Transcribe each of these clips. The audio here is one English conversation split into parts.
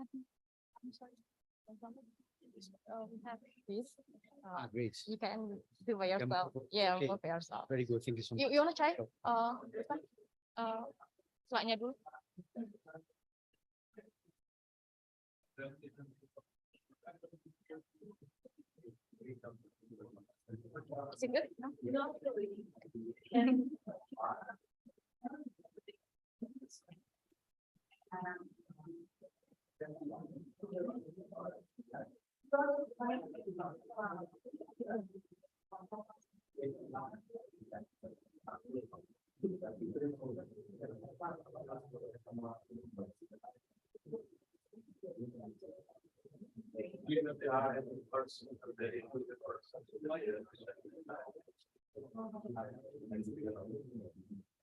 I'm sorry. We have this. Great. You can do by Can yourself. move- Yeah, okay. move by yourself. Very good. Thank you so much. You wanna try? Sure. This one? Slide-nya dulu. Is it good? No?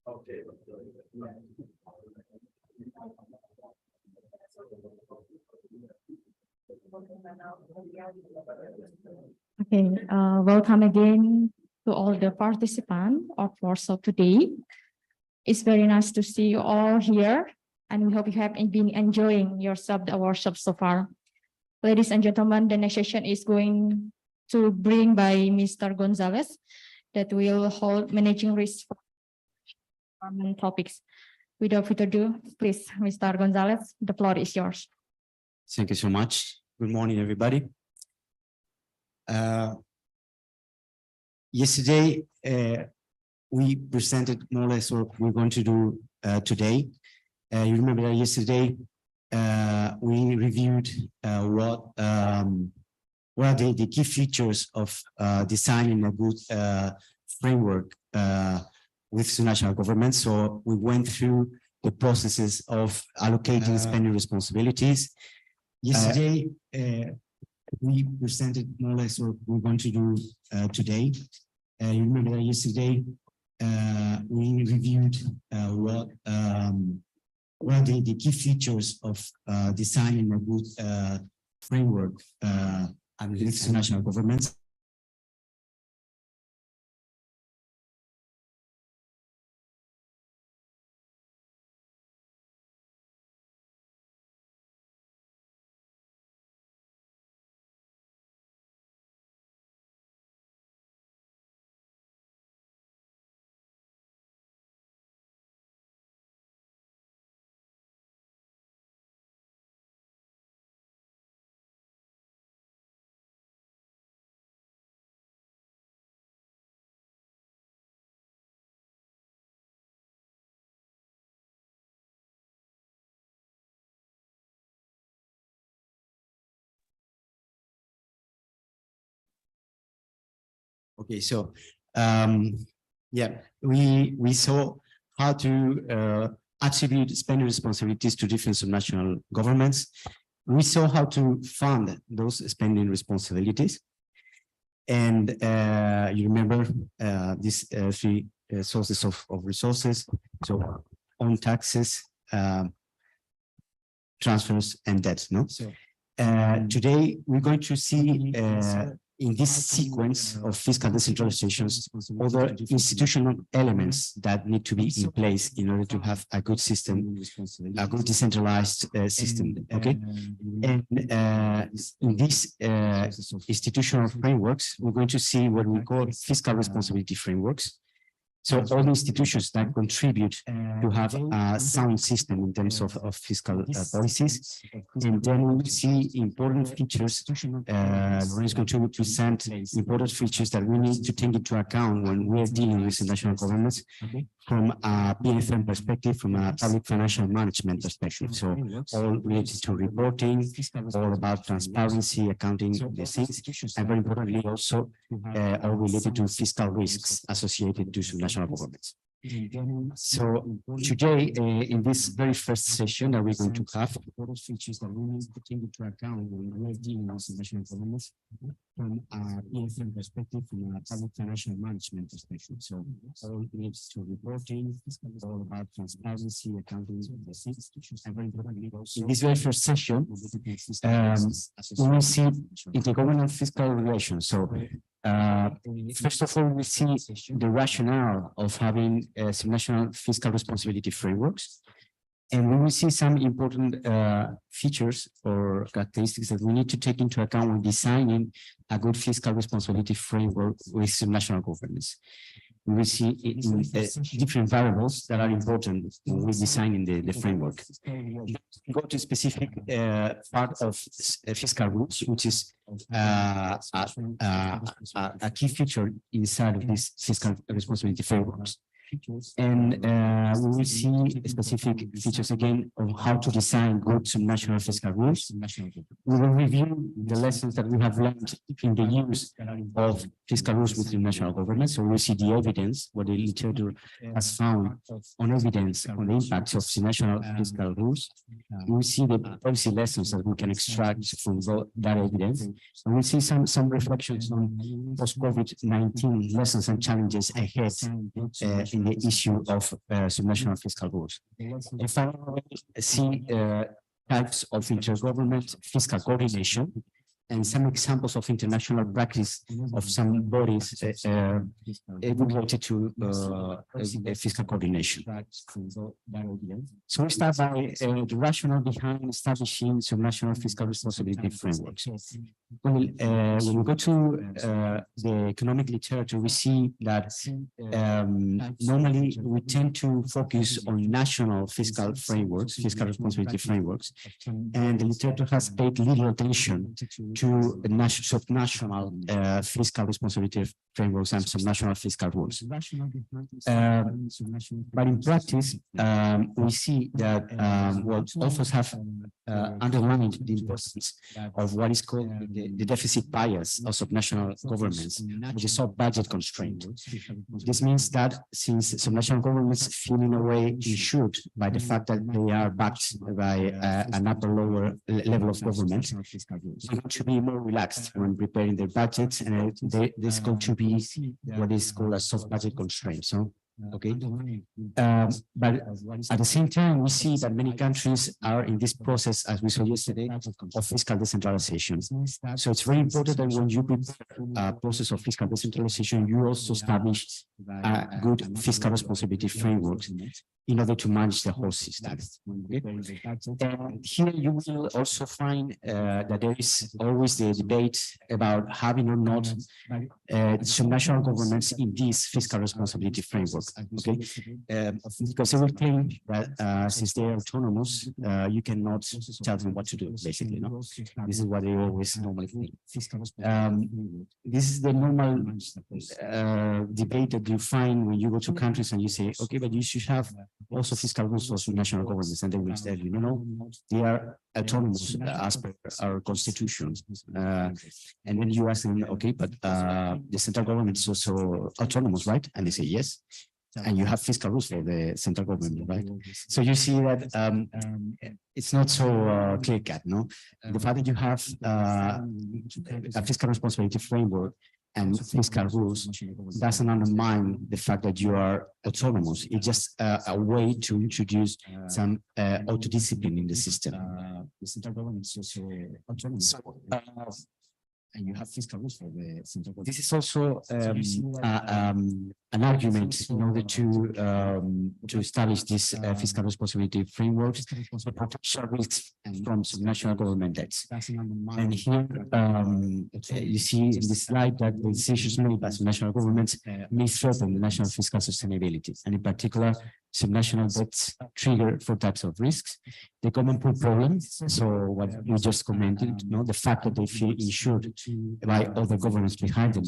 Okay, welcome again to all the participants of workshop today. It's very nice to see you all here, and we hope you have been enjoying yourself the workshop so far. Ladies and gentlemen, the next session is going to bring by Mr. Gonzalez that will hold managing risk for topics. Without further ado, please, Mr. Gonzalez, the floor is yours. Thank you so much. Good morning, everybody. Yesterday, we presented more or less what we're going to do today. You remember that yesterday we reviewed what are the key features of designing a good framework with national government. So we went through the processes of allocating spending responsibilities. Yesterday, we presented more or less what we're going to do today. You remember that yesterday we reviewed what are the key features of designing a good framework with national governments. Okay, so yeah, we saw how to attribute spending responsibilities to different subnational governments. We saw how to fund those spending responsibilities. And you remember these three sources of resources. So own taxes, transfers, and debts, no? So today we're going to see in this sequence of fiscal decentralizations, other institutional elements that need to be in place in order to have a good system, a good decentralized system, okay? And in these institutional frameworks, we're going to see what we call fiscal responsibility frameworks. So all the institutions that contribute to have a sound system in terms of fiscal policies. And then we see important features. Lauren is going to present important features that we need to take into account when we're dealing with the national governments from a PFM perspective, from a public financial management perspective. So all related to reporting, all about transparency, accounting, these things, and very importantly also all related to fiscal risks associated to national governments. So today, in this very first session that we're going to have, features that we need to take into account when we're dealing with national governments from a PFM perspective, from a public financial management perspective. So all relates to reporting, all about transparency, accounting, and very importantly, in this very first session, we will see intergovernmental fiscal relations. So first of all, we see the rationale of having subnational fiscal responsibility frameworks. And we will see some important features or characteristics that we need to take into account when designing a good fiscal responsibility framework with national governance. We will see different variables that are important when we're designing the framework. Go to specific part of fiscal rules, which is a key feature inside of this fiscal responsibility frameworks. And we will see specific features again of how to design good national fiscal rules. We will review the lessons that we have learned in the use of fiscal rules within national government. So we'll see the evidence, what the literature has found on evidence on the impacts of the national fiscal rules. We will see the policy lessons that we can extract from that evidence. And we'll see some reflections on post-COVID-19 lessons and challenges ahead in the issue of subnational fiscal rules. And finally, see types of intergovernment fiscal coordination and some examples of international practice of some bodies related to fiscal coordination. So we start by the rationale behind establishing subnational fiscal responsibility frameworks. When we go to the economic literature, we see that normally we tend to focus on national fiscal frameworks, fiscal responsibility frameworks, and the literature has paid little attention to the national fiscal responsibility frameworks and subnational fiscal rules. But in practice, we see that what authors have underlined the importance of what is called the deficit bias of subnational governments, which is a budget constraint. This means that since subnational governments feel in a way insured by the fact that they are backed by an upper lower level of government, they want to be more relaxed when preparing their budgets, and there's going to be what is called a soft budget constraint. So, okay, but at the same time, we see that many countries are in this process, as we saw yesterday, of fiscal decentralization. So it's very important that when you prepare a process of fiscal decentralization, you also establish a good fiscal responsibility framework in order to manage the whole system. Okay? And here you will also find that there is always the debate about having or not some national governments in this fiscal responsibility framework. Okay, because they will claim that since they are autonomous, you cannot tell them what to do. Basically, no. This is what they always normally think. This is the normal debate that you find when you go to countries and you say, okay, but you should have also fiscal rules for national governments, and they will tell you, no, they are autonomous as per our constitution. And then you ask them, okay, but the central government is also autonomous, right? And they say yes. And you have fiscal rules for the central government, right? So you see that it's not so clear cut, no? The fact that you have a fiscal responsibility framework and fiscal rules doesn't undermine the fact that you are autonomous. It's just a way to introduce some auto-discipline in the system. The central government is also autonomous. And you have fiscal rules for the central government. This is also an argument in order to establish this fiscal responsibility framework for potential risks from subnational government debts. And here you see in this slide that the decisions made by subnational governments may threaten the national fiscal sustainability, and in particular, subnational debts trigger four types of risks. The common pool problem, so what we just commented, the fact that they feel insured by other governments behind them,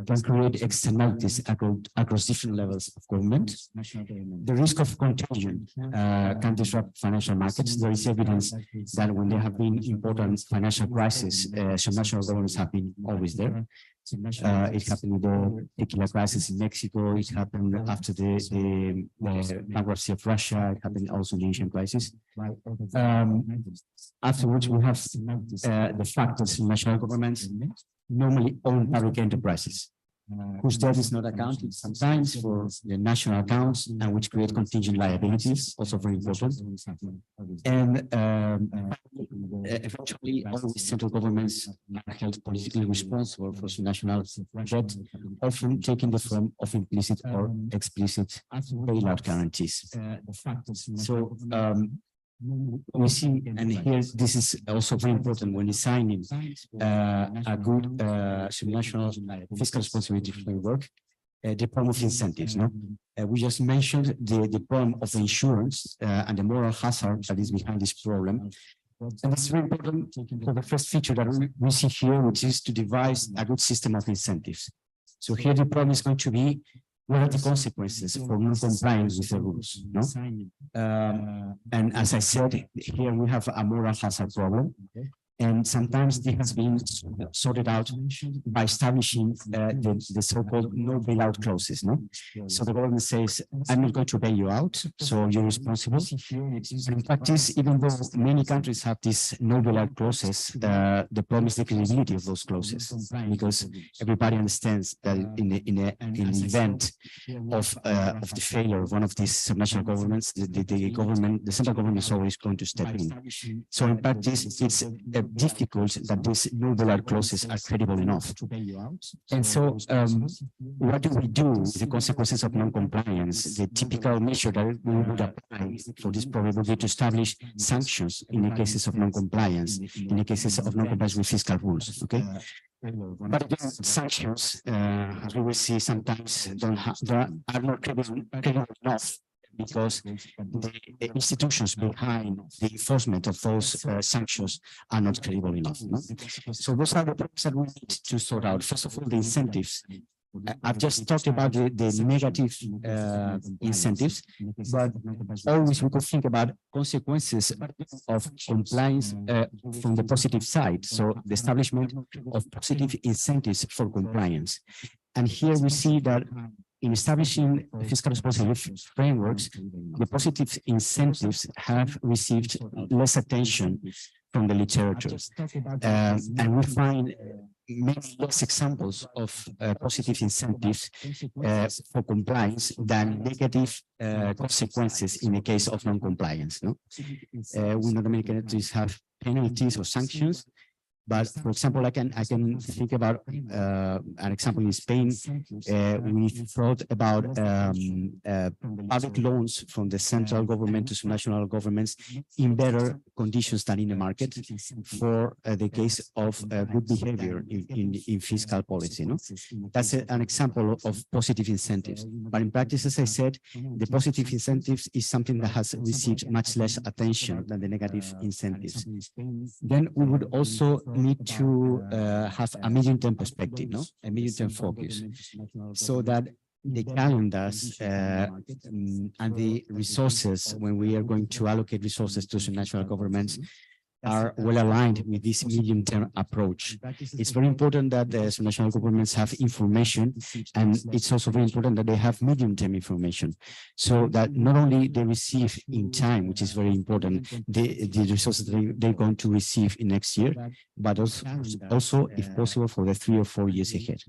can create externalities across different levels of government. The risk of contagion can disrupt financial markets. There is evidence that when there have been important financial crises, subnational governments have been always there. It happened with the tequila crisis in Mexico. It happened after the bankruptcy of Russia. It happened also in the Asian crisis. Afterwards, we have the fact that national governments normally own public enterprises, whose debt is not accounted sometimes for the national accounts, and which create contingent liabilities, also very important. And eventually, all the central governments are held politically responsible for national debt, often taking the form of implicit or explicit bailout guarantees. So we see, and here this is also very important when designing a good subnational fiscal responsibility framework, the problem of incentives. No, we just mentioned the problem of the insurance and the moral hazard that is behind this problem. And it's very important for the first feature that we see here, which is to devise a good system of incentives. So here the problem is going to be what are the consequences for non-compliance with the rules, no? And as I said, here we have a moral hazard problem. And sometimes this has been sorted out by establishing the so-called no bailout clauses, no? So the government says, I'm not going to bail you out, so you're responsible. And in practice, even though many countries have these no bailout clauses, the problem is the credibility of those clauses, because everybody understands that in the event of the failure of one of these subnational governments, the central government is always going to step in. So in practice, it's difficult that these no bailout clauses are credible enough. And so what do we do with the consequences of non-compliance? The typical measure that we would apply for this problem would be to establish sanctions in the cases of non-compliance, in the cases of non-compliance with fiscal rules, okay? But again, sanctions, as we will see, sometimes are not credible enough, because the institutions behind the enforcement of those sanctions are not credible enough. No? So those are the problems that we need to sort out. First of all, the incentives. I've just talked about the negative incentives, but always we could think about consequences of compliance from the positive side. So the establishment of positive incentives for compliance. And here we see that in establishing fiscal responsibility frameworks, the positive incentives have received less attention from the literature. And we find many less examples of positive incentives for compliance than negative consequences in the case of non-compliance. No? We know that many countries have penalties or sanctions. But for example, I can think about an example in Spain. We thought about public loans from the central government to national governments in better conditions than in the market for the case of good behavior in fiscal policy. No? That's an example of positive incentives. But in practice, as I said, the positive incentives is something that has received much less attention than the negative incentives. Then we would also need to have a medium-term perspective, no? A medium-term focus, so that the calendars and the resources, when we are going to allocate resources to national governments, are well aligned with this medium-term approach. It's very important that the national governments have information, and it's also very important that they have medium-term information, so that not only they receive in time, which is very important, the resources they're going to receive in next year, but also, if possible, for the 3 or 4 years ahead.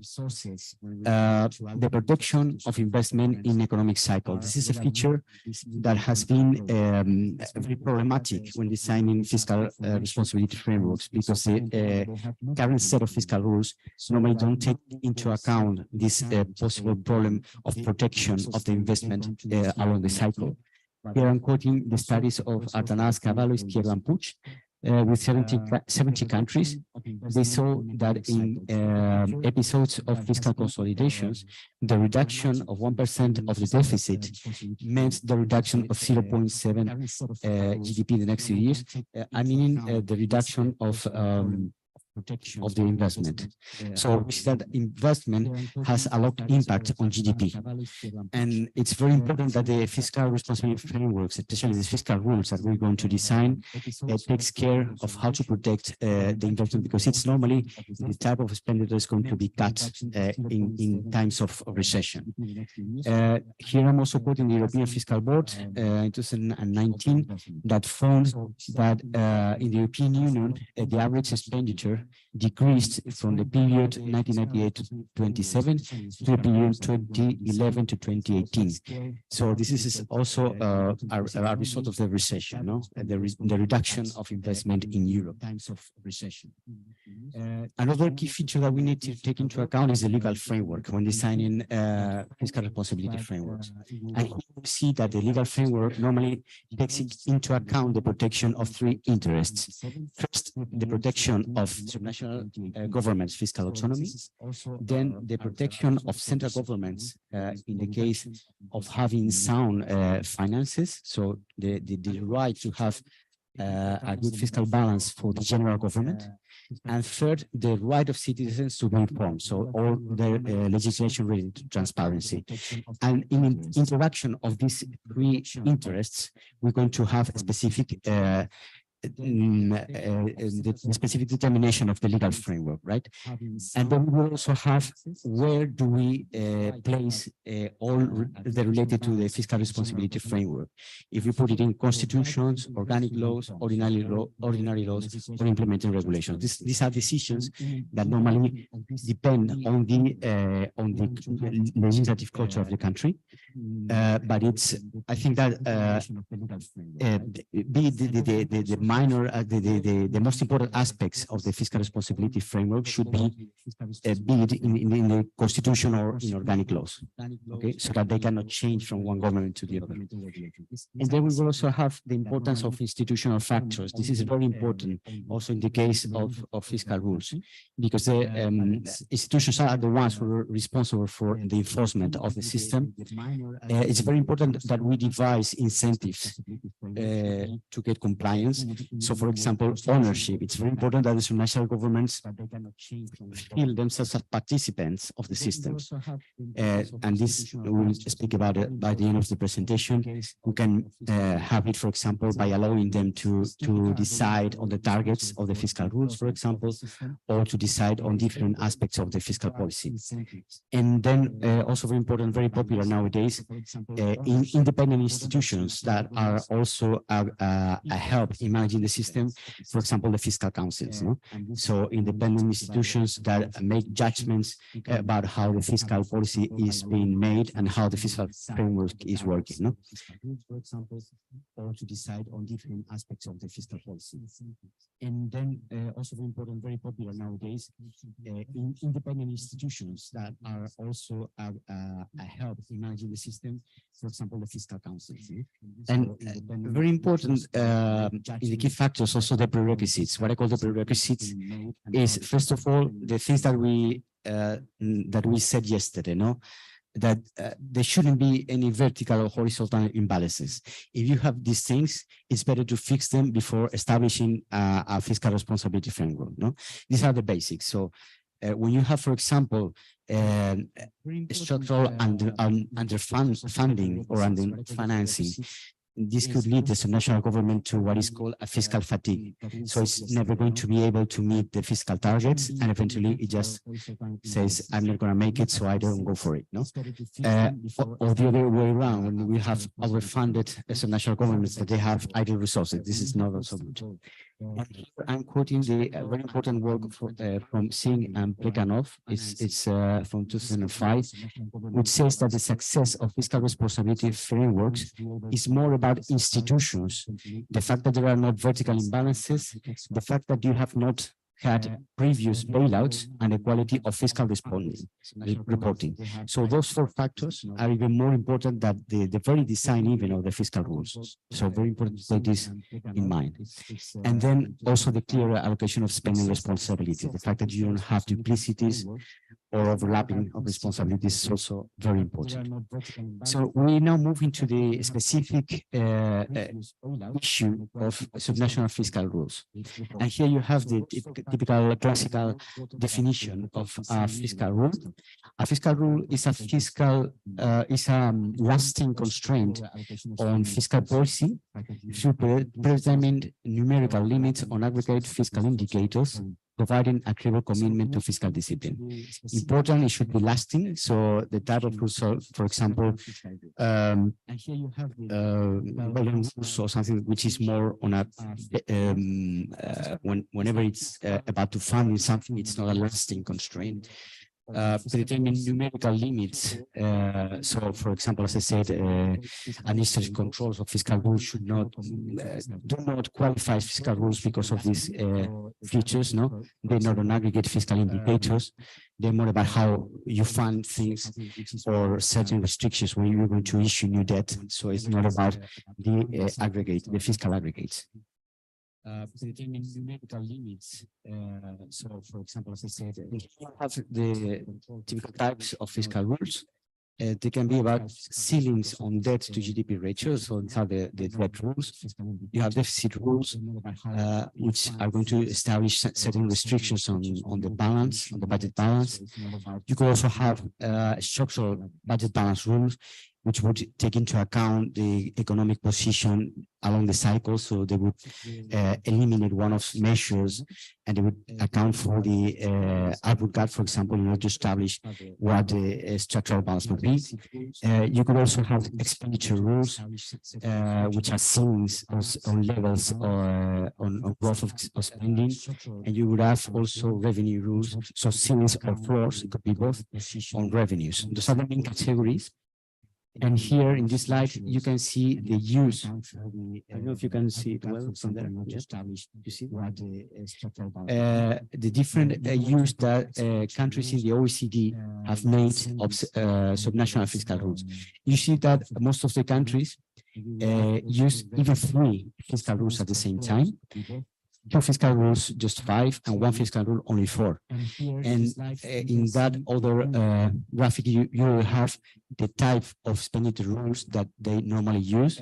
The protection of investment in economic cycle. This is a feature that has been very problematic when designing fiscal responsibility frameworks, because the current set of fiscal rules normally don't take into account this possible problem of protection of the investment along the cycle. Here I'm quoting the studies of Artanaz, Cavallo, Izquierdo, and Puig, with 70 countries. They saw that in episodes of fiscal consolidations, the reduction of 1% of the deficit meant the reduction of 0.7 GDP in the next few years, meaning the reduction of the investment. So we see that investment has a lot of impact on GDP. And it's very important that the fiscal responsibility frameworks, especially the fiscal rules that we're going to design, takes care of how to protect the investment, because it's normally the type of expenditure is going to be cut in times of recession. Here I'm also quoting the European Fiscal Board in 2019 that found that in the European Union, the average expenditure decreased from the period 1998 to 27 to the period 2011 to 2018. So this is also a result of the recession, no? The reduction of investment in Europe. Times of recession. Another key feature that we need to take into account is the legal framework when designing fiscal responsibility frameworks. And here we see that the legal framework normally takes into account the protection of three interests. First, the protection of subnational governments' fiscal autonomy, then the protection of central governments in the case of having sound finances, so the right to have a good fiscal balance for the general government. And third, the right of citizens to be informed, so all the legislation related to transparency. And in interaction of these three interests, we're going to have a specific the specific determination of the legal framework, right? And then we will also have where do we place all the related to the fiscal responsibility framework. If we put it in constitutions, organic laws, ordinary laws, or implementing regulations. These are decisions that normally depend on the legislative culture of the country. But it's, I think that the most important aspects of the fiscal responsibility framework should be in the constitution or in organic laws, okay, so that they cannot change from one government to the other. And then we will also have the importance of institutional factors. This is very important also in the case of fiscal rules, because the institutions are the ones who are responsible for the enforcement of the system. It's very important that we devise incentives to get compliance. So, for example, ownership. It's very important that the national governments feel themselves as participants of the system. And this, we'll speak about it by the end of the presentation. We can have it, for example, by allowing them to decide on the targets of the fiscal rules, for example, or to decide on different aspects of the fiscal policy. And then also very important, very popular nowadays, in independent institutions that are also a help in managing the system, for example, the fiscal councils. No? So independent institutions that make judgments about how the fiscal policy is being made and how the fiscal framework is working. No? For example, or to decide on different aspects of the fiscal policy. And then also very important, very popular nowadays, in independent institutions that are also a help in managing the system, for example, the fiscal councils. And very important in the key factors, also the prerequisites. What I call the prerequisites is, first of all, the things that we said yesterday, no? That there shouldn't be any vertical or horizontal imbalances. If you have these things, it's better to fix them before establishing a fiscal responsibility framework. No, these are the basics. So when you have, for example, structural underfunding or underfinancing, this could lead the national government to what is called a fiscal fatigue. So it's never going to be able to meet the fiscal targets, and eventually it just says, I'm not going to make it, so I don't go for it. No, or the other way around, when we have overfunded national governments that they have idle resources. This is not also good. I'm quoting the very important work from Singh and Plekhanov. It's from 2005, which says that the success of fiscal responsibility frameworks is more about institutions, the fact that there are not vertical imbalances, the fact that you have not had previous bailouts, and the quality of fiscal reporting. So those four factors are even more important than the very design even of the fiscal rules. So very important to take this in mind. And then also the clear allocation of spending responsibility, the fact that you don't have duplicities or overlapping of responsibilities is also very important. So we now move into the specific issue of subnational fiscal rules. And here you have the typical classical definition of a fiscal rule. A fiscal rule is a lasting constraint on fiscal policy through predetermined numerical limits on aggregate fiscal indicators providing a credible commitment to fiscal discipline. Important, it should be lasting. So the type of rules, for example, rules or something which is more on a whenever it's about to fund something, it's not a lasting constraint. Determine numerical limits. So, for example, as I said, administrative controls of fiscal rules should not do not qualify as fiscal rules because of these features. No, they're not on aggregate fiscal indicators. They're more about how you fund things or certain restrictions when you're going to issue new debt. So it's not about the aggregate, the fiscal aggregates. Determine numerical limits. So, for example, as I said, we have the typical types of fiscal rules. They can be about ceilings on debt to GDP ratios. So these are the debt rules. You have deficit rules, which are going to establish certain restrictions on the balance, on the budget balance. You could also have structural budget balance rules, which would take into account the economic position along the cycle. So they would eliminate one-off measures, and they would account for the output gap, for example, in order to establish what the structural balance would be. You could also have expenditure rules, which are ceilings on levels or on growth of spending. And you would have also revenue rules, so ceilings or floors, it could be both, on revenues. Those are the main categories. And here in this slide, you can see the use. I don't know if you can see it well from there. You see the different use that countries in the OECD have made of subnational fiscal rules. You see that most of the countries use even 3 fiscal rules at the same time. 2 fiscal rules, just 5, and 1 fiscal rule, only 4. And in that other graphic, you will have the type of expenditure rules that they normally use.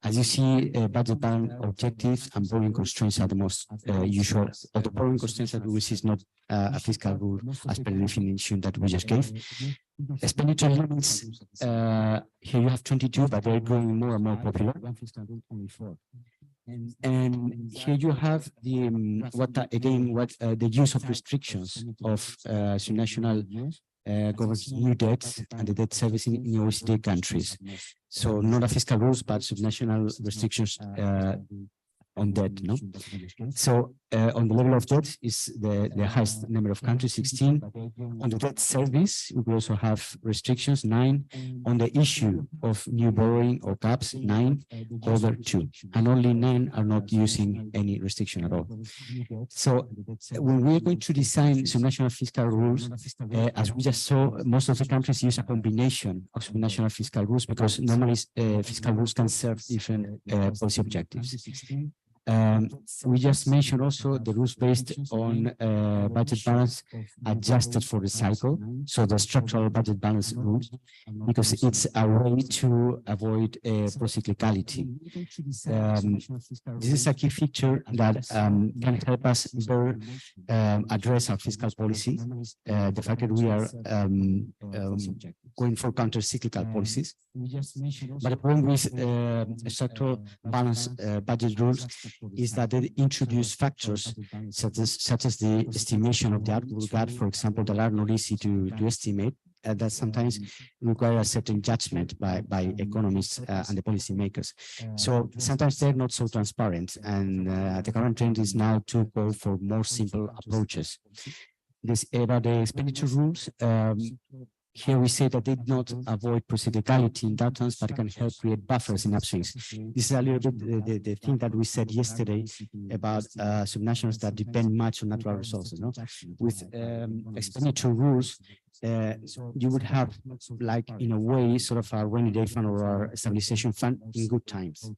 As you see, budget balance objectives and borrowing constraints are the most usual. Although borrowing constraints that we see is not a fiscal rule as per the definition that we just gave. Expenditure limits, here you have 22, but they're growing more and more popular. And here you have the the use of restrictions of subnational government new debts and the debt servicing in OECD countries. So not a fiscal rules, but subnational restrictions on debt. No, so on the level of debt is the highest number of countries, 16. On the debt service, we will also have restrictions, 9. On the issue of new borrowing or caps, 9. Other 2, and only 9 are not using any restriction at all. So when we're going to design subnational fiscal rules, as we just saw, most of the countries use a combination of subnational fiscal rules because normally fiscal rules can serve different policy objectives. We just mentioned also the rules based on budget balance adjusted for the cycle. So the structural budget balance rules, because it's a way to avoid procyclicality. This is a key feature that can help us better address our fiscal policy. The fact that we are going for counter-cyclical policies. But the problem with structural balance budget rules is that they introduce factors such as the estimation of the output gap, for example, that are not easy to estimate, that sometimes require a certain judgment by economists and the policymakers. So sometimes they're not so transparent, and the current trend is now to go for more simple approaches. This about the expenditure rules. Here we say that they do not avoid procyclicality in that terms, but can help create buffers in upswings. This is a little bit the thing that we said yesterday about subnationals that depend much on natural resources. No? With expenditure rules, you would have, like, in a way, sort of a rainy day fund or a stabilization fund in good times,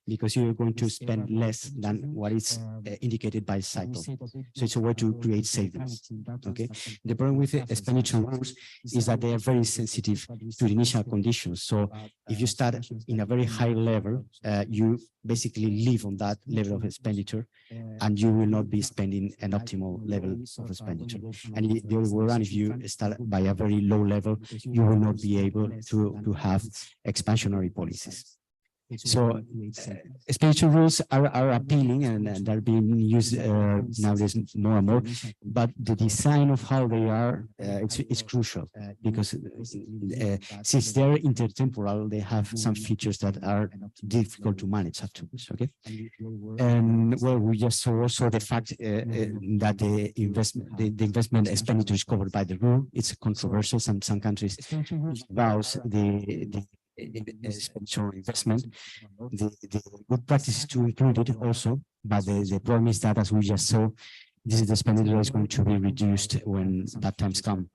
because you're going to spend less than what is indicated by cycle. So it's a way to create savings. Okay. The problem with the expenditure rules is that they are very sensitive to the initial conditions. So if you start in a very high level, you basically live on that level of expenditure, and you will not be spending an optimal level of expenditure. And the other way around, if you start by a very low level, you will not be able to have expansionary policies. So expenditure rules are appealing and are being used nowadays more and more, but the design of how they are, it's crucial because since they're intertemporal, they have some features that are difficult to manage afterwards, okay? And well, we just saw also the fact that the investment expenditure is covered by the rule. It's controversial. Some countries vows the expenditure investment. The good practice is to include it also, but the problem is that, as we just saw, this is the expenditure is going to be reduced when that times come.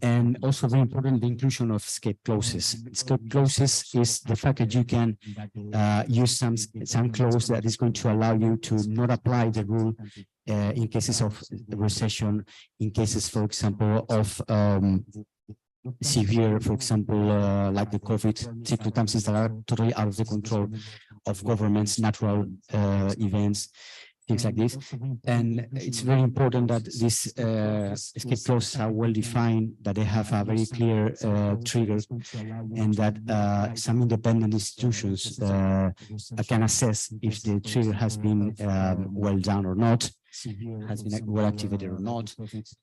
And also very important, the inclusion of escape clauses. Escape clauses is the fact that you can use some clause that is going to allow you to not apply the rule in cases of recession, in cases, for example, of severe, for example, like the COVID circumstances that are totally out of the control of governments, natural events, things like this. And it's very important that these escape clauses are well defined, that they have a very clear trigger, and that some independent institutions can assess if the trigger has been well done or not, has been well activated or not.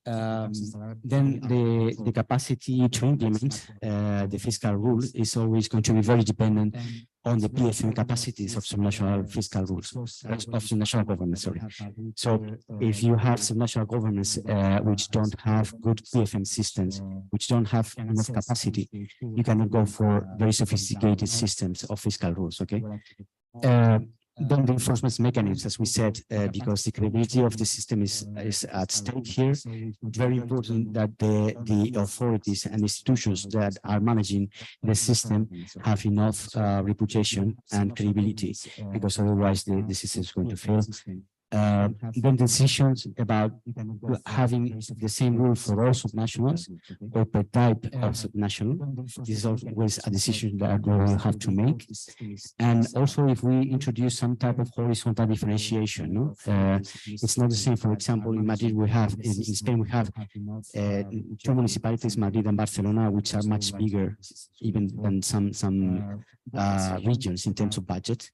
Then the capacity to implement the fiscal rule is always going to be very dependent on the PFM capacities of subnational fiscal rules, of subnational governments, sorry. So if you have subnational governments which don't have good PFM systems, which don't have enough capacity, you cannot go for very sophisticated systems of fiscal rules, okay? Then the enforcement mechanisms, as we said, because the credibility of the system is at stake here. It's very important that the authorities and institutions that are managing the system have enough reputation and credibility, because otherwise the system is going to fail. Then decisions about having the same rule for all subnationals or per type of subnational. This is always a decision that we will have to make. And also, if we introduce some type of horizontal differentiation, no? It's not the same. For example, in Madrid, we have, in Spain, we have two municipalities, Madrid and Barcelona, which are much bigger even than some regions in terms of budget.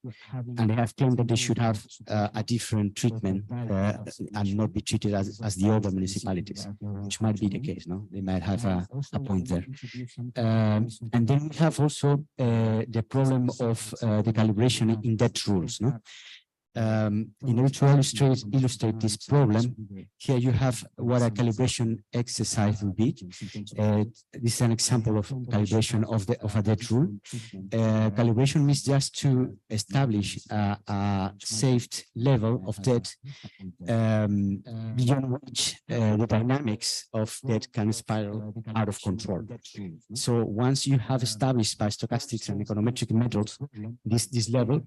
And they have claimed that they should have a different treatment and not be treated as the other municipalities, which might be the case, no? They might have a point there. And then we have also the problem of the calibration in debt rules, no? In order to illustrate this problem, here you have what a calibration exercise would be. This is an example of calibration of a debt rule. Calibration means just to establish a safe level of debt beyond which the dynamics of debt can spiral out of control. So once you have established by stochastics and econometric methods this level,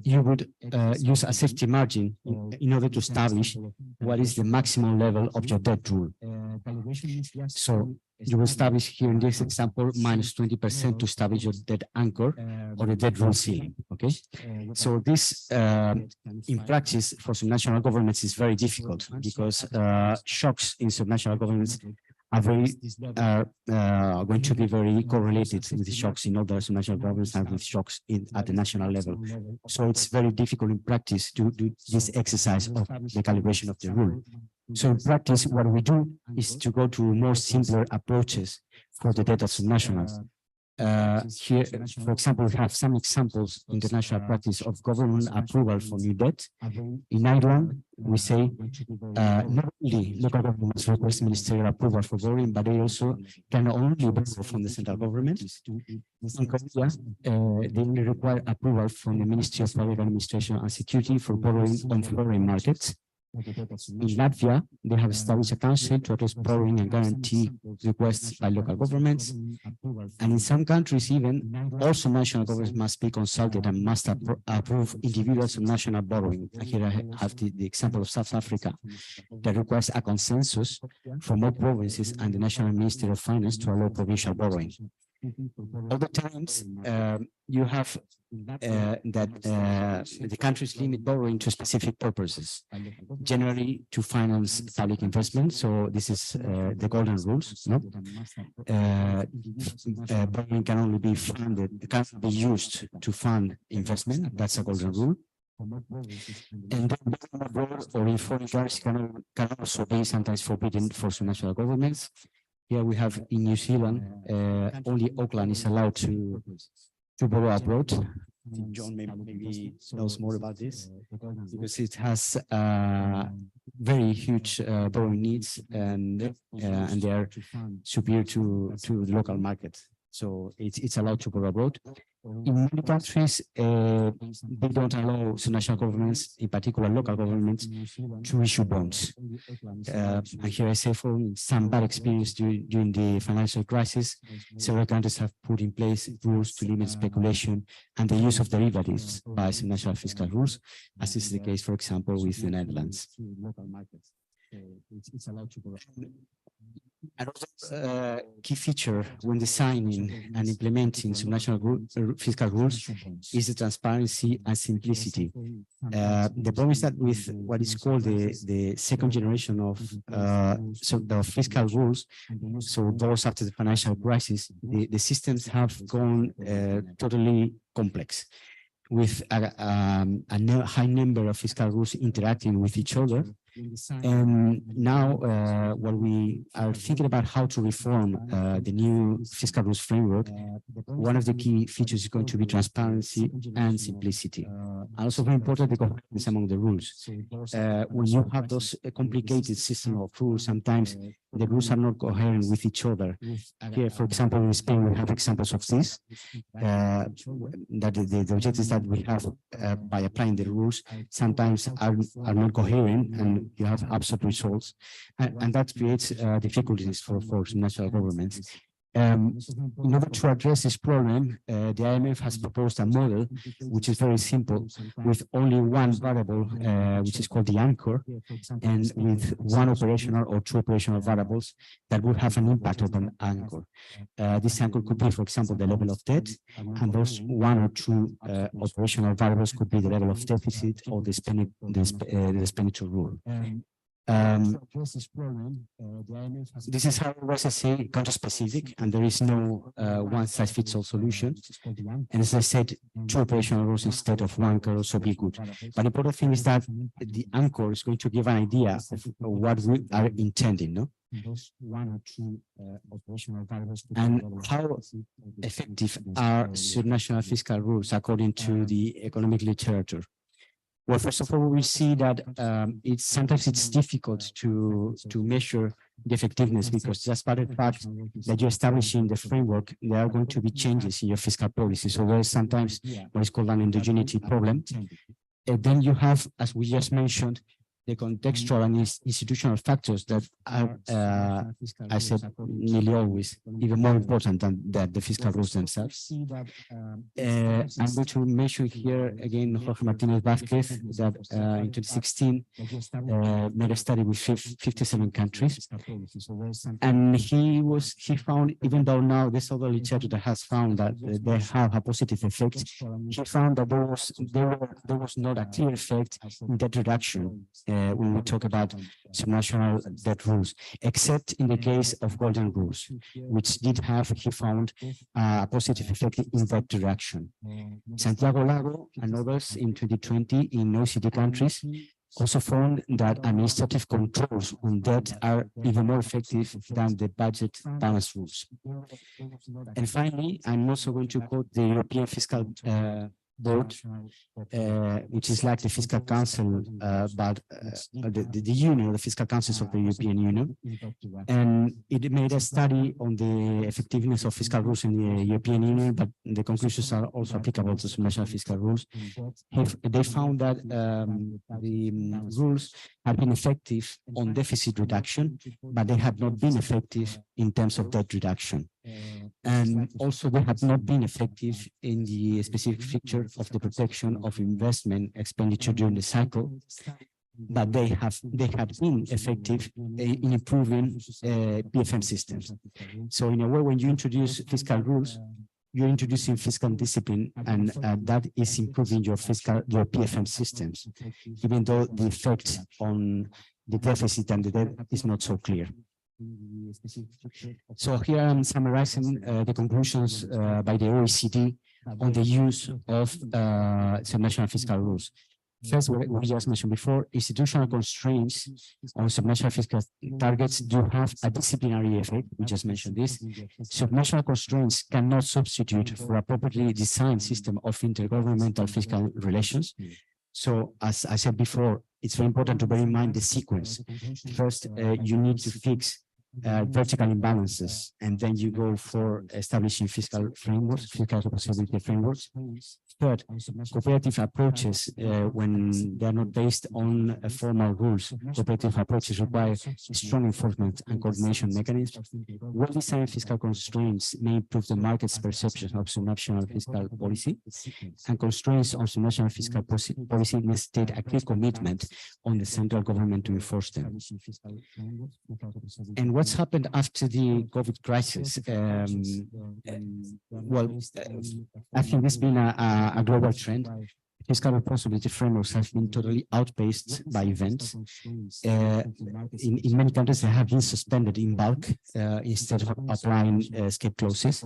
you would use a safety margin in order to establish what is the maximum level of your debt rule. So you will establish here in this example minus 20% to establish your debt anchor or the debt rule ceiling. Okay, so this in practice for subnational governments is very difficult because shocks in subnational governments are going to be very correlated with the shocks in other subnational governments and with shocks at the national level. So it's very difficult in practice to do this exercise of the calibration of the rule. So in practice, what we do is to go to more simpler approaches for the debt of subnationals. Here, for example, we have some examples in international practice of government approval for new debt. In Ireland, we say not only local governments request ministerial approval for borrowing, but they also can only borrow from the central government. In Korea, they only require approval from the Ministry of Public Administration and Security for borrowing on foreign markets. In Latvia, they have established a council to address borrowing and guarantee requests by local governments. And in some countries, even also national governments must be consulted and must approve individual national borrowing. Here I have the example of South Africa that requires a consensus from all provinces and the National Ministry of Finance to allow provincial borrowing. Other times, you have that the countries limit borrowing to specific purposes, generally to finance public investment. So this is the golden rules. No, borrowing can only be funded, can be used to fund investment. That's a golden rule. And then borrowing abroad or in foreign currency can also be sometimes forbidden for some national governments. Here we have in New Zealand, only Auckland is allowed to borrow abroad. John maybe knows more about this because it has very huge borrowing needs and they are superior to the local market. So it's allowed to borrow abroad. In many countries, they don't allow national governments, in particular local governments, to issue bonds. And here I say from some bad experience during the financial crisis, several countries have put in place rules to limit speculation and the use of derivatives by some national fiscal rules, as is the case, for example, with the Netherlands. Another key feature when designing and implementing some national fiscal rules is the transparency and simplicity. The problem is that with what is called the second generation of the fiscal rules, so those after the financial crisis, the systems have gone totally complex, with a high number of fiscal rules interacting with each other. And now while we are thinking about how to reform the new fiscal rules framework, one of the key features is going to be transparency and simplicity. And also very important, the coherence among the rules. When you have those complicated system of rules, sometimes the rules are not coherent with each other. Here, for example, in Spain, we have examples of this, that the objectives that we have by applying the rules sometimes are not coherent, and you have absurd results, and that creates difficulties for national governments. In order to address this problem, the IMF has proposed a model which is very simple, with only one variable, which is called the anchor, and with one operational or two operational variables that will have an impact on the anchor. This anchor could be, for example, the level of debt, and those one or two operational variables could be the level of deficit or the expenditure rule. This is how I say country-specific, and there is no one-size-fits-all solution. And as I said, two operational rules instead of one can also be good. But the important thing is that the anchor is going to give an idea of what we are intending, no? And how effective are subnational fiscal rules according to the economic literature? Well, first of all, we see that sometimes it's difficult to measure the effectiveness, because just by the fact that you're establishing the framework, there are going to be changes in your fiscal policy. So there is sometimes what is called an endogeneity problem. And then you have, as we just mentioned, the contextual and institutional factors that are, I said, nearly always even more important than the fiscal rules themselves. I'm going to mention here again Jorge Martinez Vázquez, that in 2016 made a study with 57 countries, and he found, even though now there's other literature that has found that they have a positive effect, he found that there was not a clear effect in debt reduction when we talk about subnational debt rules, except in the case of golden rules, which did have, he found, a positive effect in debt reduction. Santiago Lago and others in 2020 in OECD countries also found that administrative controls on debt are even more effective than the budget balance rules. And finally, I'm also going to quote the European Fiscal Board, which is like the Fiscal Council, but the Union, the Fiscal Councils of the European Union. And it made a study on the effectiveness of fiscal rules in the European Union, but the conclusions are also applicable to some national fiscal rules. They found that the rules had been effective on deficit reduction, but they had not been effective in terms of debt reduction. And also they have not been effective in the specific feature of the protection of investment expenditure during the cycle, but they had been effective in improving PFM systems. So in a way, when you introduce fiscal rules, you're introducing fiscal discipline, and that is improving your PFM systems, even though the effect on the deficit and the debt is not so clear. So here I'm summarizing the conclusions by the OECD on the use of subnational fiscal rules. First, what we just mentioned before, institutional constraints on subnational fiscal targets do have a disciplinary effect. We just mentioned this. Subnational constraints cannot substitute for a properly designed system of intergovernmental fiscal relations. So, as I said before, it's very important to bear in mind the sequence. First, you need to fix vertical imbalances, and then you go for establishing fiscal frameworks, fiscal responsibility frameworks. Third, cooperative approaches, when they are not based on formal rules, cooperative approaches require strong enforcement and coordination mechanisms. Well-designed fiscal constraints may improve the market's perception of subnational fiscal policy, and constraints on subnational fiscal policy necessitate a clear commitment on the central government to enforce them. And what's happened after the COVID crisis? I think there's been a global trend. Fiscal responsibility frameworks have been totally outpaced by events. In many countries, they have been suspended in bulk instead of applying escape clauses.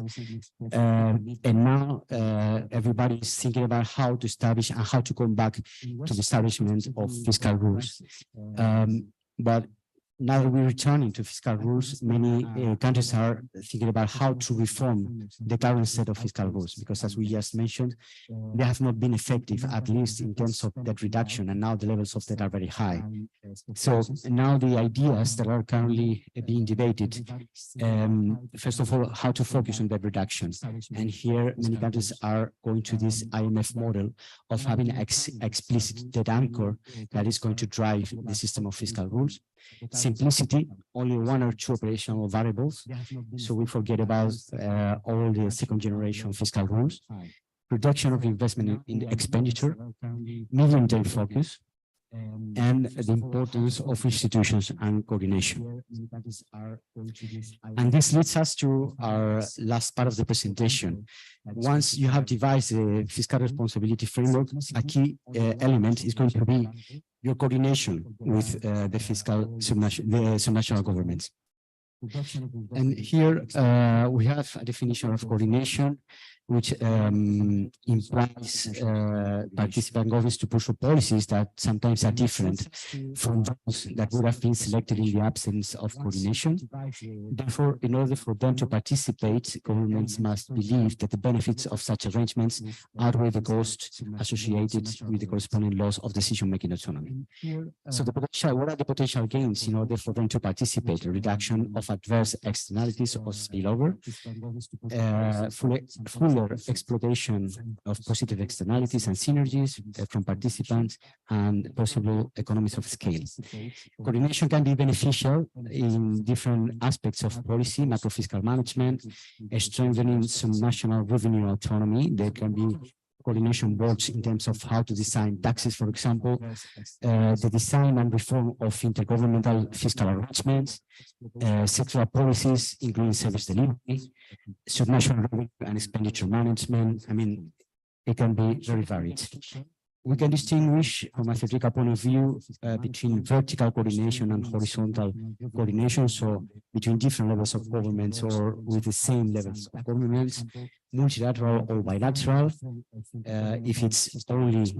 And now everybody is thinking about how to establish and how to come back to the establishment of fiscal rules. But now that we're returning to fiscal rules, many countries are thinking about how to reform the current set of fiscal rules, because as we just mentioned, they have not been effective, at least in terms of debt reduction, and now the levels of debt are very high. So now the ideas that are currently being debated, first of all, how to focus on debt reduction. And here, many countries are going to this IMF model of having an explicit debt anchor that is going to drive the system of fiscal rules. Simplicity, only one or two operational variables, so we forget about all the second generation fiscal rules. Reduction of investment in expenditure, medium-term focus, and the importance of institutions and coordination. And this leads us to our last part of the presentation. Once you have devised a fiscal responsibility framework, a key element is going to be your coordination with the subnational governments. And here we have a definition of coordination, which implies participant governments to pursue policies that sometimes are different from those that would have been selected in the absence of coordination. Therefore, in order for them to participate, governments must believe that the benefits of such arrangements outweigh the costs associated with the corresponding loss of decision-making autonomy. So the potential, what are the potential gains in order for them to participate? A reduction of adverse externalities or spillover, fuller exploitation of positive externalities and synergies from participants, and possible economies of scale. Coordination can be beneficial in different aspects of policy, macro fiscal management, strengthening some national revenue autonomy. There can be coordination boards in terms of how to design taxes, for example, the design and reform of intergovernmental fiscal arrangements, sectoral policies, including service delivery, subnational revenue and expenditure management. I mean, it can be very varied. We can distinguish from a theoretical point of view between vertical coordination and horizontal coordination, so between different levels of governments or with the same levels of governments, multilateral or bilateral. If it's only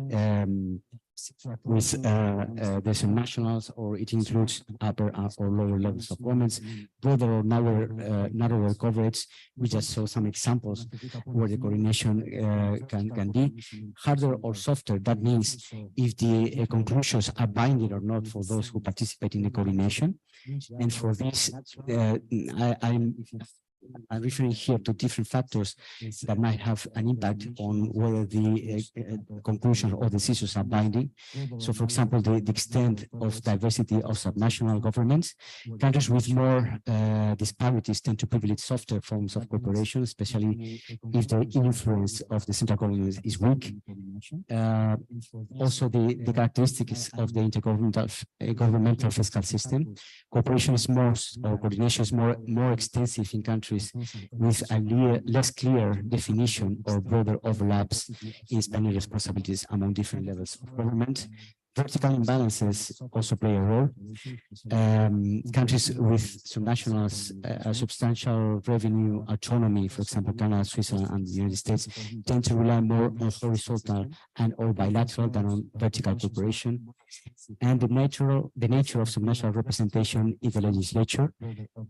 with the subnationals, or it includes upper or lower levels of governments, broader or narrower coverage. We just saw some examples where the coordination can be harder or softer. That means if the conclusions are binding or not for those who participate in the coordination. And for this, I'm referring here to different factors that might have an impact on whether the conclusions or decisions are binding. So, for example, the extent of diversity of subnational governments. Countries with more disparities tend to privilege softer forms of cooperation, especially if the influence of the central government is weak. Also the characteristics of the governmental fiscal system. Cooperation is or coordination is more extensive in countries with a less clear definition or broader overlaps in spending responsibilities among different levels of government. Vertical imbalances also play a role. Countries with substantial revenue autonomy, for example, Canada, Switzerland, and the United States, tend to rely more on horizontal and or bilateral than on vertical cooperation. And the nature of subnational representation in the legislature,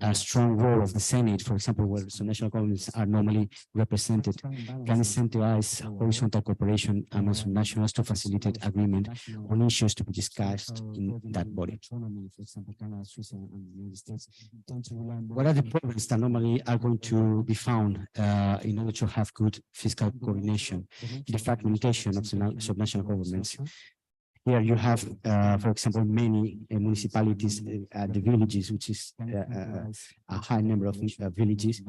a strong role of the Senate, for example, where subnational governments are normally represented, can incentivize horizontal cooperation among subnationals to facilitate agreement on issues to be discussed in that body. What are the problems that normally are going to be found in order to have good fiscal coordination? The fragmentation of subnational governments. Here you have, for example, many municipalities, the villages, which is a high number of villages.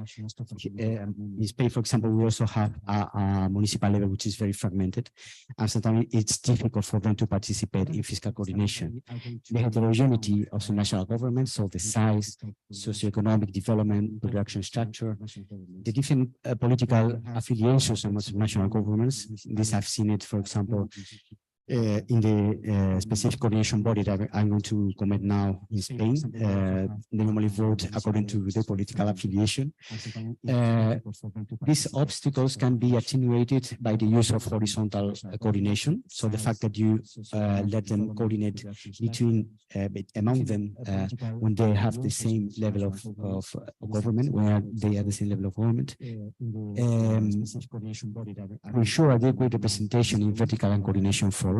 In Spain, for example, we also have a municipal level which is very fragmented, and sometimes it's difficult for them to participate in fiscal coordination. The heterogeneity of national governments, so the size, socioeconomic development, production structure, the different political affiliations among national governments. This I've seen it, for example, in the specific coordination body that I'm going to comment now in Spain. They normally vote according to their political affiliation. These obstacles can be attenuated by the use of horizontal coordination. So the fact that you let them coordinate among them when they have the same level of government, where they are the same level of government, ensure adequate representation in vertical and coordination forums.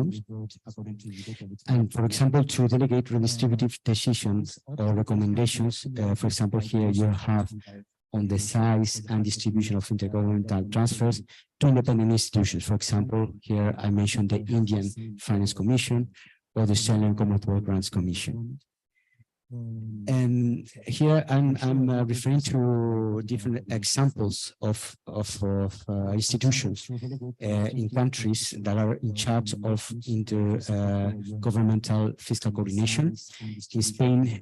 And for example, to delegate redistributive decisions or recommendations, for example, here you have on the size and distribution of intergovernmental transfers to independent institutions. For example, here I mentioned the Indian Finance Commission or the Australian Commonwealth Grants Commission. And here I'm referring to different examples of institutions in countries that are in charge of intergovernmental fiscal coordination. In Spain,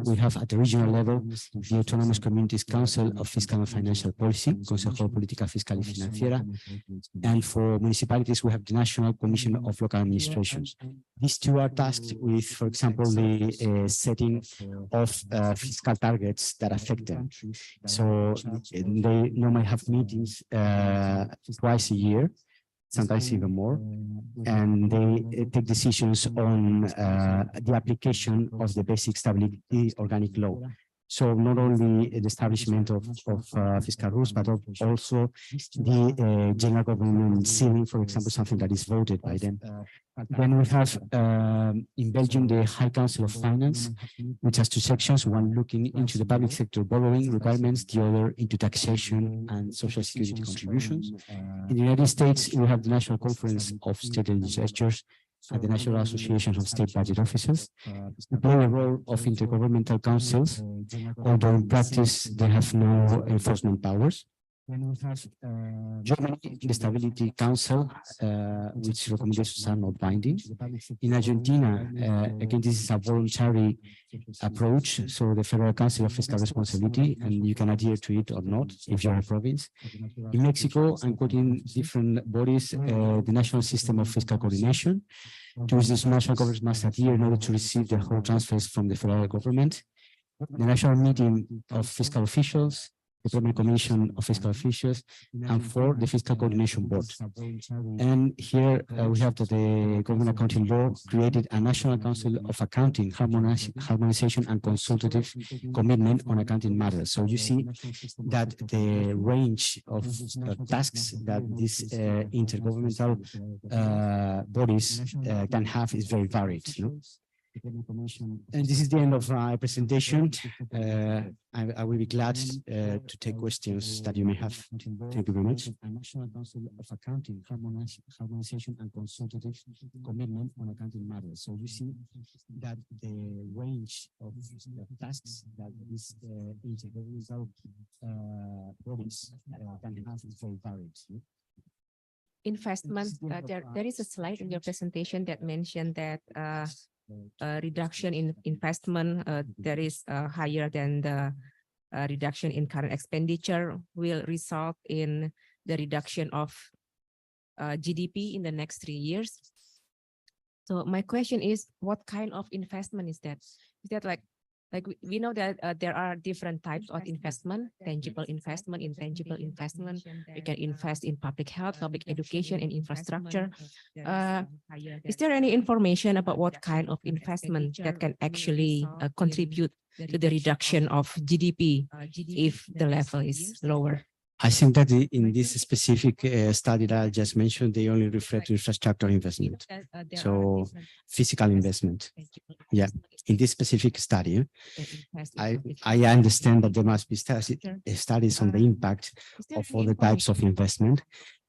we have at the regional level the Autonomous Communities Council of Fiscal and Financial Policy, Consejo de Política Fiscal y Financiera, and for municipalities we have the National Commission of Local Administrations. These two are tasked with, for example, the setting of fiscal targets that affect them. So they normally have meetings twice a year, sometimes even more, and they take decisions on the application of the Basic Stability Organic Law. So not only the establishment of fiscal rules, but also the general government ceiling, for example, something that is voted by them. Then we have in Belgium the High Council of Finance, which has two sections, one looking into the public sector borrowing requirements, the other into taxation and social security contributions. In the United States, we have the National Conference of State Legislatures and the National Association of State Budget Officers. They play a role of intergovernmental councils, although in practice they have no enforcement powers. Germany, the Stability Council, which recommendations are not binding. In Argentina, again, this is a voluntary approach, so the Federal Council of Fiscal Responsibility, and you can adhere to it or not if you're a province. In Mexico, I'm quoting different bodies, the National System of Fiscal Coordination, to which the national governments must adhere in order to receive the whole transfers from the federal government. The National Meeting of Fiscal Officials, the Permanent Commission of Fiscal Officials, and for the Fiscal Coordination Board. And here we have that the Government Accounting Law created a National Council of Accounting, Harmonization and Consultative Commitment on Accounting Matters. So you see that the range of tasks that these intergovernmental bodies can have is very varied. No? And this is the end of my presentation. I will be glad to take questions that you may have. Thank you very much. National Council of Accounting, Harmonization and Consultative Commitment on Accounting Matters. So you see that the range of tasks that these intergovernmental bodies can have is very varied. investment, there is a slide in your presentation that mentioned that reduction in investment, there is higher than the reduction in current expenditure will result in the reduction of GDP in the next 3 years. So my question is, what kind of investment is that? Is that like we know that there are different types of investment, tangible investment, intangible investment. You can invest in public health, public education, and infrastructure. Is there any information about what kind of investment that can actually contribute to the reduction of GDP if the level is lower? I think that in this specific study that I just mentioned, they only refer to infrastructure investment, so physical investment. Yeah, in this specific study, I understand that there must be studies on the impact of all the types of investment.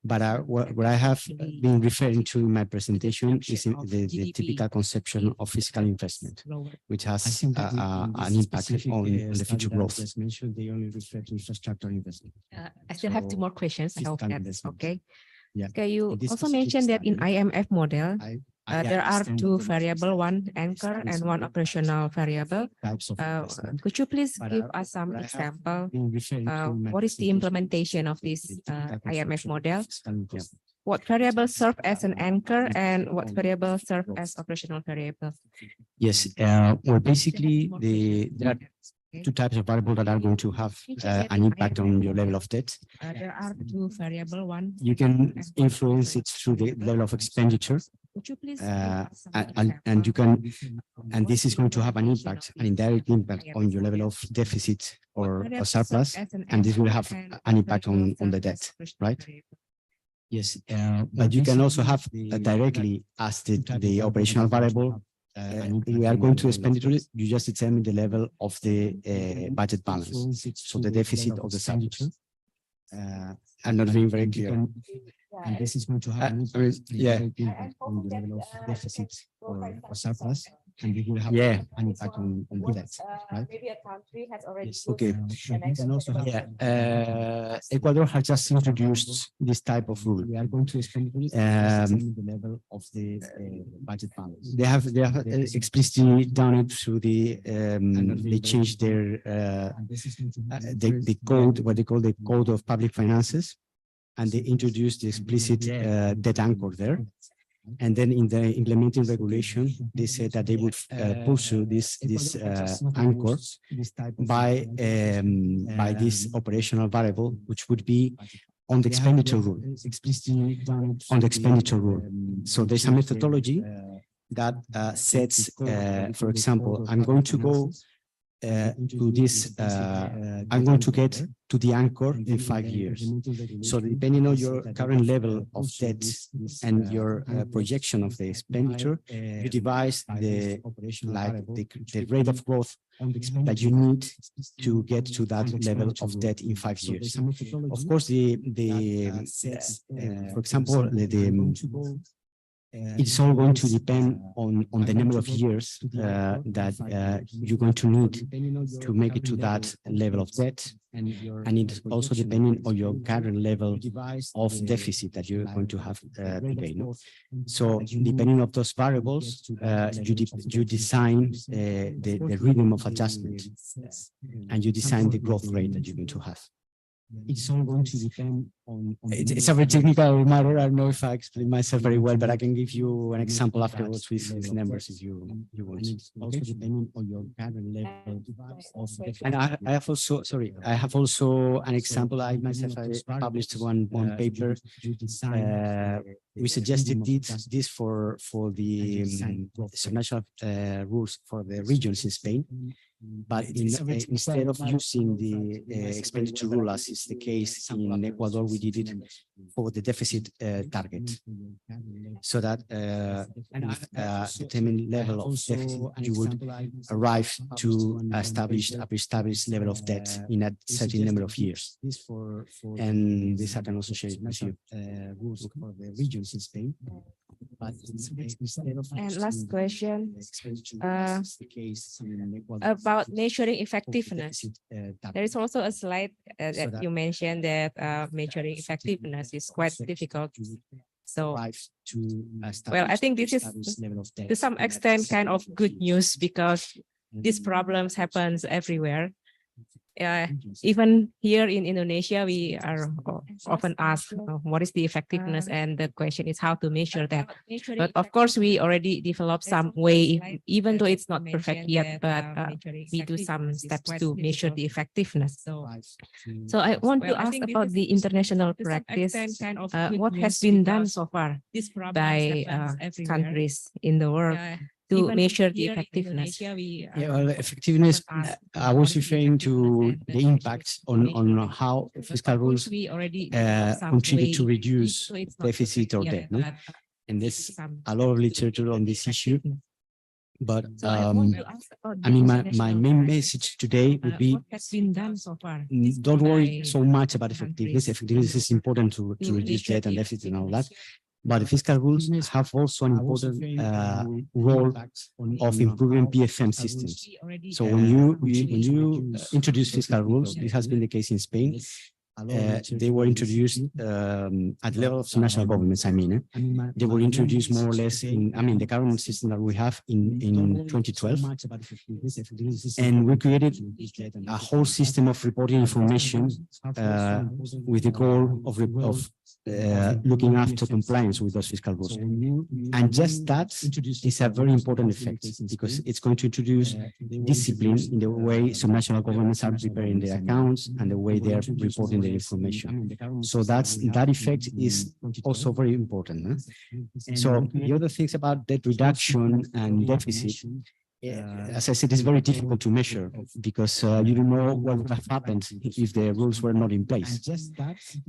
But what I have been referring to in my presentation is the typical conception of fiscal investment, which has an impact on the future growth. They only refer to infrastructure investment. I still have 2 more questions. I hope Fiscal that's investment. okay. Yeah. Okay, you In this also specific mentioned that in study, IMF model, there are understand 2 that variable, one anchor studies and on one the operational variable. types of investment. Could you please But give I- us some what I have example? been referring to in my What is the presentation implementation of is this the typical IMF conception of model? fiscal investment. What variables serve as an anchor and what variables serve as operational variables? Yes, well, basically, there are 2 types of variables that are going to have an impact on your level of debt. There are 2 variable, one. You can influence it through the level of expenditure, Would you please? and you can, and this is going to have an impact, an indirect impact on your level of deficit or surplus, and this will have an impact on the debt, right? Yes, but you can also have directly as the operational variable. We are going to expenditure, you just determine the level of the budget balance, so the deficit of the surplus. I'm not being very clear. And this is going to have an impact, yeah, on the level of deficit or surplus, and it will have an impact on the debt, right? Maybe a country has already. Yes, okay. Ecuador has just introduced this type of rule. We are going to the level of the budget balance. They have explicitly done it through they changed their the code, what they call the Code of Public Finances, and they introduced the explicit debt anchor there. And then in the implementing regulation, they said that they would pursue this anchor by this operational variable, which would be on the expenditure rule. On the expenditure rule. So there's a methodology that sets, for example, I'm going to go to this, I'm going to get to the anchor in 5 years. So depending on your current level of debt and your projection of the expenditure, you devise the rate of growth that you need to get to that level of debt in 5 years. Of course, for example, it's all going to depend on the number of years that you're going to need to make it to that level of debt. And it's also depending on your current level of deficit that you're going to have to pay. So depending on those variables, you design the rhythm of adjustment, and you design the growth rate that you're going to have. It's all going to depend on it's a very technical matter. I don't know if I explain myself very well, but I can give you an example afterwards with numbers if you want. Also depending on your current level of, and I have also, sorry, I have also an example. I myself published one paper. We suggested this for the subnational rules for the regions in Spain. But instead of using the expenditure rule, as is the case in Ecuador, we did it for the deficit target, so that determined level of deficit, you would arrive to establish a pre-established level of debt in a certain number of years. And this I can also share with you. Rules for the regions in Spain. And last question, about measuring effectiveness. There is also a slide that you mentioned that measuring effectiveness effectiveness is quite difficult. So, To well, I think this is to some extent kind of good news because these problems happens everywhere. Even here in Indonesia, we are often asked what is the effectiveness, and the question is how to measure that. But of course, we already developed some way, even though it's not perfect yet, but we do some steps to measure the effectiveness. So I want to ask about the international practice. What has been done so far by countries in the world to measure the effectiveness? Yeah, well, effectiveness, I was referring to the impact on how fiscal rules contribute to reduce deficit or debt, no? And there's a lot of literature on this issue. But I mean, my main message today would be, what has been done so far? don't worry so much about effectiveness. Effectiveness is important to reduce debt and deficit and all that. But the fiscal rules have also an important role of improving PFM systems. So when you introduce fiscal rules, this has been the case in Spain. They were introduced at the level of national governments. They were introduced more or less in, the current system that we have in 2012. And we created a whole system of reporting information with the goal of looking after compliance with those fiscal rules. And just that is a very important effect because it's going to introduce discipline in the way some national governments are preparing their accounts and the way they are reporting the information. So that effect is also very important. So the other things about debt reduction and deficit, as I said, it's very difficult to measure because you don't know what would have happened if the rules were not in place.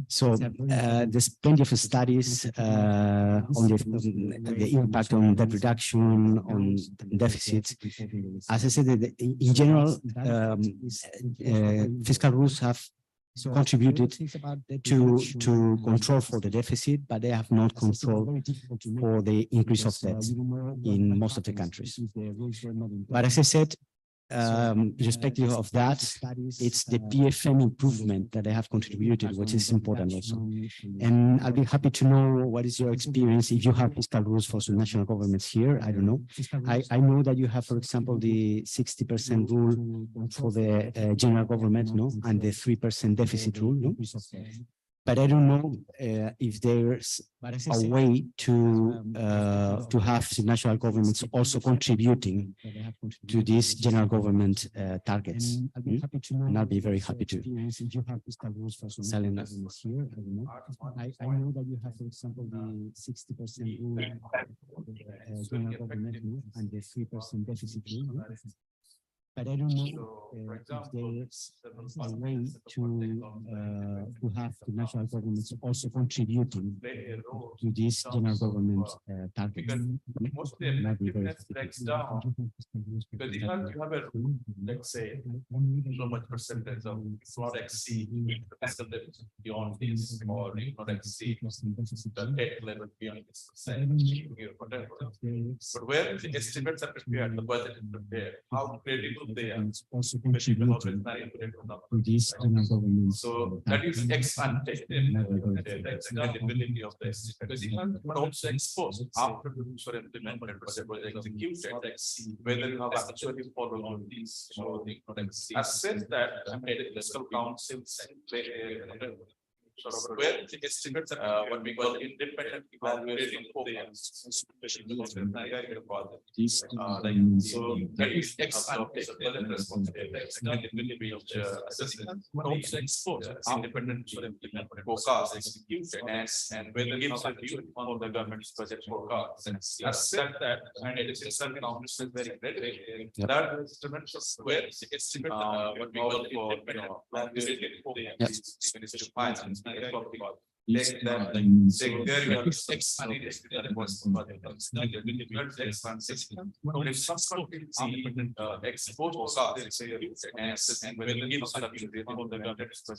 So there's plenty of studies on the impact on debt reduction, on deficit. As I said, in general, fiscal rules have contributed to control for the deficit, but they have not controlled for the increase of debt in most of the countries. But as I said, irrespective of that, it's the PFM improvement that they have contributed, which is important also. And I'll be happy to know what is your experience if you have fiscal rules for some national governments here. I don't know. I know that you have, for example, the 60% rule for the general government, no, and the 3% deficit rule, no. But I don't know if there's a way to have the national governments also contributing to these general government targets. And I'll be very happy to. Selena. I know that you have, for example, the 60% rule general government and the 3% deficit rule. But I don't know if there's a way to have the national governments also contributing to this general government target. Most of the effectiveness breaks down because you have a, let's say, so much percentage of not exceed the fiscal deficit beyond this, or not exceed the debt level beyond this percentage, whatever. But where the estimates are prepared, the budget is prepared, how credible they are, especially when it's not included to this general government. So that is ex ante, that's the credibility of this, because you can also expose after the rules are implemented, whatever was executed, whether you have actually followed on these, I said that I made a fiscal council sort of where the estimates are what we call independent evaluation programs, especially the so that is ex ante responsibility of the assessment, but also expose independent forecasts executed and whether gives a view on the government's budget forecasts. And I said that, and it is certain council very ready that estimates of where the estimate what we call independent evaluation programs Ministry of Finance. Take that, take there you have six export and when the gives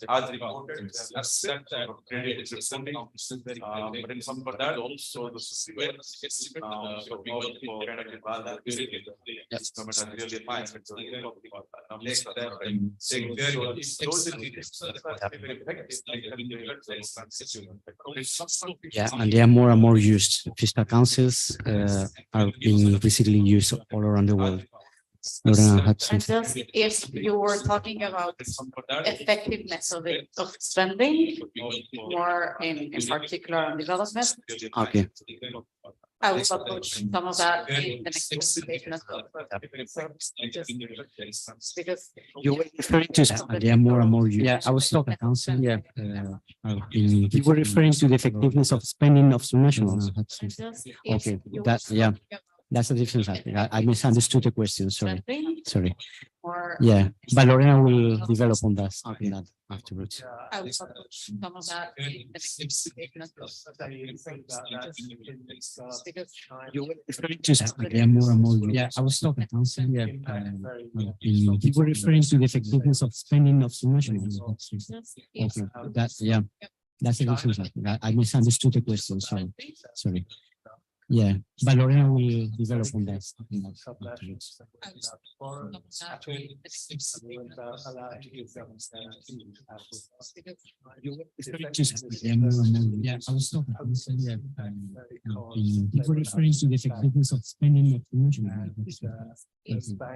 as reported accept that credit is responding but in some for that also the estimate we will really fine take there you have Yeah, and they are more and more used. Fiscal councils are being increasingly used all around the world. Lorena had And something. just if you were talking about effectiveness of it, of spending, more in particular on development, Okay. I will approach some of that in the next presentation as well. Because You were referring to that, and they are more and more used. Yeah, I was talking council, yeah. You were referring to the effectiveness of spending of nationals. and just if Okay, you were that, yeah, talking about that's the difference. I misunderstood the question, sorry, spending, sorry. or Yeah, but Lorena will develop on that afterwards. I will approach some of that in the next presentation as well. Because You were referring to that, they are more and more. Yeah, I was talking council, yeah. You were referring to the effectiveness of spending of nationals. just if Okay, that, yeah, that's the difference. I misunderstood the question, sorry, sorry. Yeah, but Lorena will develop on that afterwards. I will approach some of that in the next presentation as well. Because You were referring to that, they are more and more. Yeah, I was talking council, yeah. You were referring to the effectiveness of spending of nationals.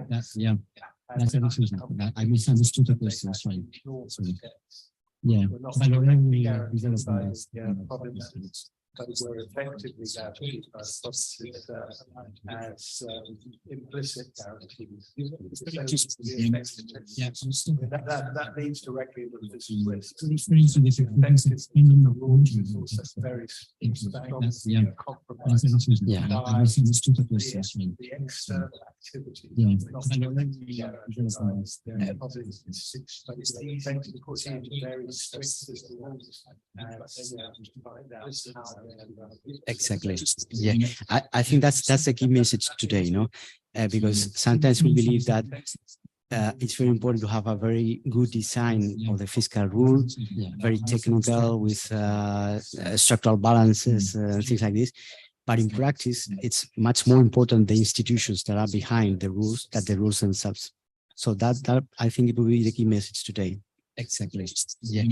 That's, yeah, that's the difference. I misunderstood the question, sorry, sorry. Yeah, but Lorena will develop on that. But we're effectively guaranteed by subsidies as implicit guarantees. That leads directly to this list. That's very Yeah. compromised. Yeah, by I misunderstood the question, sorry. The external activity. Yeah. Not directly guaranteed. They're positive. But it's the effective puts into very strict system. And then you have to find out how. Exactly. Yeah, I think that's the key message today, you know, because sometimes we believe that it's very important to have a very good design of the fiscal rule, very technical with structural balances, things like this. But in practice, it's much more important the institutions that are behind the rules than the rules themselves. So that I think it will be the key message today. Exactly. Yeah,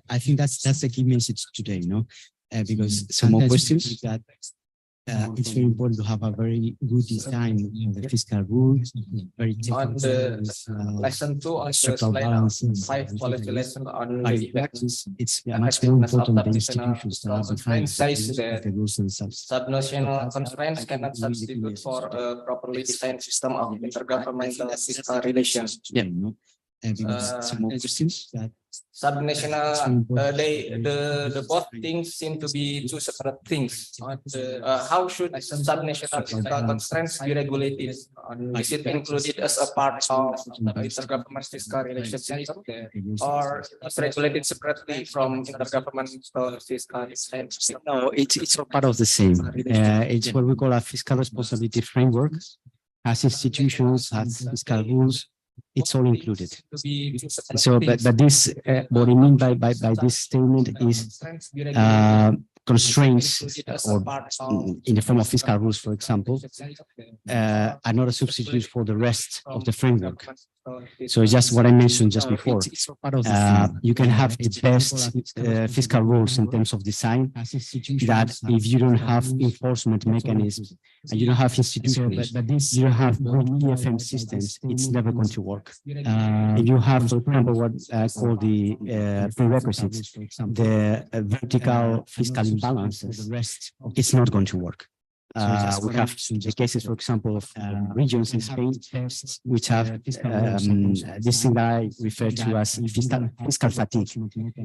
I think that's the key message today, you know. Because some more questions that it's very important to have a very good design of the fiscal rules, very On technical the with, lesson 2 on the structural slide balances, 5 policy lesson on but in the practice, it's much more effectiveness of important the traditional institutions that are fiscal behind constraints says that the rules themselves. subnational constraints cannot substitute for a properly designed system of intergovernmental fiscal relations. Yeah, you know, because some more questions that Subnational, the both things seem to be two separate things. How should subnational fiscal constraints be regulated? Is it included as a part of intergovernmental fiscal relations system, or is regulated separately from intergovernmental fiscal system? No, it's all part of the same. It's what we call a fiscal responsibility framework. Has institutions, has fiscal rules. It's all included. So, but this, what I mean by this statement is constraints or in the form of fiscal rules, for example, are not a substitute for the rest of the framework. So it's just what I mentioned just before. You can have the best fiscal rules in terms of design, that if you don't have enforcement mechanisms and you don't have institutions, you don't have good EFM systems, it's never going to work. If you have, for example, what called the prerequisites, the vertical fiscal imbalances, it's not going to work. We have the cases, for example, of regions in Spain, which have this thing that I refer to as fiscal fatigue.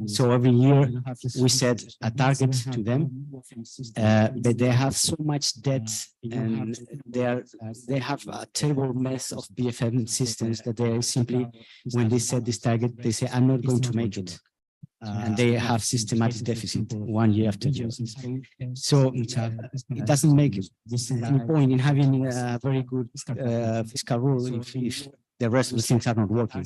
So every year we set a target to them, but they have so much debt and they have a terrible mess of BFM systems that they simply, when they set this target, they say, I'm not going to make it. And they have systematic deficit 1 year after year. So it doesn't make any point in having a very good fiscal rule if the rest of the things are not working.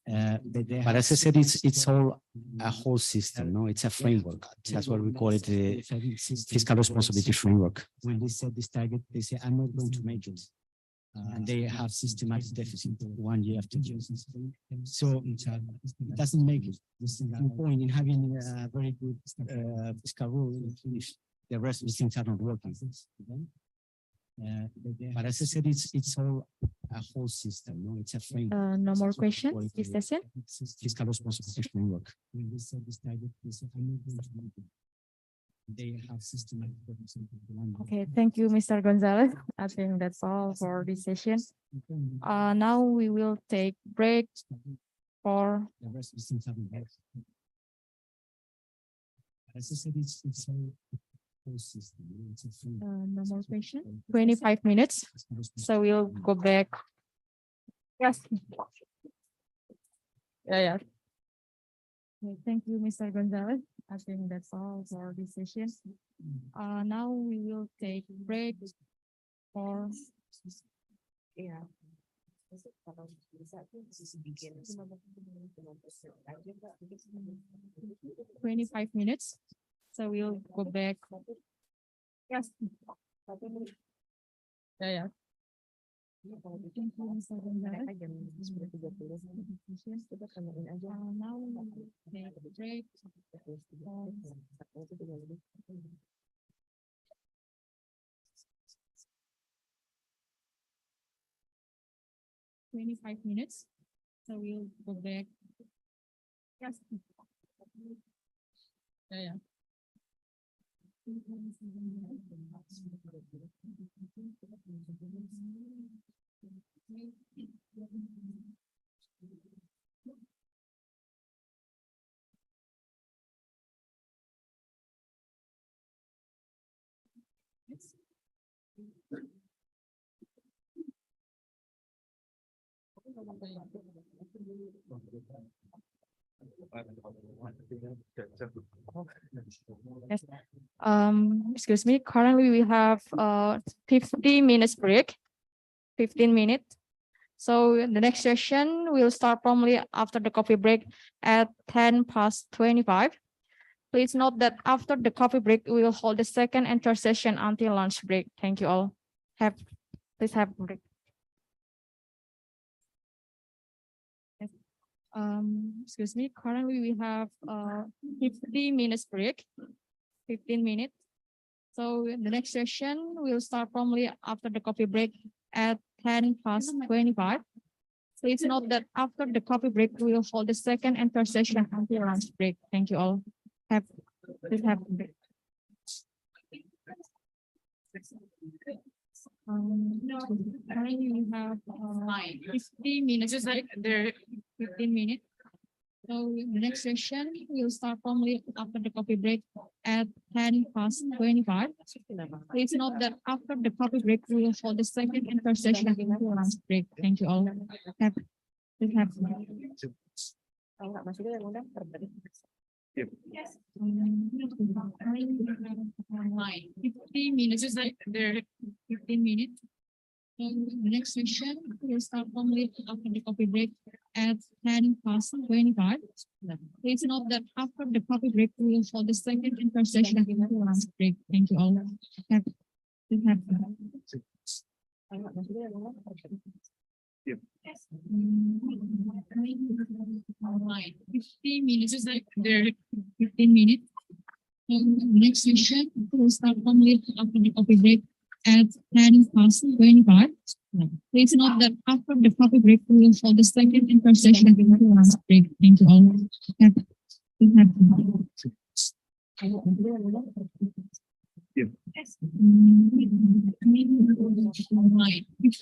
But as I said, it's all a whole system, no? It's a framework. That's what we call it, the fiscal responsibility framework. When they set this target, they say, I'm not going to make it. and they have systematic deficit 1 year after year. So it doesn't make any point in having a very good fiscal rule if the rest of the things are not working. But as I said, it's all a whole system. No, it's a framework. No more questions this session. Fiscal responsibility framework. They have systematic. Okay, thank you, Mr. Gonzalez. I think that's all for this session. Now we will take break for The rest of the things haven't worked. As I said, it's all whole system. It's a framework. no more questions. 25 minutes. So we'll go back. Yes. Yeah. Okay, thank you, Mr. Gonzalez. I think that's all for this session. Now we will take break for 25 minutes. So we'll go back. Yes. Yeah. Thank you, Mr. Gonzalez. Now we will take break for 25 minutes. So we'll go back. Yes. Yeah. Yes. Excuse me. Currently, we have 50 minutes break. 15 minutes. So the next session will start promptly after the coffee break at 10:25. Please note that after the coffee break, we will hold the second and third session until lunch break. Thank you all. Please have a break. Excuse me. Currently, we have 50 minutes break. 15 minutes. So the next session will start promptly after the coffee break at 10:25. Please note that after the coffee break, we will hold the second and third session until lunch break. Thank you all. Please have a break. Currently we have 50 minutes break. There 15 minutes. So the next session will start promptly after the coffee break at 10:25. Please note that after the coffee break, we will hold the second and third session until lunch break. Thank you all. Please have a break. 50 minutes break. There 15 minutes. The next session will start promptly after the coffee break at 10:25. Please note that after the coffee break, we will hold the second and third session until lunch break. Thank you all. Please have a break. 50 minutes break. There 15 minutes. The next session will start promptly after the coffee break at 10:25. Please note that after the coffee break, we will hold the second and third session until lunch break. Thank you all. Please have a break.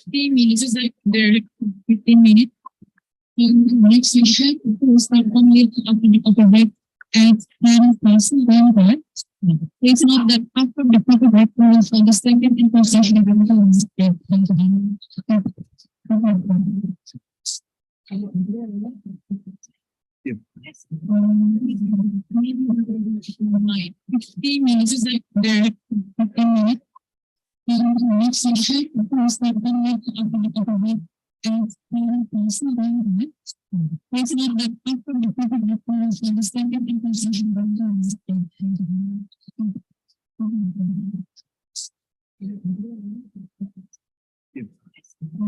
50 minutes break. There 15 minutes. The next session will start promptly after the coffee break at 10:25. Please note that after the coffee break, we will hold the second and third session until lunch break. Thank you all. 50 minutes break. There 15 minutes. The next session will start promptly after the coffee break at 10:25. Please note that after the coffee break, we will hold the second and third session until lunch break. Thank you all. 50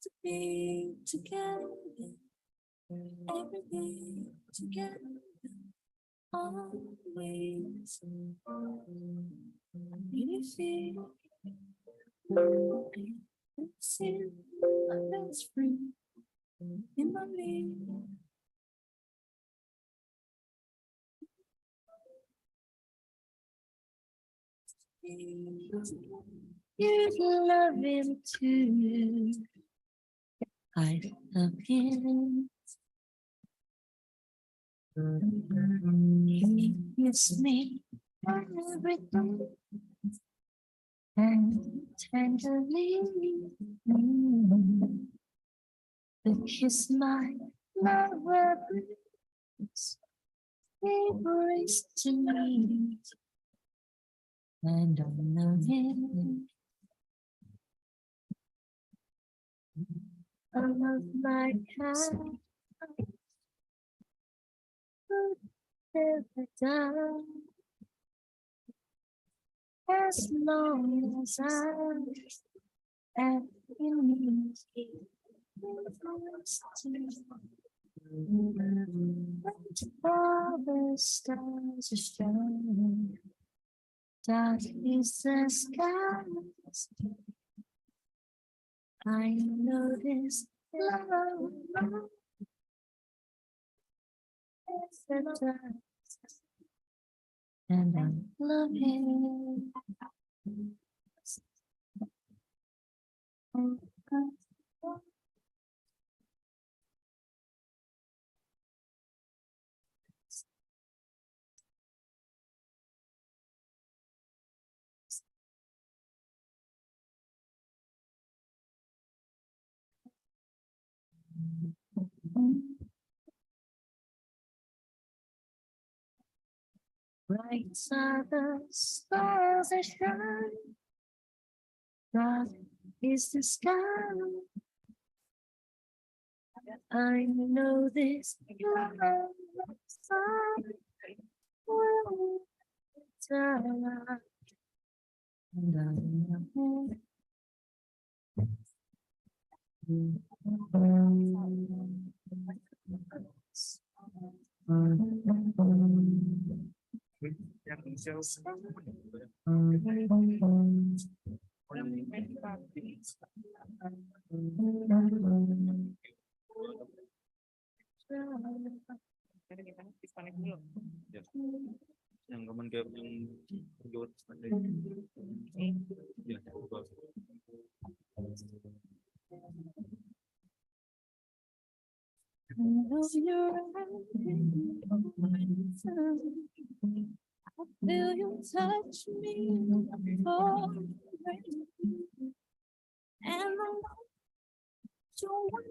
To be together, every day together, always. You feel sin, that's free in my name. You love him too. I love him. He gives me everything and tenderly. The kiss my lover brings, he brings to me, and I love him. I love my kind. Never down. As long as I am in need, all the stars are shining, that is the sky. I know this love is the dust, and I love him. Bright are the stars that shine, dark is the sky. I know this love will die, and I love him. yang kaman kayak yang jawab ya Close your eyes. I feel you touch me for and I know you want.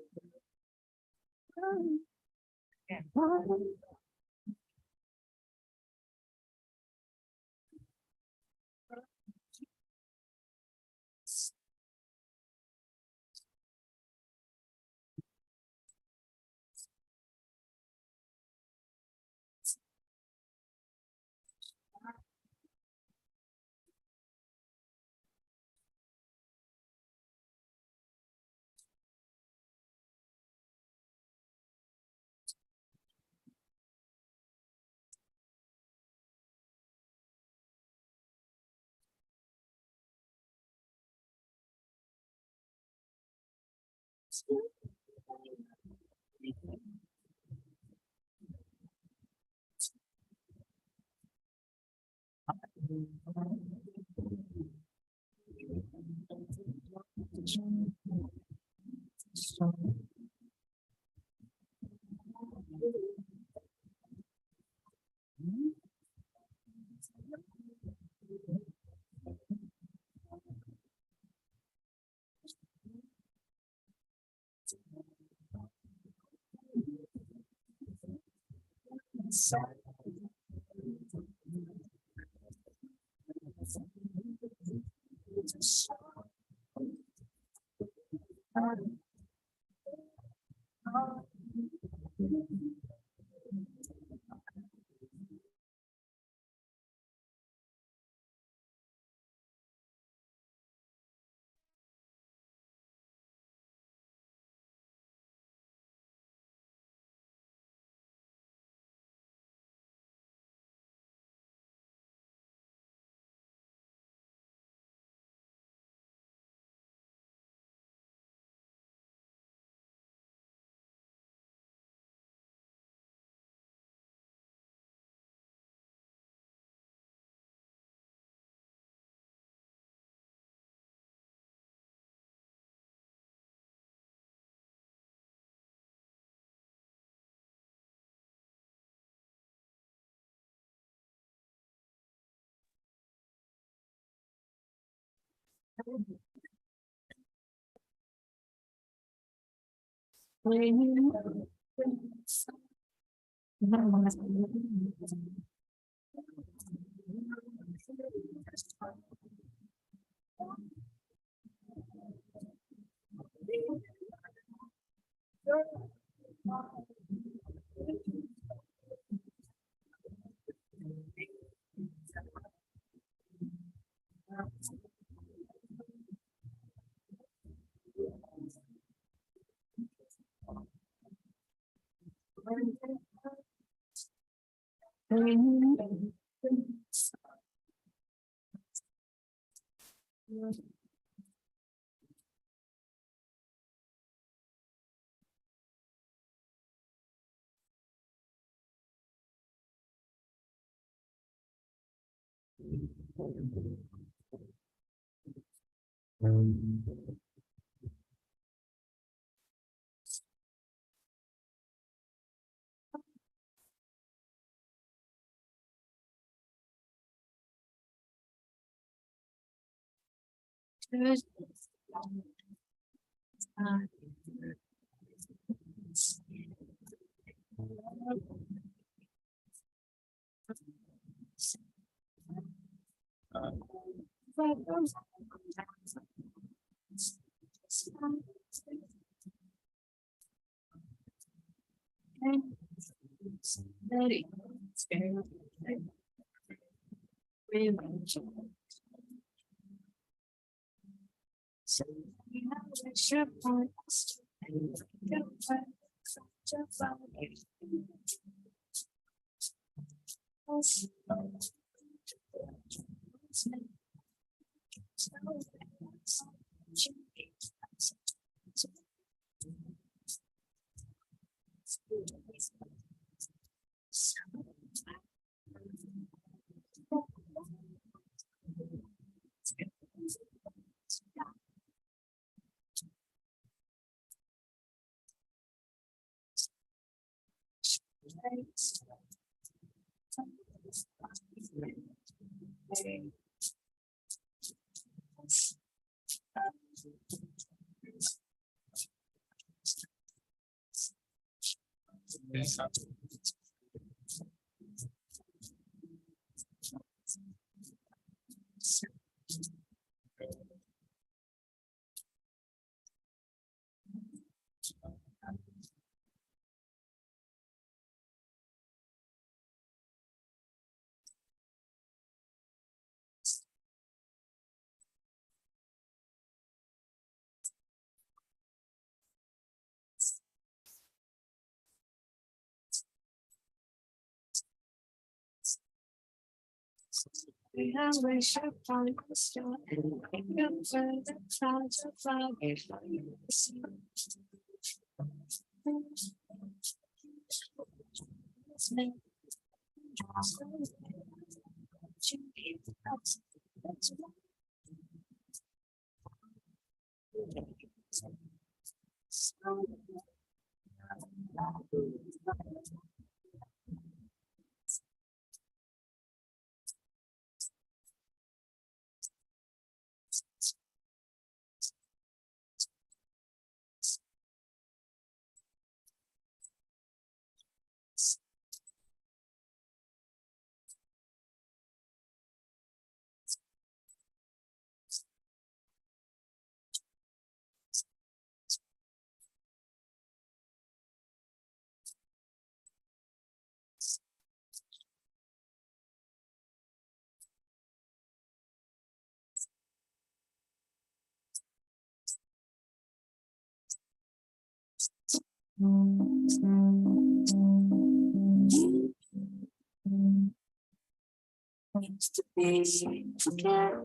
We have wish upon the star. You turn the clouds of fire. To be together.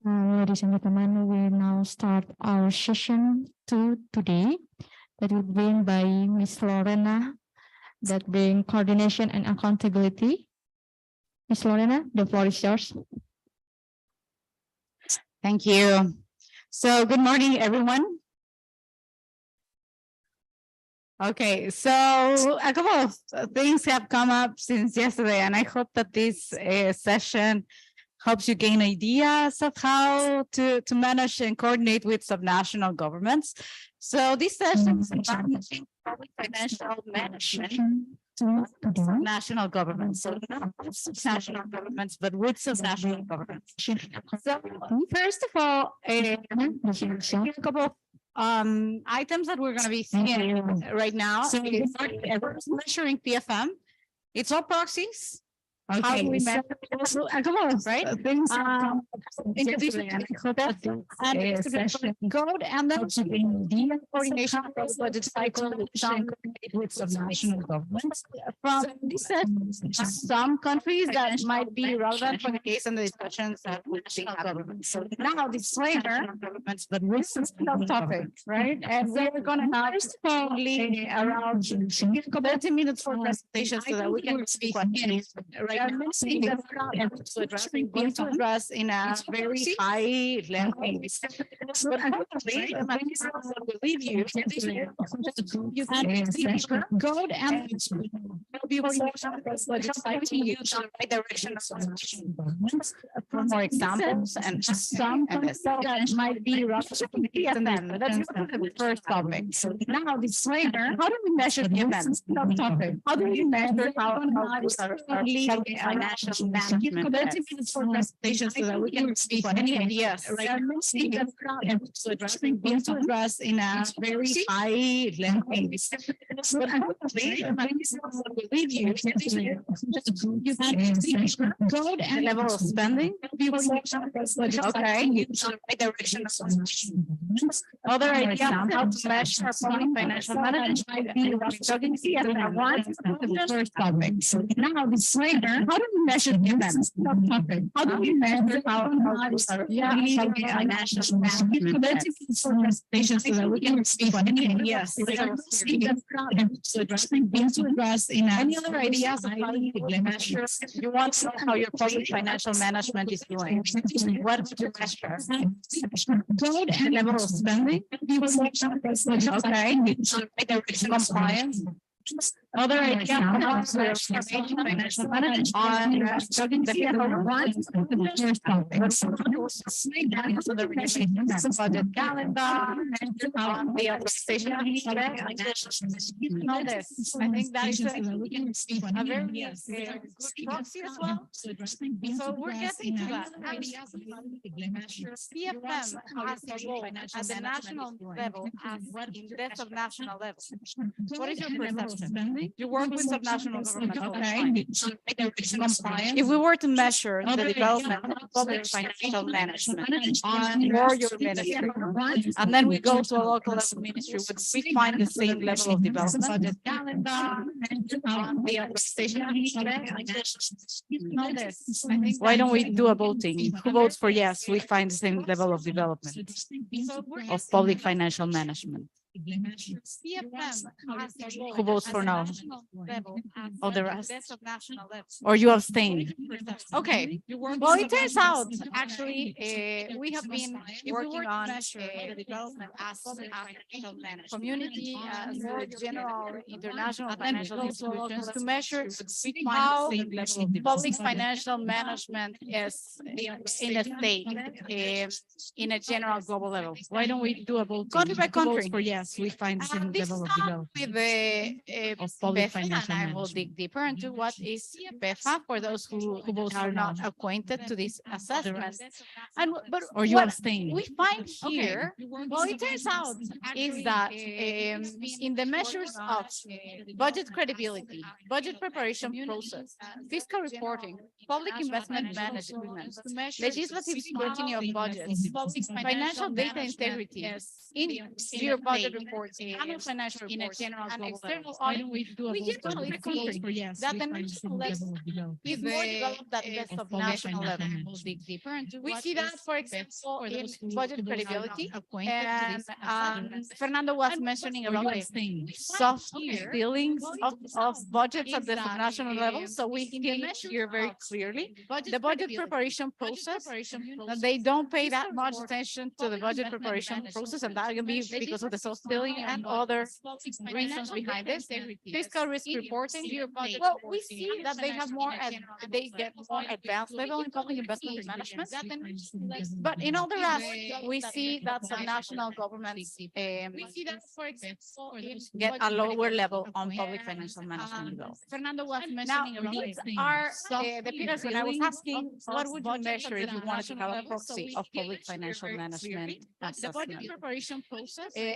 Ladies and gentlemen, we now start our session today that will bring by Ms. Lorena that bring coordination and accountability. Ms. Lorena, the floor is yours. Thank you. So good morning, everyone. Okay, so a couple of things have come up since yesterday, and I hope that this session helps you gain ideas of how to manage and coordinate with subnational governments. So this session is about public financial management national governments, so not national governments, but with national governments. So first of all, a couple of items that we're going to be seeing right now is measuring PFM. It's all proxies. How do we measure? Come on, right? Introducing code and then coordination of budget cycle with national governments from some countries that might be relevant for the case and the discussions that we have government. So now disclaimer, but this is the topic, right? And we're going to have only around 30 minutes for presentation so that we can speak right. To address in a very high level. But I believe you. You can code and be the right direction. For examples and some that might be rough. That's the first topic. Now disclaimer, how do we measure the events? Topic. How do we measure how financial management? 30 minutes for presentation so that we can speak any ideas. So address in a very high level. But I believe you. You can code and level of spending. Okay. Direction. Other ideas how to measure public financial management. The first topic. Now disclaimer, how do we measure the events? How do we measure how financial management? For presentation so that we can speak on any ideas. So address in any other ideas of how you measure. You want to know how your public financial management is doing. What would you measure? Code and level of spending. Okay. Compliance. Other ideas financial management on the budget calendar, the administration of all this. I think that is a very good proxy as well. So we're getting to that. PFM as a role at the national level, as in depth of national level. What is your perception? You work with subnational governments. Okay. If we were to measure the development of public financial management on your ministry, and then we go to a local level ministry, would we find the same level of development? Why don't we do a voting? Who votes for yes? We find the same level of development of public financial management. Who votes for no? Of the rest? Or you abstain? Okay. Well, it turns out, actually, we have been working on the development as community, as general international financial institutions to measure how public financial management is in a state, in a general global level. Why don't we do a vote country by country? For yes. We find the same level of development with the PEFA, and I will dig deeper into what is PEFA for those who are not acquainted to this assessment. And or you abstain. We find here, well, it turns out is that in the measures of budget credibility, budget preparation process, fiscal reporting, public investment management, legislative scrutiny of budgets, financial data integrity, in your budget reports, annual financial reports, and external audit, we generally see that the national level is more developed than the rest of national level. We see that, for example, in budget credibility, and Fernando was mentioning about the soft ceilings of budgets at the national level. So we see here very clearly the budget preparation process, that they don't pay that much attention to the budget preparation process, and that can be because of the soft custodian and other reasons behind this. Fiscal risk reporting. Well, we see that they have more, they get more advanced level in public investment management. But in all the rest, we see that some national governments get a lower level on public financial management level. Fernando was Now, mentioning. these are the pillars when I was asking, what would you measure if you wanted to have a proxy of public financial management The budget assessment? preparation process, Eh,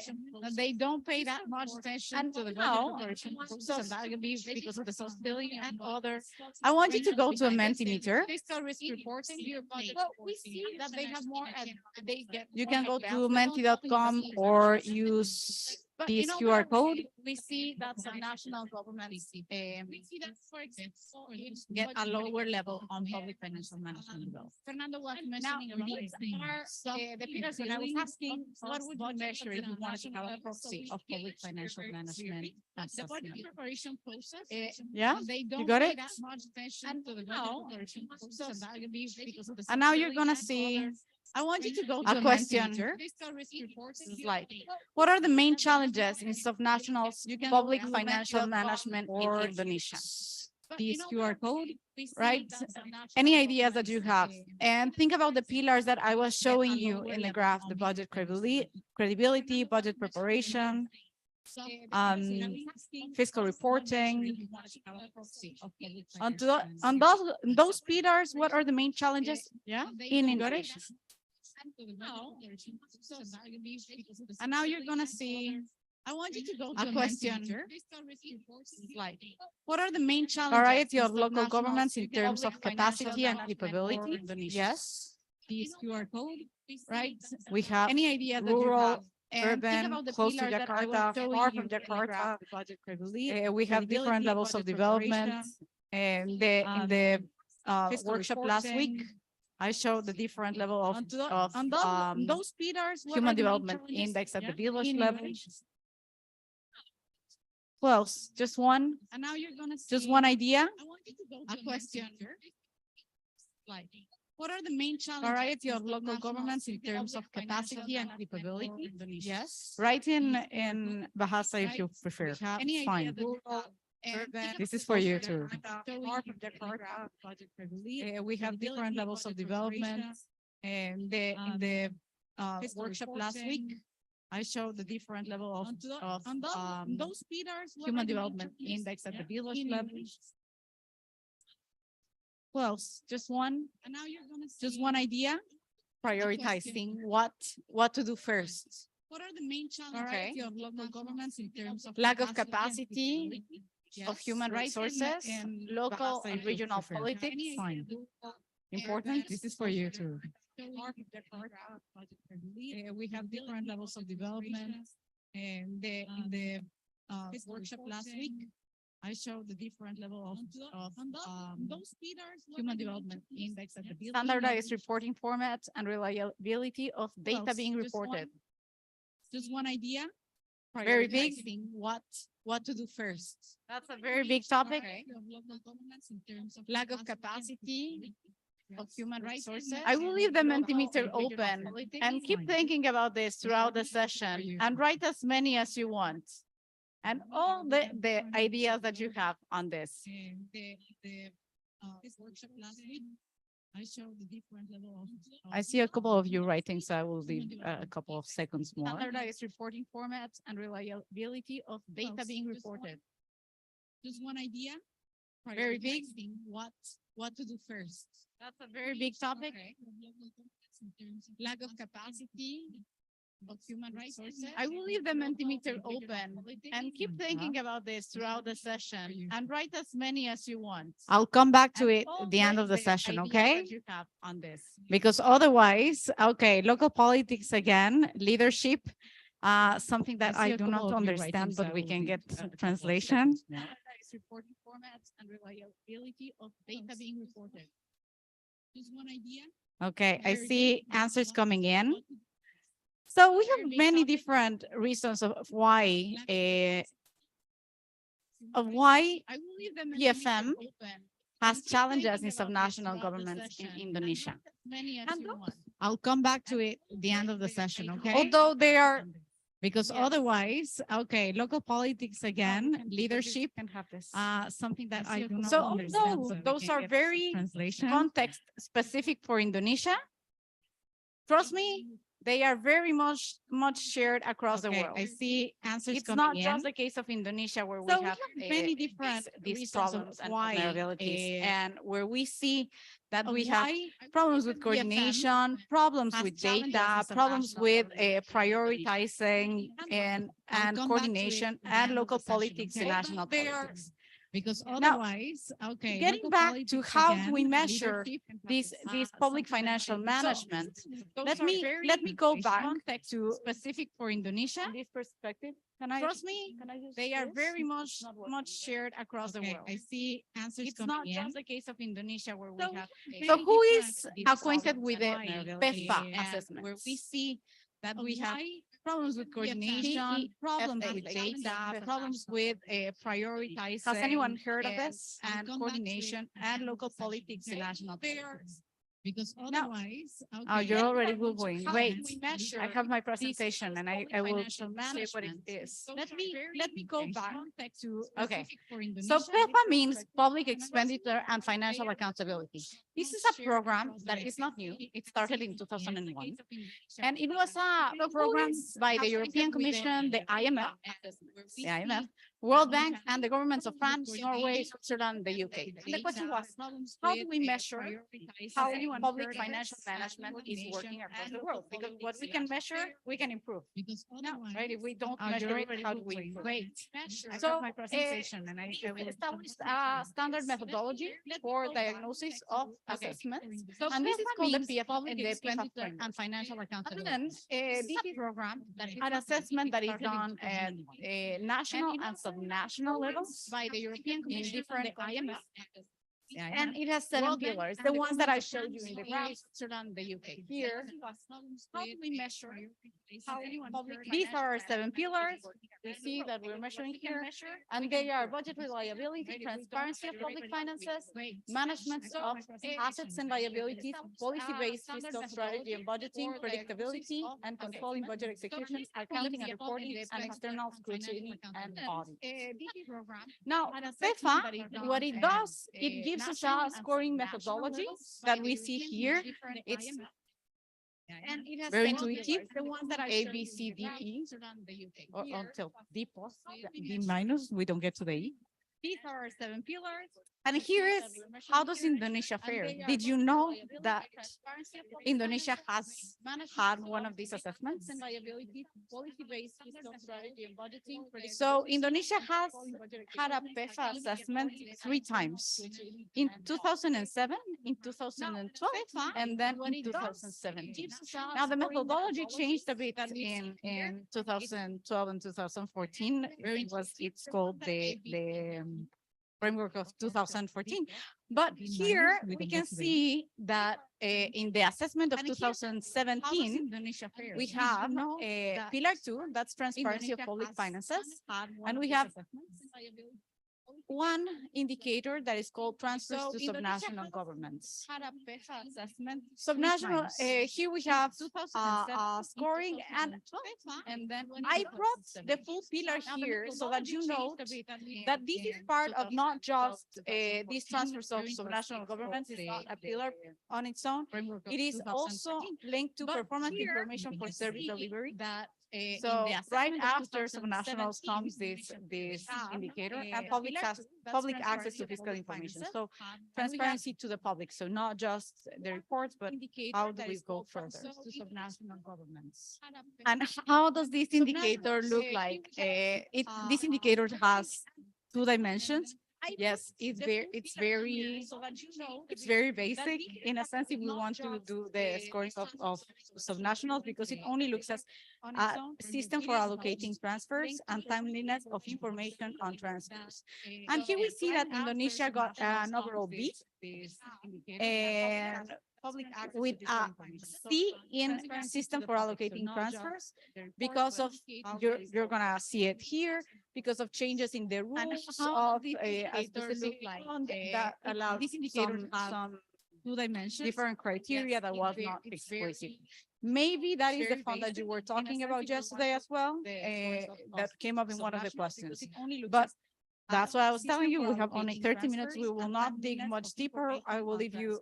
they don't pay that much attention and to the now, budget preparation process, and that could be because of the custodian and other. I want you to go to a Mentimeter. Fiscal risk reporting. Well, we see that they have more, they get. You more can go advanced to level in public menti.com investment or management. use But this in all QR the code. rest, we see that some national governments Get a lower level on public financial management level. Fernando was Now, mentioning. these are the pillars when I was asking, what would you measure if you wanted to have a proxy of public financial management The budget assessment? preparation process. Yeah, They don't got pay it? that much attention And to the now- budget preparation process, and that could be because of the. And now you're gonna custodian and see other. I want you to go A to a question. Mentimeter Fiscal risk reporting. slide. What are the main challenges in subnational public financial management in Indonesia? This QR code, right? Any ideas that you have? And think about the pillars that I was showing you in the graph, the budget credibility, budget preparation, fiscal reporting. On those pillars, what are the main challenges? Yeah, in Indonesia. And now you're gonna see, I want you to go to a question. Slide. What are the main challenges? Variety of local governments in terms of capacity and capability. Yes. This QR code, right? We have any ideas that you have? Urban, close to Jakarta, far from Jakarta. We have different levels of development. And in the workshop last week, I showed the different level of Those pillars. what are human the main development challenges? index at the Yeah, village in level. Indonesia. Well, just one, And now you're gonna. just see- one idea. I want you to go to a question. Slide. What are the main challenges? Variety of in local subnational governments in terms of public capacity and financial capability. management in Indonesia? Yes. Write in Bahasa if you prefer. Any idea Fine. that you have? And think This is about for those you that too. are far from Jakarta, budget credibility, We have different levels of budget development. preparation, And in the fiscal workshop last week, I showed the different level of those pillars. what human are the main development challenges? index at the Yeah, village in level. Indonesia. Well, just one, And now you're gonna. just see- one idea. Prioritizing what to do first. What are the main challenges? Okay. Of local governments in terms of. Lack of capacity and capacity capability? of Yes. human Right, resources, and local Bahasa and if you regional prefer. politics. Any Fine. idea that- Important. This is for you too. Far from Jakarta, budget credibility, We have different levels of development. And in the fiscal workshop last week, reporting, I showed the different level of those pillars. what human are the main development challenges? index at the Yeah, village. Standardized reporting formats and reliability of data Well, being just one- reported. Just one idea. Very big. Prioritizing What to do first? That's a very big topic. of local governments in terms of Lack of capacity capacity of Yes. human Right, resources. and I will leave the local Mentimeter and regional open politics. and keep thinking about this throughout the session and write as many as you want. And all the ideas that you have on this. This workshop last week, I showed the different level of. I see a couple of you writing, so I will leave a couple of seconds more. Standardized reporting formats and reliability of data Well, being just one- reported. Just one idea. Very big. Prioritizing what to do first. That's a very big topic. Lack of capacity of human resources. I will leave the Mentimeter local and open regional and keep politics. thinking about this throughout the session and write as many as you want. I'll come back to And it all at the end of the ideas session, that okay? You have on this. Because otherwise, okay, local politics again, leadership, something that I see I a do couple not of you understand, writing, so but I we will can leave get a couple of translation. seconds more. Standardized reporting formats and reliability of data being reported. Just one idea. Okay, I Very see big. answers coming in. What to do So we have Very big many topic. different reasons of why, I of will why leave them PFM open. has and keep challenges thinking in about this subnational throughout the governments in session and Indonesia. write as many as And you those- want. I'll come back to it at the end of the session, okay? Although they are Because Yes. otherwise, okay, local politics again, leadership, Can have this. something that I do not So understand. although so we those can are get very Translation. context specific for Indonesia, trust me, they are very much shared across the Okay, world. I see answers It's not coming just in. the case of Indonesia where we So we have have many different these reasons of problems and why, vulnerabilities, and where we see that of we have why problems with DFM coordination, problems has with challenges data, as a problems national with government. prioritizing and I'll come back to it coordination at the and end of local the session, politics and okay? national They are- politics. Because Now, otherwise, okay. getting local back to politics how again, we measure leadership, this something public that financial so management, those let are me very go back context to specific for Indonesia. this perspective. Trust me, they are very much shared across the Okay, world. I see answers It's not coming in. just the case of Indonesia where we So have. So So who is different acquainted problems with the and why, PEFA and assessment? Where we see that Of we have why problems with coordination, problems with data, problems with prioritizing. Has anyone heard of and- this? And coordination and local politics and national politics. Because otherwise. Oh, okay, you're already how Googling. can Wait, we measure I have my these presentation and I will financial say what it management? is. Those are very go back context to Okay. specific for So Indonesia. PEFA means public expenditure and financial accountability. This is a program that is not new. It started in 2001. And it was a program by the European Commission, the IMF, World Bank, and the governments of France, Norway, Switzerland, the UK. And the question was, how do we measure how public financial management is working across the world? Because what we can measure, we can improve. Because otherwise. Right? If we don't Oh, measure you're it, already how do we Googling. improve? Wait, I So, have my presentation and I We will. established a standard methodology for diagnosis of assessment. So And this is PEFA called the means PFA, public the PFA expenditure framework. and financial And accountability. then, This this is a is program that is an assessment that is done at national it and was subnational levels by the European in Commission, different the IMF. countries. And it has seven World Bank pillars, and the the ones that I governments of showed you in the graph. Switzerland, the UK. Here, How do we measure? how these are our seven pillars. We see that we're measuring here, and they are budget reliability, transparency of public finances, management of assets and liabilities, policy-based fiscal strategy and budgeting, predictability, and controlling budget execution, accounting and reporting, and external scrutiny and audit. Now, PEFA, what it does, it gives us a scoring methodology that we see here. It's And it has very seven intuitive. pillars, the ones that I A, showed B, you C, in the D, graph, E, Switzerland, the UK. or Here, until D plus, we D measure- minus, we don't get to the E. These are our seven pillars. And here is, how does Indonesia fare? Did you know that Indonesia has had one of these assessments? So Indonesia has had a PEFA assessment 3 times, in 2007, in 2012, and then in 2017. Now, the methodology changed a bit in 2012 and 2014. It's called the framework of 2014. But here we can see that in the assessment of 2017, we have pillar 2, that's transparency of public finances. And we have one indicator that is called transfers to subnational governments. Subnational, here we have scoring, and then I brought the full pillar here so that you know that this is part of not just these transfers of subnational governments, is not a pillar on its own. It is also linked to performance information for service delivery. So right after subnationals comes this indicator and public access to fiscal information. So transparency to the public. So not just the reports, but how do we go further to subnational governments? And how does this indicator look like? This indicator has 2 dimensions. Yes, it's very basic in a sense if we want to do the scoring of subnationals, because it only looks at a system for allocating transfers and timeliness of information on transfers. And here we see that Indonesia got an overall B, and with a C in system for allocating transfers, because of, you're gonna see it here, because of changes in the rules of a specific fund that allowed some 2 dimensions, different criteria that was not explicit. Maybe that is the very fund that you basic. were In a talking sense, about if you yesterday want as well, the source that of came up in one of the subnational, because questions. it only looks But at, that's what I was system telling you. for We have only allocating 30 minutes. We transfers will and not dig timeliness much of deeper. I information will leave you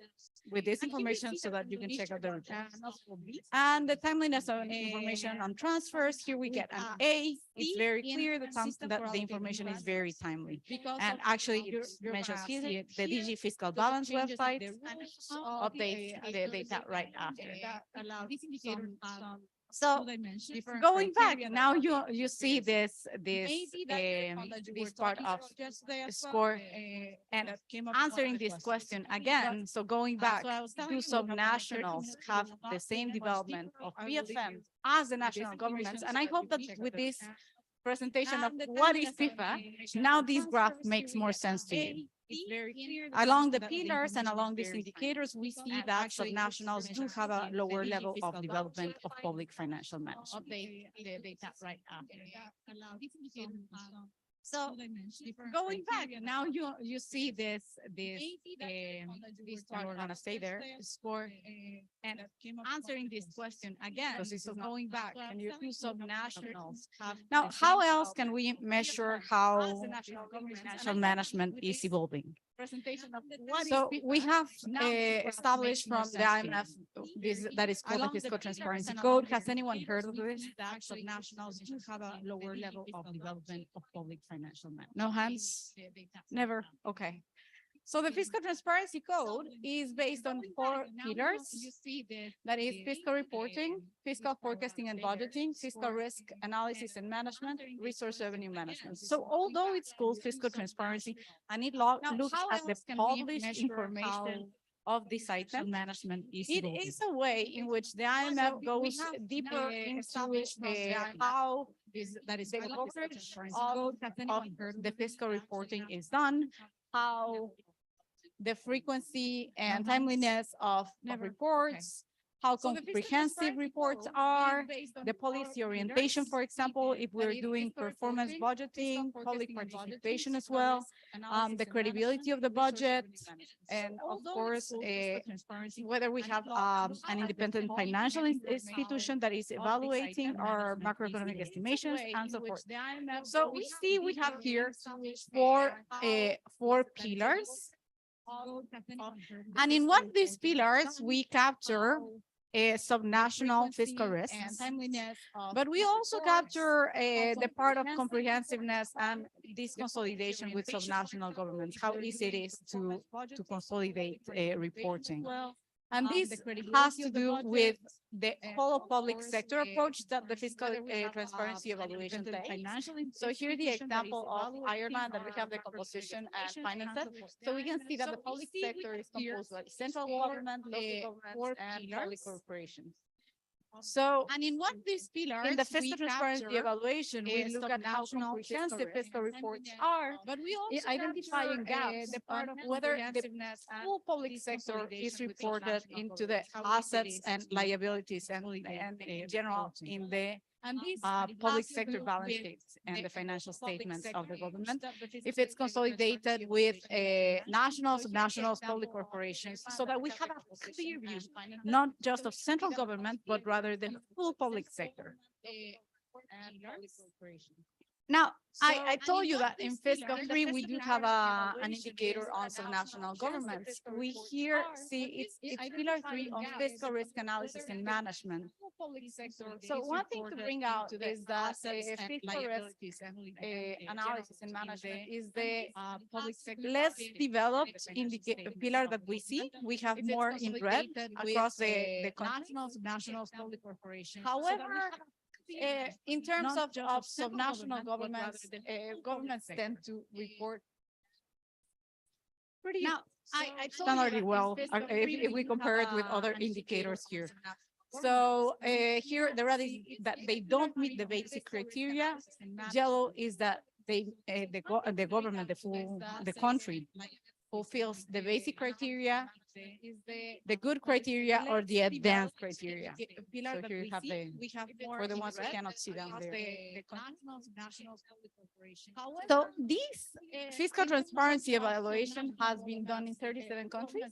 with this And here we information see so the that you can check out the report. and also this. And the timeliness of information on transfers, here we get an A. It's very in clear that system for the allocating information is transfers. very timely. Because And of, actually, you're it mentions gonna here, see it the here, DG Fiscal because of Balance changes of the website rules of updates the data right after. that allow this indicator some So dimensions. going back, now you see this, Maybe that is the fund that you this were part talking of about yesterday as well, score and that came up in one of answering the this questions. question again. So going back, So I was telling do you, we have only 30 subnationals minutes, we have will the not same dig much development deeper. of I will leave PFM you as the with this national governments? information And so I that hope you that can check with out the this report. presentation of And the what is timeliness of FIFA, information now on this graph transfers, makes here we more get sense to you. It's very clear that Along the that pillars and information along is these very indicators, we see And that actually, subnationals do information have a in the lower DG level of fiscal development of balance public financial management. update the data right after. So going back, now you see this part, we're gonna stay there, score and answering this question again. So going back, and you do subnationals have. Now, how else can we measure how financial management is evolving? So we have established from the IMF, that is called the Fiscal Transparency Code. Has anyone heard of this? Subnationals do have a lower level of development of public financial management. No hands? Never? Okay. So the Fiscal Transparency Code is based on 4 pillars. That is fiscal reporting, fiscal forecasting and budgeting, fiscal risk analysis and management, resource revenue management. So although it's called fiscal transparency and it looks at the published information of this item, management it is a way in which the IMF goes deeper into how the coverage of the fiscal reporting is done, how the frequency and timeliness of reports, how comprehensive reports are, the policy orientation, for example, if we're doing performance budgeting, public participation as well, the credibility of the budget, and of course, whether we have an independent financial institution that is evaluating our macroeconomic estimations and so forth. So we see we have here 4 pillars. And in one of these pillars, we capture a subnational fiscal risk. But we also capture the part of comprehensiveness and this consolidation with subnational governments, how easy it is to consolidate reporting. And this has to do with the whole public sector approach that the fiscal transparency evaluation takes. So here the example of Ireland that we have the composition and finances. So we can see that the public sector is composed by central government, local governments, and public corporations. So, and in one of these pillars, in the fiscal transparency evaluation, we look at how comprehensive fiscal reports are, but we also identifying gaps on whether the full public sector is reported into the assets and liabilities and in general in the public sector balance sheets and the financial statements of the government, if it's consolidated with national, subnationals, public corporations, so that we have a clear view, not just of central government, but rather the full public sector. Now, I told you that in fiscal 3, we do have an indicator on subnational governments. We here see it's pillar 3 on fiscal risk analysis and management. So one thing to bring out is that fiscal risk analysis and management is the less developed pillar that we see. We have more in red across the nationals, public corporations. However, in terms of subnational governments, governments tend to report pretty standardly well if we compare it with other indicators here. So here the red is that they don't meet the basic criteria. Yellow is that the government, the country fulfills the basic criteria, the good criteria or the advanced criteria. So here you have for the ones who cannot see down there. So this fiscal transparency evaluation has been done in 37 countries,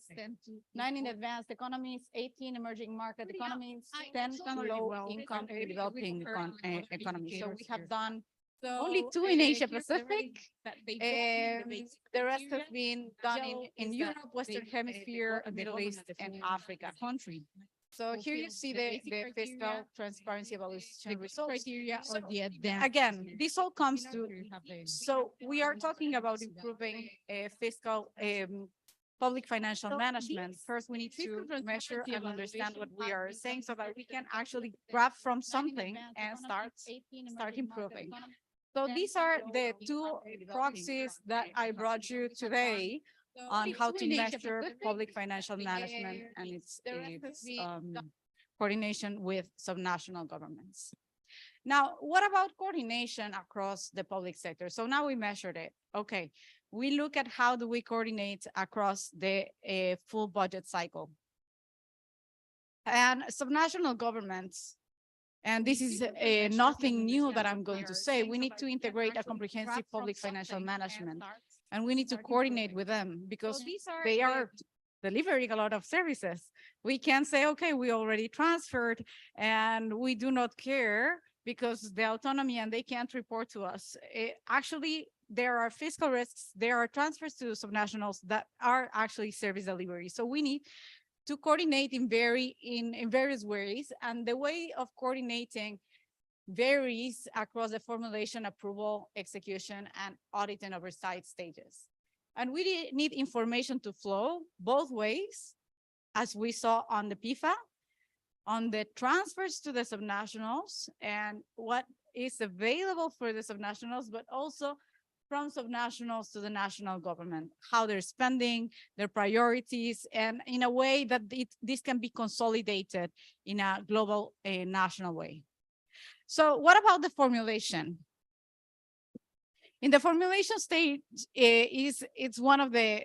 9 in advanced economies, 18 emerging market economies, 10 low income developing economies. So we have done only 2 in Asia Pacific. The rest has been done in Europe, Western Hemisphere, Middle East, and Africa. So here you see the fiscal transparency evaluation results. Again, this all comes to, so we are talking about improving fiscal public financial management. First, we need to measure and understand what we are saying so that we can actually grab from something and start improving. So these are the 2 proxies that I brought you today on how to measure public financial management and its coordination with subnational governments. Now, what about coordination across the public sector? So now we measured it. Okay, we look at how do we coordinate across the full budget cycle. And subnational governments, and this is nothing new that I'm going to say, we need to integrate a comprehensive public financial management, and we need to coordinate with them because they are delivering a lot of services. We can say, okay, we already transferred and we do not care because the autonomy and they can't report to us. Actually, there are fiscal risks, there are transfers to subnationals that are actually service delivery. So we need to coordinate in various ways, and the way of coordinating varies across the formulation, approval, execution, and audit and oversight stages. And we need information to flow both ways, as we saw on the PFA, on the transfers to the subnationals and what is available for the subnationals, but also from subnationals to the national government, how they're spending, their priorities, and in a way that this can be consolidated in a global, national way. So what about the formulation? In the formulation stage, it's one of the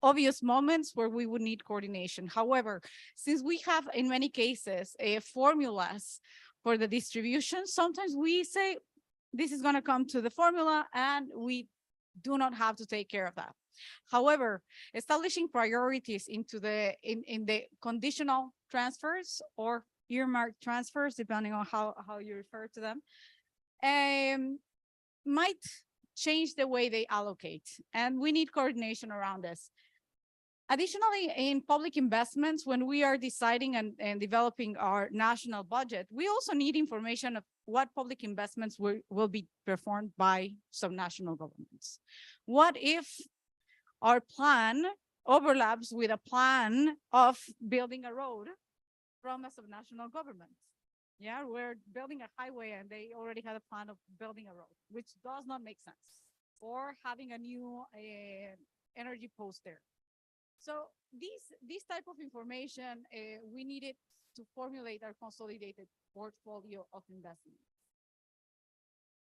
obvious moments where we would need coordination. However, since we have, in many cases, formulas for the distribution, sometimes we say, this is going to come to the formula and we do not have to take care of that. However, establishing priorities into in the conditional transfers or earmarked transfers, depending on how you refer to them, might change the way they allocate, and we need coordination around this. Additionally, in public investments, when we are deciding and developing our national budget, we also need information of what public investments will be performed by subnational governments. What if our plan overlaps with a plan of building a road from a subnational government? Yeah, we're building a highway and they already had a plan of building a road, which does not make sense. Or having a new energy post there. So this type of information, we needed to formulate our consolidated portfolio of investments.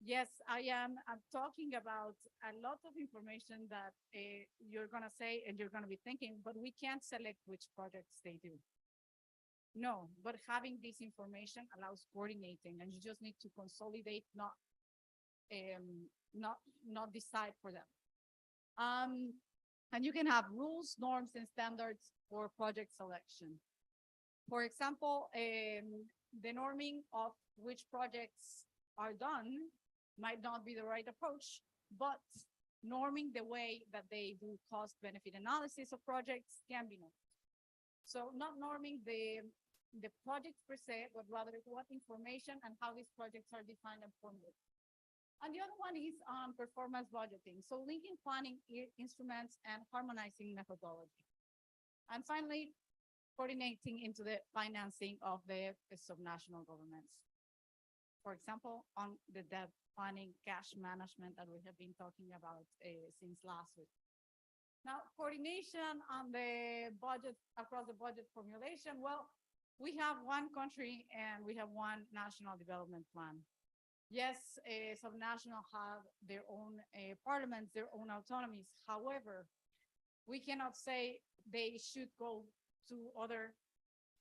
Yes, I'm talking about a lot of information that you're gonna say and you're gonna be thinking, but we can't select which projects they do. No, but having this information allows coordinating, and you just need to consolidate, not decide for them. And you can have rules, norms, and standards for project selection. For example, the norming of which projects are done might not be the right approach, but norming the way that they do cost-benefit analysis of projects can be normed. So not norming the projects per se, but rather what information and how these projects are defined and formulated. And the other one is performance budgeting. So linking planning instruments and harmonizing methodology. And finally, coordinating into the financing of the subnational governments. For example, on the debt planning, cash management that we have been talking about since last week. Now, coordination on the budget, across the budget formulation, well, we have one country and we have one national development plan. Yes, subnational have their own parliaments, their own autonomies. However, we cannot say they should go to other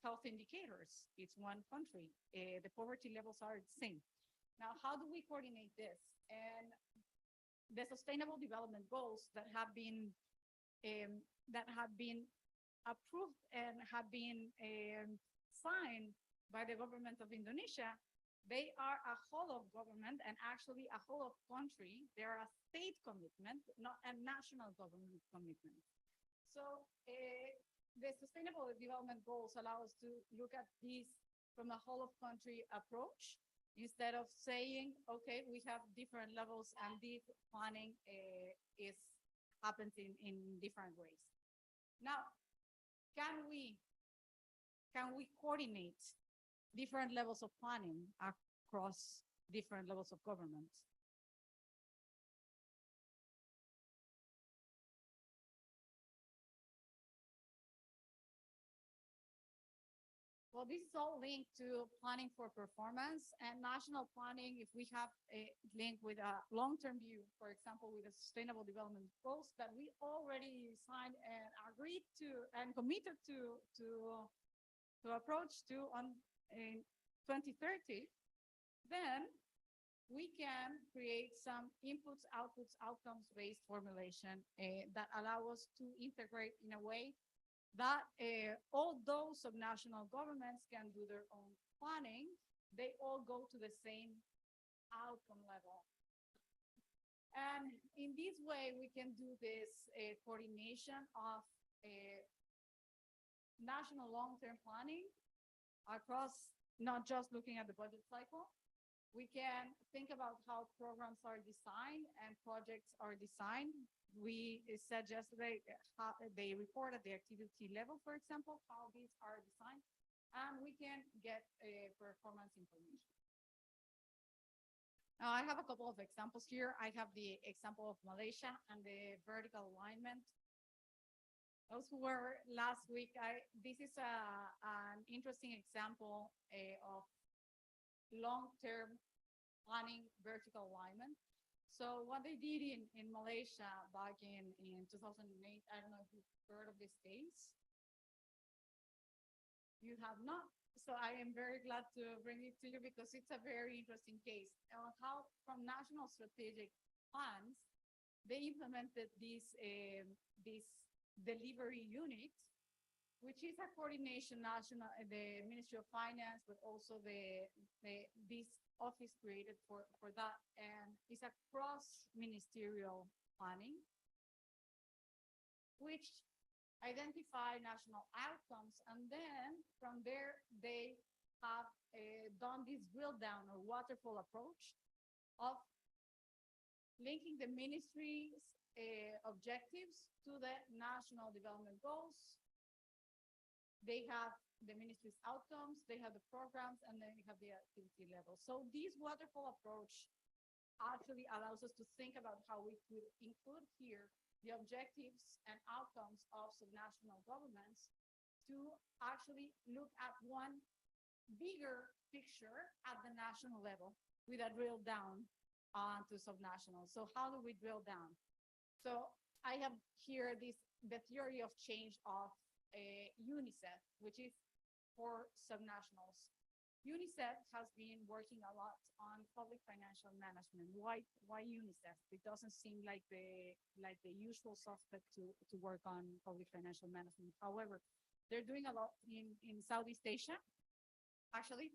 health indicators. It's one country. The poverty levels are the same. Now, how do we coordinate this? And the sustainable development goals that have been approved and have been signed by the government of Indonesia, they are a whole of government and actually a whole of country. They are a state commitment, not a national government commitment. So the sustainable development goals allow us to look at these from a whole of country approach instead of saying, okay, we have different levels and this planning happens in different ways. Now, can we coordinate different levels of planning across different levels of government? Well, this is all linked to planning for performance and national planning. If we have a link with a long-term view, for example, with the sustainable development goals that we already signed and agreed to and committed to approach to in 2030, then we can create some inputs, outputs, outcomes-based formulation that allow us to integrate in a way that although subnational governments can do their own planning, they all go to the same outcome level. And in this way, we can do this coordination of national long-term planning across not just looking at the budget cycle. We can think about how programs are designed and projects are designed. We said yesterday how they report at the activity level, for example, how these are designed, and we can get performance information. Now, I have a couple of examples here. I have the example of Malaysia and the vertical alignment. Those who were last week, this is an interesting example of long-term planning vertical alignment. So what they did in Malaysia back in 2008, I don't know if you've heard of this case. You have not. So I am very glad to bring it to you because it's a very interesting case. How from national strategic plans, they implemented this delivery unit, which is a coordination national, the Ministry of Finance, but also this office created for that, and it's a cross-ministerial planning, which identify national outcomes, and then from there they have done this drill down or waterfall approach of linking the ministry's objectives to the national development goals. They have the ministry's outcomes, they have the programs, and then you have the activity level. So this waterfall approach actually allows us to think about how we could include here the objectives and outcomes of subnational governments to actually look at one bigger picture at the national level with a drill down to subnational. So how do we drill down? So I have here the theory of change of UNICEF, which is for subnationals. UNICEF has been working a lot on public financial management. Why UNICEF? It doesn't seem like the usual suspect to work on public financial management. However, they're doing a lot in Southeast Asia, actually.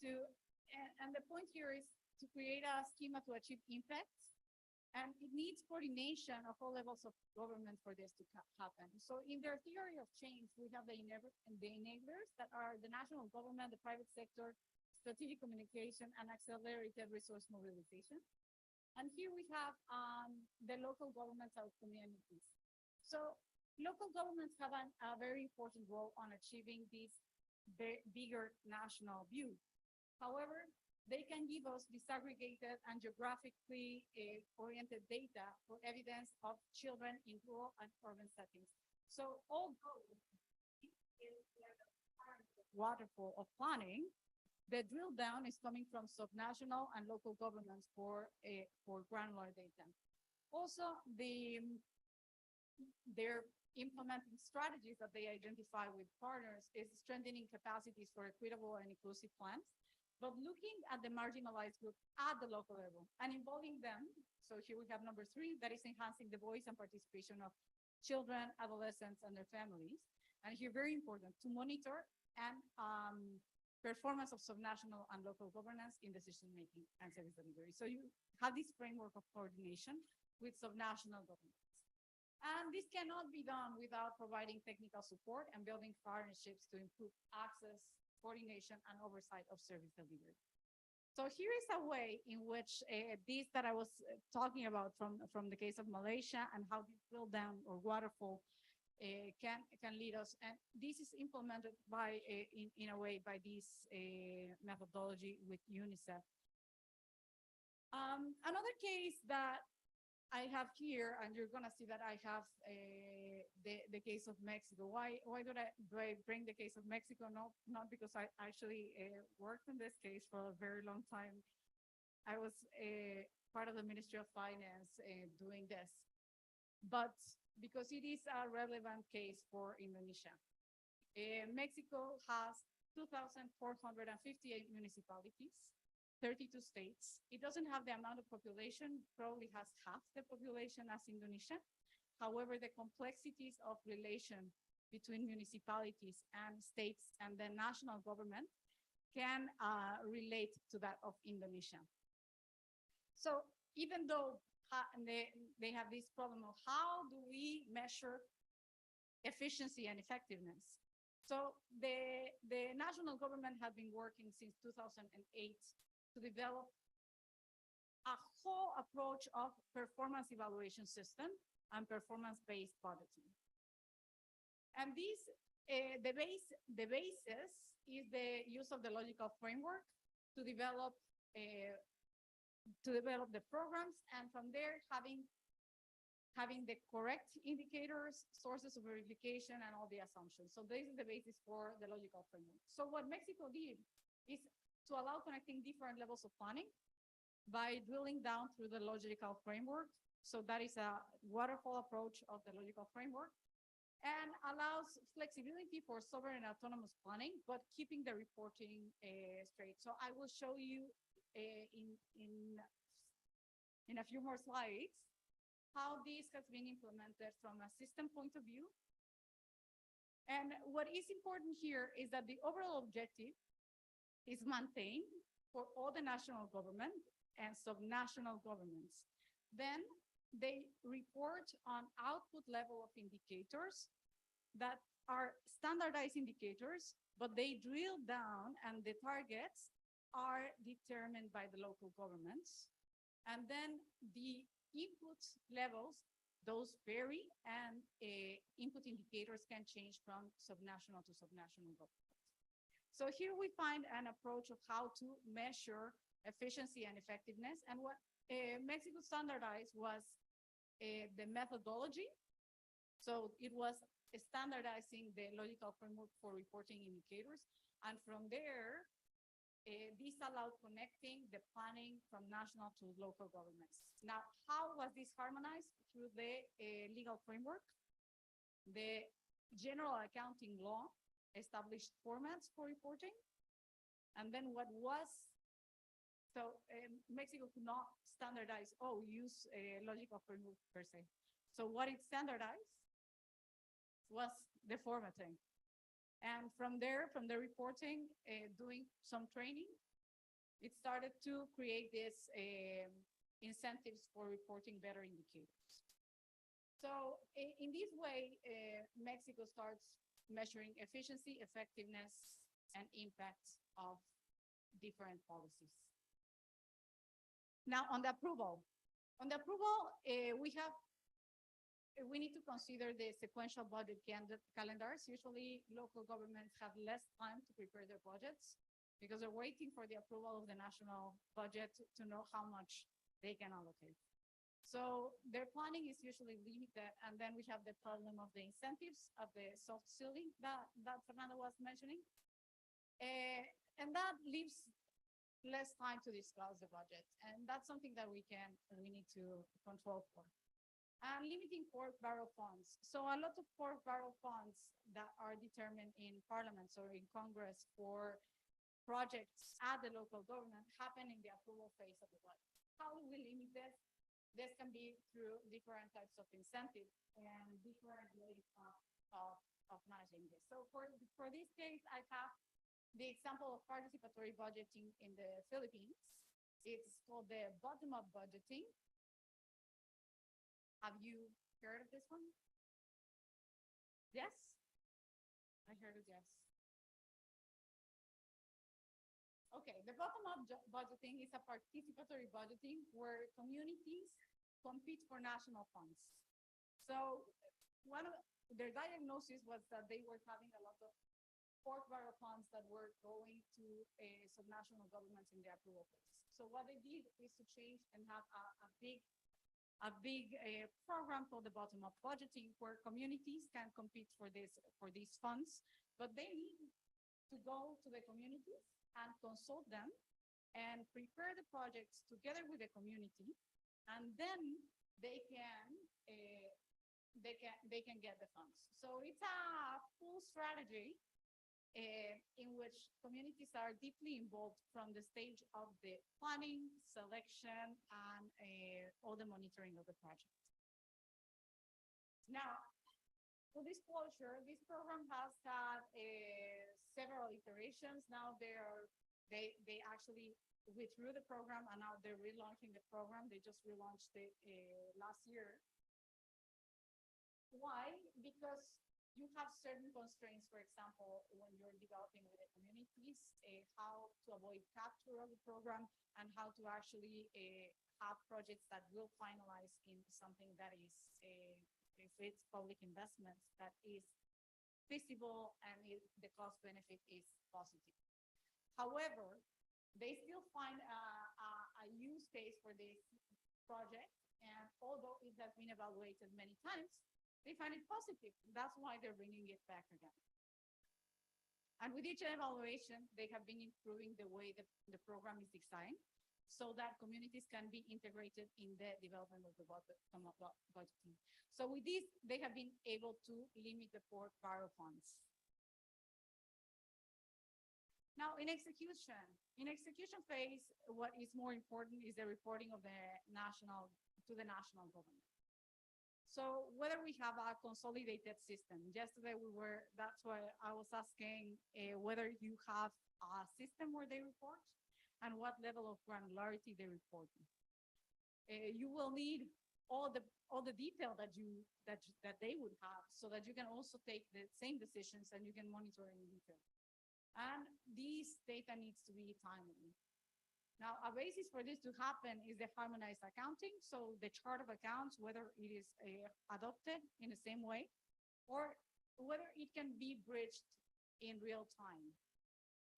And the point here is to create a schema to achieve impact. And it needs coordination of all levels of government for this to happen. So in their theory of change, we have the enablers that are the national government, the private sector, strategic communication, and accelerated resource mobilization. And here we have the local governments of communities. So local governments have a very important role on achieving this bigger national view. However, they can give us disaggregated and geographically oriented data for evidence of children in rural and urban settings. So although waterfall of planning, the drill down is coming from subnational and local governments for granular data. Also, their implementing strategies that they identify with partners is strengthening capacities for equitable and inclusive plans, but looking at the marginalized group at the local level and involving them. So here we have number 3, that is enhancing the voice and participation of children, adolescents, and their families. And here, very important, to monitor and performance of subnational and local governance in decision-making and service delivery. So you have this framework of coordination with subnational governments. And this cannot be done without providing technical support and building partnerships to improve access, coordination, and oversight of service delivery. So here is a way in which this that I was talking about from the case of Malaysia and how this drill down or waterfall can lead us. And this is implemented by, in a way, by this methodology with UNICEF. Another case that I have here, and you're gonna see that I have the case of Mexico. Why do I bring the case of Mexico? No, not because I actually worked in this case for a very long time. I was part of the Ministry of Finance doing this, but because it is a relevant case for Indonesia. Mexico has 2,458 municipalities. 32 states. It doesn't have the amount of population, probably has half the population as Indonesia. However, the complexities of relation between municipalities and states and the national government can relate to that of Indonesia. So even though they have this problem of how do we measure efficiency and effectiveness? So the national government has been working since 2008 to develop a whole approach of performance evaluation system and performance-based budgeting. And this, the basis is the use of the logical framework to develop the programs, and from there having the correct indicators, sources of verification, and all the assumptions. So this is the basis for the logical framework. So what Mexico did is to allow connecting different levels of planning by drilling down through the logical framework. So that is a waterfall approach of the logical framework, and allows flexibility for sovereign and autonomous planning, but keeping the reporting straight. So I will show you in a few more slides how this has been implemented from a system point of view. And what is important here is that the overall objective is maintained for all the national government and subnational governments. Then they report on output level of indicators that are standardized indicators, but they drill down and the targets are determined by the local governments. And then the input levels, those vary, and input indicators can change from subnational to subnational government. So here we find an approach of how to measure efficiency and effectiveness. And what Mexico standardized was the methodology. So it was standardizing the logical framework for reporting indicators. And from there, this allowed connecting the planning from national to local governments. Now, how was this harmonized? Through the legal framework, the general accounting law established formats for reporting. And then Mexico could not standardize, use a logical framework per se. So what it standardized was the formatting. And from there, from the reporting, doing some training, it started to create this incentives for reporting better indicators. So in this way, Mexico starts measuring efficiency, effectiveness, and impact of different policies. Now, on the approval, we need to consider the sequential budget calendars. Usually, local governments have less time to prepare their budgets because they're waiting for the approval of the national budget to know how much they can allocate. So their planning is usually limited, and then we have the problem of the incentives of the soft ceiling that Fernando was mentioning. And that leaves less time to discuss the budget. And that's something that we need to control for. And limiting pork barrel funds. So a lot of pork barrel funds that are determined in parliaments or in Congress for projects at the local government happen in the approval phase of the budget. How do we limit this? This can be through different types of incentives and different ways of managing this. So for this case, I have the example of participatory budgeting in the Philippines. It's called the bottom-up budgeting. Have you heard of this one? Yes? I heard it, yes. Okay, the bottom-up budgeting is a participatory budgeting where communities compete for national funds. So one of their diagnosis was that they were having a lot of pork barrel funds that were going to subnational governments in the approval phase. So what they did is to change and have a big program called the bottom-up budgeting, where communities can compete for these funds, but they need to go to the communities and consult them and prepare the projects together with the community, and then they can get the funds. So it's a full strategy in which communities are deeply involved from the stage of the planning, selection, and all the monitoring of the project. Now, for this closure, this program has had several iterations. Now they actually withdrew the program, and now they're relaunching the program. They just relaunched it last year. Why? Because you have certain constraints, for example, when you're developing with the communities, how to avoid capture of the program and how to actually have projects that will finalize in something that is, if it's public investments, that is feasible and the cost benefit is positive. However, they still find a use case for this project, and although it has been evaluated many times, they find it positive. That's why they're bringing it back again. And with each evaluation, they have been improving the way the program is designed so that communities can be integrated in the development of the budgeting. So with this, they have been able to limit the pork barrel funds. Now, in execution phase, what is more important is the reporting of the national government. So whether we have a consolidated system, yesterday that's why I was asking whether you have a system where they report and what level of granularity they report. You will need all the detail that they would have so that you can also take the same decisions and you can monitor in detail. And these data needs to be timely. Now, a basis for this to happen is the harmonized accounting. So the chart of accounts, whether it is adopted in the same way or whether it can be bridged in real time.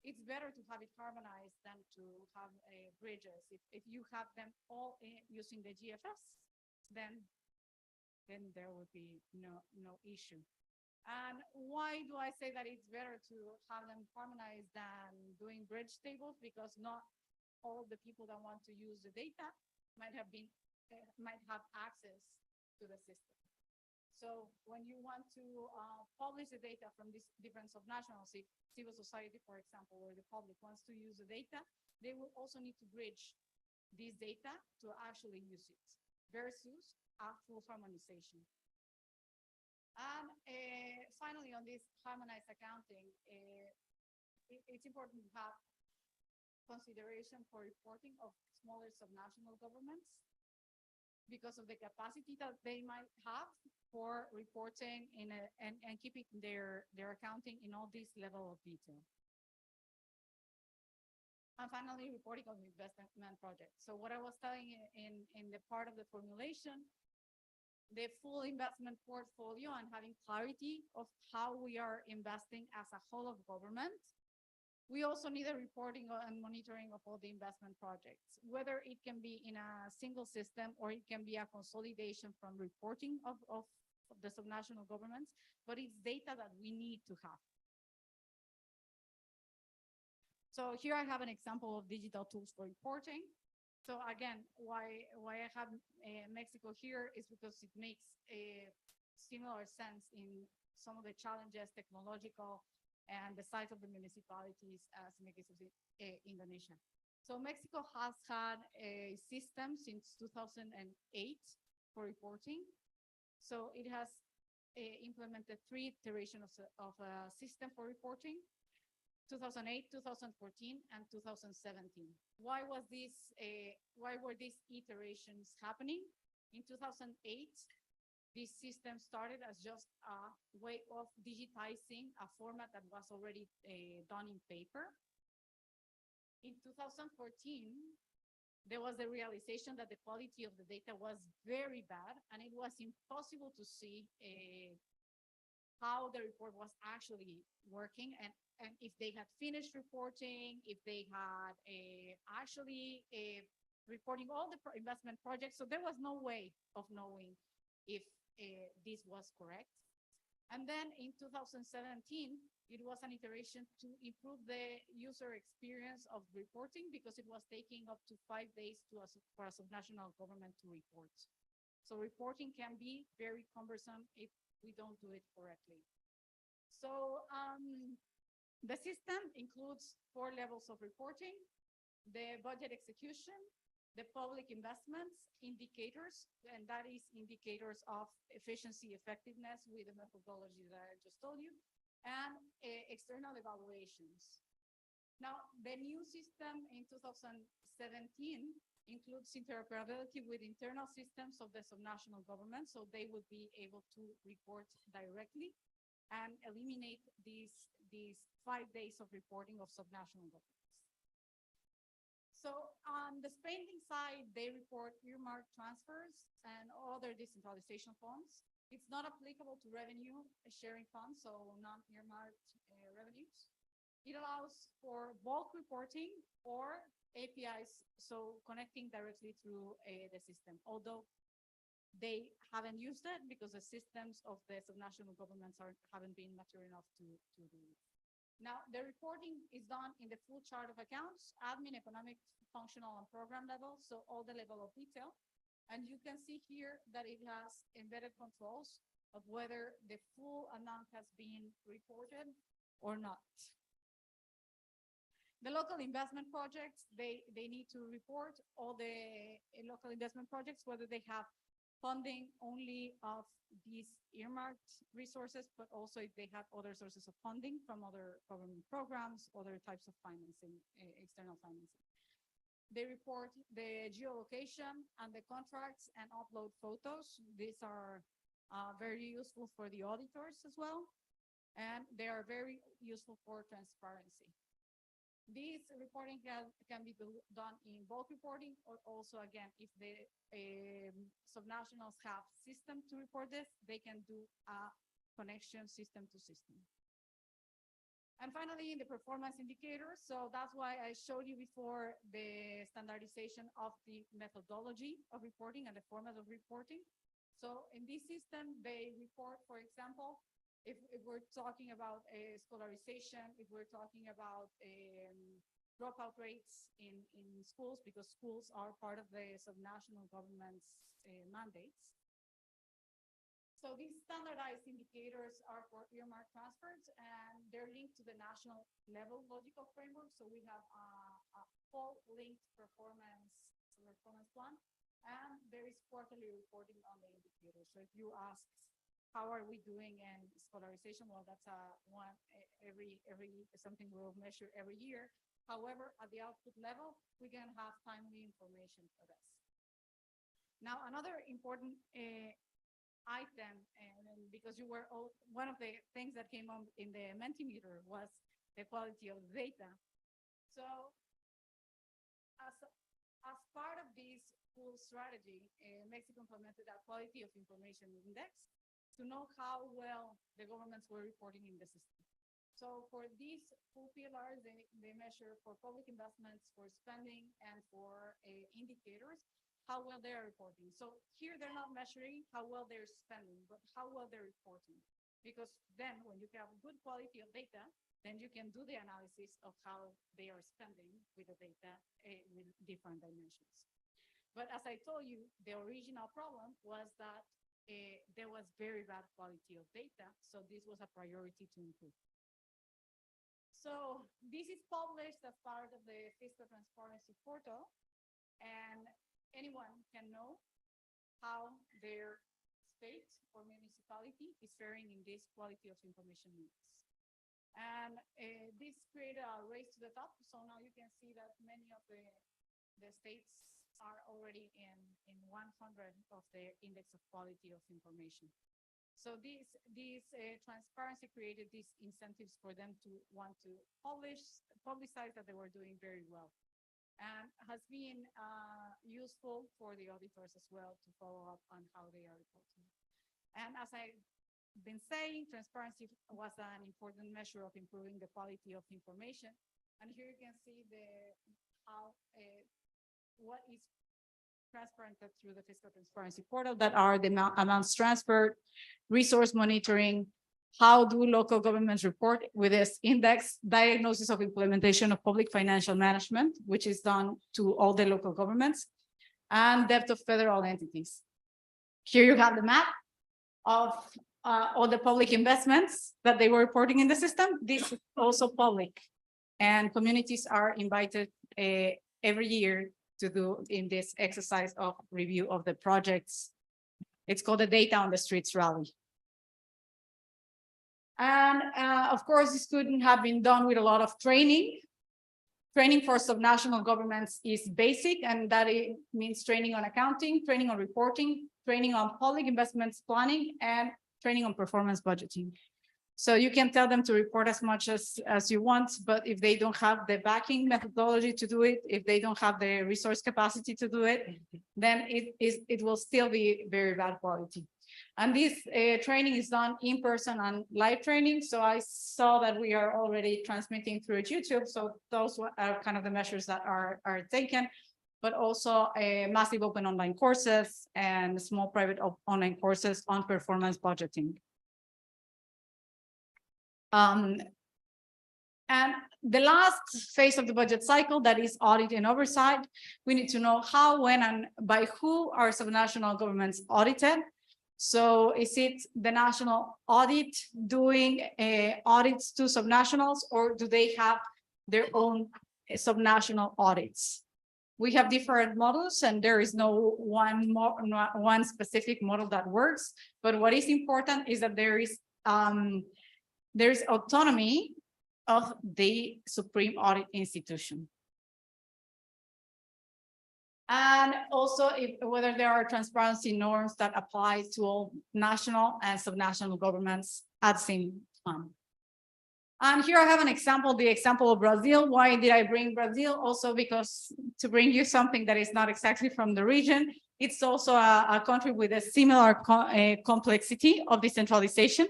It's better to have it harmonized than to have bridges. If you have them all using the GFS, then there would be no issue. And why do I say that it's better to have them harmonized than doing bridge tables? Because not all the people that want to use the data might have access to the system. So when you want to publish the data from these different subnational civil society, for example, where the public wants to use the data, they will also need to bridge this data to actually use it versus actual harmonization. And finally, on this harmonized accounting, it's important to have consideration for reporting of smaller subnational governments because of the capacity that they might have for reporting and keeping their accounting in all this level of detail. And finally, reporting of investment projects. So what I was telling you in the part of the formulation, the full investment portfolio and having clarity of how we are investing as a whole of government. We also need a reporting and monitoring of all the investment projects, whether it can be in a single system or it can be a consolidation from reporting of the subnational governments, but it's data that we need to have. So here I have an example of digital tools for reporting. So again, why I have Mexico here is because it makes a similar sense in some of the challenges, technological, and the size of the municipalities as in the case of Indonesia. So Mexico has had a system since 2008 for reporting. So it has implemented 3 iterations of a system for reporting: 2008, 2014, and 2017. Why were these iterations happening? In 2008, this system started as just a way of digitizing a format that was already done in paper. In 2014, there was the realization that the quality of the data was very bad, and it was impossible to see how the report was actually working, and if they had finished reporting, if they had actually reporting all the investment projects. So there was no way of knowing if this was correct. And then in 2017, it was an iteration to improve the user experience of reporting because it was taking up to 5 days for a subnational government to report. So reporting can be very cumbersome if we don't do it correctly. So the system includes 4 levels of reporting: the budget execution, the public investments, indicators, and that is indicators of efficiency, effectiveness with the methodology that I just told you, and external evaluations. Now, the new system in 2017 includes interoperability with internal systems of the subnational government, so they would be able to report directly and eliminate these 5 days of reporting of subnational governments. So on the spending side, they report earmark transfers and other decentralization funds. It's not applicable to revenue sharing funds, so non-earmarked revenues. It allows for bulk reporting or APIs, so connecting directly through the system, although they haven't used it because the systems of the subnational governments haven't been mature enough to do it. Now, the reporting is done in the full chart of accounts, admin, economic, functional, and program level, so all the level of detail. And you can see here that it has embedded controls of whether the full amount has been reported or not. The local investment projects, they need to report all the local investment projects, whether they have funding only of these earmarked resources, but also if they have other sources of funding from other government programs, other types of financing, external financing. They report the geolocation and the contracts and upload photos. These are very useful for the auditors as well, and they are very useful for transparency. These reporting can be done in bulk reporting, or also, again, if the subnationals have system to report this, they can do a connection system to system. And finally, the performance indicators. So that's why I showed you before the standardization of the methodology of reporting and the format of reporting. So in this system, they report, for example, if we're talking about scholarization, if we're talking about dropout rates in schools, because schools are part of the subnational government's mandates. So these standardized indicators are for earmark transfers, and they're linked to the national level logical framework. So we have a full linked performance plan, and there is quarterly reporting on the indicators. So if you ask, how are we doing in scholarization? Well, that's something we'll measure every year. However, at the output level, we can have timely information for this. Now, another important item, and because you were one of the things that came on in the Mentimeter was the quality of the data. So as part of this full strategy, Mexico implemented a quality of information index to know how well the governments were reporting in the system. So for these 2 pillars, they measure for public investments, for spending, and for indicators, how well they are reporting. So here they're not measuring how well they're spending, but how well they're reporting. Because then when you have good quality of data, then you can do the analysis of how they are spending with the data with different dimensions. But as I told you, the original problem was that there was very bad quality of data, so this was a priority to improve. So this is published as part of the Fiscal Transparency Portal, and anyone can know how their state or municipality is faring in this quality of information needs. And this created a race to the top. So now you can see that many of the states are already in 100 of the index of quality of information. So this transparency created these incentives for them to want to publicize that they were doing very well, and has been useful for the auditors as well to follow up on how they are reporting. And as I've been saying, transparency was an important measure of improving the quality of information. And here you can see what is transparent through the Fiscal Transparency Portal, that are the amounts transferred, resource monitoring, how do local governments report with this index, diagnosis of implementation of public financial management, which is done to all the local governments, and debt of federal entities. Here you have the map of all the public investments that they were reporting in the system. This is also public, and communities are invited every year to do in this exercise of review of the projects. It's called the Data on the Streets Rally. And of course, this couldn't have been done with a lot of training. Training for subnational governments is basic, and that it means training on accounting, training on reporting, training on public investments planning, and training on performance budgeting. So you can tell them to report as much as you want, but if they don't have the backing methodology to do it, if they don't have the resource capacity to do it, then it will still be very bad quality. And this training is done in person and live training. So I saw that we are already transmitting through YouTube. So those are kind of the measures that are taken, but also massive open online courses and small private online courses on performance budgeting. And the last phase of the budget cycle, that is audit and oversight, we need to know how, when, and by who are subnational governments audited. So is it the national audit doing audits to subnationals, or do they have their own subnational audits? We have different models, and there is no one specific model that works. But what is important is that there is autonomy of the Supreme Audit Institution. And also whether there are transparency norms that apply to all national and subnational governments at the same time. And here I have an example, the example of Brazil. Why did I bring Brazil? Also because to bring you something that is not exactly from the region, it's also a country with a similar complexity of decentralization.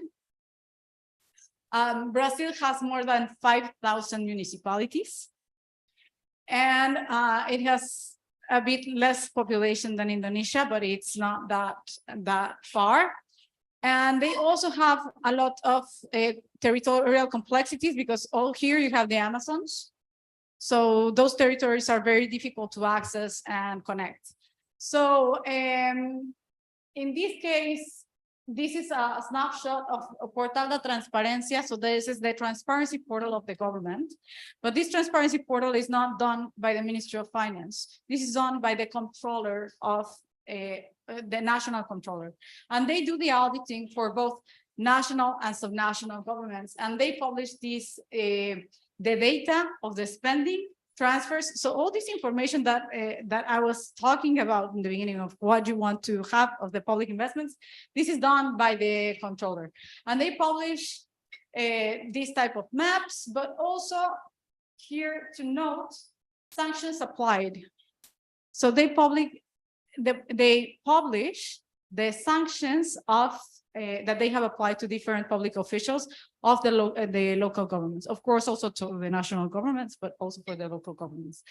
Brazil has more than 5,000 municipalities, and it has a bit less population than Indonesia, but it's not that far. And they also have a lot of territorial complexities, because all here you have the Amazons. So those territories are very difficult to access and connect. So in this case, this is a snapshot of Portal de Transparencia. So this is the transparency portal of the government. But this transparency portal is not done by the Ministry of Finance. This is done by the controller of the national controller. And they do the auditing for both national and subnational governments. And they publish this, the data of the spending, transfers. So all this information that I was talking about in the beginning of what you want to have of the public investments, this is done by the controller. And they publish this type of maps, but also here to note sanctions applied. So they publish the sanctions of that they have applied to different public officials of the local governments, of course, also to the national governments, but also for the local governments.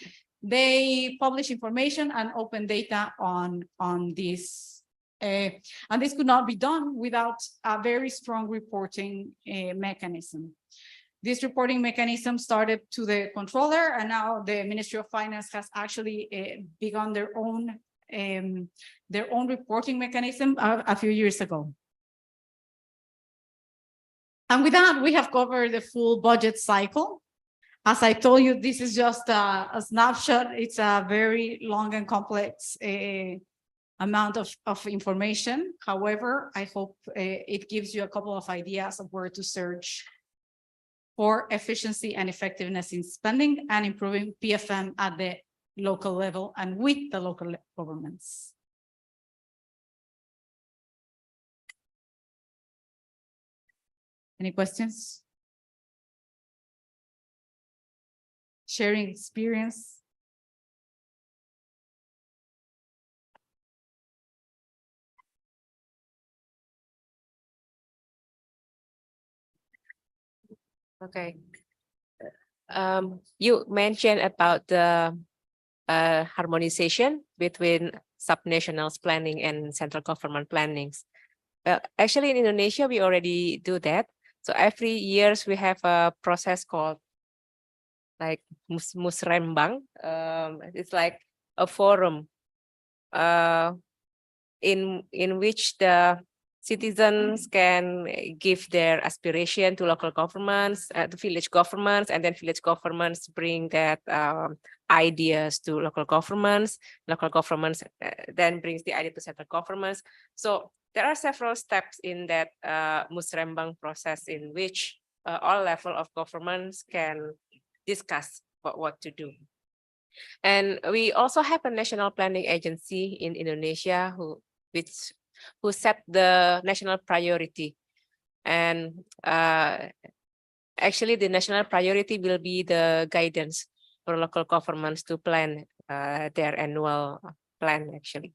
They publish information and open data on this, and this could not be done without a very strong reporting mechanism. This reporting mechanism started to the controller, and now the Ministry of Finance has actually begun their own their own reporting mechanism a few years ago. And with that, we have covered the full budget cycle. As I told you, this is just a snapshot. It's a very long and complex amount of information. However, I hope it gives you a couple of ideas of where to search for efficiency and effectiveness in spending and improving PFM at the local level and with the local governments. Any questions? Sharing experience? Okay. You mentioned about the harmonization between subnational planning and central government plannings. Well, actually in Indonesia, we already do that. So every years we have a process called like Musrembang. It's like a forum in which the citizens can give their aspiration to local governments, to village governments, and then village governments bring that ideas to local governments then brings the idea to central governments. So there are several steps in that Musrembang process in which all level of governments can discuss about what to do. And we also have a national planning agency in Indonesia who set the national priority. And actually the national priority will be the guidance for local governments to plan their annual plan actually.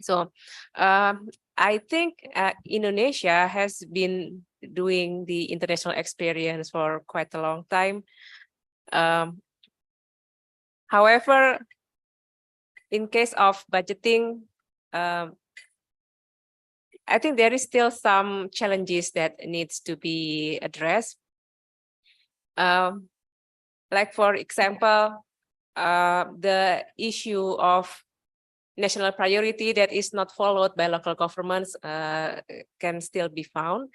So I think Indonesia has been doing the international experience for quite a long time. However, in case of budgeting, I think there is still some challenges that needs to be addressed. Like for example, the issue of national priority that is not followed by local governments can still be found.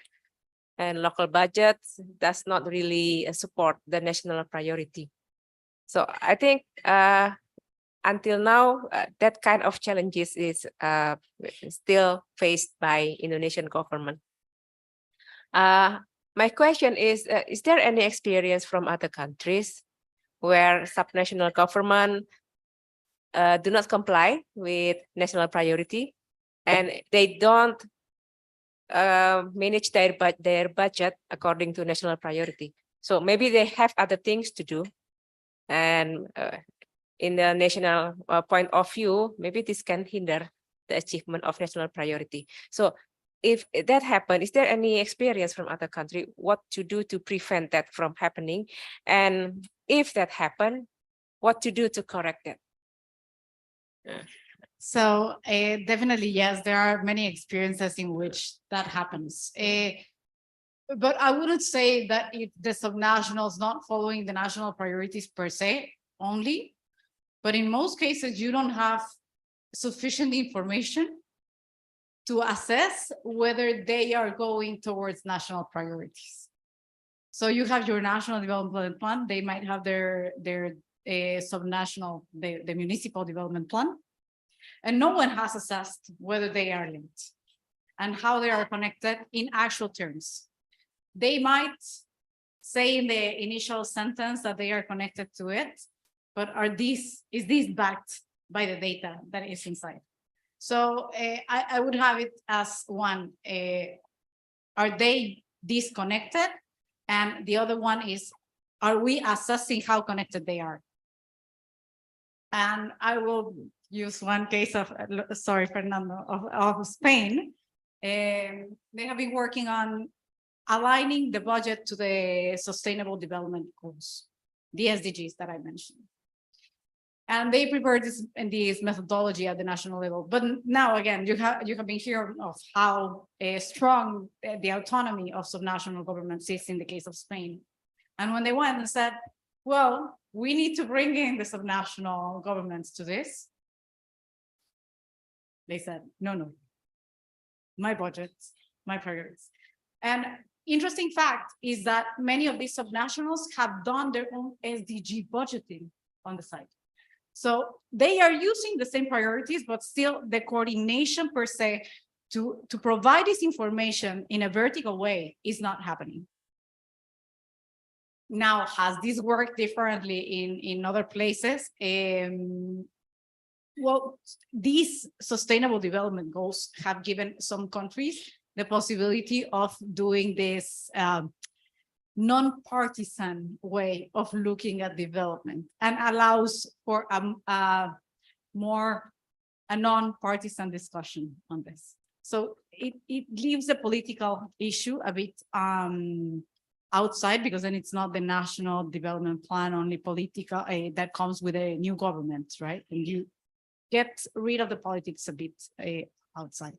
And local budgets does not really support the national priority. So I think until now, that kind of challenges is still faced by Indonesian government. My question is there any experience from other countries where subnational government do not comply with national priority and they don't manage their budget according to national priority? So maybe they have other things to do, and in the national point of view, maybe this can hinder the achievement of national priority. So if that happens, is there any experience from other country what to do to prevent that from happening? And if that happens, what to do to correct that? So definitely, yes, there are many experiences in which that happens. But I wouldn't say that the subnationals not following the national priorities per se only, but in most cases, you don't have sufficient information to assess whether they are going towards national priorities. So you have your national development plan, they might have their subnational, the municipal development plan, and no one has assessed whether they are linked and how they are connected in actual terms. They might say in the initial sentence that they are connected to it, but is this backed by the data that is inside? So I would have it as one, are they disconnected? And the other one is, are we assessing how connected they are? And I will use one case of, sorry, Fernando, of Spain. They have been working on aligning the budget to the Sustainable Development Goals, the SDGs that I mentioned. And they prepared this methodology at the national level. But now, again, you have been hearing of how strong the autonomy of subnational governments is in the case of Spain. And when they went and said, well, we need to bring in the subnational governments to this, They said, no, my budget, my priorities. And interesting fact is that many of these subnationals have done their own SDG budgeting on the side. So they are using the same priorities, but still the coordination per se to provide this information in a vertical way is not happening. Now, has this worked differently in other places? Well, these sustainable development goals have given some countries the possibility of doing this non-partisan way of looking at development and allows for a non-partisan discussion on this. So it leaves the political issue a bit outside, because then it's not the national development plan, only political that comes with a new government, right? And you get rid of the politics a bit outside.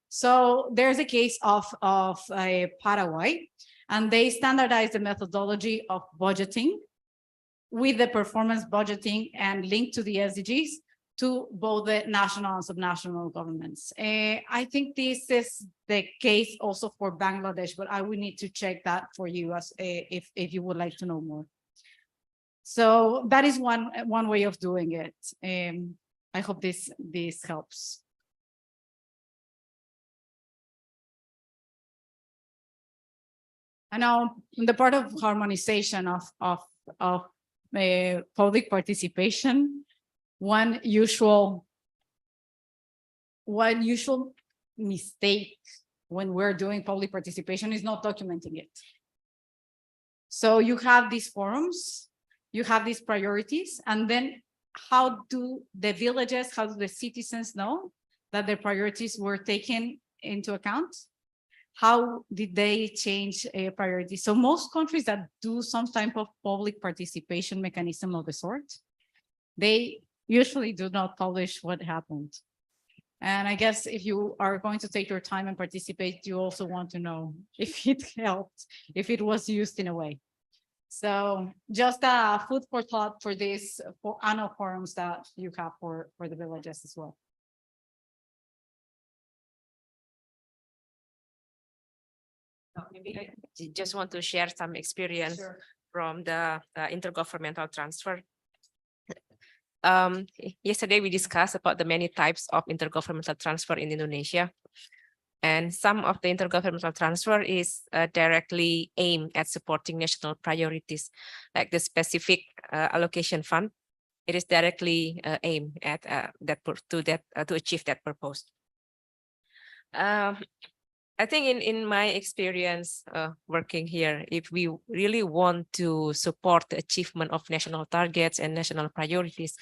So there's a case of Paraguay, and they standardized the methodology of budgeting with the performance budgeting and linked to the SDGs to both the national and subnational governments. I think this is the case also for Bangladesh, but I would need to check that for you as if you would like to know more. So that is one way of doing it. I hope this helps. And now the part of harmonization of public participation, one usual mistake when we're doing public participation is not documenting it. So you have these forums, you have these priorities, and then how do the villages, how do the citizens know that their priorities were taken into account? How did they change priorities? So most countries that do some type of public participation mechanism of the sort, they usually do not publish what happened. And I guess if you are going to take your time and participate, you also want to know if it helped, if it was used in a way. So just a food for thought for this for annual forums that you have for the villages as well. Maybe I just want to share some experience from the intergovernmental transfer. Yesterday we discussed about the many types of intergovernmental transfer in Indonesia, and some of the intergovernmental transfer is directly aimed at supporting national priorities, like the specific allocation fund. It is directly aimed at to achieve that purpose. I think in my experience working here, if we really want to support the achievement of national targets and national priorities,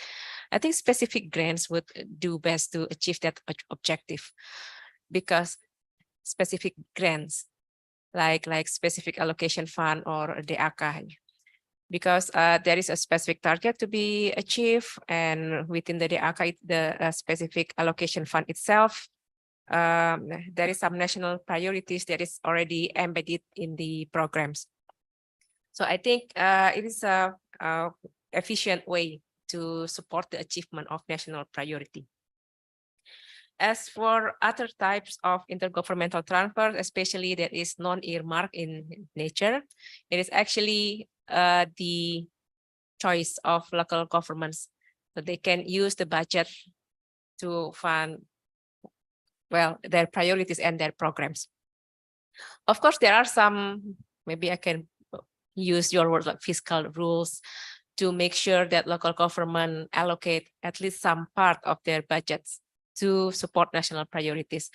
I think specific grants would do best to achieve that objective, because specific grants like specific allocation fund or DAK, because there is a specific target to be achieved, and within the DAK, the specific allocation fund itself, there is some national priorities that is already embedded in the programs. So I think it is a efficient way to support the achievement of national priority. As for other types of intergovernmental transfer, especially that is non-earmarked in nature, it is actually the choice of local governments. So they can use the budget to fund their priorities and their programs. Of course, there are some, maybe I can use your words like fiscal rules to make sure that local government allocate at least some part of their budgets to support national priorities.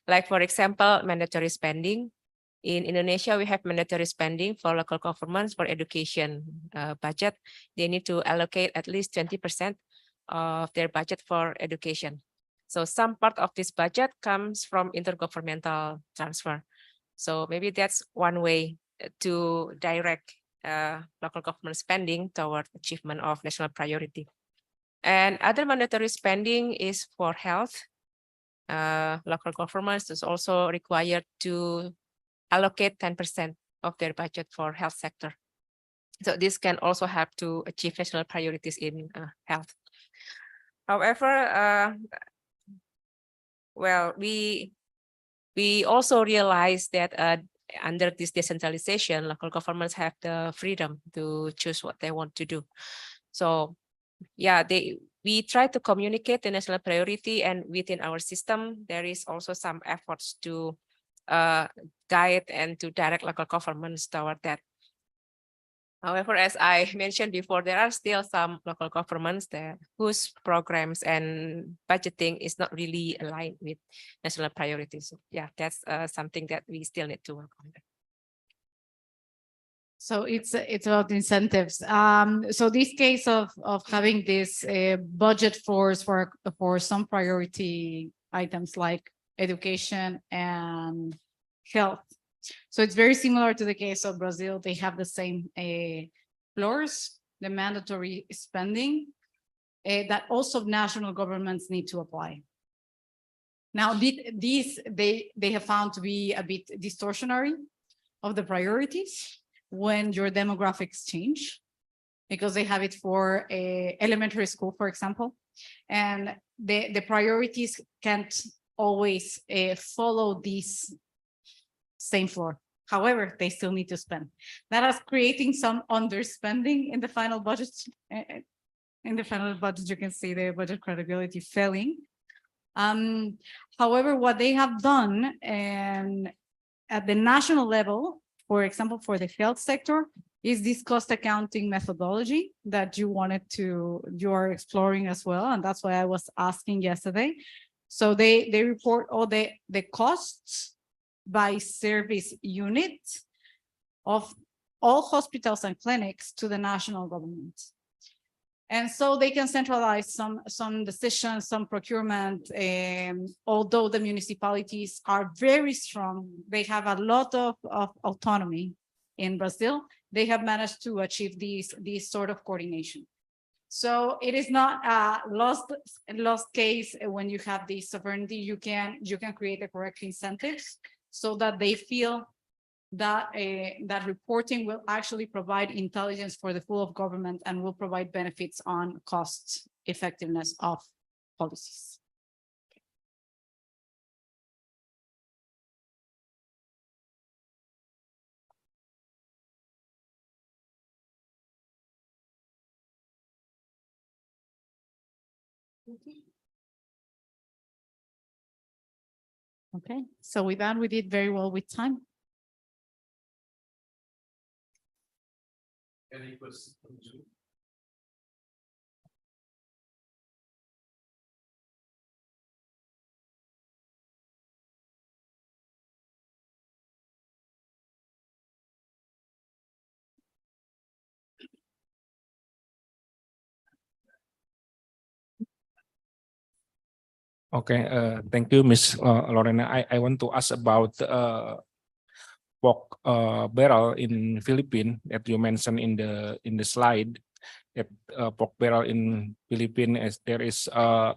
Like, for example, mandatory spending. In Indonesia, we have mandatory spending for local governments for education budget. They need to allocate at least 20% of their budget for education. So some part of this budget comes from intergovernmental transfer. So maybe that's one way to direct local government spending toward achievement of national priority. And other mandatory spending is for health. Local governments is also required to allocate 10% of their budget for health sector. So this can also help to achieve national priorities in health. However, Well, we also realize that under this decentralization, local governments have the freedom to choose what they want to do. So yeah, we try to communicate the national priority, and within our system, there is also some efforts to guide and to direct local governments toward that. However, as I mentioned before, there are still some local governments there whose programs and budgeting is not really aligned with national priorities. So yeah, that's something that we still need to work on. So it's about incentives. So this case of having this budget for some priority items like education and health. So it's very similar to the case of Brazil. They have the same floors, the mandatory spending that also national governments need to apply. Now, these they have found to be a bit distortionary of the priorities when your demographics change, because they have it for elementary school, for example, and the priorities can't always follow this same floor. However, they still need to spend. That is creating some underspending in the final budget. In the final budget, you can see the budget credibility failing. However, what they have done at the national level, for example, for the health sector, is this cost accounting methodology that you are exploring as well. And that's why I was asking yesterday. So they report all the costs by service unit of all hospitals and clinics to the national government. And so they can centralize some decisions, some procurement, although the municipalities are very strong, they have a lot of autonomy in Brazil, they have managed to achieve this sort of coordination. So it is not a lost case when you have this sovereignty. You can create the correct incentives so that they feel that that reporting will actually provide intelligence for the full of government and will provide benefits on cost effectiveness of policies. Okay, so with that, we did very well with time. Any questions? Okay, thank you, Ms. Lorena. I want to ask about pork barrel in Philippines that you mentioned in the slide. That pork barrel in Philippines, there is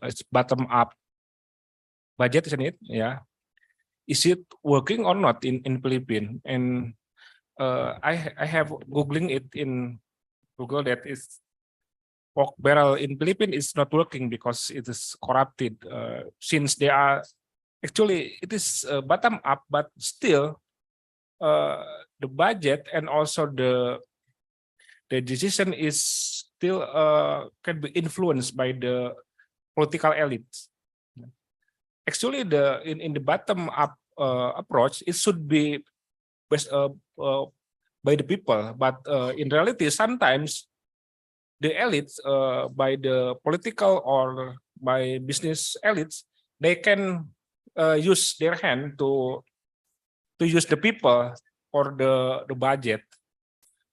it's bottom up budget, isn't it? Yeah. Is it working or not in Philippines? And I have googling it in Google that is pork barrel in Philippines is not working because it is corrupted. Since they are actually it is bottom up, but still the budget and also the decision is still can be influenced by the political elites. Actually, in the bottom up approach, it should be based by the people, but in reality, sometimes the elites, by the political or by business elites, they can use their hand to use the people or the budget.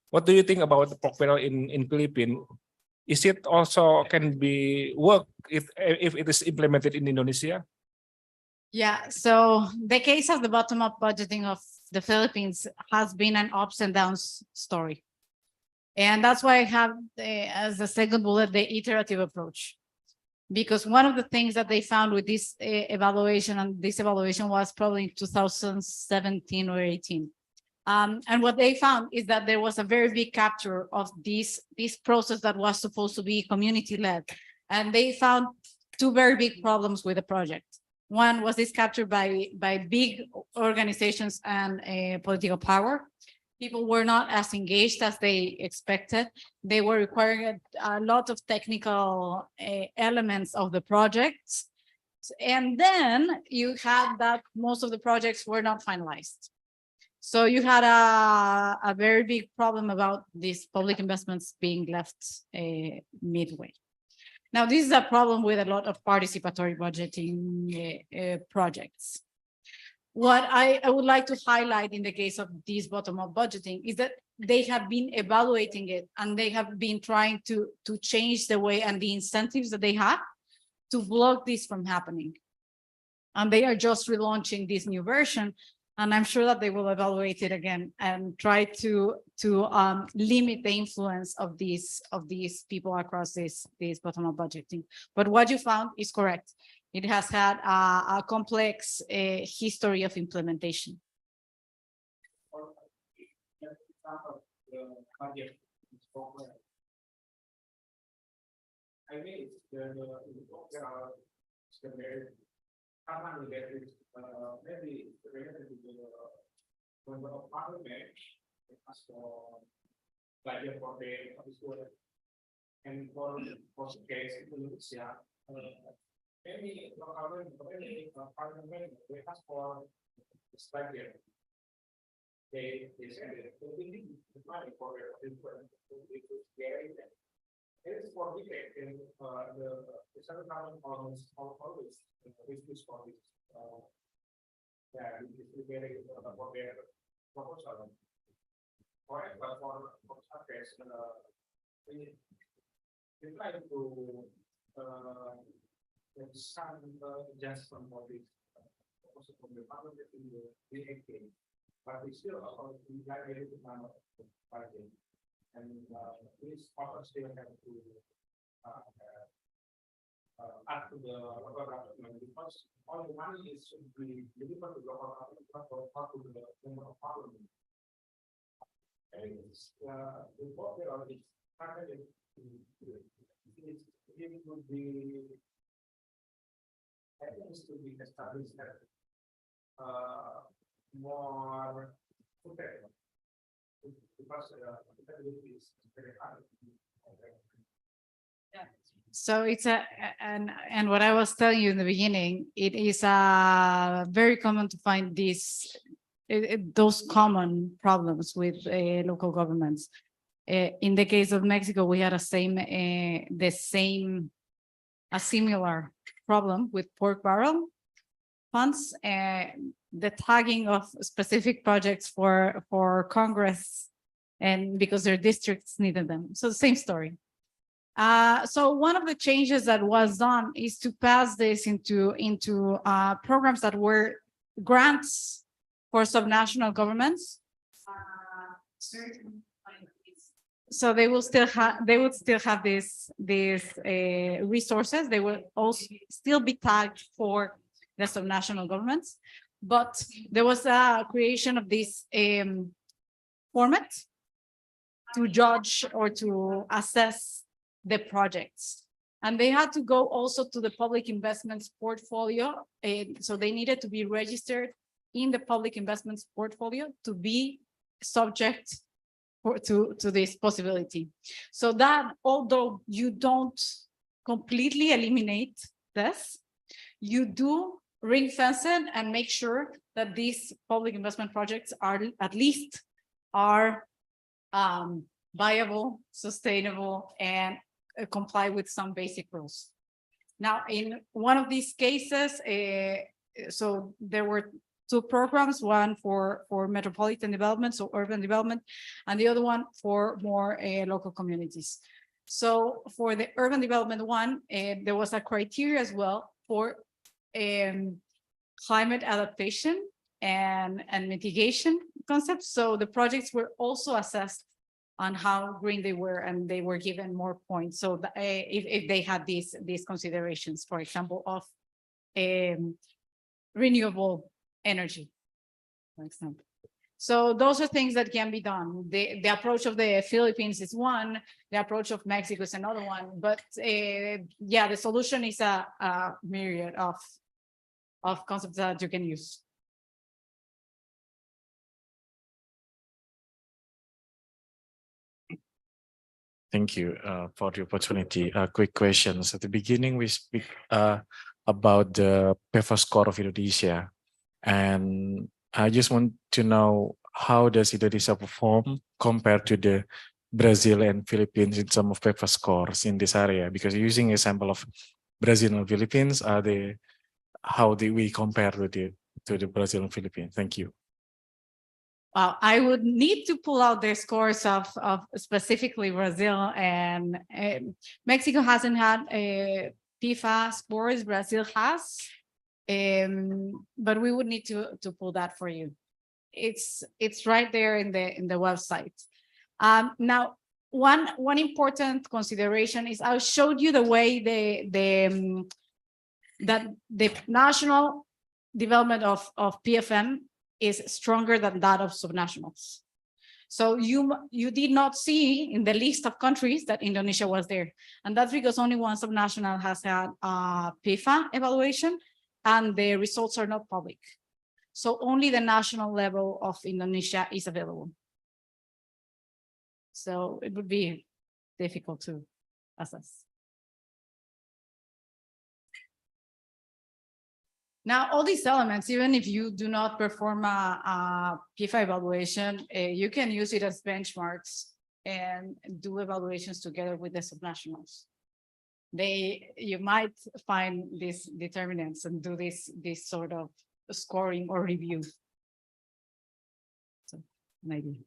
What do you think about the pork barrel in Philippines? Is it also can be work if it is implemented in Indonesia? Yeah, so the case of the bottom-up budgeting of the Philippines has been an ups and downs story. And that's why I have as a second bullet, the iterative approach. Because one of the things that they found with this evaluation, and this evaluation was probably in 2017 or 18. And what they found is that there was a very big capture of this process that was supposed to be community-led. And they found two very big problems with the project. One was this captured by big organizations and political power. People were not as engaged as they expected. They were requiring a lot of technical elements of the projects. And then you had that most of the projects were not finalized. So you had a very big problem about these public investments being left midway. Now, this is a problem with a lot of participatory budgeting projects. What I would like to highlight in the case of this bottom-up budgeting is that they have been evaluating it and they have been trying to change the way and the incentives that they have to block this from happening. And they are just relaunching this new version. And I'm sure that they will evaluate it again and try to limit the influence of these people across this bottom-up budgeting. But what you found is correct. It has had a complex history of implementation. I mean, maybe related to the member of parliament, as for budget for the and for the case in Indonesia, maybe parliament they ask for this budget. They said it will be the money for it is for decades in the Central Government always refuse for this. Yeah, it is very for their proposal. But for success, we try to some adjustment for this proposal from the parliament in the VAK, but we still we are able to manage the budget. And these partners still have to add to the local government because all the money is should be delivered to the local government, not to the member of parliament. And the report there on this it would be I think it should be established that more okay. Because is very hard. Yeah. So it's and what I was telling you in the beginning, it is very common to find those common problems with local governments. In the case of Mexico, we had a similar problem with pork barrel funds and the tagging of specific projects for Congress and because their districts needed them. So the same story. So one of the changes that was done is to pass this into programs that were grants for subnational governments. So they would still have these resources. They will also still be tagged for the subnational governments, but there was a creation of this format to judge or to assess the projects. And they had to go also to the public investments portfolio. So they needed to be registered in the public investments portfolio to be subject to this possibility. So that although you don't completely eliminate this, you do ring fence it and make sure that these public investment projects are at least viable, sustainable, and comply with some basic rules. Now, in one of these cases, so there were two programs, one for metropolitan development, so urban development, and the other one for more local communities. So for the urban development one, there was a criteria as well for climate adaptation and mitigation concepts. So the projects were also assessed on how green they were, and they were given more points. So if they had these considerations, for example, of renewable energy, for example. So those are things that can be done. The approach of the Philippines is one, the approach of Mexico is another one, but yeah, the solution is a myriad of concepts that you can use. Thank you for the opportunity. Quick questions. At the beginning, we speak about the PEVA score of Indonesia. And I just want to know, how does Indonesia perform compared to the Brazil and Philippines in terms of PEVA scores in this area? Because using a sample of Brazil and Philippines, how do we compare to the Brazil and Philippines? Thank you. I would need to pull out the scores of specifically Brazil, and Mexico hasn't had a PIFA scores. Brazil has, but we would need to pull that for you. It's right there in the website. Now, one important consideration is I showed you the way that the national development of PFM is stronger than that of subnationals. So you did not see in the list of countries that Indonesia was there. And that's because only one subnational has had a PIFA evaluation and the results are not public. So only the national level of Indonesia is available. So it would be difficult to assess. Now, all these elements, even if you do not perform a PIFA evaluation, you can use it as benchmarks and do evaluations together with the subnationals. You might find these determinants and do this sort of scoring or review. So maybe.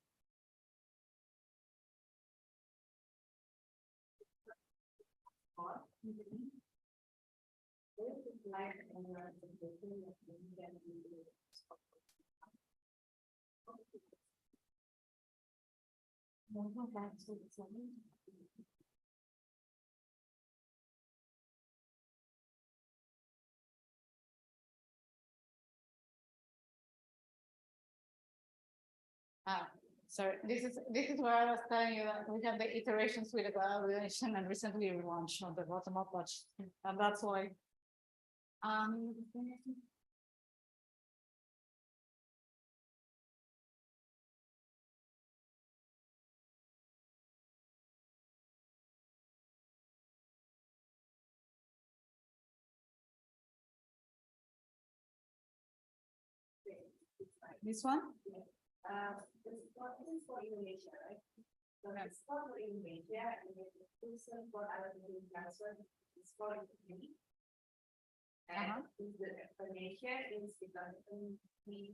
Sorry, this is where I was telling you that we have the iterations with evaluation and recently relaunched on the bottom-up watch, and that's why. This one? This is for Indonesia, right? So that's for Indonesia, and the person for other transfer is for me. And the explanation is because 3.9%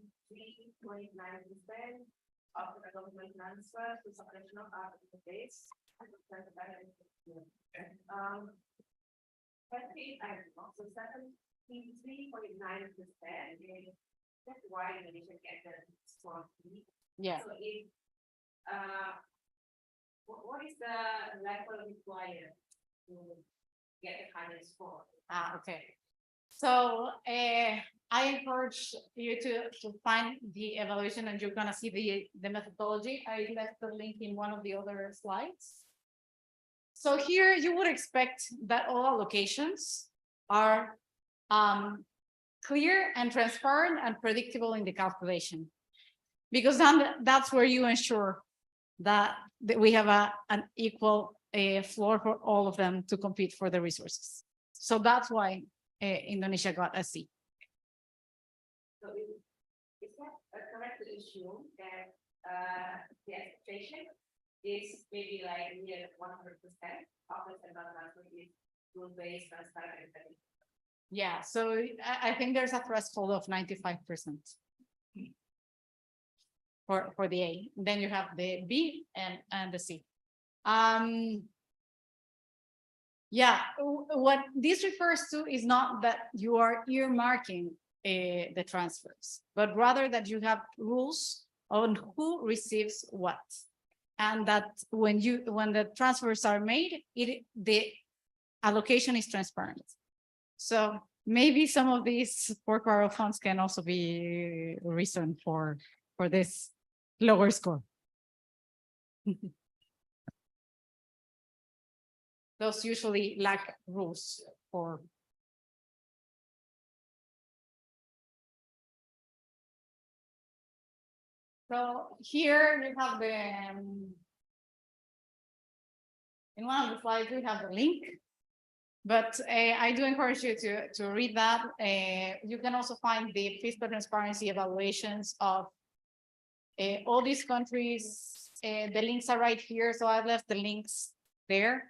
of the government transfer to subnational are in the base. So 73.9%. That's why Indonesia get the score. Yeah. So if what is the level required to get the highest score? Okay. So I encourage you to find the evaluation, and you're gonna see the methodology. I left the link in one of the other slides. So here you would expect that all allocations are clear and transparent and predictable in the calculation, because that's where you ensure that we have an equal floor for all of them to compete for the resources. So that's why Indonesia got a C. So is that correct to assume that the expectation is maybe like near 100% of the central transfer is rule-based, transparent, and yeah, so I think there's a threshold of 95% for the A. Then you have the B and the C. Yeah, what this refers to is not that you are earmarking the transfers, but rather that you have rules on who receives what, and that when the transfers are made, the allocation is transparent. So maybe some of these pork barrel funds can also be a reason for this lower score. Those usually lack rules for So here you have the, in one of the slides, we have the link. But I do encourage you to read that. You can also find the fiscal transparency evaluations of all these countries. The links are right here, so I've left the links there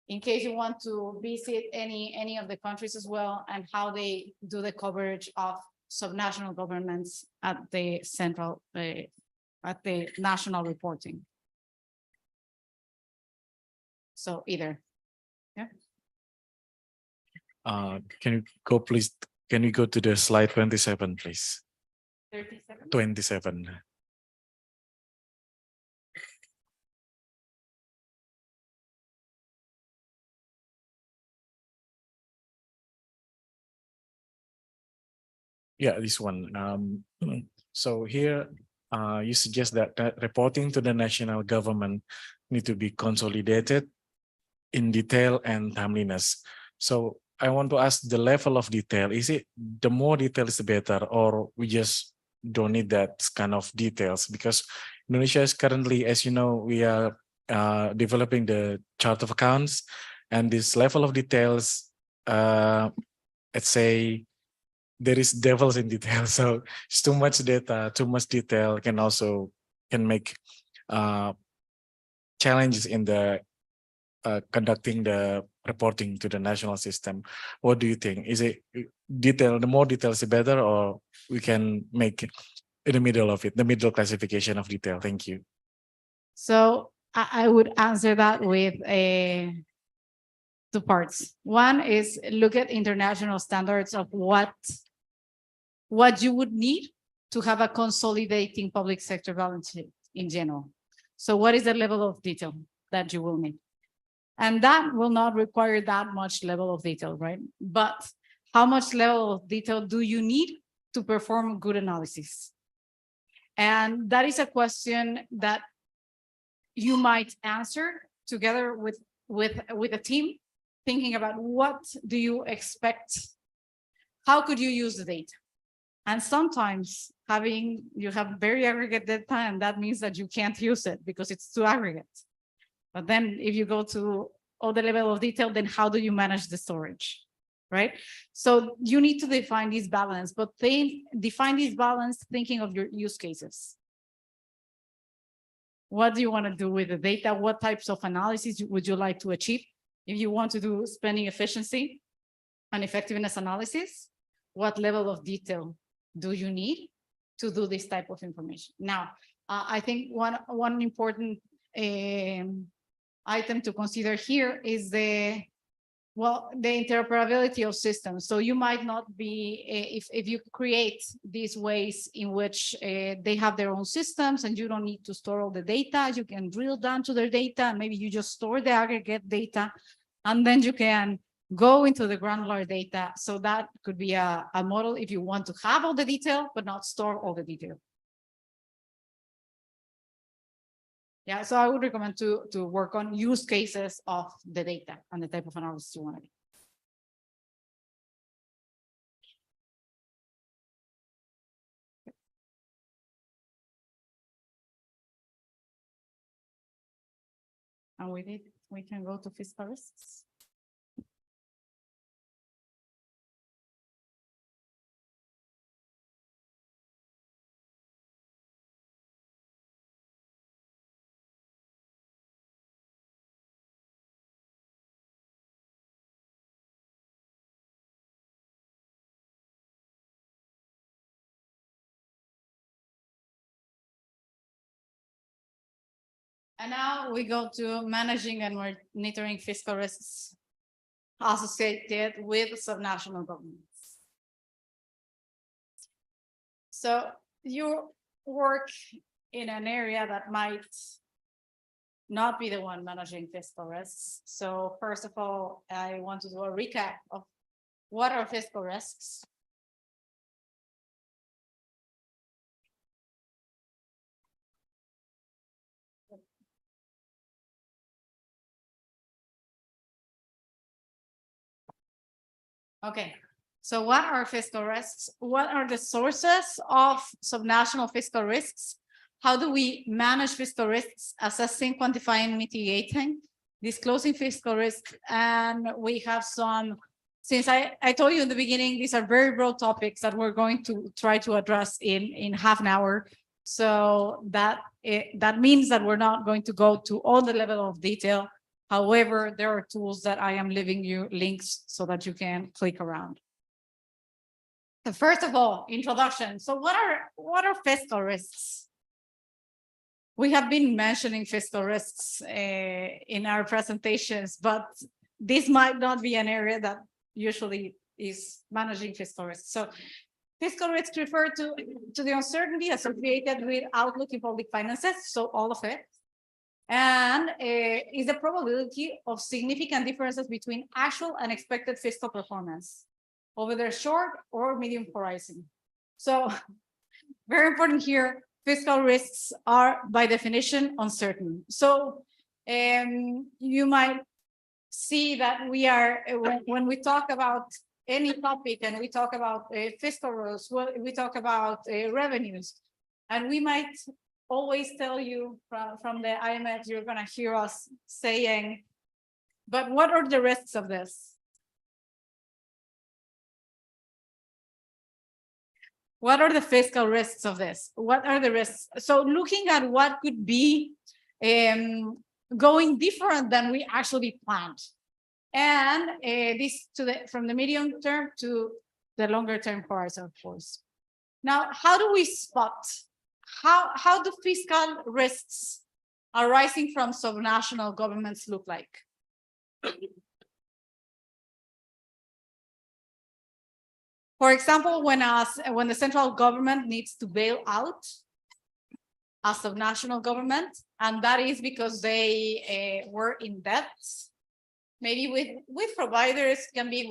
in case you want to visit any of the countries as well, and how they do the coverage of subnational governments at the central, at the national reporting. So either, yeah. Can you go, please? Can you go to the slide 27, please? 37. 27. Yeah, this one. So here, you suggest that reporting to the national government need to be consolidated in detail and timeliness. So I want to ask the level of detail. Is it the more detail is the better, or we just don't need that kind of details? Because Indonesia is currently, as you know, we are developing the chart of accounts, and this level of details, let's say, there is devils in detail. So it's too much data, too much detail can make challenges in the conducting the reporting to the national system. What do you think? Is it detail, the more details the better, or we can make it in the middle of it, the middle classification of detail? Thank you. So I would answer that with two parts. One is look at international standards of what you would need to have a consolidating public sector balance sheet in general. So what is the level of detail that you will need? And that will not require that much level of detail, right? But how much level of detail do you need to perform good analysis? And that is a question that you might answer together with a team, thinking about what do you expect? How could you use the data? And sometimes you have very aggregate data, and that means that you can't use it because it's too aggregate. But then if you go to all the level of detail, then how do you manage the storage, right? So you need to define this balance, but define this balance thinking of your use cases. What do you want to do with the data? What types of analysis would you like to achieve? If you want to do spending efficiency and effectiveness analysis, what level of detail do you need to do this type of information? Now, I think one important item to consider here is the interoperability of systems. So you might not be, if you create these ways in which they have their own systems and you don't need to store all the data, you can drill down to their data, and maybe you just store the aggregate data, and then you can go into the granular data. So that could be a model if you want to have all the detail, but not store all the detail. Yeah, so I would recommend to work on use cases of the data and the type of analysis you want to do. And with it, we can go to fiscal risks. And now we go to managing and monitoring fiscal risks associated with subnational governments. So you work in an area that might not be the one managing fiscal risks. So first of all, I want to do a recap of what are fiscal risks. Okay, so what are fiscal risks? What are the sources of subnational fiscal risks? how do we manage fiscal risks, assessing, quantifying, mitigating, disclosing fiscal risks, and we have some, since I told you in the beginning, these are very broad topics that we're going to try to address in half an hour. So that means that we're not going to go to all the level of detail. However, there are tools that I am leaving you links so that you can click around. So first of all, introduction. So what are fiscal risks? We have been mentioning fiscal risks in our presentations, but this might not be an area that usually is managing fiscal risks. So fiscal risks refer to the uncertainty associated with outlook in public finances, so all of it, and is the probability of significant differences between actual and expected fiscal performance over their short or medium horizon. So very important here, fiscal risks are by definition uncertain. So you might see that we are, when we talk about any topic and we talk about fiscal rules, we talk about revenues, and we might always tell you from the IMF, you're going to hear us saying, but what are the risks of this? What are the fiscal risks of this? What are the risks? So looking at what could be going different than we actually planned. And this from the medium term to the longer term horizon, of course. Now, how do we spot? How do fiscal risks arising from subnational governments look like? For example, when the central government needs to bail out a subnational government, and that is because they were in debt, maybe with providers, can be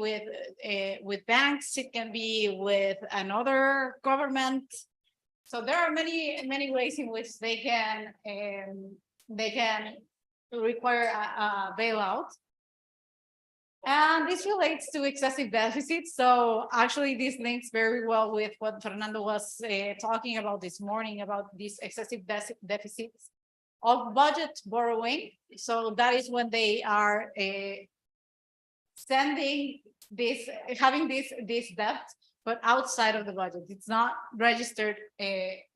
with banks, it can be with another government. So there are many ways in which they can require a bailout. And this relates to excessive deficits. So actually this links very well with what Fernando was talking about this morning about these excessive deficits of budget borrowing. So that is when they are having this debt, but outside of the budget. It's not registered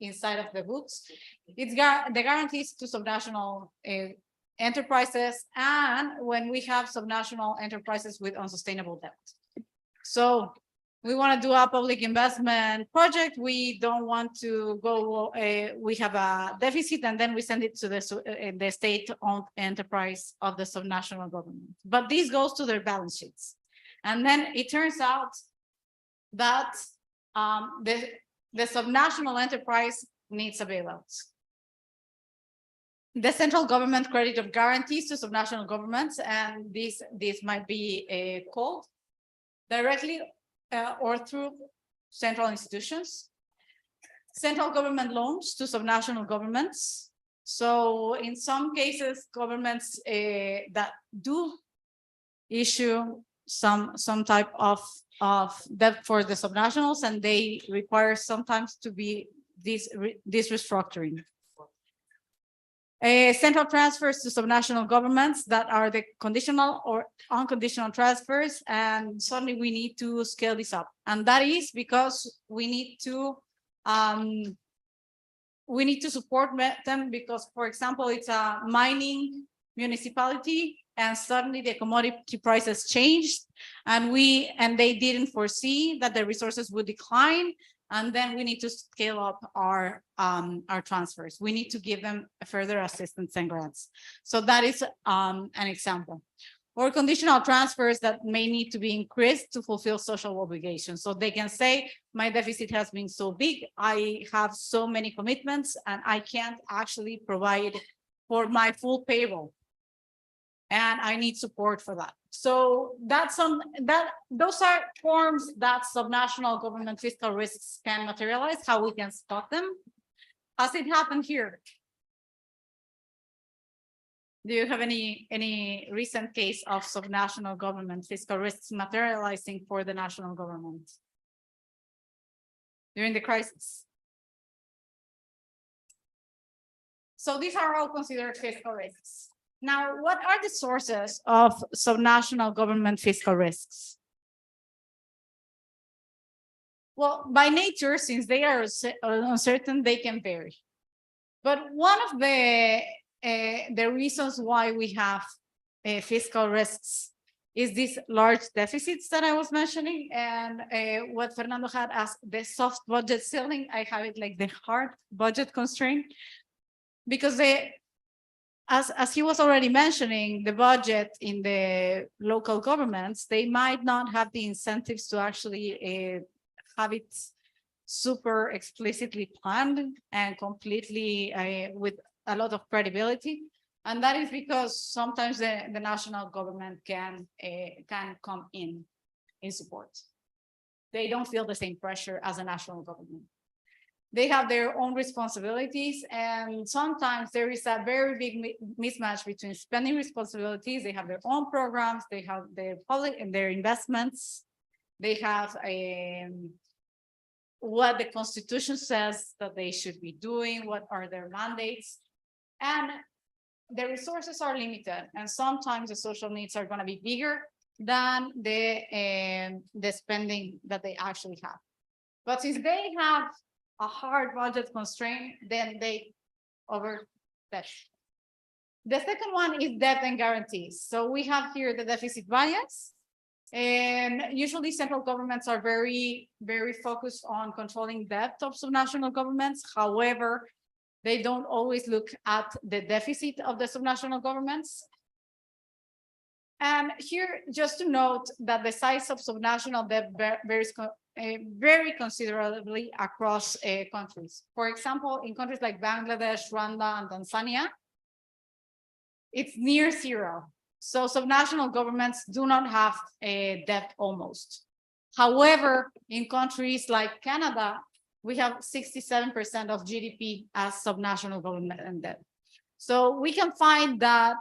inside of the books. It's the guarantees to subnational enterprises, and when we have subnational enterprises with unsustainable debt. So we want to do a public investment project. We don't want to go, we have a deficit and then we send it to the state-owned enterprise of the subnational government. But this goes to their balance sheets. And then it turns out that the subnational enterprise needs a bailout. The central government credit of guarantees to subnational governments, and this might be called directly or through central institutions. Central government loans to subnational governments. So in some cases, governments that do issue some type of debt for the subnationals, and they require sometimes to be this restructuring. Central transfers to subnational governments that are the conditional or unconditional transfers, and suddenly we need to scale this up. And that is because we need to support them because, for example, it's a mining municipality and suddenly the commodity prices changed and they didn't foresee that the resources would decline. And then we need to scale up our transfers. We need to give them further assistance and grants. So that is an example. Or conditional transfers that may need to be increased to fulfill social obligations. So they can say, my deficit has been so big, I have so many commitments, and I can't actually provide for my full payroll. And I need support for that. So those are forms that subnational government fiscal risks can materialize, how we can spot them. Has it happened here? Do you have any recent case of subnational government fiscal risks materializing for the national government during the crisis? So these are all considered fiscal risks. Now, what are the sources of subnational government fiscal risks? Well, by nature, since they are uncertain, they can vary. But one of the reasons why we have fiscal risks is these large deficits that I was mentioning, and what Fernando had as the soft budget ceiling, I have it like the hard budget constraint, because as he was already mentioning, the budget in the local governments, they might not have the incentives to actually have it super explicitly planned and completely with a lot of credibility. And that is because sometimes the national government can come in support. They don't feel the same pressure as a national government. They have their own responsibilities, and sometimes there is a very big mismatch between spending responsibilities. They have their own programs, they have their public and their investments, they have what the Constitution says that they should be doing, what are their mandates, and the resources are limited, and sometimes the social needs are going to be bigger than the spending that they actually have. But since they have a hard budget constraint, then they overstretch. The second one is debt and guarantees. So we have here the deficit bias. And usually central governments are very, very focused on controlling debt of subnational governments. However, they don't always look at the deficit of the subnational governments. And here, just to note that the size of subnational debt varies very considerably across countries. For example, in countries like Bangladesh, Rwanda, and Tanzania, it's near zero. So subnational governments do not have a debt almost. However, in countries like Canada, we have 67% of GDP as subnational government and debt. So we can find that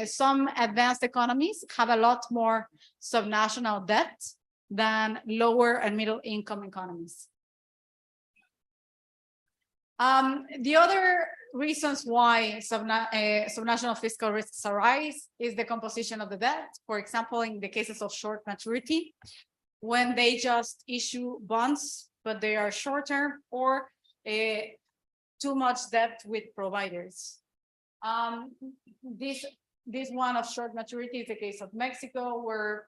some advanced economies have a lot more subnational debt than lower and middle income economies. The other reasons why subnational fiscal risks arise is the composition of the debt. For example, in the cases of short maturity, when they just issue bonds, but they are short term, or too much debt with providers. This one of short maturity is the case of Mexico, where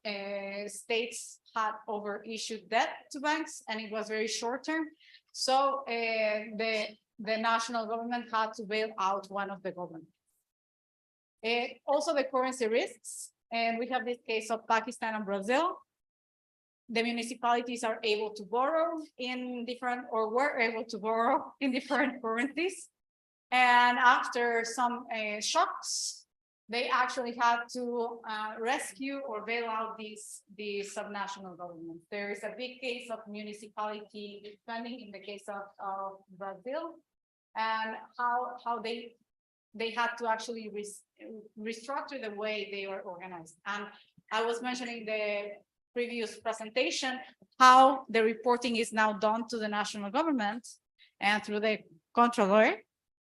states had overissued debt to banks, and it was very short term. So the national government had to bail out one of the governments. Also the currency risks, and we have this case of Pakistan and Brazil. The municipalities are able to borrow in different, or were able to borrow in different currencies. And after some shocks, they actually had to rescue or bail out these subnational governments. There is a big case of municipality spending in the case of Brazil, and how they had to actually restructure the way they were organized. And I was mentioning the previous presentation how the reporting is now done to the national government and through the controller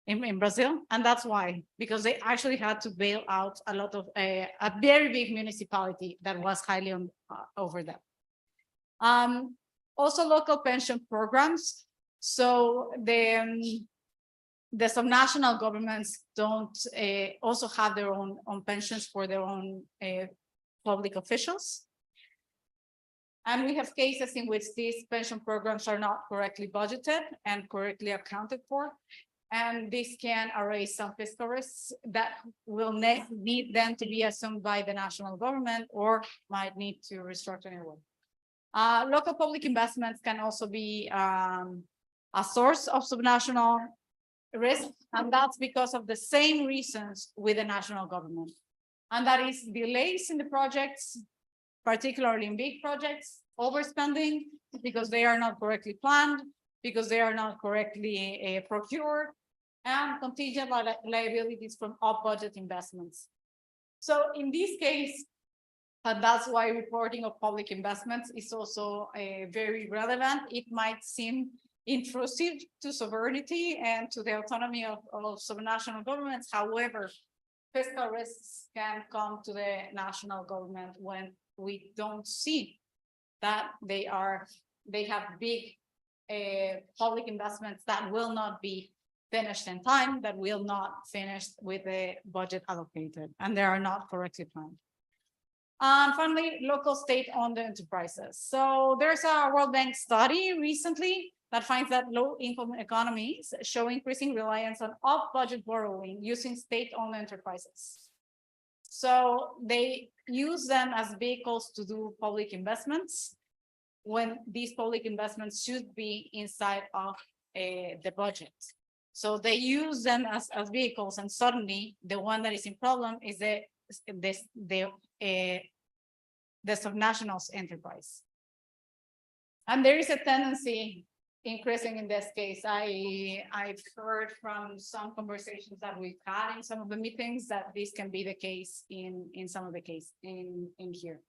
in Brazil, and that's why, because they actually had to bail out a lot of a very big municipality that was highly over them. Also local pension programs. So the subnational governments don't also have their own pensions for their own public officials. And we have cases in which these pension programs are not correctly budgeted and correctly accounted for. And this can erase some fiscal risks that will need then to be assumed by the national government or might need to restructure anyway. Local public investments can also be a source of subnational risk, and that's because of the same reasons with the national government. And that is delays in the projects, particularly in big projects, overspending because they are not correctly planned, because they are not correctly procured, and contingent liabilities from off-budget investments. So in this case, and that's why reporting of public investments is also very relevant. It might seem intrusive to sovereignty and to the autonomy of subnational governments. However, fiscal risks can come to the national government when we don't see that they have big public investments that will not be finished in time, that will not finish with the budget allocated, and they are not correctly planned. And finally, local state-owned enterprises. So there's a World Bank study recently that finds that low-income economies show increasing reliance on off-budget borrowing using state-owned enterprises. So they use them as vehicles to do public investments when these public investments should be inside of the budget. So they use them as vehicles, and suddenly the one that is in problem is the subnational enterprise. And there is a tendency increasing in this case. I've heard from some conversations that we've had in some of the meetings that this can be the case in some of the case in here.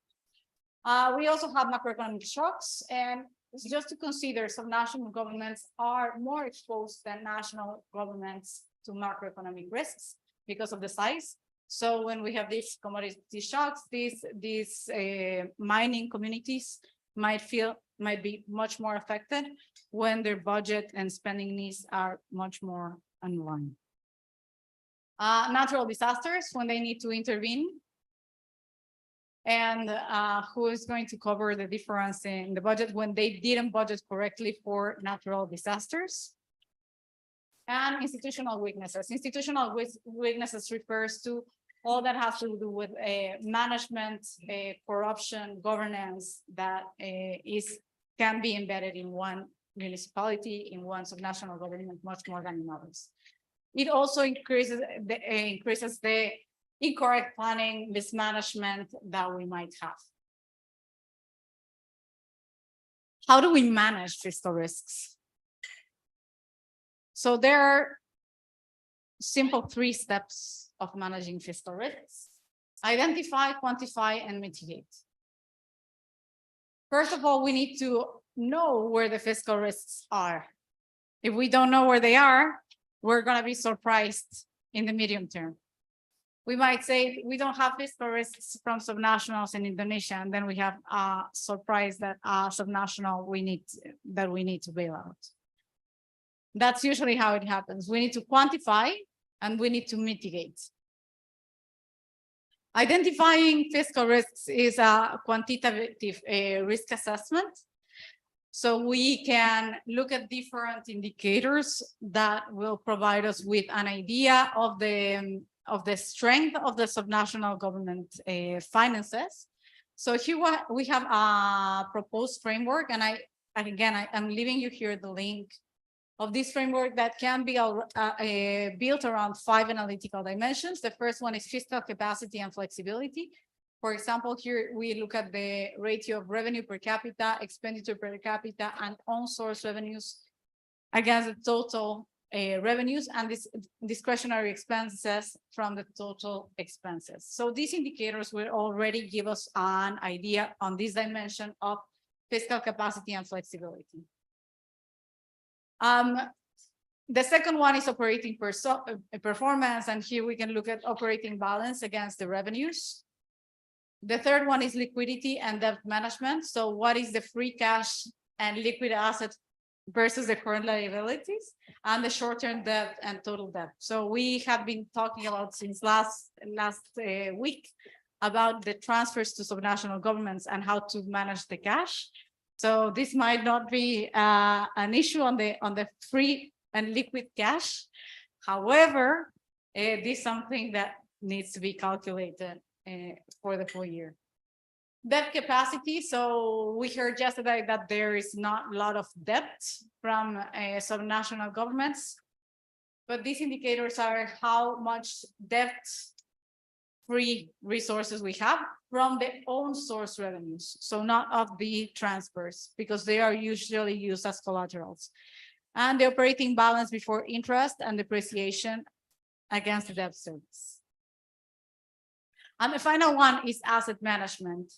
We also have macroeconomic shocks, and it's just to consider subnational governments are more exposed than national governments to macroeconomic risks because of the size. So when we have these commodity shocks, these mining communities might be much more affected when their budget and spending needs are much more unaligned. Natural disasters, when they need to intervene. And who is going to cover the difference in the budget when they didn't budget correctly for natural disasters? And institutional weaknesses. Institutional weaknesses refers to all that has to do with management, corruption, governance that can be embedded in one municipality, in one subnational government, much more than in others. It also increases the incorrect planning, mismanagement that we might have. How do we manage fiscal risks? So there are simple 3 steps of managing fiscal risks: identify, quantify, and mitigate. First of all, we need to know where the fiscal risks are. If we don't know where they are, we're going to be surprised in the medium term. We might say we don't have fiscal risks from subnationals in Indonesia, and then we have a surprise that subnational we need to bail out. That's usually how it happens. We need to quantify and we need to mitigate. Identifying fiscal risks is a quantitative risk assessment. So we can look at different indicators that will provide us with an idea of the strength of the subnational government finances. So here we have a proposed framework, and I'm leaving you here the link of this framework that can be built around 5 analytical dimensions. The first one is fiscal capacity and flexibility. For example, here we look at the ratio of revenue per capita, expenditure per capita, and on-source revenues against the total revenues and discretionary expenses from the total expenses. So these indicators will already give us an idea on this dimension of fiscal capacity and flexibility. The second one is operating performance, and here we can look at operating balance against the revenues. The third one is liquidity and debt management. So what is the free cash and liquid assets versus the current liabilities, and the short-term debt and total debt. So we have been talking about since last week about the transfers to subnational governments and how to manage the cash. So this might not be an issue on the free and liquid cash. However, this is something that needs to be calculated for the full year. Debt capacity. So we heard yesterday that there is not a lot of debt from subnational governments, but these indicators are how much debt-free resources we have from the own source revenues. So not of the transfers, because they are usually used as collaterals. And the operating balance before interest and depreciation against the debt service. And the final one is asset management.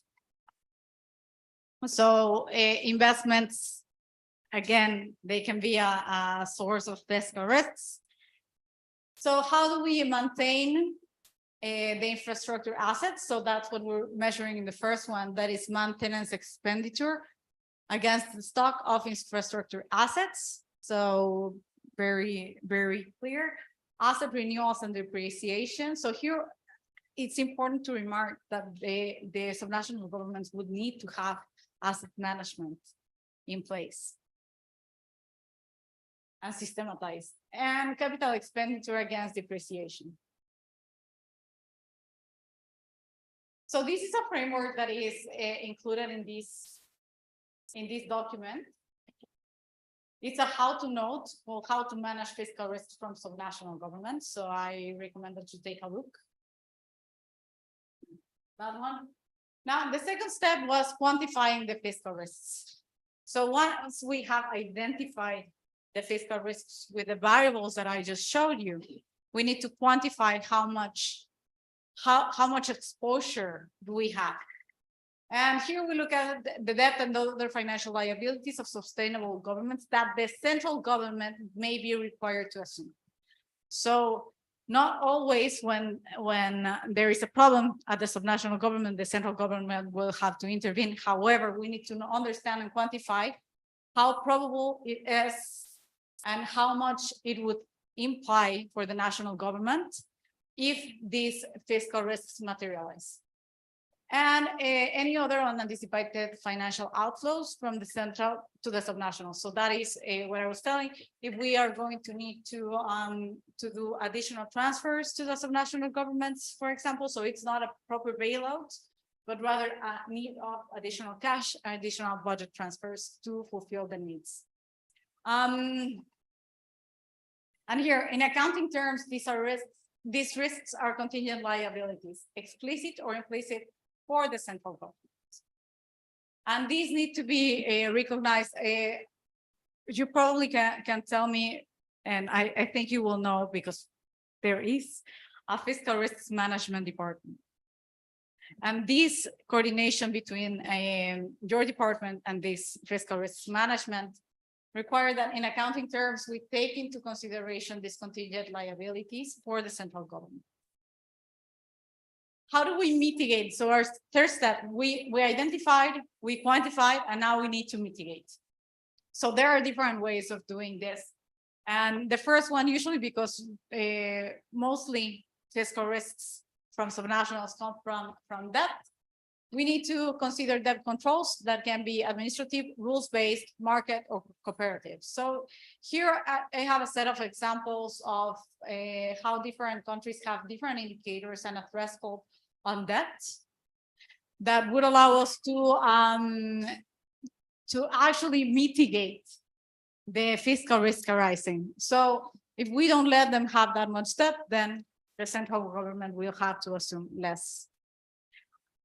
So investments again, they can be a source of fiscal risks. So how do we maintain the infrastructure assets? So that's what we're measuring in the first one, that is maintenance expenditure against the stock of infrastructure assets. So very, very clear. Asset renewals and depreciation. So here it's important to remark that the subnational governments would need to have asset management in place and systematized, and capital expenditure against depreciation. So this is a framework that is included in this document. It's a how to note or how to manage fiscal risks from subnational governments. So I recommend that you take a look. That one. Now, the second step was quantifying the fiscal risks. So once we have identified the fiscal risks with the variables that I just showed you, we need to quantify how much exposure do we have. And here we look at the debt and other financial liabilities of sustainable governments that the central government may be required to assume. So not always when there is a problem at the subnational government, the central government will have to intervene. However, we need to understand and quantify how probable it is and how much it would imply for the national government if these fiscal risks materialize. And any other unanticipated financial outflows from the central to the subnational. So that is what I was telling. If we are going to need to do additional transfers to the subnational governments, for example, so it's not a proper bailout, but rather a need of additional cash, additional budget transfers to fulfill the needs. And here, in accounting terms, these risks are contingent liabilities, explicit or implicit, for the central government. And these need to be recognized. You probably can tell me, and I think you will know because there is a fiscal risks management department. And this coordination between your department and this fiscal risks management require that in accounting terms, we take into consideration these contingent liabilities for the central government. How do we mitigate? So our third step, we identified, we quantified, and now we need to mitigate. So there are different ways of doing this. And the first one, usually because mostly fiscal risks from subnationals come from debt, we need to consider debt controls that can be administrative, rules-based, market, or cooperative. So here I have a set of examples of how different countries have different indicators and a threshold on debt that would allow us to actually mitigate the fiscal risk arising. So if we don't let them have that much debt, then the central government will have to assume less.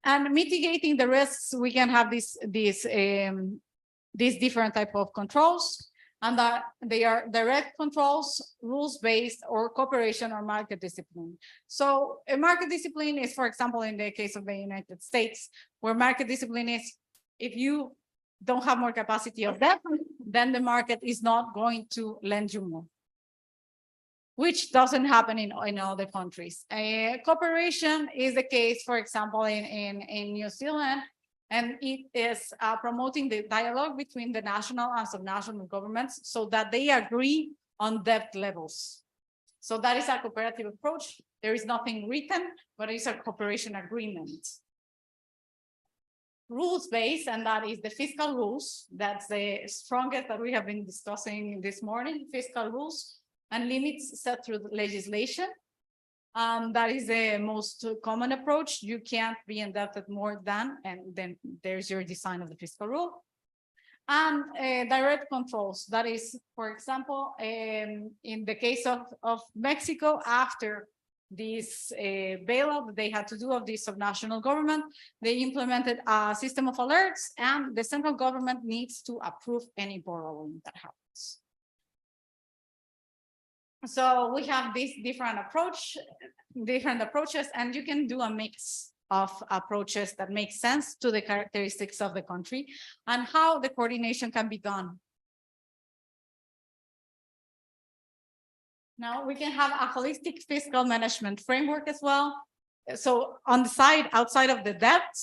And mitigating the risks, we can have these different type of controls, and that they are direct controls, rules-based, or cooperation or market discipline. So a market discipline is, for example, in the case of the United States, where market discipline is, if you don't have more capacity of debt, then the market is not going to lend you more, which doesn't happen in other countries. Cooperation is the case, for example, in New Zealand, and it is promoting the dialogue between the national and subnational governments so that they agree on debt levels. So that is a cooperative approach. There is nothing written, but it's a cooperation agreement. Rules-based, and that is the fiscal rules. That's the strongest that we have been discussing this morning, fiscal rules and limits set through legislation. That is the most common approach. You can't be indebted more than, and then there's your design of the fiscal rule. And direct controls. That is, for example, in the case of Mexico, after this bailout that they had to do of the subnational government, they implemented a system of alerts, and the central government needs to approve any borrowing that happens. So we have these different approaches, and you can do a mix of approaches that make sense to the characteristics of the country and how the coordination can be done. Now we can have a holistic fiscal management framework as well. So on the side, outside of the debt,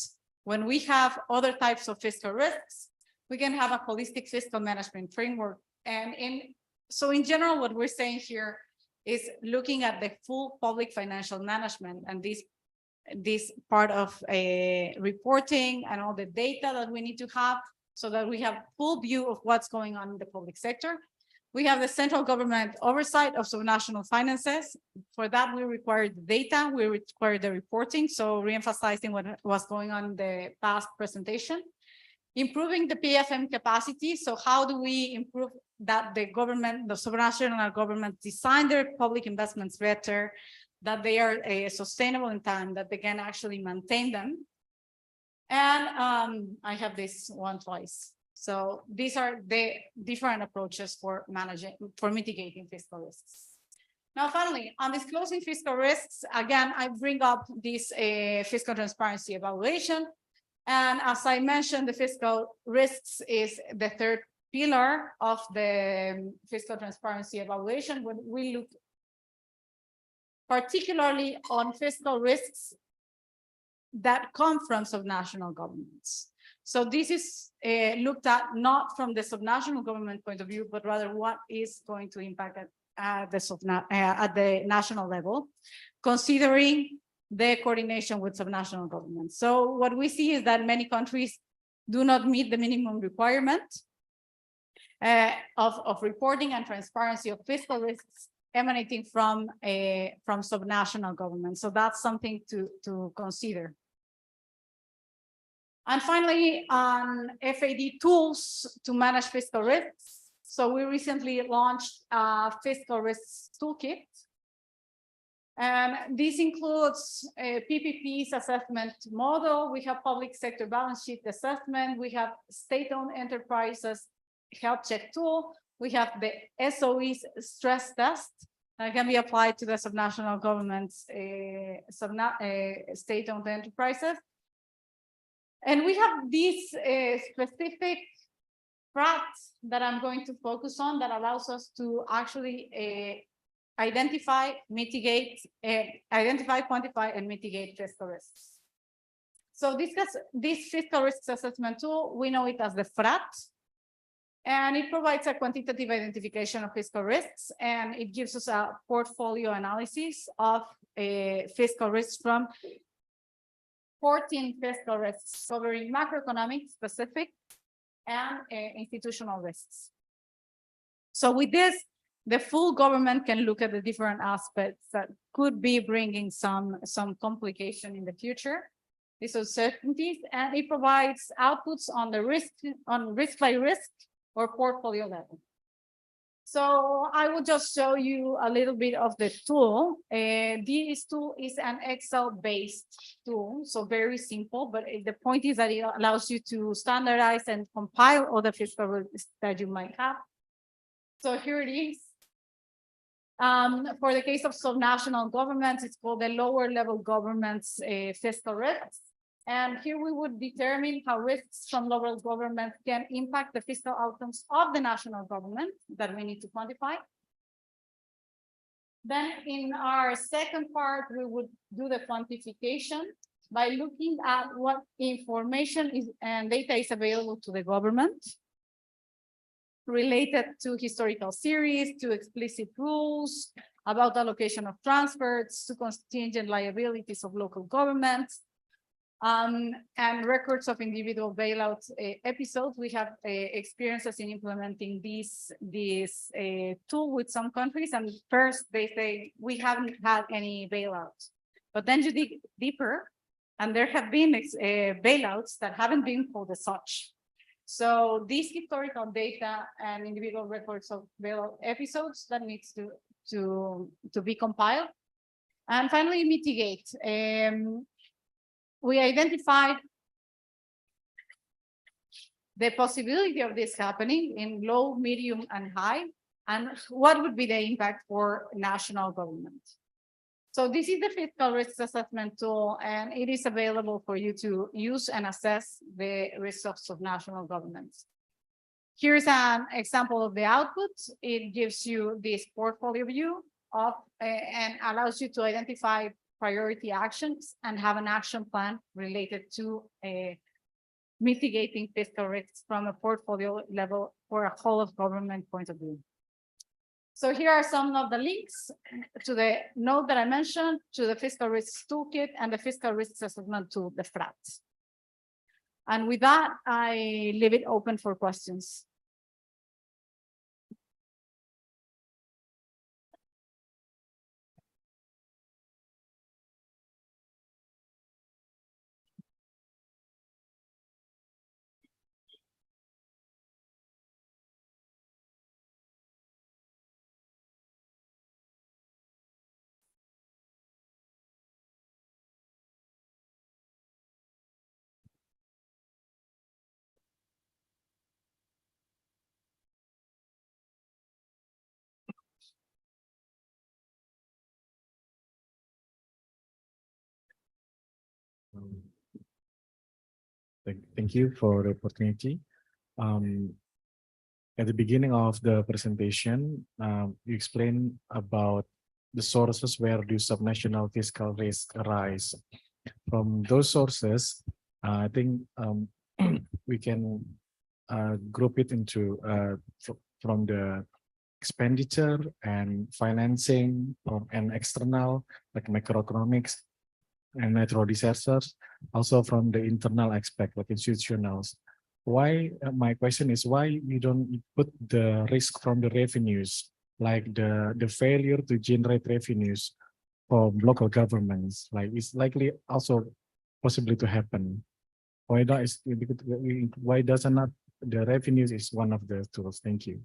when we have other types of fiscal risks, we can have a holistic fiscal management framework. And so in general, what we're saying here is looking at the full public financial management and this part of reporting and all the data that we need to have so that we have full view of what's going on in the public sector. We have the central government oversight of subnational finances. For that, we require the data, we require the reporting. So re-emphasizing what was going on in the past presentation. Improving the PFM capacity. So how do we improve that the government, the subnational government design their public investments better, that they are sustainable in time, that they can actually maintain them. And I have this one twice. So these are the different approaches for mitigating fiscal risks. Now, finally, on disclosing fiscal risks, again, I bring up this fiscal transparency evaluation. And as I mentioned, the fiscal risks is the third pillar of the fiscal transparency evaluation. When we look particularly on fiscal risks that come from subnational governments. So this is looked at not from the subnational government point of view, but rather what is going to impact at the national level, considering the coordination with subnational governments. So what we see is that many countries do not meet the minimum requirement of reporting and transparency of fiscal risks emanating from subnational governments. So that's something to consider. And finally, on FAD tools to manage fiscal risks. So we recently launched a fiscal risks toolkit. And this includes a PPP's assessment model. We have public sector balance sheet assessment. We have state-owned enterprises health check tool. We have the SOE's stress test that can be applied to the subnational governments, state-owned enterprises. And we have these specific FRATs that I'm going to focus on that allows us to actually identify, quantify, and mitigate fiscal risks. So this fiscal risks assessment tool, we know it as the FRAT, and it provides a quantitative identification of fiscal risks, and it gives us a portfolio analysis of fiscal risks from 14 fiscal risks covering macroeconomic, specific, and institutional risks. So with this, the full government can look at the different aspects that could be bringing some complication in the future, these uncertainties, and it provides outputs on the risk by risk or portfolio level. So I will just show you a little bit of the tool. This tool is an Excel-based tool, so very simple, but the point is that it allows you to standardize and compile all the fiscal risks that you might have. So here it is. For the case of subnational governments, it's called the lower level governments fiscal risks. And here we would determine how risks from local government can impact the fiscal outcomes of the national government that we need to quantify. Then in our second part, we would do the quantification by looking at what information and data is available to the government related to historical series, to explicit rules about allocation of transfers, to contingent liabilities of local governments, and records of individual bailout episodes. We have experiences in implementing this tool with some countries, and first they say we haven't had any bailouts, but then you dig deeper, and there have been bailouts that haven't been called as such. So these historical data and individual records of bailout episodes that needs to be compiled. And finally, mitigate. We identified the possibility of this happening in low, medium, and high, and what would be the impact for national government. So this is the fiscal risk assessment tool, and it is available for you to use and assess the risks of national governments. Here's an example of the output. It gives you this portfolio view of, and allows you to identify priority actions and have an action plan related to mitigating fiscal risks from a portfolio level or a whole of government point of view. So here are some of the links to the note that I mentioned, to the fiscal risks toolkit and the fiscal risks assessment tool, the FRAT. And with that, I leave it open for questions. Thank you for the opportunity. At the beginning of the presentation, you explained about the sources where do subnational fiscal risk arise. From those sources, I think we can group it into from the expenditure and financing and external, like macroeconomics and natural disasters, also from the internal aspect, like institutionals. Why, my question is why you don't put the risk from the revenues, like the failure to generate revenues from local governments, like it's likely also possibly to happen. Why doesn't not the revenues is one of the tools? Thank you.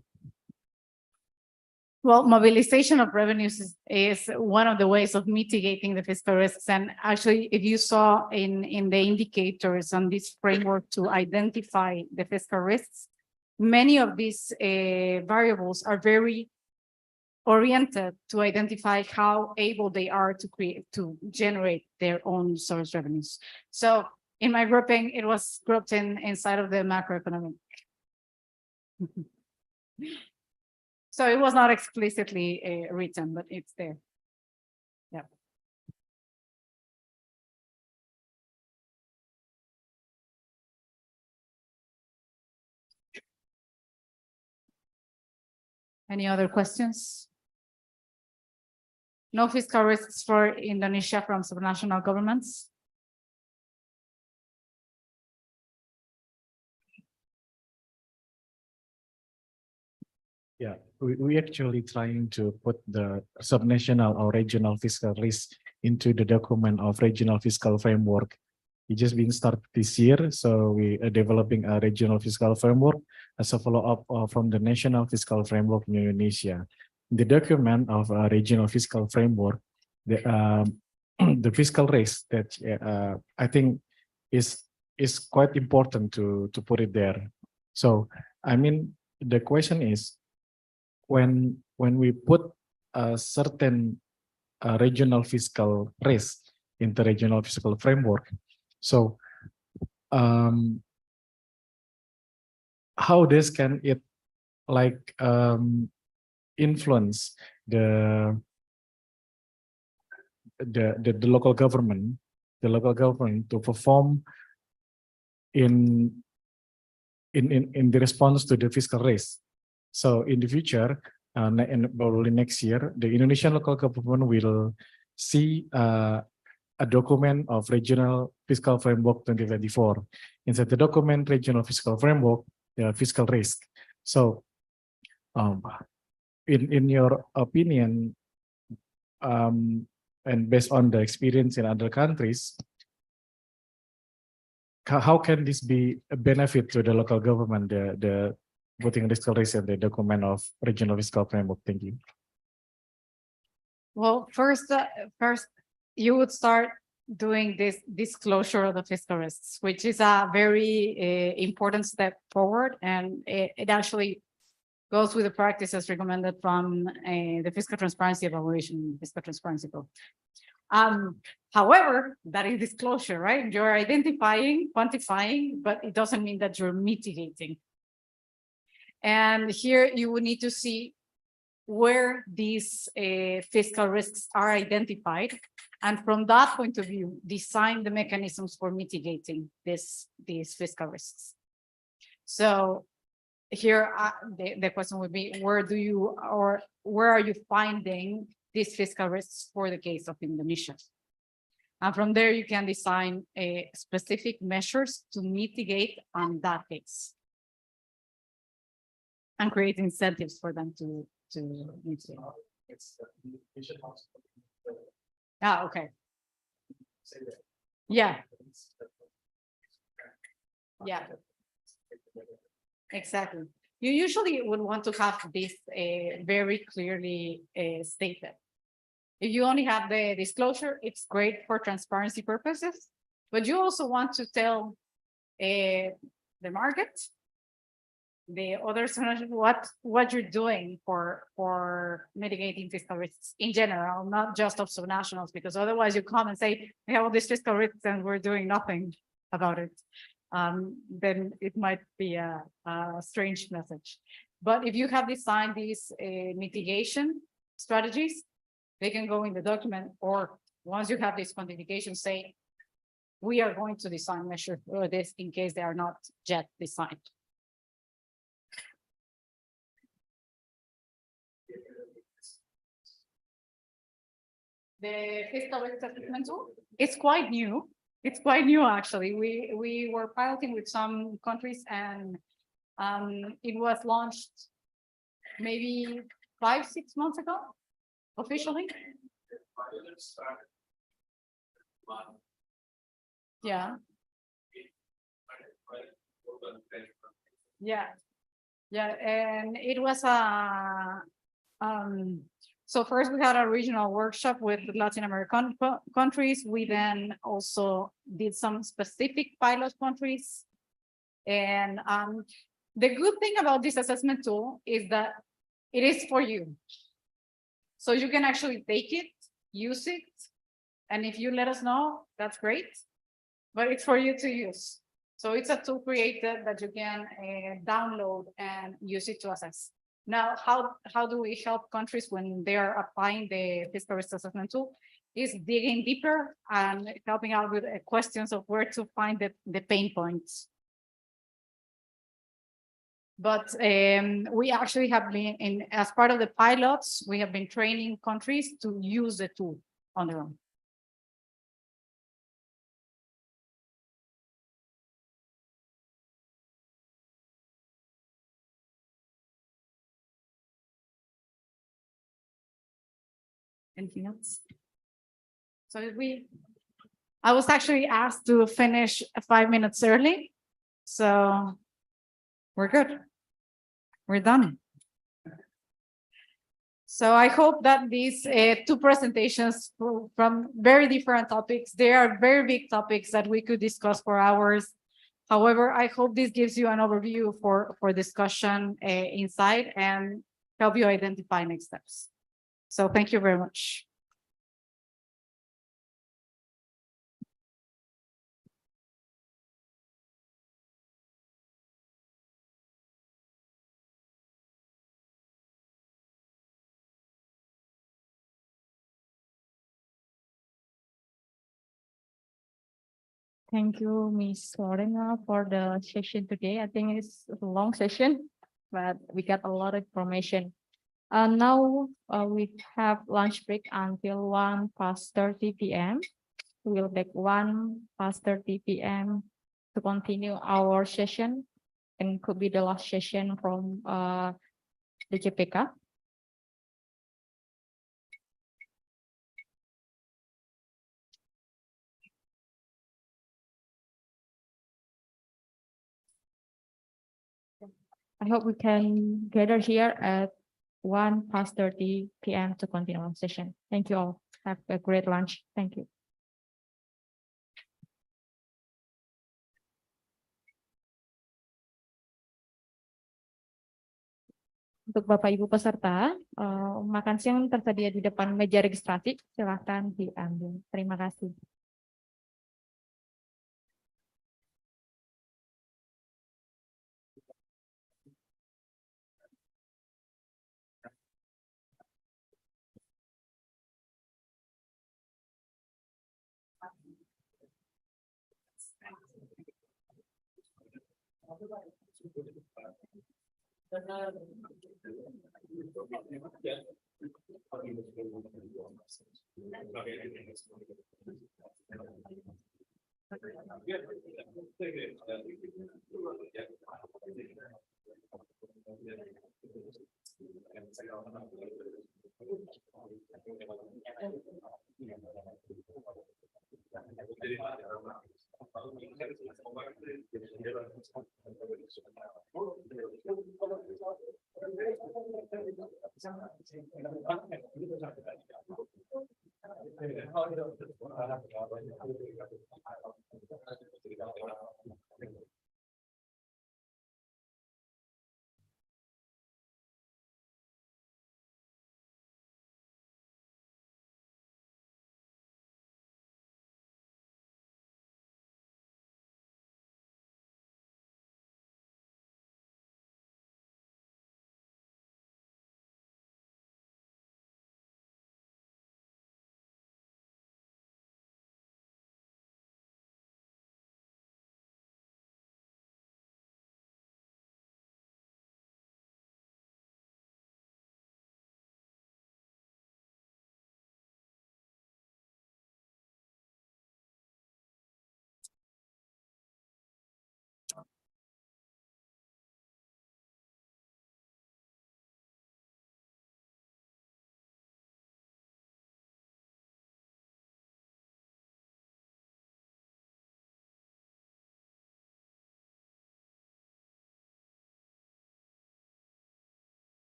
Well, mobilization of revenues is one of the ways of mitigating the fiscal risks. And actually, if you saw in the indicators on this framework to identify the fiscal risks, many of these variables are very oriented to identify how able they are to generate their own source revenues. So in my grouping, it was grouped inside of the macroeconomic. So it was not explicitly written, but it's there. Yeah. Any other questions? No fiscal risks for Indonesia from subnational governments? Yeah, we actually trying to put the subnational or regional fiscal risk into the document of regional fiscal framework. It just been started this year, so we are developing a regional fiscal framework as a follow-up from the national fiscal framework in Indonesia. The document of a regional fiscal framework, the fiscal risk that I think is quite important to put it there. So I mean, the question is, when we put a certain regional fiscal risk in the regional fiscal framework, so how this can it like influence the local government, to perform in the response to the fiscal risk. So in the future, and probably next year, the Indonesian local government will see a document of regional fiscal framework 2024. Inside the document, regional fiscal framework, the fiscal risk. So, in your opinion, and based on the experience in other countries, how can this be a benefit to the local government, the putting fiscal risk in the document of regional fiscal framework? Thank you. Well, first, you would start doing this disclosure of the fiscal risks, which is a very important step forward, and it actually goes with the practices recommended from the fiscal transparency evaluation, fiscal transparency book. However, that is disclosure, right? You're identifying, quantifying, but it doesn't mean that you're mitigating. And here you would need to see where these fiscal risks are identified. And from that point of view, design the mechanisms for mitigating these fiscal risks. So here, the question would be, where are you finding these fiscal risks for the case of Indonesia? And from there, you can design specific measures to mitigate on that case. And create incentives for them to mitigate. Ah, okay. Yeah. Yeah. Exactly. You usually would want to have this very clearly stated. If you only have the disclosure, it's great for transparency purposes, but you also want to tell the market, the others, what you're doing for mitigating fiscal risks in general, not just of subnationals, because otherwise you come and say, we have all these fiscal risks and we're doing nothing about it. Then it might be a strange message. But if you have designed these mitigation strategies, they can go in the document, or once you have this quantification, say, we are going to design measures for this in case they are not yet designed. The fiscal risk assessment tool, it's quite new. It's quite new, actually. We were piloting with some countries, and it was launched maybe 5-6 months ago, officially. Yeah. Yeah. Yeah, and it was so first we had a regional workshop with Latin American countries. We then also did some specific pilot countries. And the good thing about this assessment tool is that it is for you. So you can actually take it, use it. And if you let us know, that's great, but it's for you to use. So it's a tool created that you can download and use it to assess. Now, how do we help countries when they are applying the fiscal risk assessment tool? Is digging deeper and helping out with questions of where to find the pain points. But we actually have been, as part of the pilots, we have been training countries to use the tool on their own. Anything else? So I was actually asked to finish 5 minutes early. So we're good. We're done. So I hope that these two presentations from very different topics, they are very big topics that we could discuss for hours. However, I hope this gives you an overview for discussion inside and help you identify next steps. So thank you very much. Thank you, Ms. Lorena, for the session today. I think it's a long session, but we got a lot of information. Now we have lunch break until 1:30 p.m. We'll back 1:30 p.m. to continue our session, and could be the last session from the JPK. I hope we can gather here at 1:30 p.m. to continue our session. Thank you all. Have a great lunch. Thank you. Untuk Bapak Ibu peserta, makan siang tersedia di depan meja registrasi. Silakan diambil. Terima kasih. Final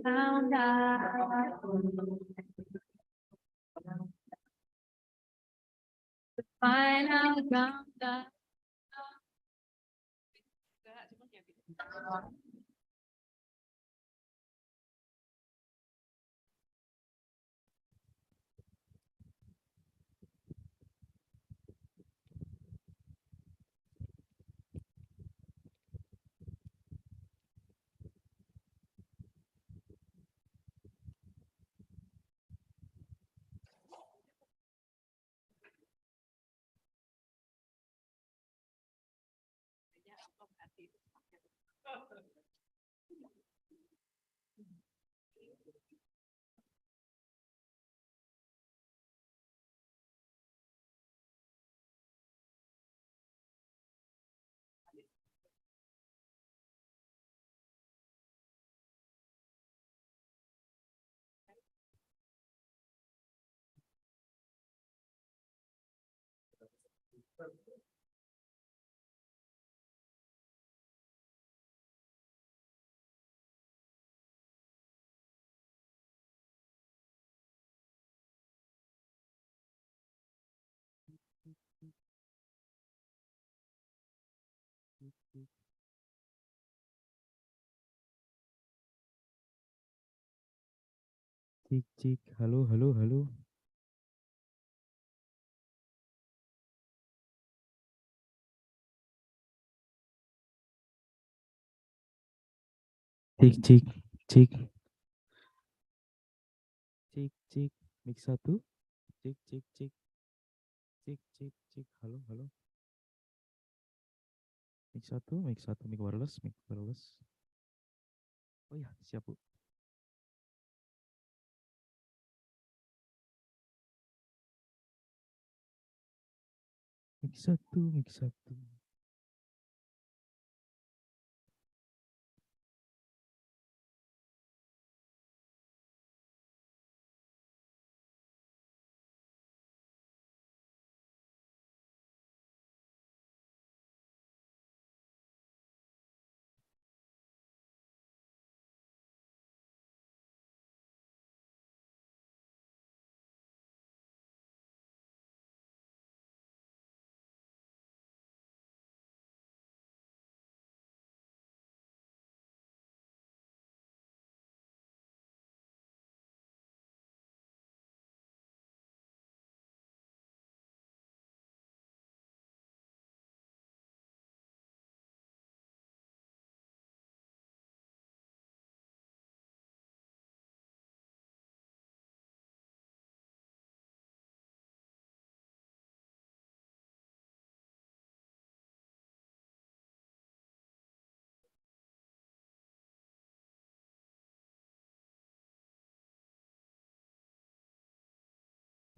countdown. Final countdown. Cik, cik, halo, halo, halo. Cik, cik, cik. Cik, cik, mix satu. Cik, cik, cik. Cik, cik, cik, halo, halo. Mix satu, mic wireless, mic wireless. Oh ya, siap Bu. Mix satu, mix satu.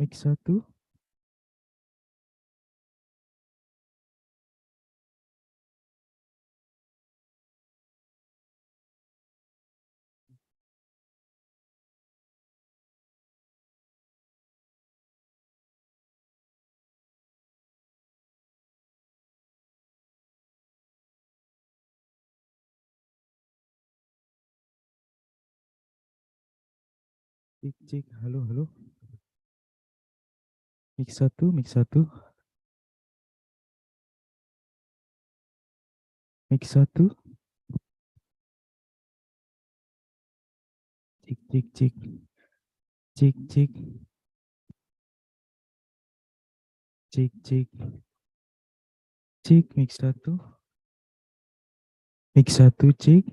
Mix 1. Cek, cek, halo, halo. Mix 1, mix 1. Mix 1. Cek, cek, cek. Cek, cek. Cek, cek. Cek, mix 1. Mix 1, cek.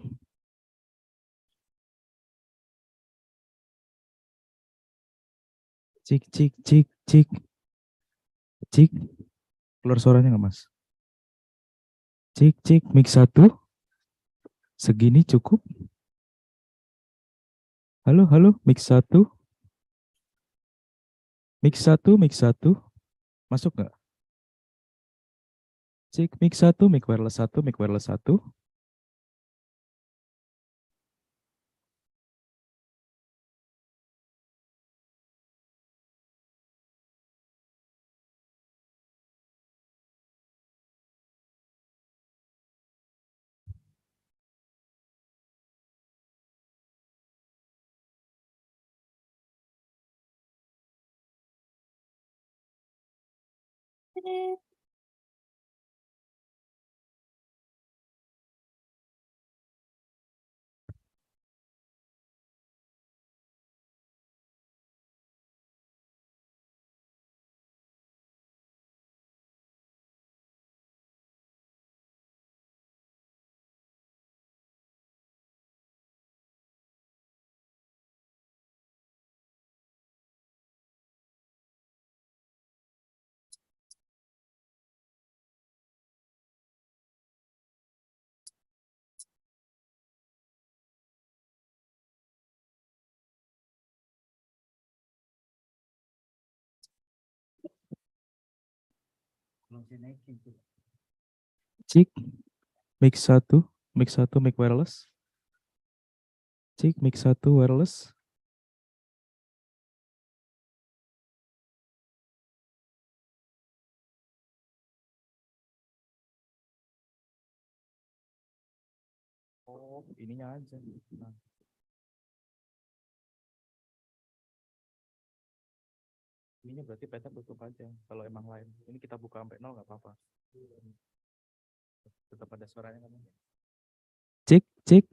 Cek, cek, cek, cek. Cek. Keluar suaranya nggak, Mas? Cek, cek, mix 1. Segini cukup? Halo, halo, mix 1. Mix 1, mix 1. Masuk nggak? Cek, mix 1, mic wireless 1, mic wireless 1. Cek, mix 1, mix 1, mic wireless. Cek, mix 1, wireless. Oh, ininya aja. Nah. Ininya berarti peta tutup aja. Kalau emang lain, ini kita buka sampai 0 nggak apa-apa. Tetap ada suaranya kan? Cek, cek.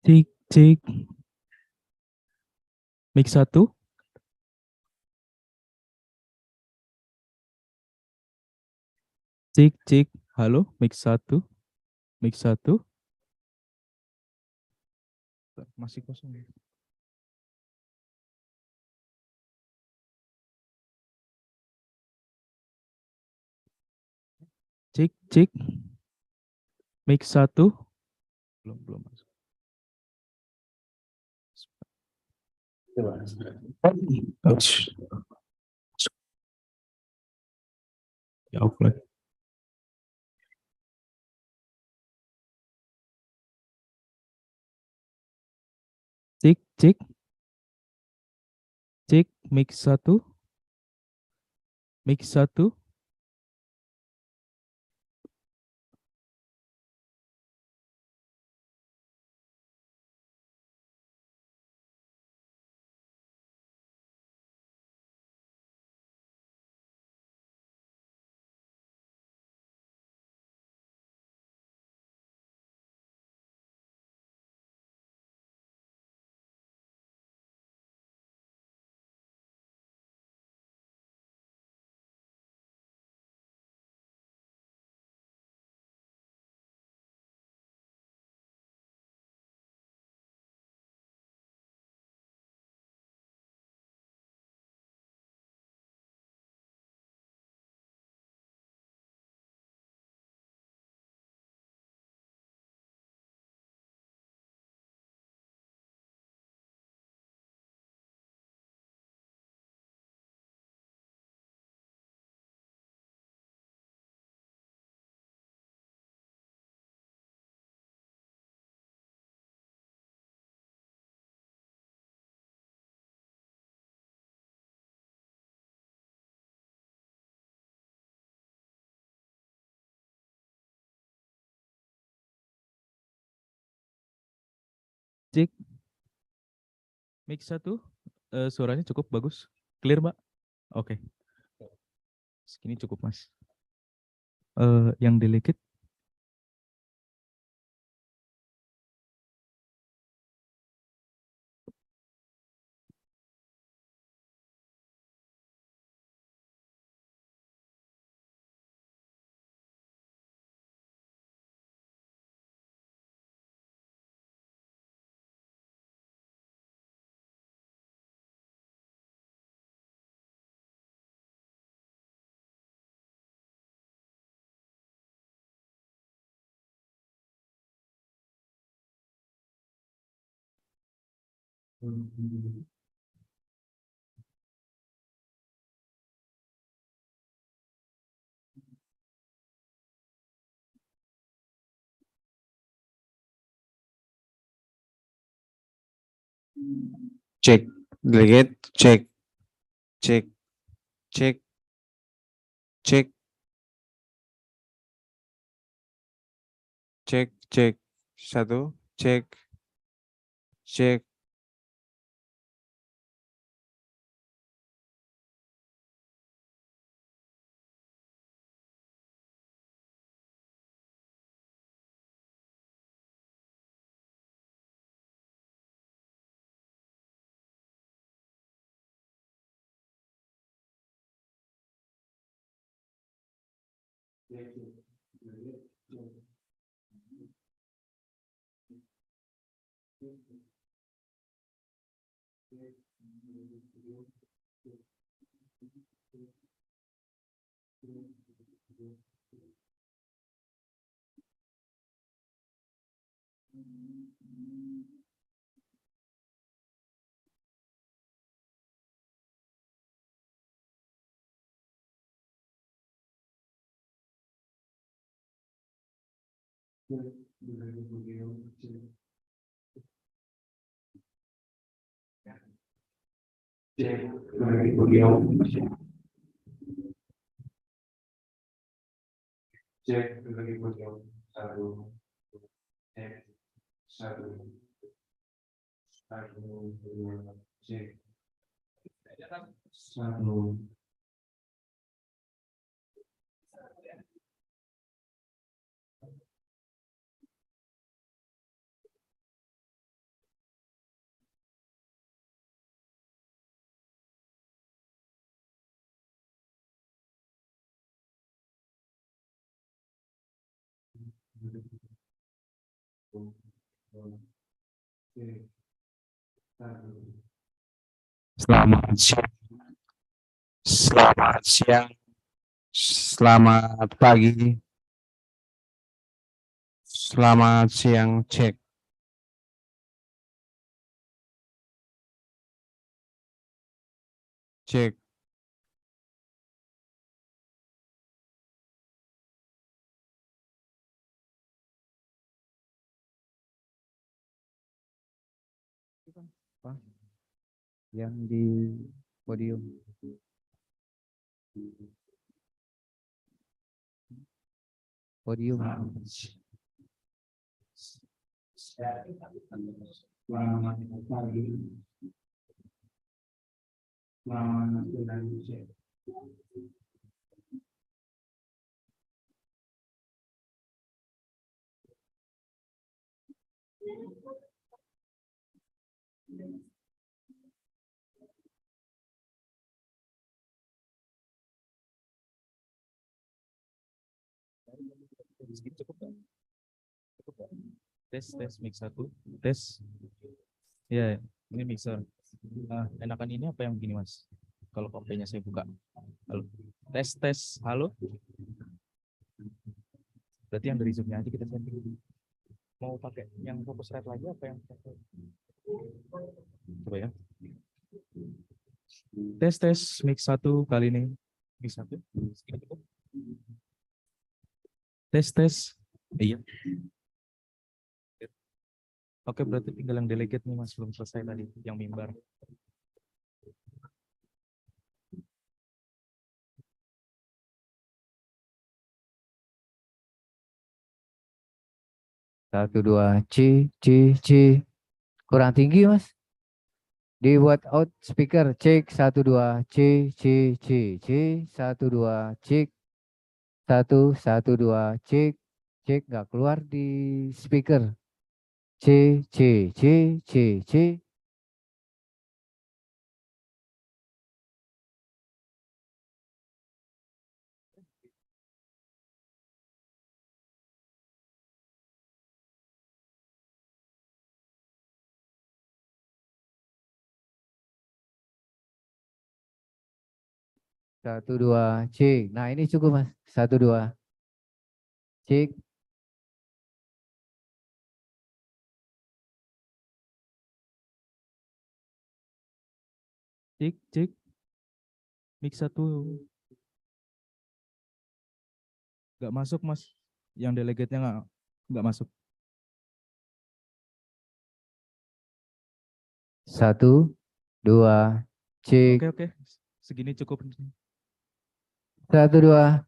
Cek, cek. Mix 1. Cek, cek. Halo, mix 1. Mix 1. Masih kosong. Cek, cek. Mix 1. Belum masuk. Ouch. Ya, off lagi. Cek, cek. Cek, mix 1. Mix 1. Cek. Mic 1, suaranya cukup bagus. Clear, Mbak? Oke. Segini cukup, Mas. Yang delegate. Cek, delegate, cek, cek, cek, cek, cek, cek, 1, cek, cek. Selamat siang, selamat siang, selamat pagi, selamat siang, cek. Cek. Apa? Yang di podium. Podium. Selamat pagi. Selamat siang. Tes mic 1, tes. Ya, ini mixer. Enakan ini apa yang begini, Mas? Kalau HP-nya saya buka. Halo. Tes, halo. Berarti yang dari Zoom-nya aja kita setting. Mau pakai yang fokus red lagi apa yang coba ya. Tes mic 1 kali ini. Mic 1. Tes. Iya. Oke, berarti tinggal yang delegate nih, Mas, belum selesai tadi yang mimbar. Satu, dua, C. Kurang tinggi, Mas. Dibuat out speaker, cek 1 2 C C C C 1 2 cek 1 1 2 cek cek nggak keluar di speaker C C C C C 1 2 cek. Nah ini cukup Mas. 1 2 cek. Cek, cek. Mic 1. Nggak masuk, Mas. Yang delegate-nya nggak masuk. 1 2 cek. Oke. Segini cukup. 1 2.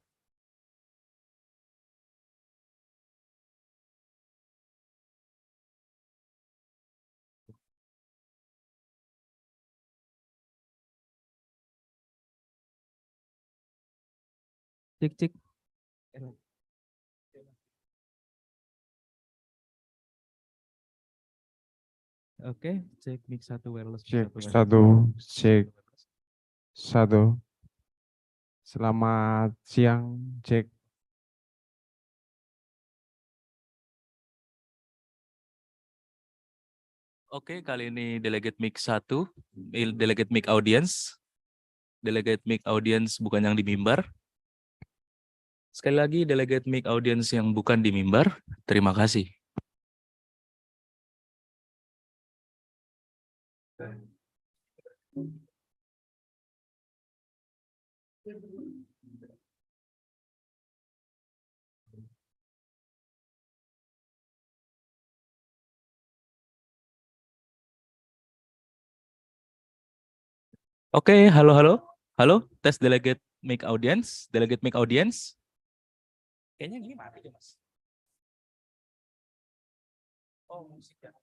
Cek, cek. Oke, cek mic 1 wireless. Cek mic 1 wireless. 1, cek 1. Selamat siang, cek. Oke, kali ini delegate mic 1, delegate mic audience. Delegate mic audience bukan yang di mimbar. Sekali lagi, delegate mic audience yang bukan di mimbar. Terima kasih. Oke, halo. Halo, tes delegate mic audience. Delegate mic audience. Kayaknya ini mati deh, Mas. Oh, musik ya.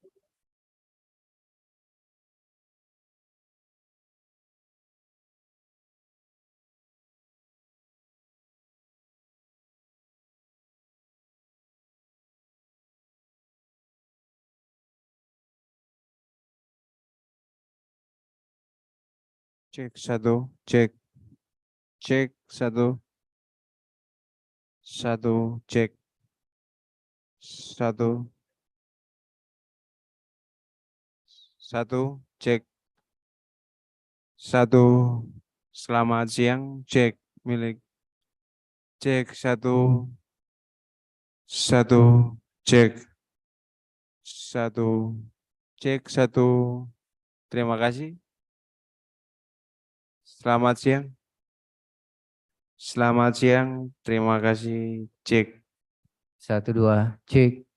Cek 1, cek. Cek 1. 1, cek. 1. 1, cek. 1. Selamat siang, cek milik. Cek 1. 1, cek. 1, cek 1. Terima kasih. Selamat siang. Selamat siang. Terima kasih. Cek. 1 2 cek.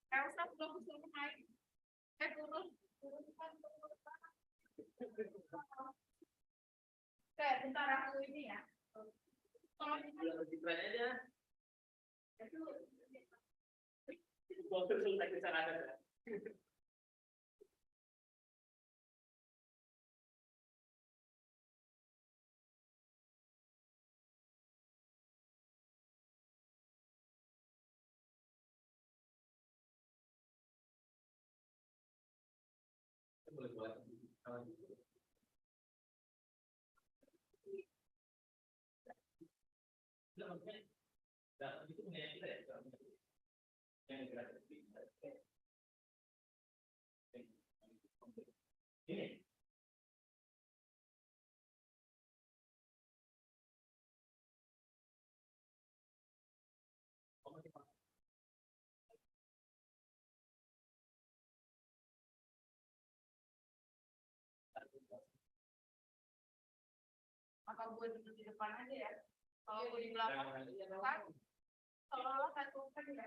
Elsa belum selesai. Turun. Bentar aku ini ya. Tolong. Apa gue duduk di depan aja ya? Kalau gue di belakang, kan? Kalau satu kan ya.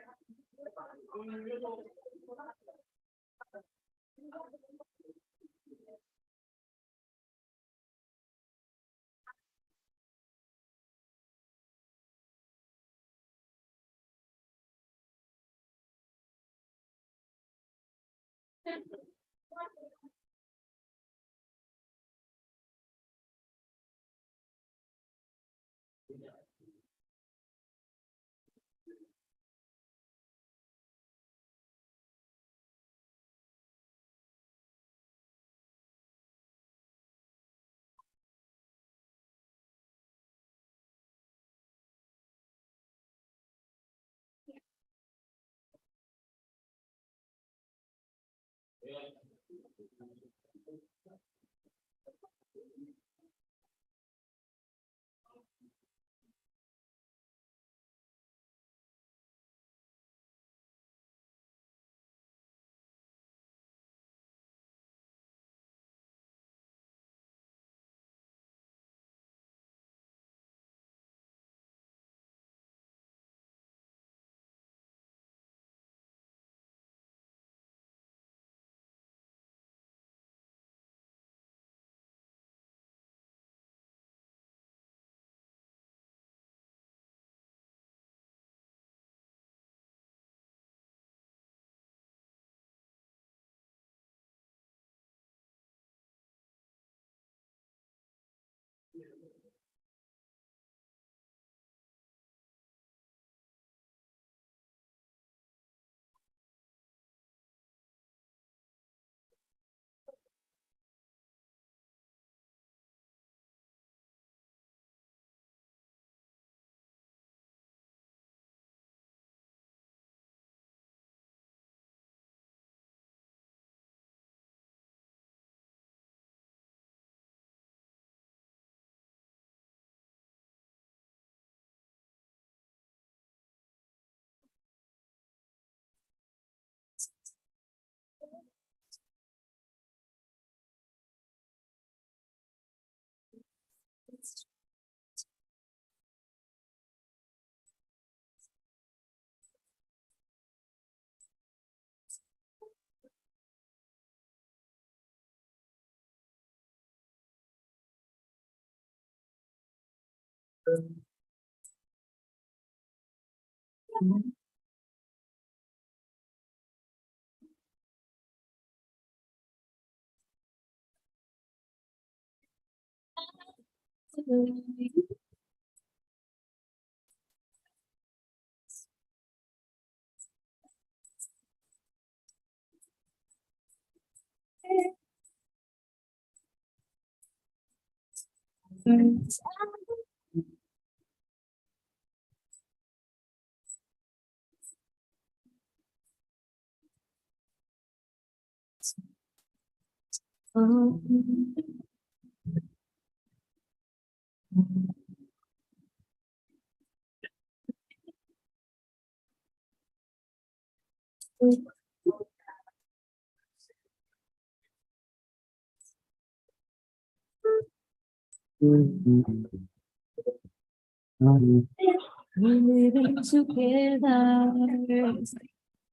We're living together,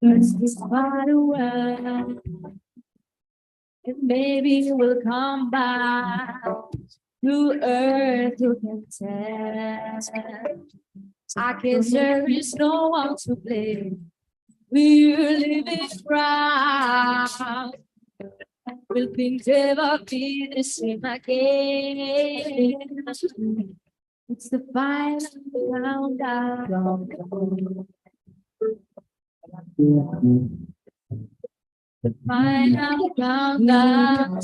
first is far away, and maybe we'll come back to earth. You can tell, I guess there is no one to blame. We're living proud. Will things ever be the same again? It's the final countdown. The final countdown.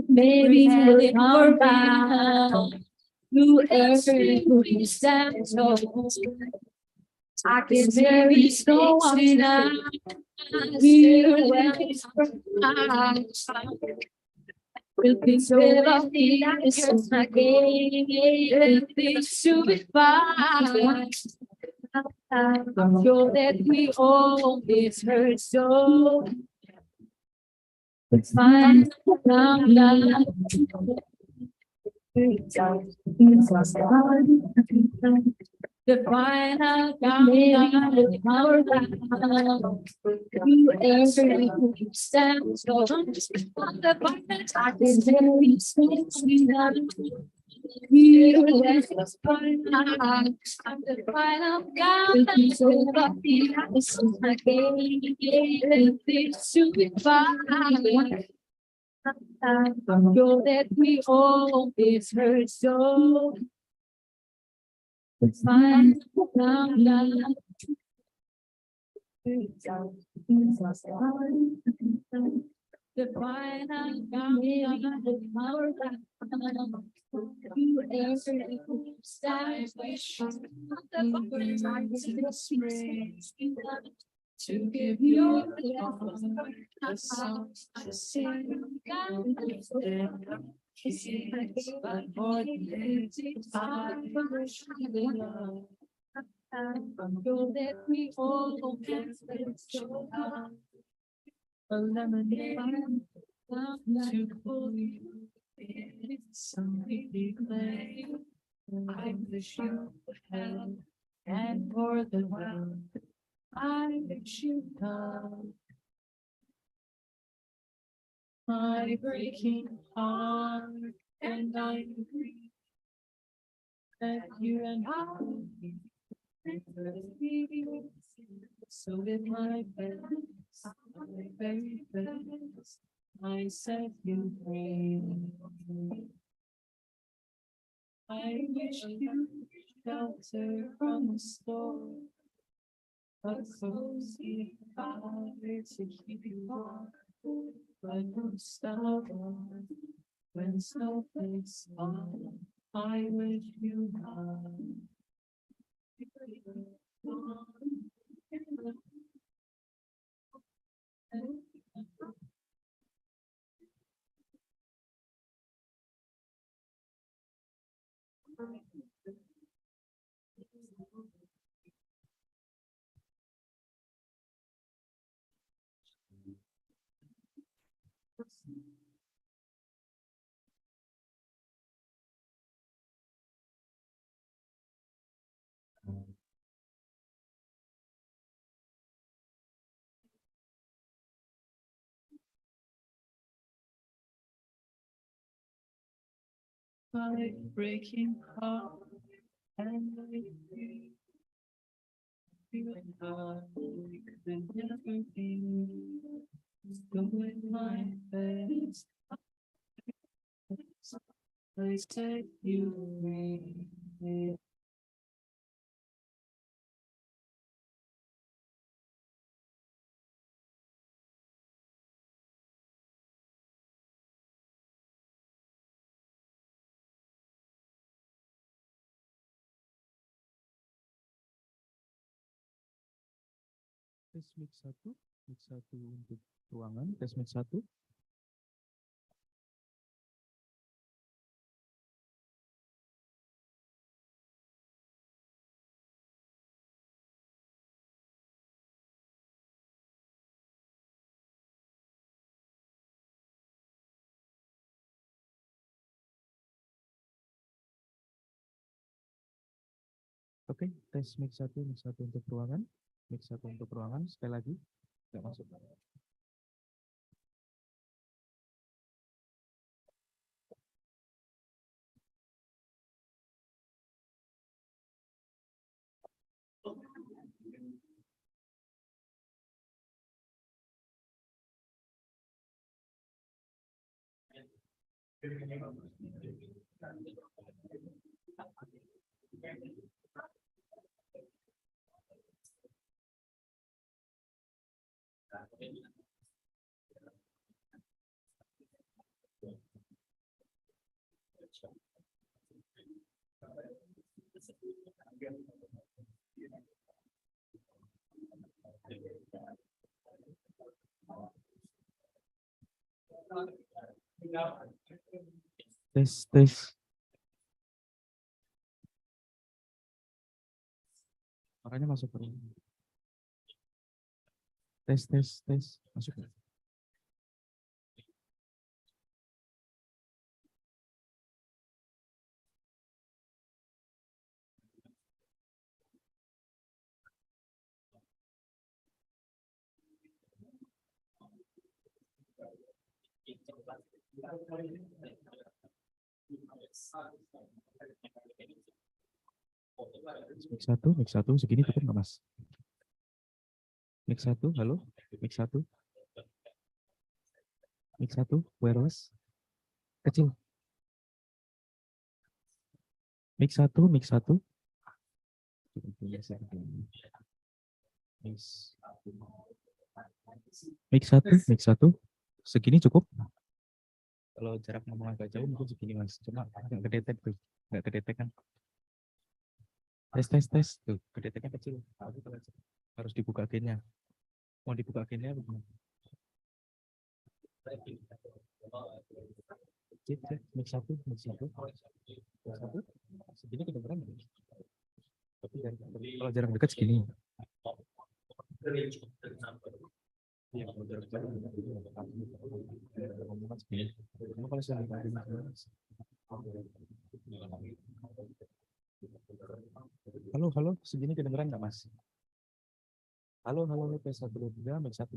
Maybe we'll come back to every step. I can there is no one now. Will be so lovely that it's again. Things to be fine. I'm sure that we all miss her so. It's fine. The final countdown, our love, you every step, so on the final time is very sweet. You the final countdown, so lucky is again, this to be fine. I'm sure that we all miss her so. It's fine. The final countdown, our love, you every stars wish to give your love a song to sing. But for the love, I'm sure that we all can show up. A lemonade to pull you. It's something declare. I wish you health and for the world. I wish you love. My breaking heart, and I agree that you and I so with my best, my very best, I set you free. I wish you shelter from the storm, a cozy fire to keep you warm. But don't stop when snowflakes fall. I wish you love. My breaking heart, and I agree. You and I could never be. Doing my best, I set you free. Tes mic 1 untuk ruangan, tes mic 1. Oke, tes mic 1 untuk ruangan, mic 1 untuk ruangan, sekali lagi, nggak masuk. Tes, tes. Makanya masuk ke tes, tes, tes. Masuk. Mix satu, segini cukup nggak Mas? Mix satu, halo, mix satu, wireless, kecil. Mix satu, mix satu. Mix satu, segini cukup. Kalau jarak ngomong agak jauh mungkin segini Mas, cuma nggak kedetek tuh, nggak kedetek kan. Tes, tuh kedeteknya kecil. Harus dibuka gainnya. Mau dibuka gainnya bagaimana? Mix satu, segini kedengeran nggak? Tapi kalau jarak dekat segini. Iya, kalau jarak jauh. Kalau halo, segini kedengeran nggak Mas? Halo, tes 1, 2, 3, mix satu.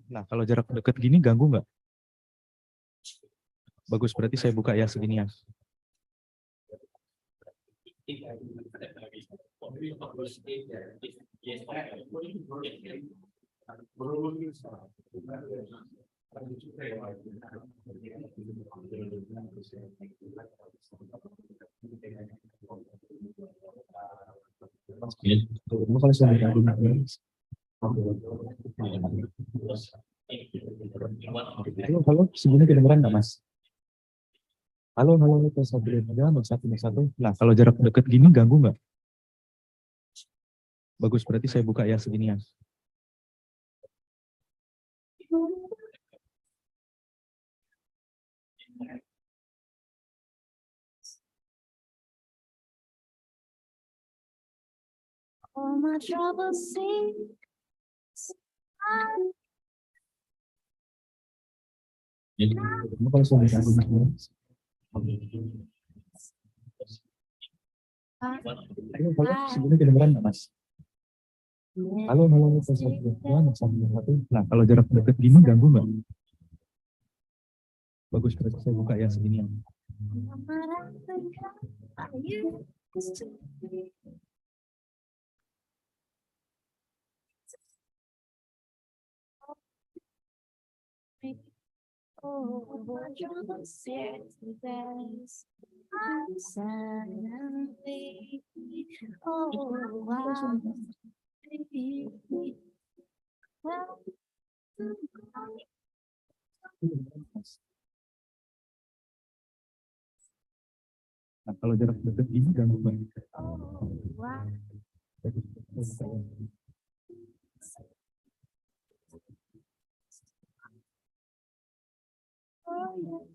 Nah, kalau jarak dekat gini ganggu nggak? Bagus, berarti saya buka ya segini ya. Halo, segini kedengeran nggak Mas? Halo, tes 1, 2, 3, mix satu. Nah, kalau jarak dekat gini ganggu nggak? Bagus, berarti saya buka ya segini ya. All my troubles seem Segini kedengeran nggak Mas? Halo, tes 1, 2, 3, mix satu. Nah, kalau jarak dekat gini ganggu nggak? Bagus, berarti saya buka ya segini ya. Oh, what trouble says the best. I'm suddenly, oh, wow. Nah, kalau jarak dekat gini ganggu nggak? Oh, wow. Oh, yeah.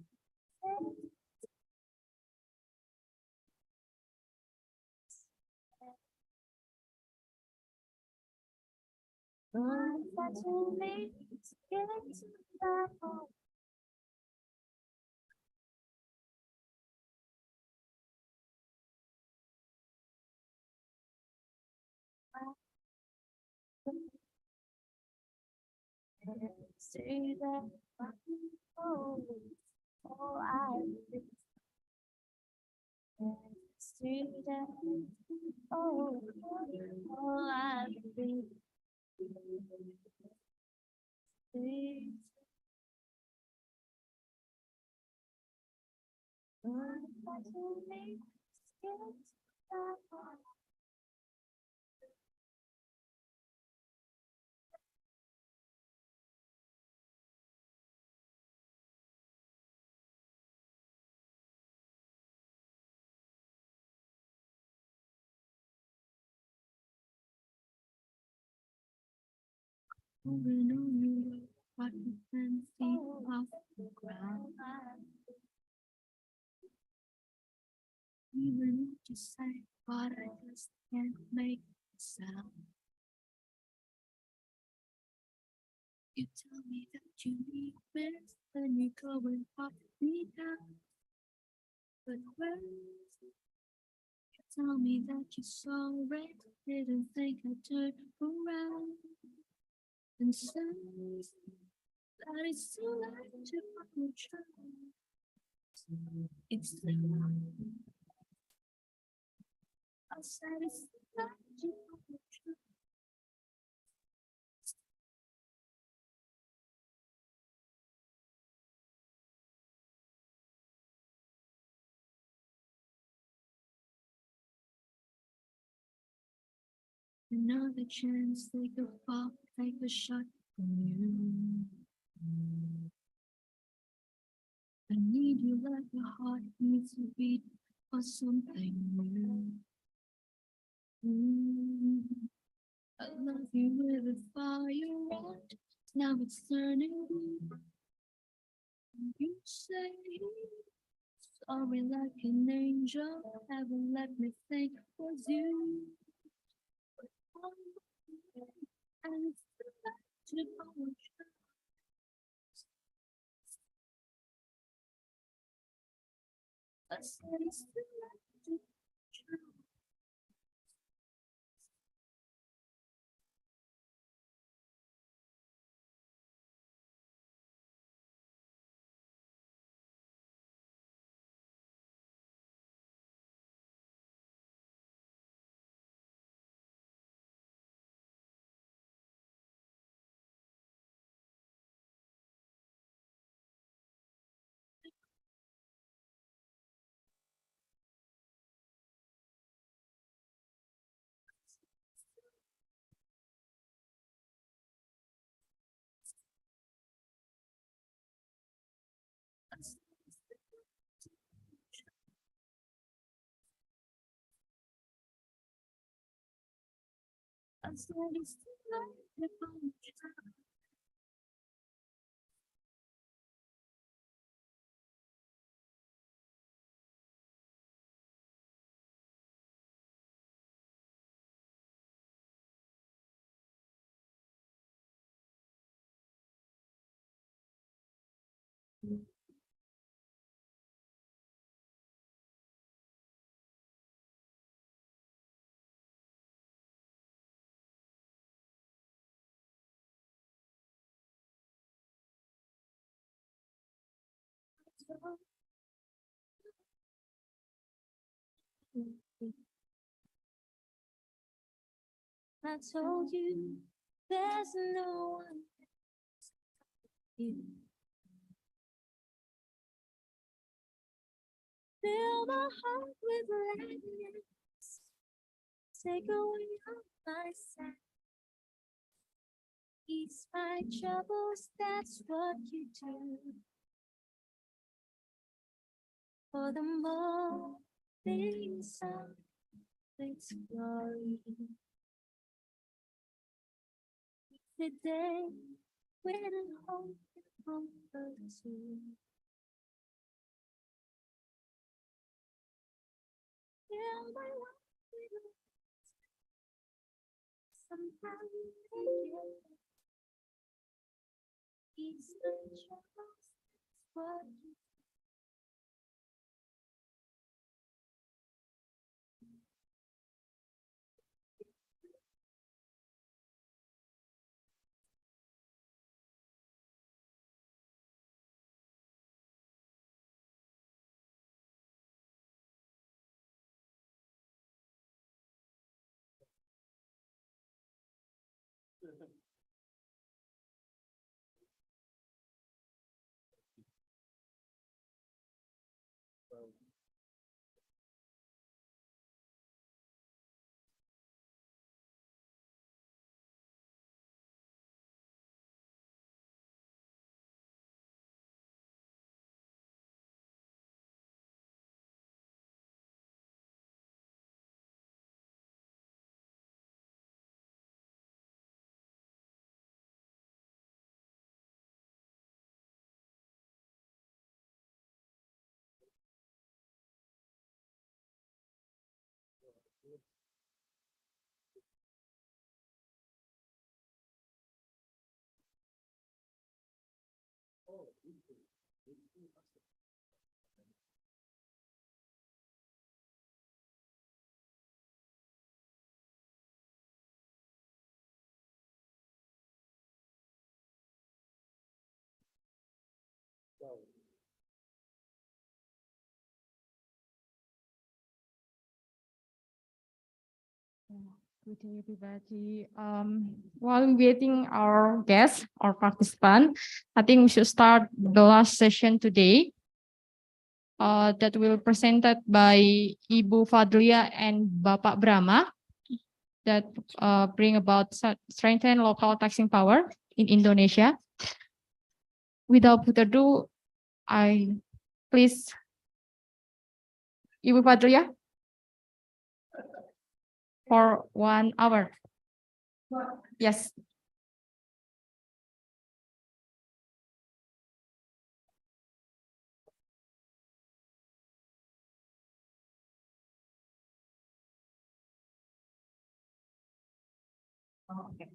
I'm such a late to get to that home. See that, oh, oh, see that, oh, oh, I believe. See What you can see off the ground. Even if you say what I just can't make a sound. You tell me that you need me, then you go and pop me down. But when you tell me that you're sorry, didn't think I'd turn around and say that it's too late to apologize. It's too late. I said it's too late to apologize. Another chance, take a fall, take a shot from you. I need you like your heart needs to beat for something new. I love you with a fire out, now it's turning blue. You say sorry like an angel, haven't let me think was you. And it's too late to apologize. I said it's too late to apologize. I said it's too late to apologize. I told you there's no one else like you. Fill my heart with gladness. Take away all my sadness. Ease my troubles, that's what you do. For the morning sun, its glory. The day when hope and comfort too. Fill my life with light. Somehow you make it. Ease my troubles, that's what you do. Good day, everybody. While waiting our guests or participant, I think we should start the last session today. That will presented by Ibu Fadlia and Bapak Brahma that bring about strengthen local taxing power in Indonesia. Without further ado, I please Ibu Fadlia for 1 hour. Yes. Okay.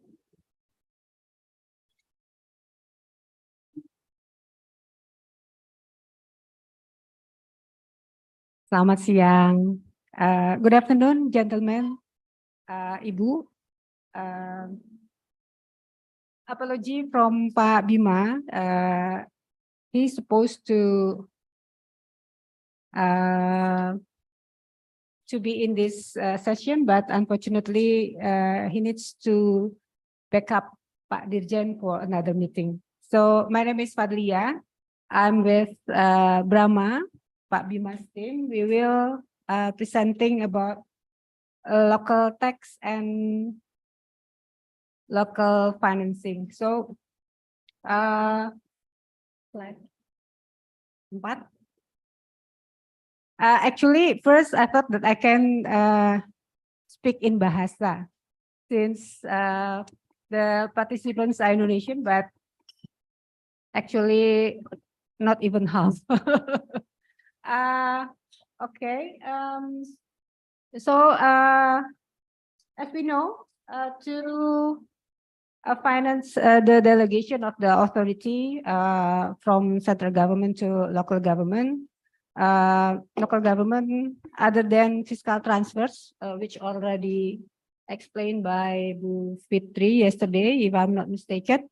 Selamat siang. Good afternoon, gentlemen, Ibu. Apology from Pak Bima. He's supposed to be in this session, but unfortunately, he needs to back up Pak Dirjen for another meeting. So my name is Fadlia. I'm with Brahma, Pak Bima's team. We will presenting about local tax and local financing. So slide 4. Actually, first I thought that I can speak in Bahasa since the participants are Indonesian, but actually not even half. Okay. So as we know, to finance the delegation of the authority from central government to local government, other than fiscal transfers, which already explained by Bu Fitri yesterday, if I'm not mistaken,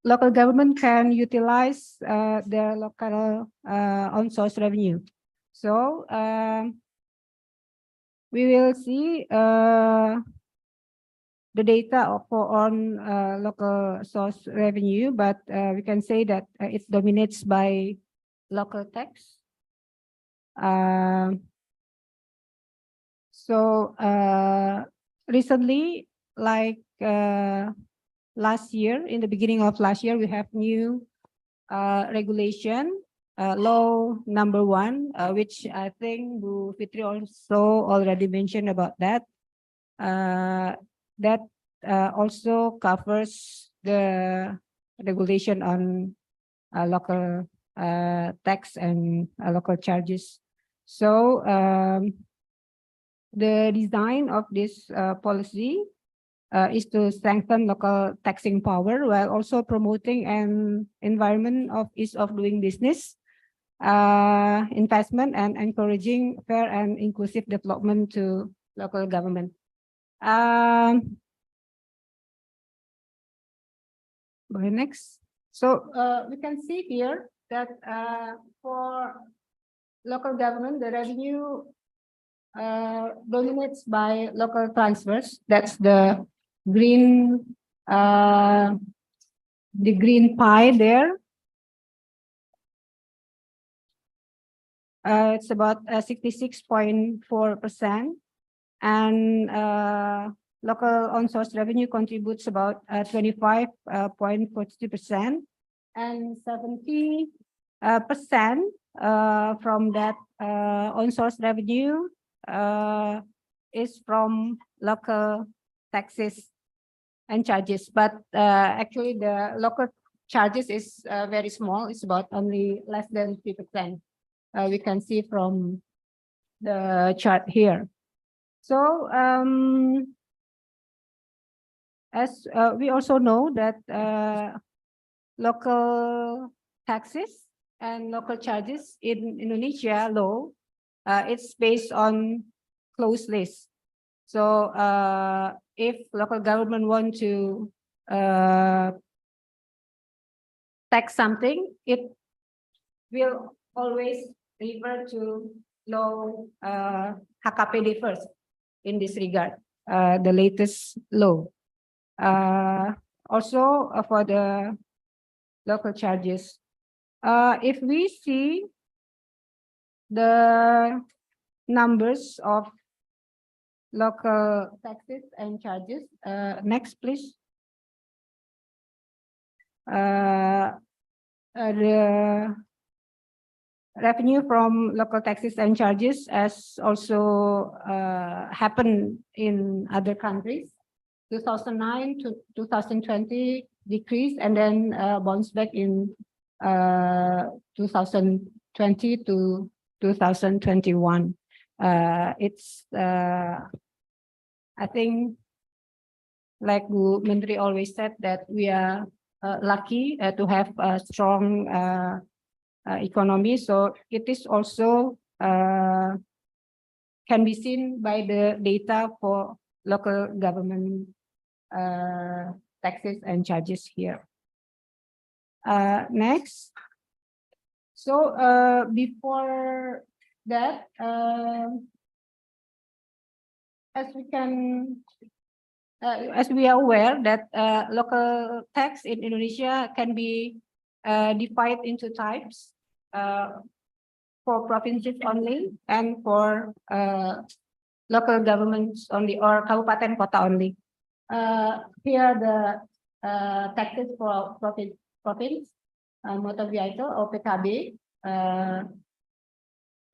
local government can utilize their local on-source revenue. So we will see the data on local source revenue, but we can say that it dominates by local tax. So recently, like last year, in the beginning of last year, we have new regulation, law number 1, which I think Bu Fitri also already mentioned about that. That also covers the regulation on local tax and local charges. So the design of this policy is to strengthen local taxing power while also promoting an environment of ease of doing business, investment, and encouraging fair and inclusive development to local government. Go ahead next. So we can see here that for local government, the revenue dominates by local transfers. That's the green pie there. It's about 66.4%, and local on-source revenue contributes about 25.42%, and 70% from that on-source revenue is from local taxes and charges. But actually, the local charges is very small. It's about only less than 3%. We can see from the chart here. So as we also know that local taxes and local charges in Indonesia law, it's based on closed list. So if local government want to tax something, it will always refer to law HKPD first in this regard, the latest law. Also for the local charges. If we see the numbers of local taxes and charges, next please. The revenue from local taxes and charges as also happened in other countries. 2009 to 2020 decreased and then bounced back in 2020 to 2021. It's I think like Bu Menteri always said that we are lucky to have a strong economy. So it is also can be seen by the data for local government taxes and charges here. Next. So before that, as we are aware that local tax in Indonesia can be divided into types for provinces only and for local governments only or kabupaten kota only. Here the taxes for province, motor vehicle or PKB,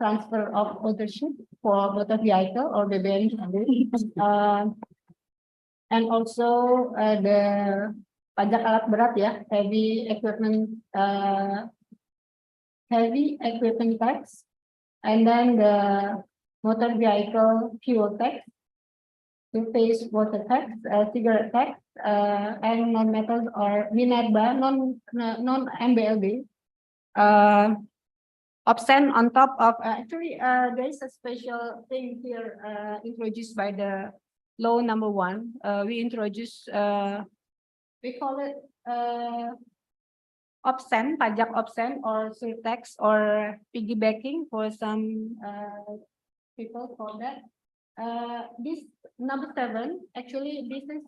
transfer of ownership for motor vehicle or BBM, and also the pajak alat berat ya, heavy equipment tax, and then the motor vehicle fuel tax, surface water tax, cigarette tax, and non-metals or Minerba, non-MBLD. Option on top of actually there is a special thing here introduced by the law number 1. We introduce we call it option, pajak option or surtax or piggybacking for some people call that. This number 7 actually this is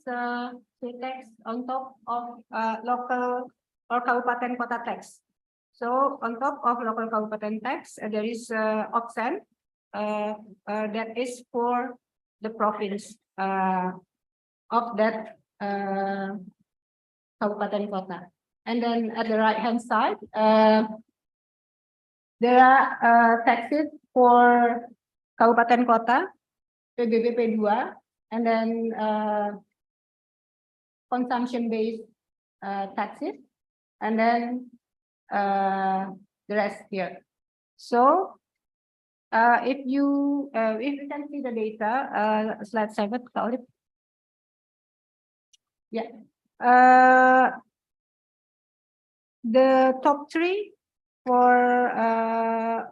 surtax on top of local or kabupaten kota tax. So on top of local kabupaten tax, there is option that is for the province of that kabupaten kota. And then at the right hand side, there are taxes for kabupaten kota, PBB P2, and then consumption based taxes, and then the rest here. So if you can see the data, slide 7, yeah. The top 3 for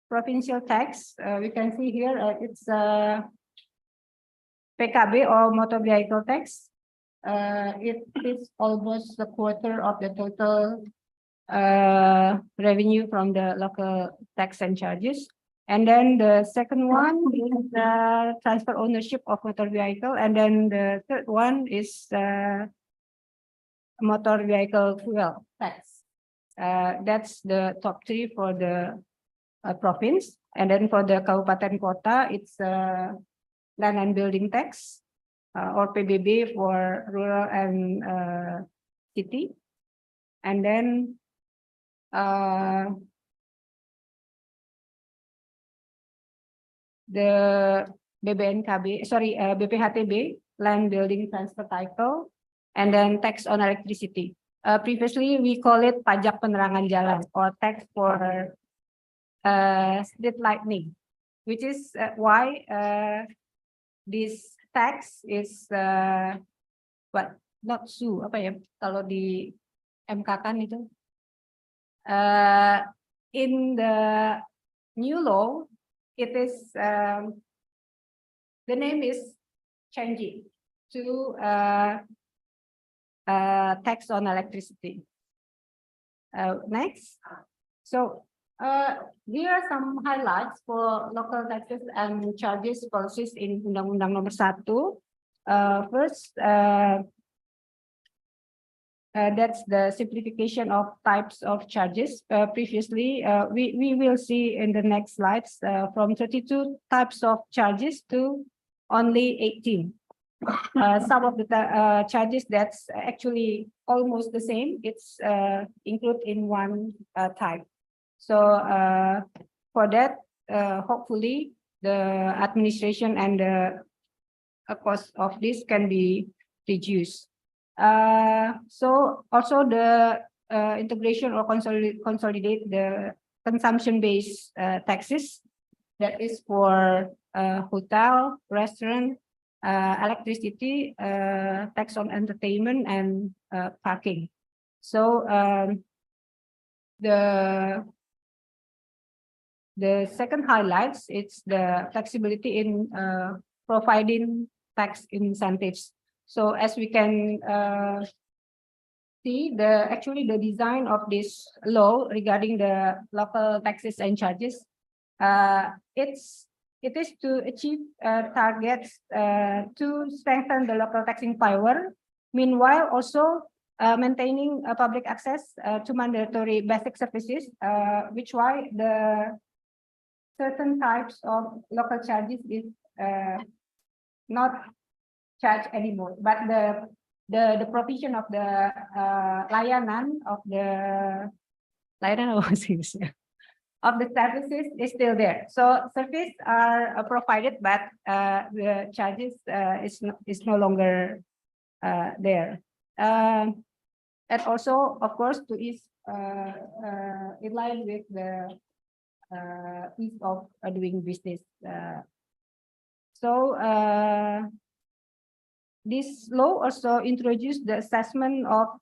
provincial tax, we can see here it's PKB or motor vehicle tax. It is almost a quarter of the total revenue from the local tax and charges. And then the second one is the transfer ownership of motor vehicle. And then the third one is motor vehicle fuel tax. That's the top 3 for the province. And then for the kabupaten kota, it's land and building tax or PBB for rural and city. And then the BBNKB, sorry, BPHTB, land building transfer title, and then tax on electricity. Previously, we call it pajak penerangan jalan or tax for street lighting. which is why this tax is what not su apa ya kalau di MK kan itu in the new law it is the name is changing to tax on electricity. Next, so here are some highlights for local taxes and charges policies in Undang-Undang Nomor 1. First, that's the simplification of types of charges. Previously, we will see in the next slides from 32 types of charges to only 18. Some of the charges that's actually almost the same, it's included in one type. So for that, hopefully the administration and the cost of this can be reduced. So also the integration or consolidate the consumption-based taxes, that is for hotel, restaurant, electricity, tax on entertainment, and parking. So the second highlights, it's the flexibility in providing tax incentives. So as we can see, actually the design of this law regarding the local taxes and charges, it is to achieve targets to strengthen the local taxing power, meanwhile also maintaining public access to mandatory basic services, which why the certain types of local charges is not charged anymore, but the provision of the layanan of the of the services is still there. So services are provided, but the charges is no longer there. And also, of course, to ease in line with the ease of doing business. So this law also introduced the assessment of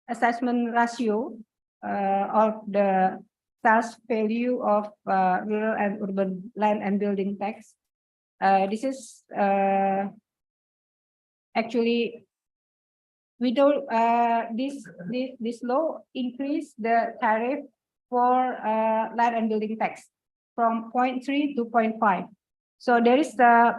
assessment ratio of the sales value of rural and urban land and building tax. This is actually we don't this law increase the tariff for land and building tax from 0.3 to 0.5. So there is the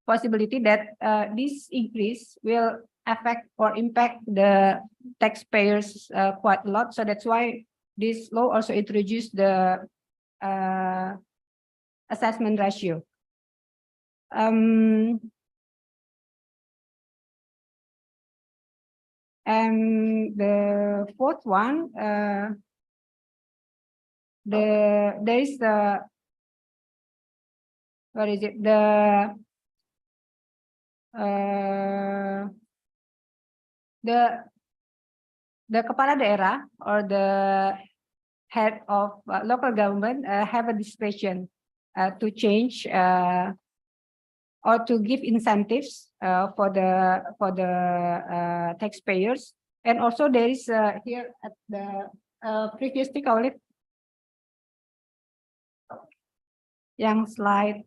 possibility that this increase will affect or impact the taxpayers quite a lot. So that's why this law also introduced the assessment ratio. And the fourth one, there is the what is it the kepala daerah or the head of local government have a discretion to change or to give incentives for the taxpayers. And also there is here at the previously called it yang slide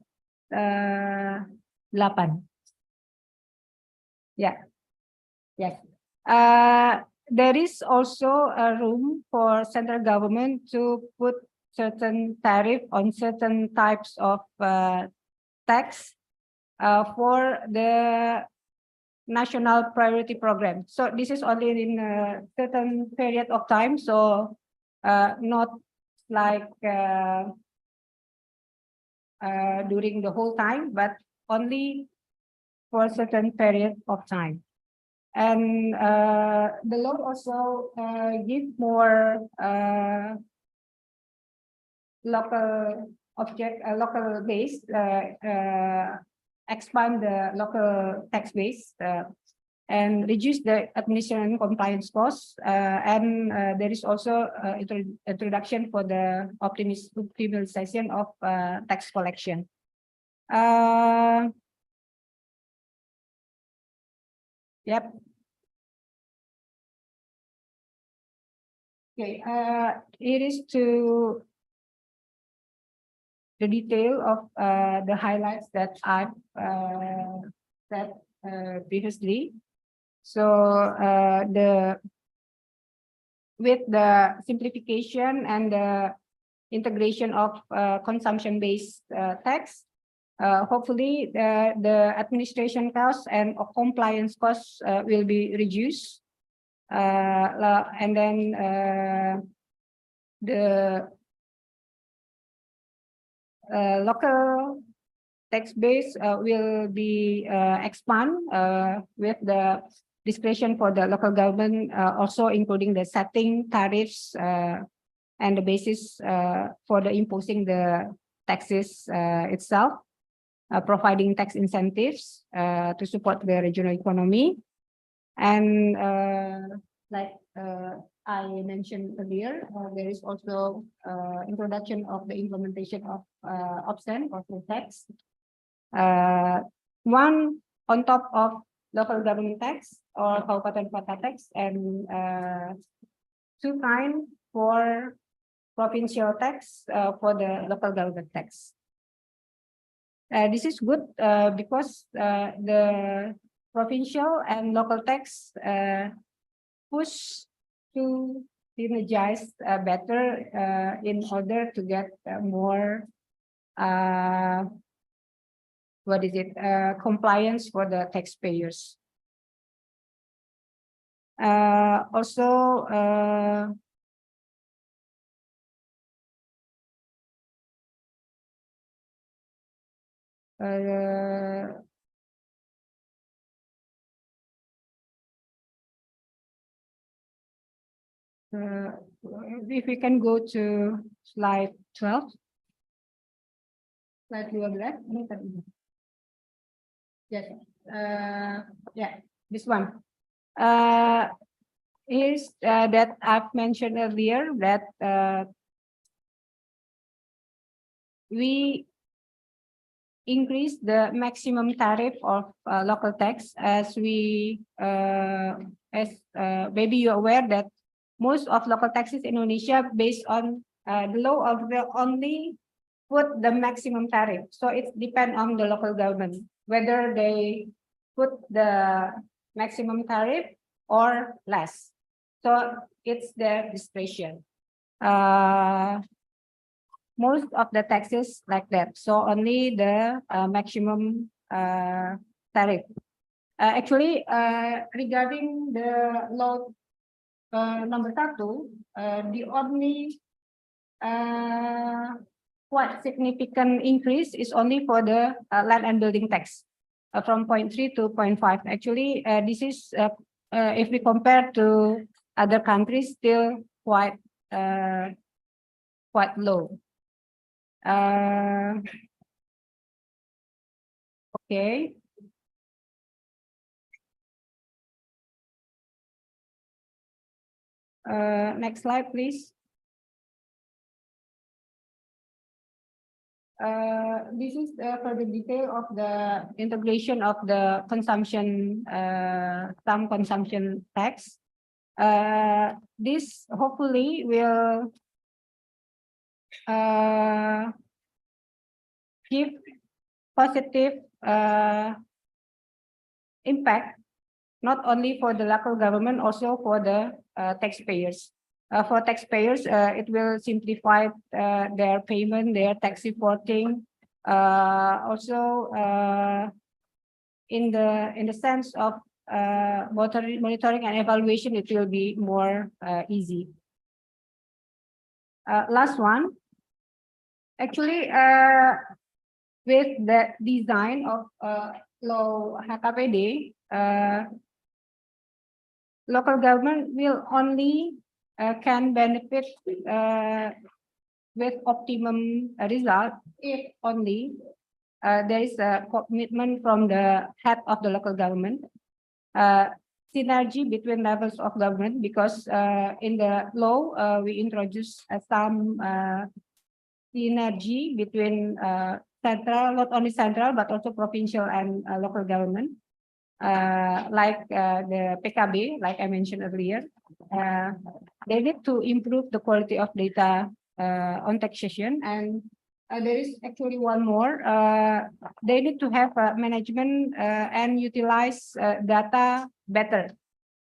8. Yeah. Yes. There is also a room for central government to put certain tariff on certain types of tax for the national priority program. So this is only in a certain period of time. So not like during the whole time, but only for a certain period of time. And the law also give more local base, expand the local tax base. and reduce the administration and compliance costs. And there is also introduction for the optimization of tax collection. Yep. Okay, it is to the detail of the highlights that I've said previously. So with the simplification and the integration of consumption-based tax, hopefully the administration costs and compliance costs will be reduced. And then the local tax base will be expand with the discretion for the local government, also including the setting tariffs and the basis for the imposing the taxes itself, providing tax incentives to support the regional economy. And like I mentioned earlier, there is also introduction of the implementation of OPSEN or full tax. One on top of local government tax or kabupaten kota tax, and two kind for provincial tax for the local government tax. This is good because the provincial and local tax push to synergize better in order to get more compliance for the taxpayers. Also, if we can go to slide 12. Slide 12. Yes. Yeah, this one. Is that I've mentioned earlier that we increase the maximum tariff of local tax, as we maybe you're aware that most of local taxes in Indonesia based on the law of the only put the maximum tariff. So it depends on the local government whether they put the maximum tariff or less. So it's their discretion. Most of the taxes like that. So only the maximum tariff. Actually, regarding the law number 1, the only quite significant increase is only for the land and building tax from 0.3 to 0.5. Actually, this is if we compare to other countries, still quite low. Okay. Next slide, please. This is for the detail of the integration of the consumption, some consumption tax. This hopefully will give positive impact, not only for the local government, also for the taxpayers. For taxpayers, it will simplify their payment, their tax reporting. Also, in the sense of monitoring and evaluation, it will be more easy. Last one. Actually, with the design of law HKPD, local government will only can benefit with optimum result if only there is a commitment from the head of the local government synergy between levels of government, because in the law we introduce some synergy between central, not only central but also provincial and local government, like the PKB, like I mentioned earlier. They need to improve the quality of data on taxation, and there is actually one more. They need to have management and utilize data better,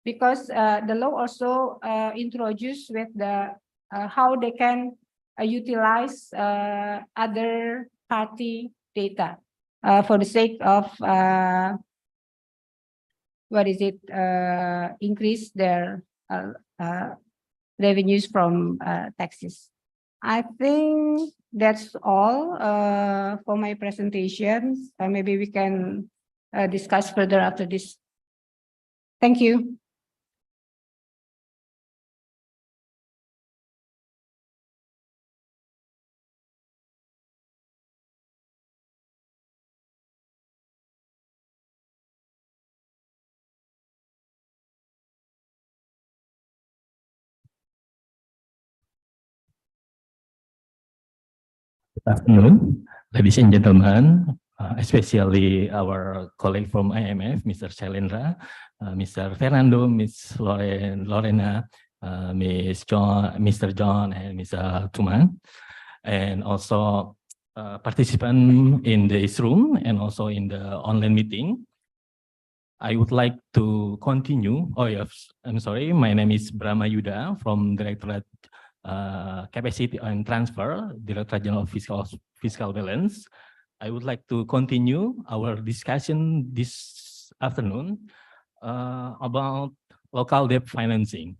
because the law also introduced with the how they can utilize other party data for the sake of increase their revenues from taxes. I think that's all for my presentation. Maybe we can discuss further after this. Thank you. Good afternoon, ladies and gentlemen, especially our colleague from IMF, Mr. Shailendra, Mr. Fernando, Ms. Lorena, Mr. John, and Mr. Tuman, and also participants in this room and also in the online meeting. I would like to continue. Oh yes, I'm sorry. My name is Brahma Yuda from Directorate Capacity and Transfer, Directorate General of Fiscal Balance. I would like to continue our discussion this afternoon about local debt financing.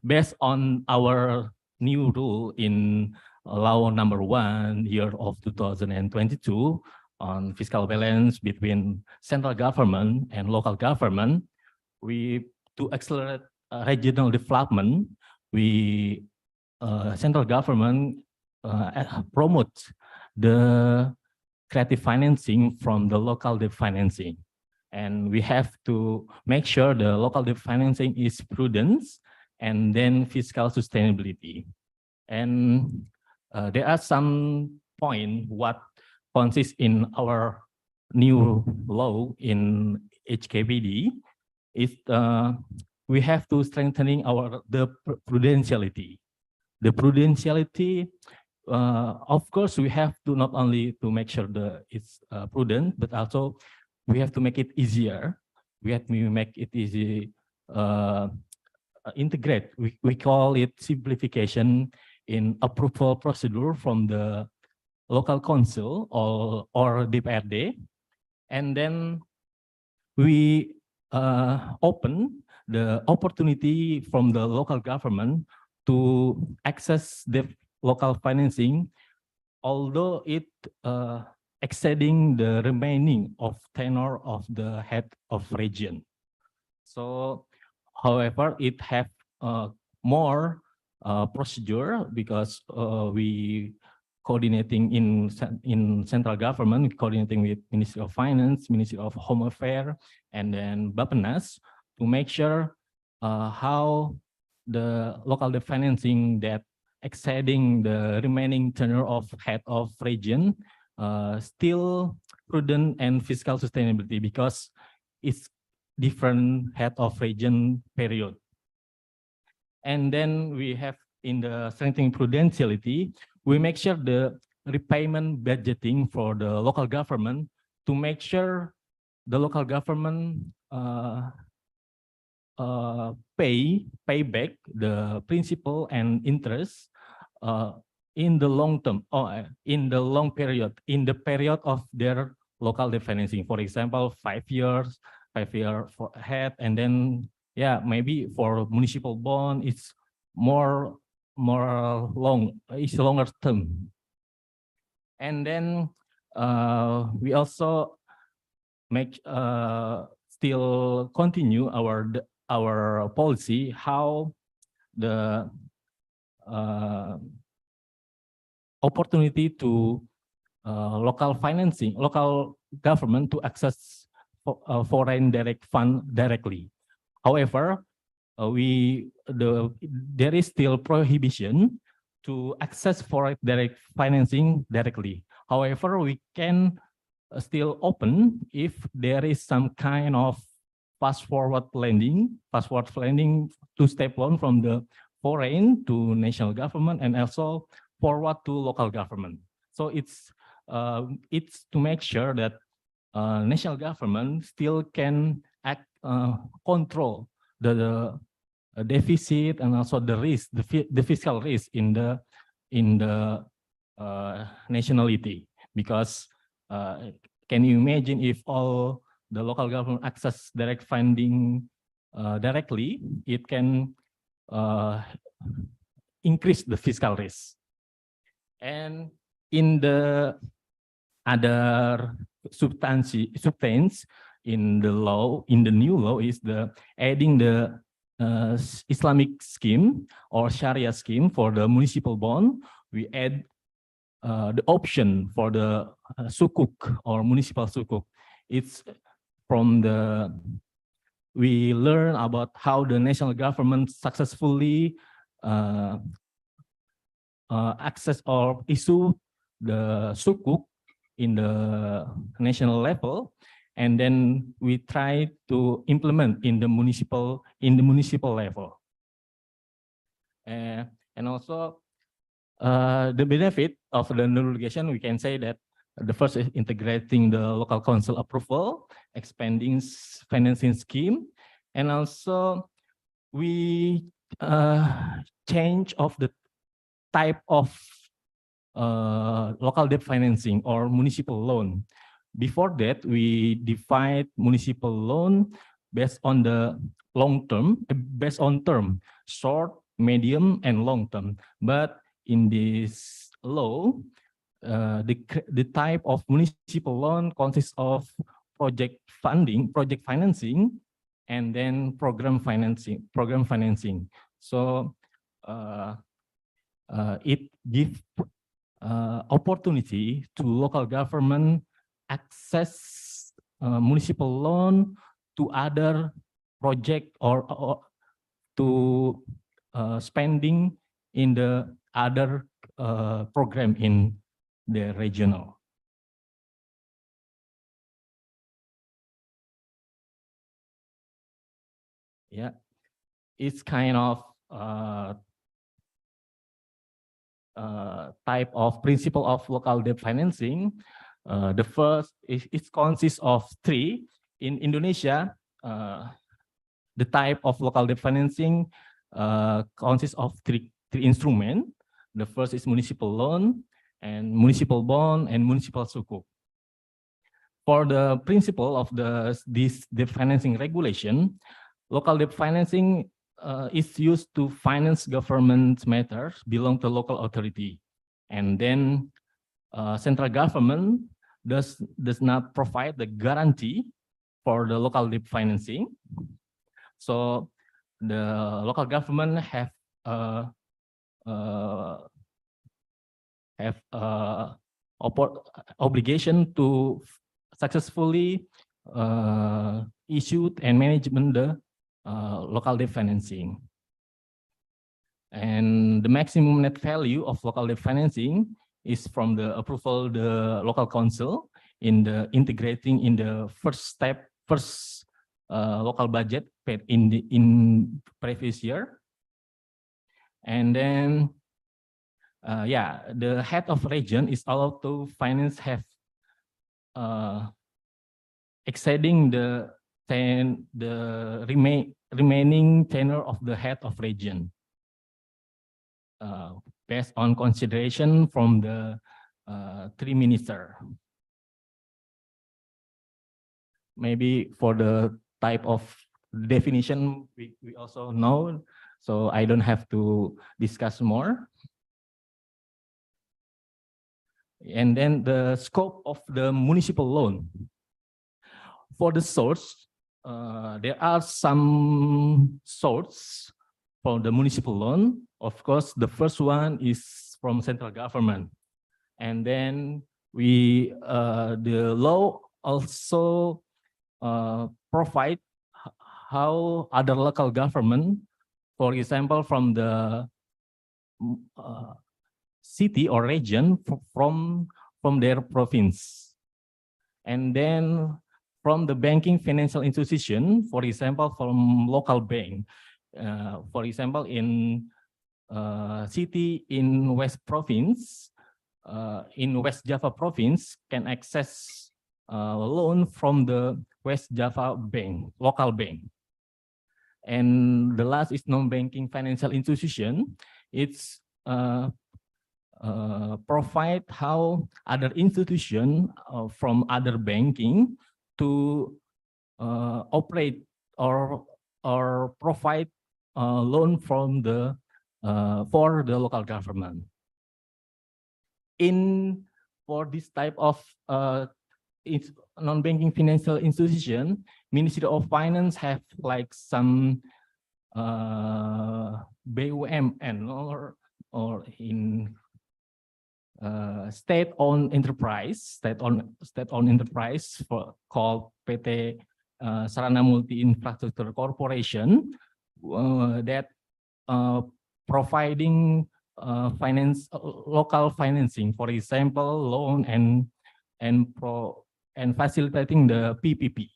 Based on our new rule in Law Number 1, year of 2022, on fiscal balance between central government and local government, to accelerate regional development, central government promotes the creative financing from the local debt financing. And we have to make sure the local debt financing is prudence and then fiscal sustainability. And there are some points what consists in our new law in HKBD is we have to strengthening the prudentiality. The prudentiality, of course, we have to not only to make sure it's prudent, but also we have to make it easier. We have to make it easy, integrate. We call it simplification in approval procedure from the local council or DPRD, and then we open the opportunity from the local government to access the local financing, although it exceeding the remaining of tenure of the head of region. So, however, it have more procedure because we coordinating in central government, coordinating with Ministry of Finance, Ministry of Home Affairs, and then Bappenas to make sure how the local debt financing that exceeding the remaining tenure of head of region still prudent and fiscal sustainability because it's different head of region period. And then we have in the strengthening prudentiality, we make sure the repayment budgeting for the local government to make sure the local government pay back the principal and interest in the long term or in the long period, in the period of their local debt financing. For example, 5 years, 5 year for ahead, and then maybe for municipal bond, it's it's longer term. And then we also make still continue our policy how the opportunity to local financing, local government to access foreign direct fund directly. However, there is still prohibition to access foreign direct financing directly. However, we can still open if there is some kind of fast forward lending two-step loan from the foreign to national government and also forward to local government. So it's to make sure that national government still can control the deficit and also the risk, the fiscal risk in the nationality. Because can you imagine if all the local government access direct funding directly, it can increase the fiscal risk. And in the other substance in the law, in the new law, is the adding the Islamic scheme or Sharia scheme for the municipal bond. We add the option for the sukuk or municipal sukuk. It's from we learn about how the national government successfully access or issue the sukuk in the national level, and then we try to implement in the municipal level. And also the benefit of the new regulation, we can say that the first is integrating the local council approval, expanding financing scheme, and also we change of the type of local debt financing or municipal loan. Before that, we divide municipal loan based on the long term, based on term, short, medium, and long term. But in this law, the type of municipal loan consists of project financing, and then program financing. So it gives opportunity to local government access municipal loan to other project or to spending in the other program in the regional. Yeah, it's kind of type of principle of local debt financing. The first it consists of three. In Indonesia, the type of local debt financing consists of three instruments. The first is municipal loan, and municipal bond, and municipal sukuk. For the principle of this debt financing regulation, local debt financing is used to finance government matters belong to local authority, and then central government does not provide the guarantee for the local debt financing. So the local government have obligation to successfully issue and management the local debt financing. And the maximum net value of local debt financing is from the approval the local council in the integrating in the first local budget paid in previous year. And then yeah, the head of region is allowed to finance have exceeding the remaining tenure of the head of region based on consideration from the three minister. Maybe for the type of definition we also know, so I don't have to discuss more. And then the scope of the municipal loan. For the source, there are some sources for the municipal loan. Of course, the first one is from central government. And then the law also provide how other local government, for example, from the city or region from their province. And then from the banking financial institution, for example, from local bank, for example, in city in West Province, in West Java Province can access loan from the West Java Bank, local bank. And the last is non-banking financial institution. It's provide how other institution from other banking to operate or provide loan from the for the local government. For this type of non-banking financial institution, Ministry of Finance have like some BUMN or in state-owned enterprise called PT Sarana Multi Infrastructure Corporation that providing local financing, for example, loan and facilitating the PPP.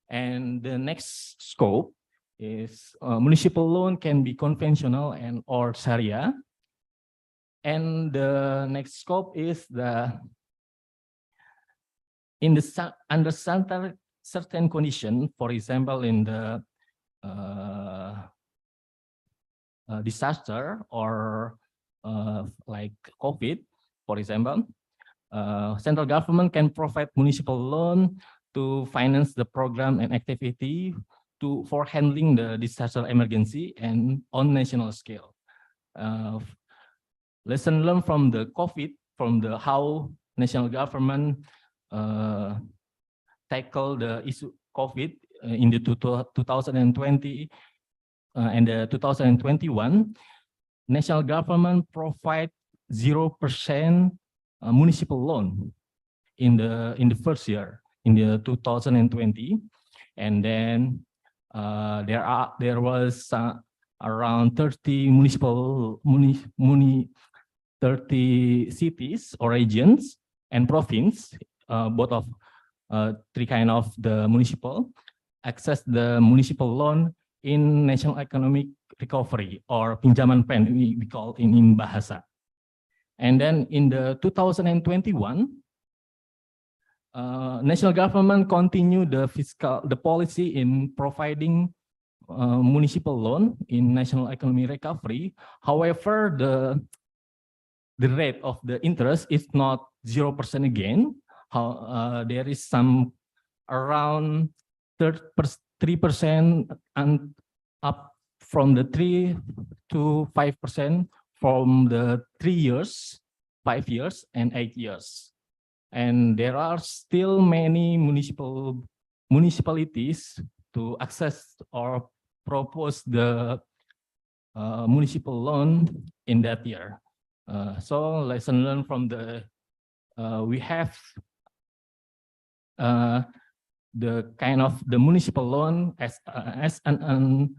And the next scope is municipal loan can be conventional and or Sharia. And the next scope is under certain condition, for example, in the disaster or like COVID, for example, central government can provide municipal loan to finance the program and activity for handling the disaster emergency and on national scale. Lesson learned from the COVID, from the how national government tackle the issue COVID in the 2020 and 2021, national government provide 0% municipal loan in the first year, in the 2020, and then there was around 30 cities or regions and province, both of three kind of the municipal, access the municipal loan in national economic recovery or pinjaman pen, we call in bahasa. And then in the 2021, national government continue the policy in providing municipal loan in national economic recovery. However, the rate of the interest is not 0% again. There is some around 3% and up from the 3 to 5% from the 3 years, 5 years, and 8 years. And there are still many municipalities to access or propose the municipal loan in that year. So lesson learned from we have the kind of the municipal loan as an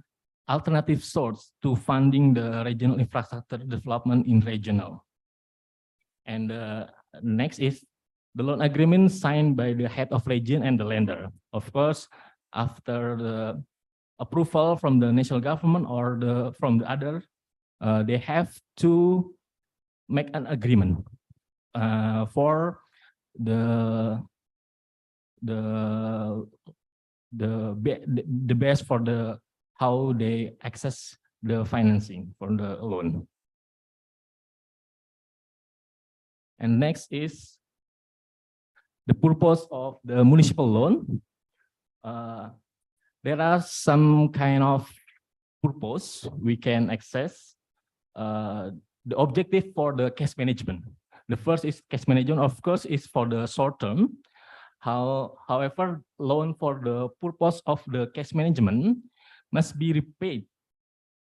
alternative source to funding the regional infrastructure development in regional. And next is the loan agreement signed by the head of region and the lender. Of course, after the approval from the national government or from the other, they have to make an agreement for the best for how they access the financing for the loan. And next is the purpose of the municipal loan. There are some kind of purpose we can access. The objective for the cash management. The first is cash management, of course, is for the short term. However, loan for the purpose of the cash management must be repaid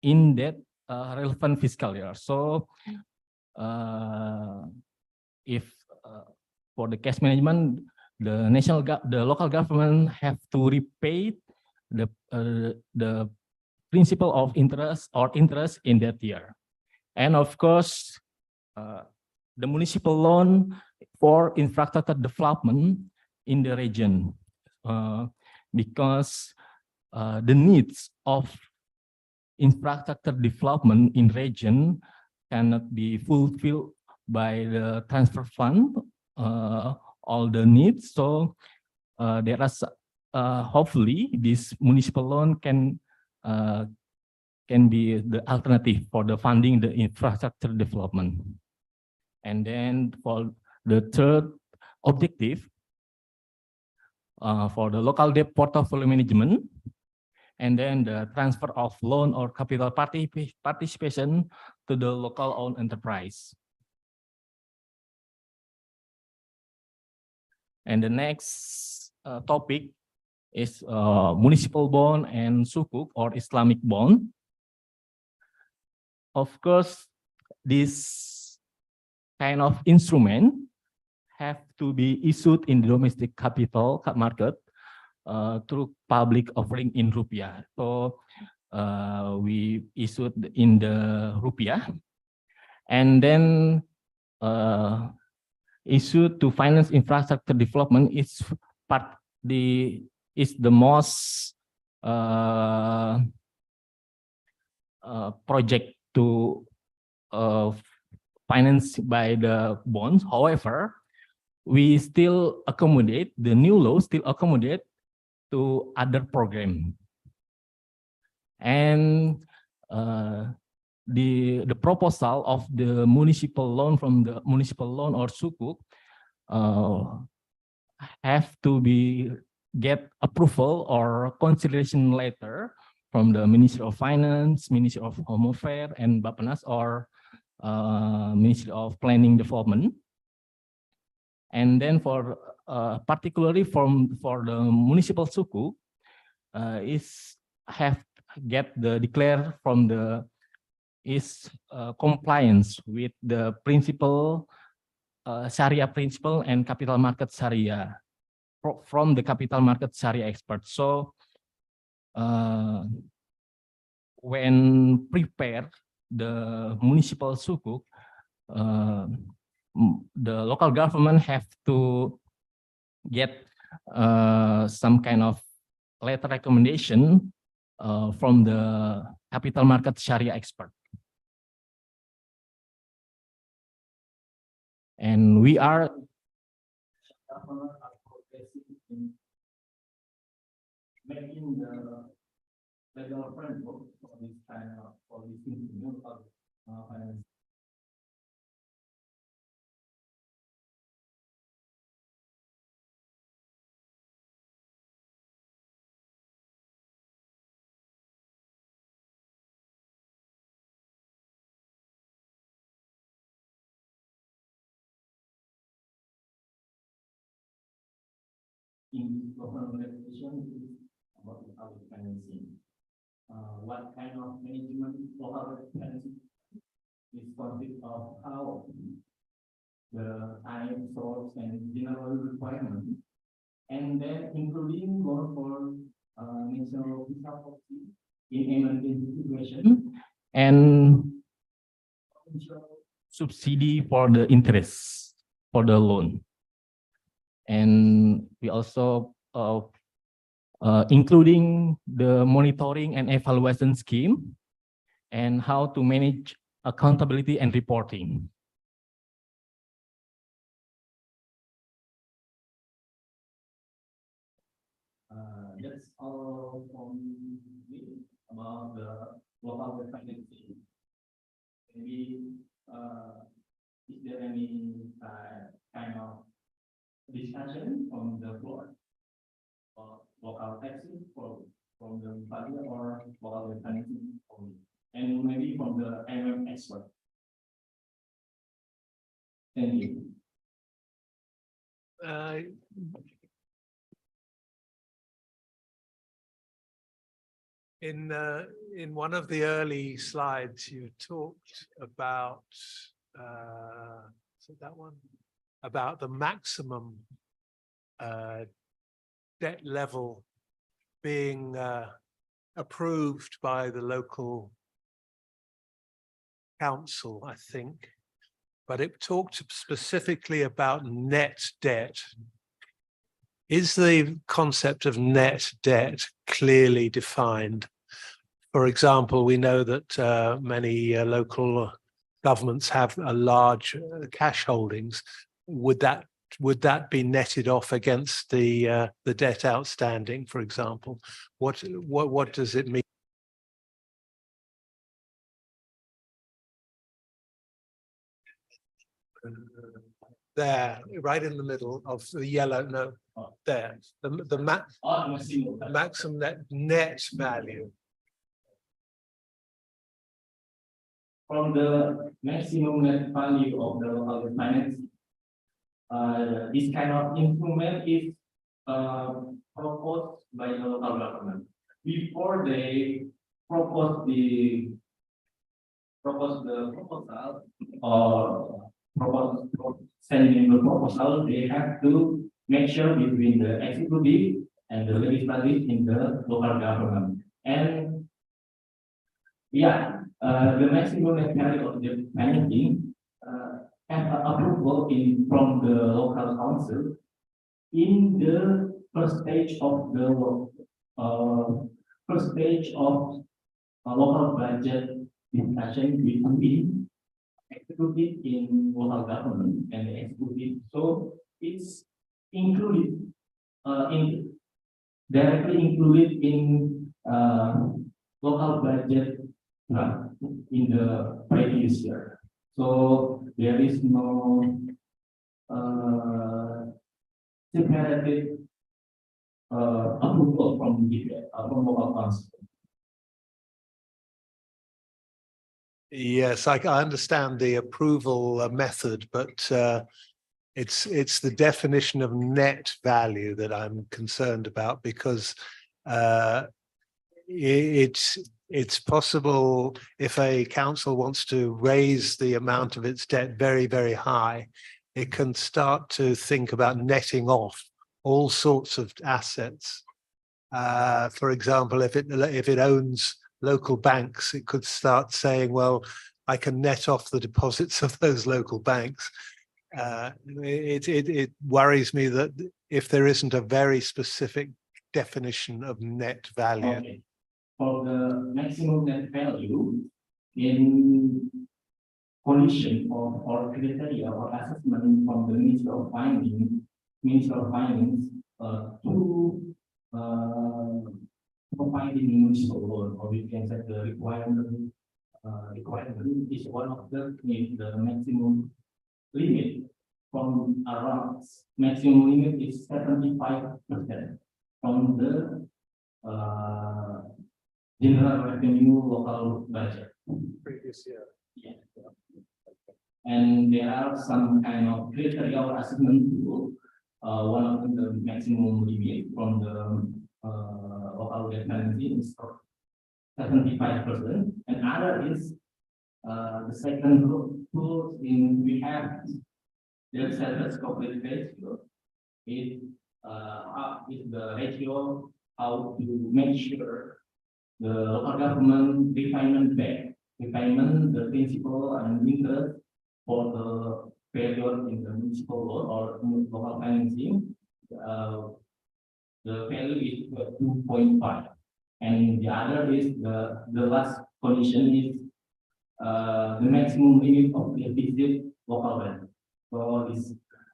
in that relevant fiscal year. So if for the cash management, the local government have to repay the principal of interest or interest in that year. And of course, the municipal loan for infrastructure development in the region, because the needs of infrastructure development in region cannot be fulfilled by the transfer fund, all the needs. So there are hopefully this municipal loan can be the alternative for the funding the infrastructure development. And then for the third objective, for the local debt portfolio management, and then the transfer of loan or capital participation to the local owned enterprise. And the next topic is municipal bond and sukuk or Islamic bond. Of course, this kind of instrument have to be issued in the domestic capital market through public offering in rupiah. So we issued in the rupiah, and then issued to finance infrastructure development is the most project to finance by the bonds. However, we still accommodate, the new law still accommodate to other program. And the proposal of the municipal loan from the municipal loan or sukuk have to get approval or consideration letter from the Ministry of Finance, Ministry of Home Affairs, and Bappenas, or Ministry of Planning Development. And then for particularly for the municipal sukuk, declare from the compliance with the principle Sharia principle and capital market Sharia from the capital market Sharia experts. So when prepare the municipal sukuk, the local government have to get some kind of letter recommendation from the capital market Sharia expert. And we are making the legal framework for this kind of policy finance. In government legislation is about the public financing. What kind of management for public financing is consist of how the time, source, and general requirement, and then including loan for national fiscal policy in emergency situation, and subsidy for the interest for the loan. And we also including the monitoring and evaluation scheme and how to manage accountability and reporting. That's all from me about the global financing. Maybe is there any kind of discussion from the floor or local taxing from the party or local financing only, and maybe from the MM expert. Thank you. In one of the early slides, you talked about so that one about the maximum debt level being approved by the local council, I think, but it talked specifically about net debt. Is the concept of net debt clearly defined? For example, we know that many local governments have a large cash holdings. Would that be netted off against the debt outstanding, for example? What does it mean? There, right in the middle of the yellow, no, there, the maximum net value. From the maximum net value of the local finance, this kind of instrument is proposed by the local government. Before they propose the proposal or sending the proposal, they have to make sure between the executive and the legislative in the local government. And yeah, the maximum net value of the financing have approval from the local council in the first stage of the local budget discussion between executive in local government and the executive. So it's included directly included in local budget in the previous year. So there is no separated approval from local council. Yes, I understand the approval method, but it's the definition of net value that I'm concerned about, because it's possible if a council wants to raise the amount of its debt very, very high, it can start to think about netting off all sorts of assets. For example, if it owns local banks, it could start saying, well, I can net off the deposits of those local banks. It worries me that if there isn't a very specific definition of net value. Okay. For the maximum net value, in condition or criteria or assessment from the Minister of Finance to providing municipal loan, or we can say the requirement is one of the maximum limit from around maximum limit is 75% from the general revenue local budget. Previous year. Yeah. And there are some kind of criteria or assessment tool. One of them, the maximum limit from the local debt financing is 75%, and other is the second tool in we have the service corporate ratio. Is the ratio how to make sure the local government repayment the principal and interest for the period in the municipal loan or local financing. The value is 2.5, and the other is the last condition is the maximum limit of the deficit local rent. So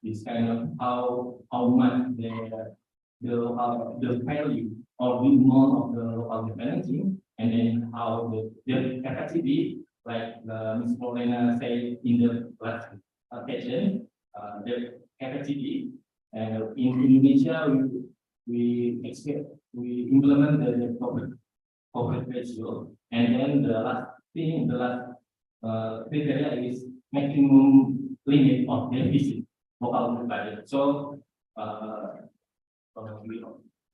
this kind of how much the value or the amount of the local financing, and then how the capacity, like Ms. Paulina said in the last session, the capacity in Indonesia we implement the corporate ratio, and then the last criteria is maximum limit of deficit local budget. So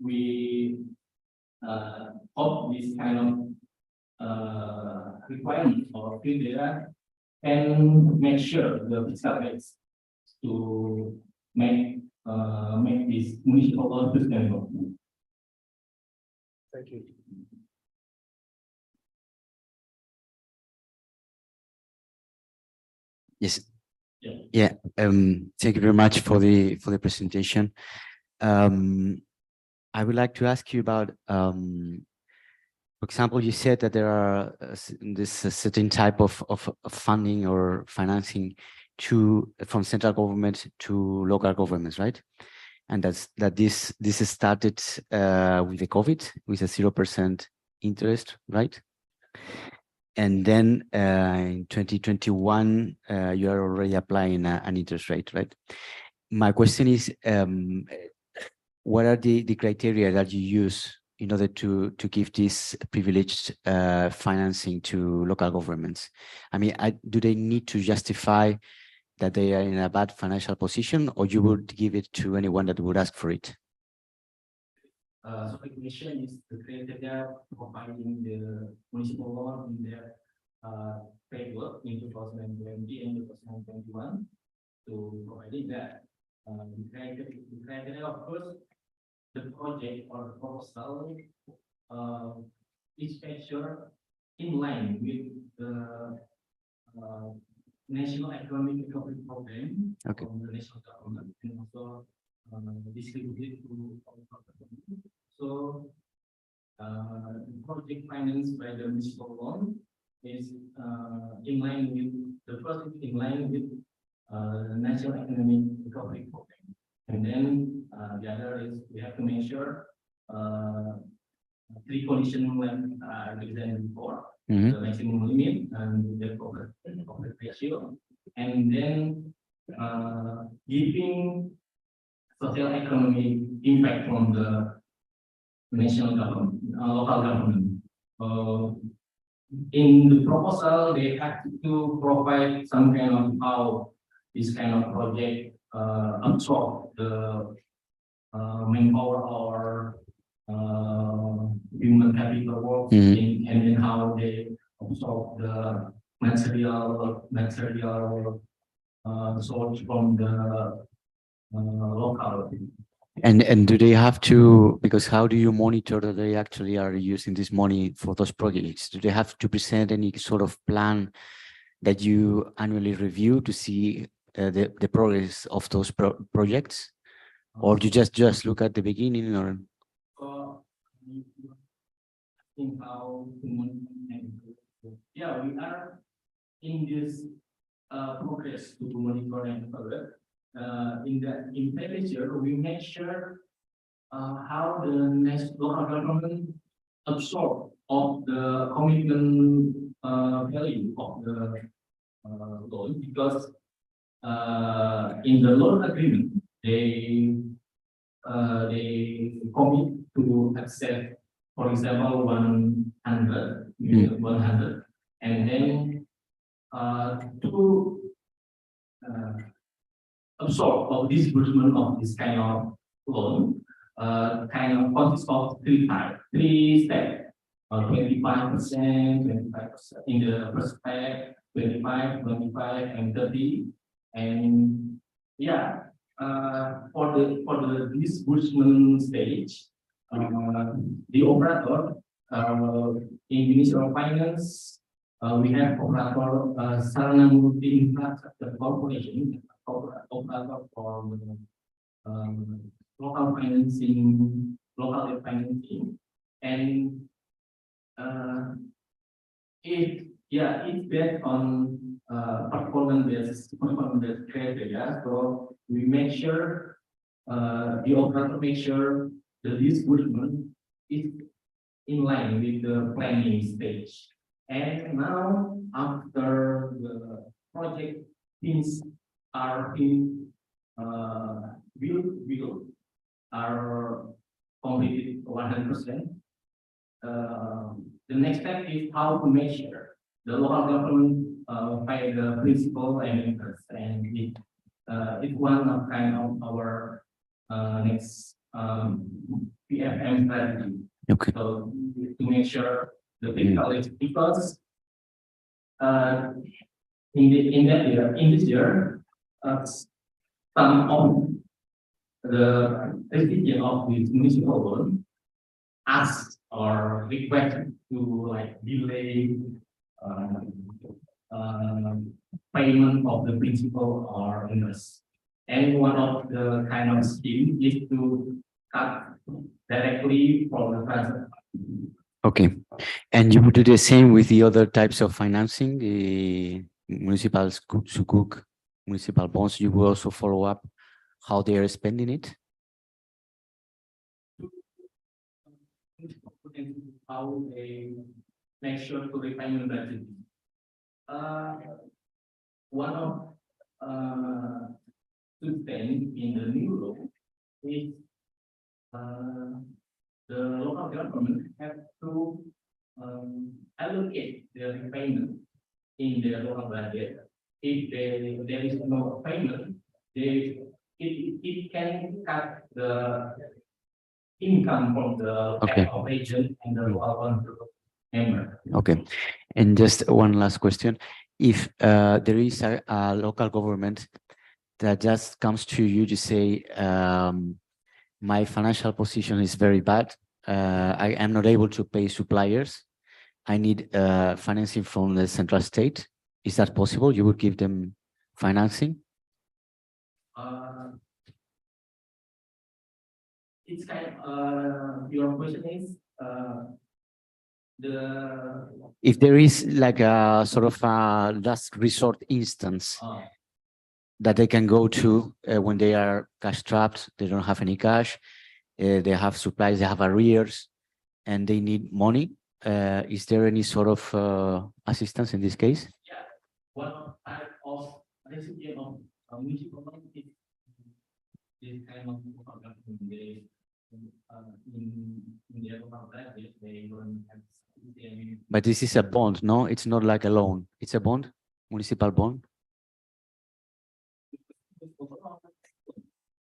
we hope this kind of requirement or criteria can make sure the fiscal rates to make make this municipal law sustainable. Thank you. Yes. Yeah. Yeah. Thank you very much for the presentation. I would like to ask you about, for example, you said that there are this certain type of funding or financing from central government to local governments, right? And that this is started with the COVID with a 0% interest, right? And then in 2021, you are already applying an interest rate, right? My question is, what are the criteria that you use in order to give this privileged financing to local governments? I mean, do they need to justify that they are in a bad financial position, or you would give it to anyone that would ask for it? So the question is the criteria providing the municipal law in their framework in 2020 and 2021 to providing that the criteria, of course, the project or proposal is measured in line with the National Economic Recovery Program from the national government and also distributed to all government. So the project financed by the municipal loan is in line with the first is in line with National Economic Recovery Program, and then the other is we have to measure three conditions like I presented before. The maximum limit and the profit ratio, and then giving social economic impact from the national government, local government. In the proposal, they have to provide some kind of how this kind of project absorb the manpower or human capital work, and then how they absorb the material source from the local. And do they have to, because how do you monitor that they actually are using this money for those projects? Do they have to present any sort of plan that you annually review to see the progress of those projects? Or do you just look at the beginning, or? Yeah, we are in this progress to monitor and further. In previous year, we measure how the local government absorb of the commitment value of the loan, because in the loan agreement they commit to accept, for example, 100, and then to absorb of disbursement of this kind of loan, kind of consists of three steps, 25%, 25% in the first step, 25, 25, and 30, and yeah, for the disbursement stage, the operator in Ministry of Finance, we have operator Sarana Multi Infrastructure Corporation, operator for local financing, and it's based on performance-based criteria. So we make sure the operator make sure the disbursement is in line with the planning stage. And now, after the project things are in build are completed 100%. The next step is how to measure the local government by the principal and interest, and it's one of kind of our next PFM strategy. Okay. So to make sure the fiscal, because in this year, some of the recipient of this municipal loan ask or request to like delay payment of the principal or interest. And one of the kind of scheme is to cut directly from the transaction. Okay, and you would do the same with the other types of financing, the municipal sukuk, municipal bonds. You will also follow up how they are spending it. How they make sure to repayment budget. One of two things in the new law is the local government have to allocate the repayment in their local budget. If there is no payment, it can cut the income from the Okay. tax of agent and the local member. Okay, and just one last question. If there is a local government that just comes to you to say, my financial position is very bad, I am not able to pay suppliers, I need financing from the central state, is that possible? You would give them financing? It's kind of, your question is, If there is like a sort of a last resort instance that they can go to when they are cash trapped, they don't have any cash, they have supplies, they have arrears, and they need money. Is there any sort of assistance in this case? Yeah, one type of recipient of municipal loan is this kind of they in their local budget, they don't have. But this is a bond, no? It's not like a loan. It's a bond, municipal bond.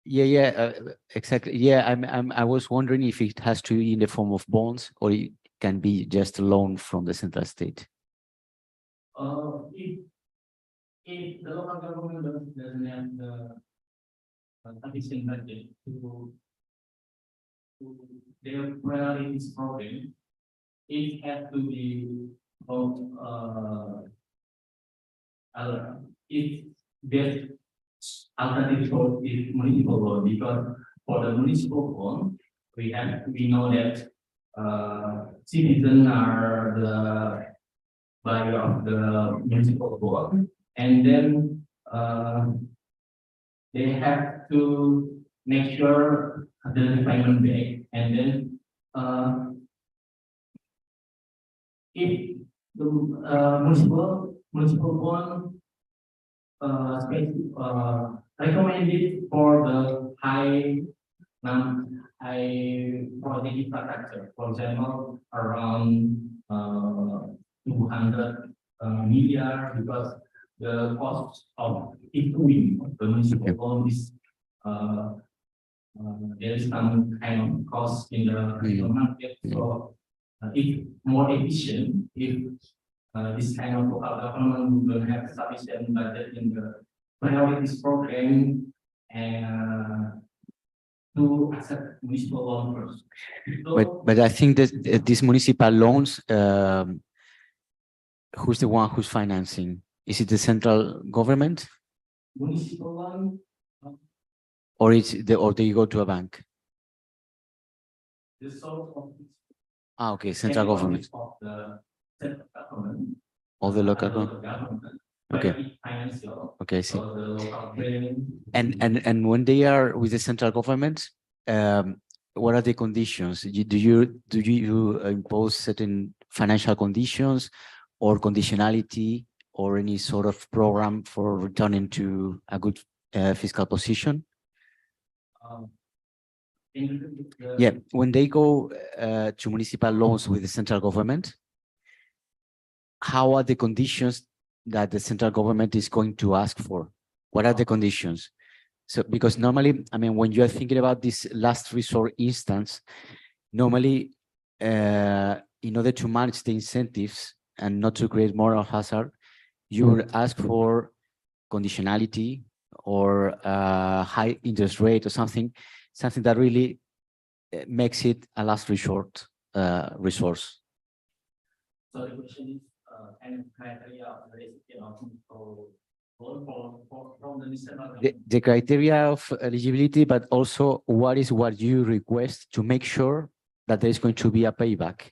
Yeah, exactly. Yeah, I was wondering if it has to be in the form of bonds or it can be just a loan from the central state. If the local government doesn't have the sufficient budget to their priorities problem, it has to be if there's alternative source is municipal loan, because for the municipal loan, we know that citizens are the buyer of the municipal loan, and then they have to make sure the repayment back, and then if the municipal bond recommended for the high project infrastructure, for example, around 200 million, because the cost of issuing the municipal bond is there is some kind of cost in the market, so it's more efficient if this kind of local government will have sufficient budget in the priorities program and to accept municipal loan first. So, But I think that these municipal loans, who's the one who's financing? Is it the central government? Municipal loan, Or do you go to a bank? the source of Okay, central government. of the central government, Or the local government, government. Okay. financial, Okay, I see. or the local planning. And when they are with the central government, what are the conditions? Do you impose certain financial conditions or conditionality or any sort of program for returning to a good fiscal position? Yeah, when they go to municipal loans with the central government, how are the conditions that the central government is going to ask for? What are the conditions? So, because normally, I mean, when you are thinking about this last resort instance, normally, in order to manage the incentives and not to create moral hazard, you would ask for conditionality or high interest rate or something that really makes it a last resort resource. So the question is, kind of criteria of the recipient of from the national The criteria of eligibility, but also what you request to make sure that there is going to be a payback.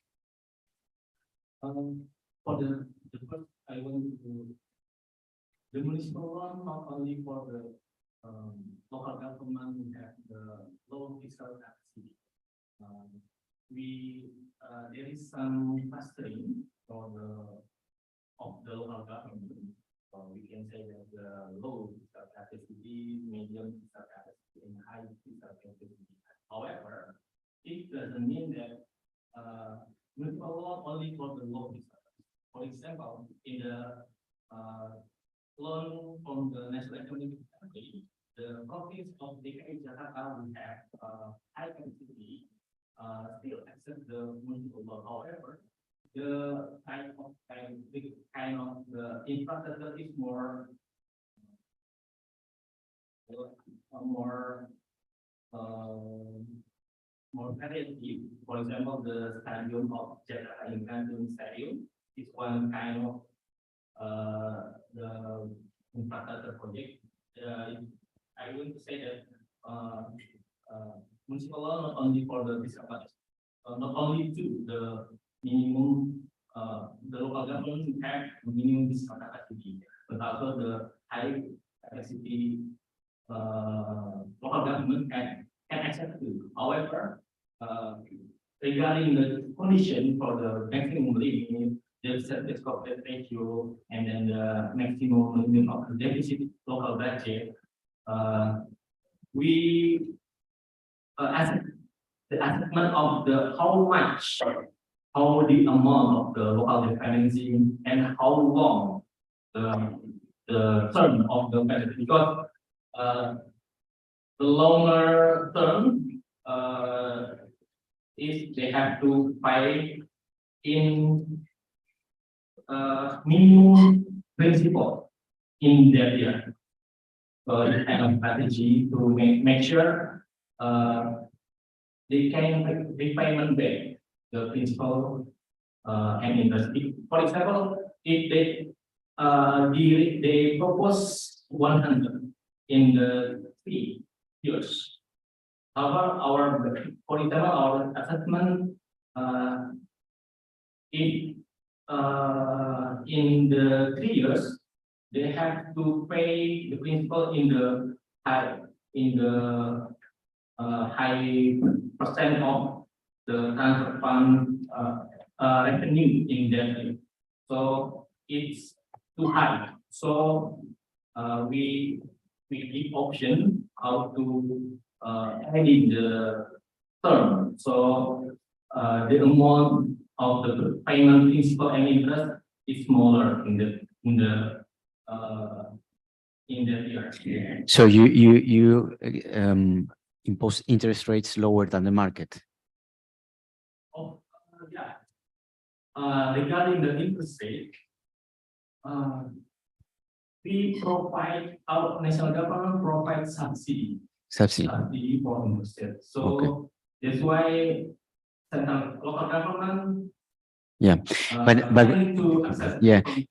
For the first, I want to the municipal loan, not only for the local government who have the low fiscal capacity. There is some clustering for of the local government. So we can say that the low fiscal capacity, medium fiscal capacity, and high fiscal capacity. However, it doesn't mean that municipal loan only for the low fiscal capacity. For example, in the loan from the National Economic Committee, the province of DKI Jakarta will have high capacity, still accept the municipal loan. However, the kind of the infrastructure is more variety. For example, the stadium of Jakarta International Stadium is one kind of the infrastructure project. I want to say that municipal law not only for the disadvantaged, not only to the minimum, the local government have minimum fiscal capacity, but also the high capacity local government can accept it. However, regarding the condition for the maximum limit, the surface coverage ratio, and then the maximum limit of the deficit local budget, we the assessment of the how the amount of the local financing and how long the term of the benefit, because the longer term is they have to pay in minimum principal in their year. So it's kind of strategy to make sure they can repayment back the principal and interest. For example, if they propose 100 in the 3 years. However, for example, our assessment if in the 3 years they have to pay the principal in the high percent of the transfer fund revenue in that year. So it's too high. So we give option how to add in the term. So the amount of the payment principal and interest is smaller in the year. So you impose interest rates lower than the market. Oh, yeah. Regarding the interest rate, we provide, our national government provides subsidy for interest rate. So that's why central local government. Yeah,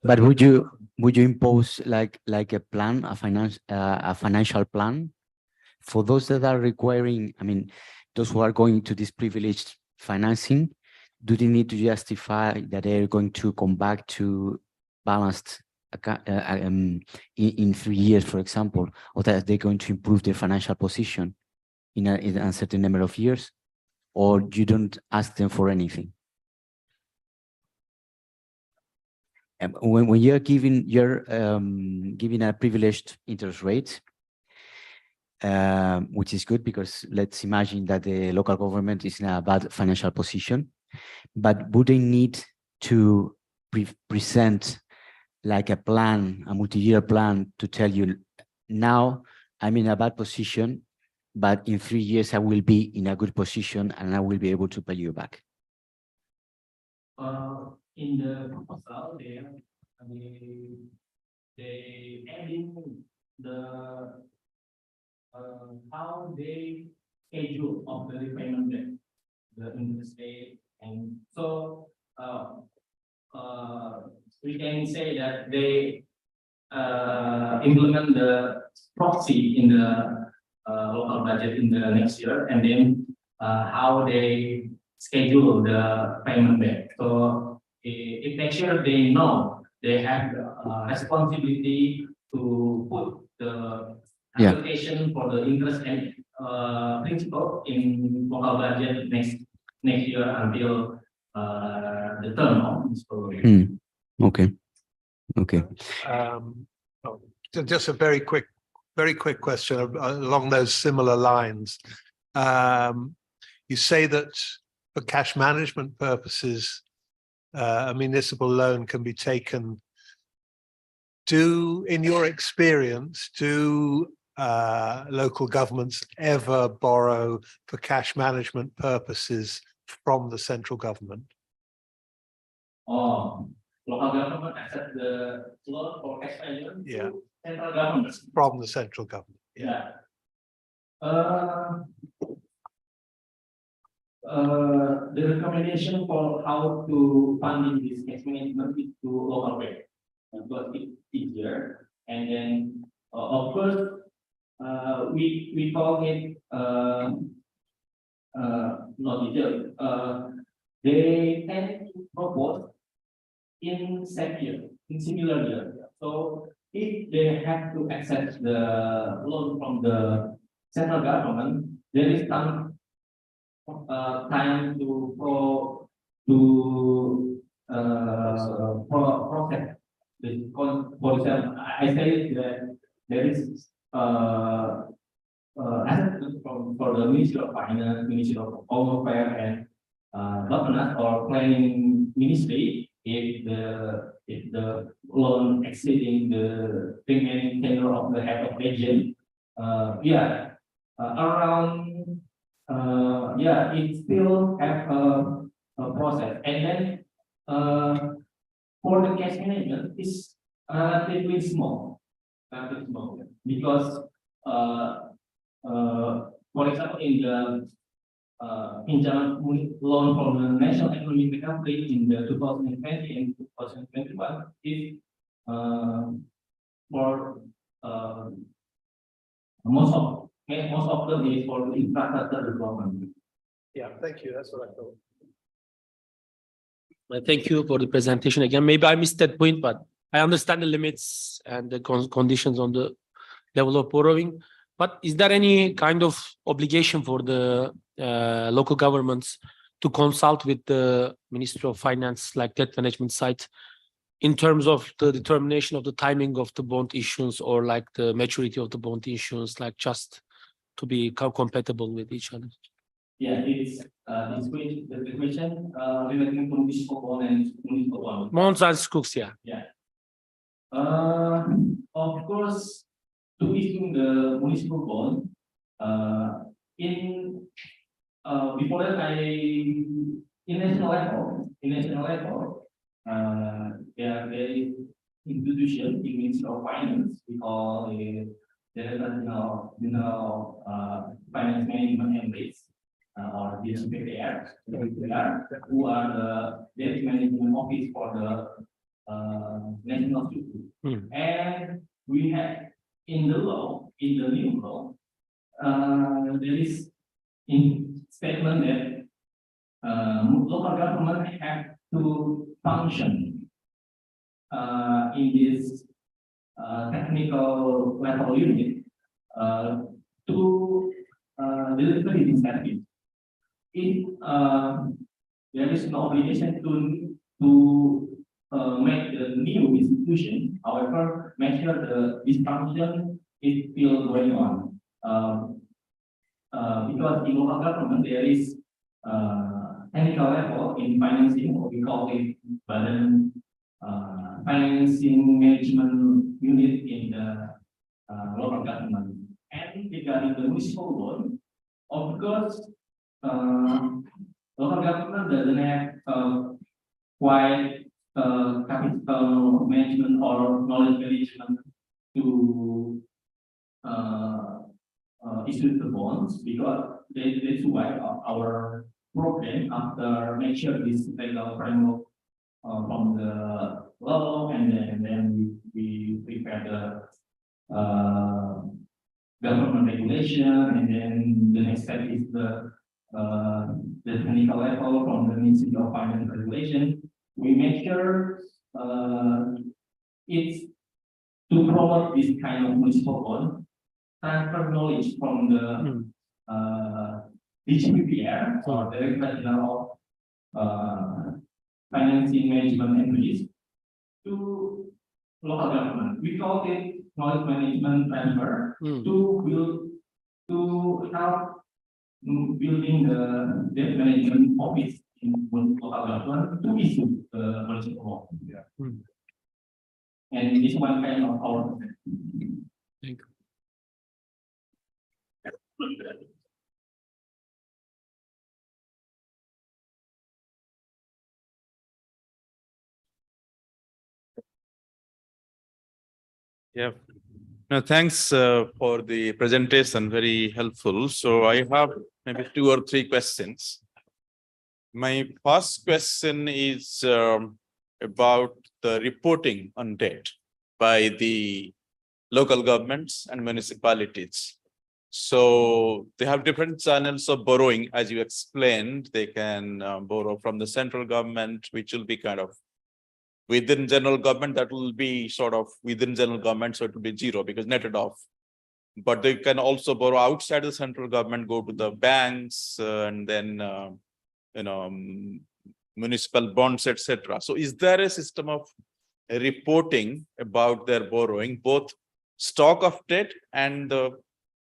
but would you impose like a plan, a financial plan for those that are requiring? I mean, those who are going to this privileged financing, do they need to justify that they're going to come back to balanced in 3 years, for example, or that they're going to improve their financial position in a certain number of years, or you don't ask them for anything? When you're giving a privileged interest rate, which is good, because let's imagine that the local government is in a bad financial position, but would they need to present like a plan, a multi-year plan, to tell you, now I'm in a bad position, but in 3 years I will be in a good position and I will be able to pay you back? In the proposal, they add in the how they schedule of the repayment debt, the interest rate, and so we can say that they implement the proxy in the local budget in the next year, and then how they schedule the payment back. So if next year they know they have responsibility to put the Yeah. application for the interest and principal in local budget next year until the term of this program. Okay. Okay. Just a very quick question along those similar lines. You say that for cash management purposes, a municipal loan can be taken. In your experience, do local governments ever borrow for cash management purposes from the central government? Local government accept the loan for cash management Yeah. to central government. From the central government. Yeah. The recommendation for how to funding this cash management is to local bank, because it's easier. And then, of course, we call it not easier. They tend to propose in same year, in similar year. So if they have to access the loan from the central government, there is some time to process this. For example, I say that there is assessment for the Ministry of Finance, Ministry of Home Affairs, and Governance or Planning Ministry. If the loan exceeding the remaining tenure of the head of region, it still have a process. And then for the cash management is relatively small, because for example, in the loan from the National Economic Recovery in the 2020 and 2021 is for most of them is for infrastructure development. Yeah, thank you. That's what I thought. Thank you for the presentation again. Maybe I missed that point, but I understand the limits and the conditions on the level of borrowing. But is there any kind of obligation for the local governments to consult with the Ministry of Finance, like debt management side, in terms of the determination of the timing of the bond issuance or like the maturity of the bond issuance, like just to be compatible with each other? Yeah, it's the question relating to municipal bond and municipal bond. Bonds and schools, yeah. Yeah. Of course, to issue the municipal bond, before that, in national level, there is institution in Ministry of Finance, we call it the National Finance Management and Rates, or DSPPR, who are the debt management office for the national structure. And we have in the new law, there is in statement that local government have to function in this technical level unit to deliver this service. If there is no obligation to make the new institution, however, make sure the this function is still going on. Because in local government there is technical level in financing, what we call it Badan Financing Management Unit in the local government. And regarding the municipal loan, of course, local government doesn't have quite capital management or knowledge management to issue the bonds because that's why our program after make sure this legal framework from the law and then we prepare the government regulation and then the next step is the technical level from the Ministry of Finance regulation. We make sure it's to promote this kind of municipal bond, transfer knowledge from the DGPPR or Directorate General of Financing Management and Risk to local government. We call it knowledge management transfer to build to help building the debt management office in local government to issue the municipal bond. And this one kind of our. Thank you. Yeah. No, thanks for the presentation, very helpful. So I have maybe 2 or 3 questions. My first question is about the reporting on debt by the local governments and municipalities. So they have different channels of borrowing, as you explained. They can borrow from the central government, which will be kind of within general government, that will be sort of within general government, so it will be zero because netted off. But they can also borrow outside the central government, go to the banks and then municipal bonds, etc. So is there a system of reporting about their borrowing, both stock of debt and the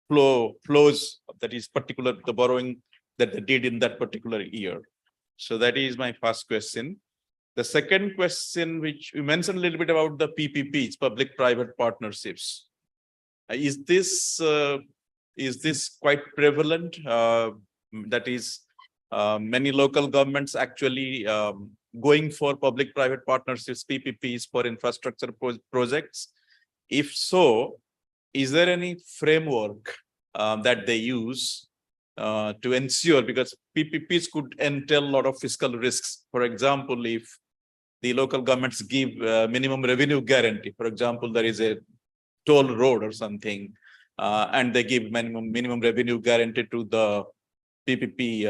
flows that is particular the borrowing that they did in that particular year? So that is my first question. The second question, which you mentioned a little bit about the PPPs, public-private partnerships. Is this quite prevalent? That is, many local governments actually going for public-private partnerships, PPPs for infrastructure projects. If so, is there any framework that they use to ensure, because PPPs could entail a lot of fiscal risks. For example, if the local governments give minimum revenue guarantee, for example, there is a toll road or something, and they give minimum revenue guarantee to the PPP,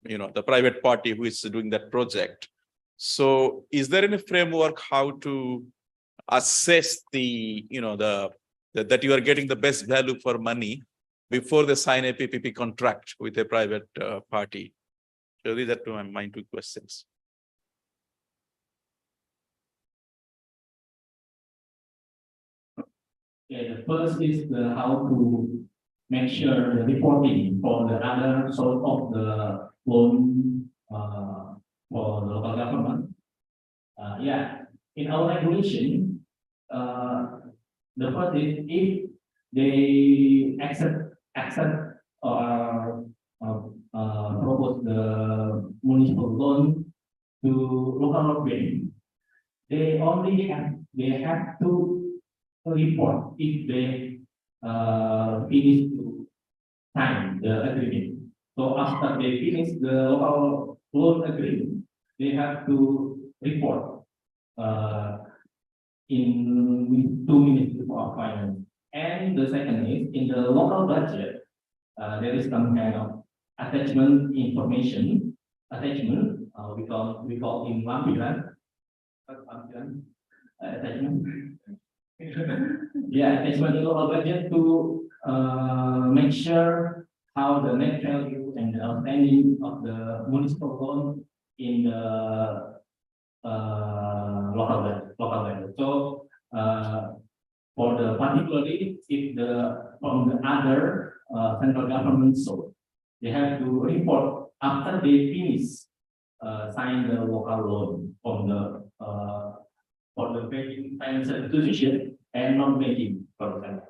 the private party who is doing that project. So is there any framework how to assess the, that you are getting the best value for money before they sign a PPP contract with a private party? So these are my 2 questions. Okay, the first is how to make sure the reporting for the other sort of the loan for the local government. In our regulation, the first is if they accept or propose the municipal loan to local bank, they have to report if they finish to sign the agreement. So after they finish the local loan agreement, they have to report in 2 minutes of finance. And the second is in the local budget, there is some kind of attachment information. Attachment we call in lampiran. Attachment. Attachment in local budget to make sure how the net value and the outstanding of the municipal loan in the local budget. So for the particularly if from the other central government source, they have to report after they finish sign the local loan from the for the banking financial institution and non-banking, for example.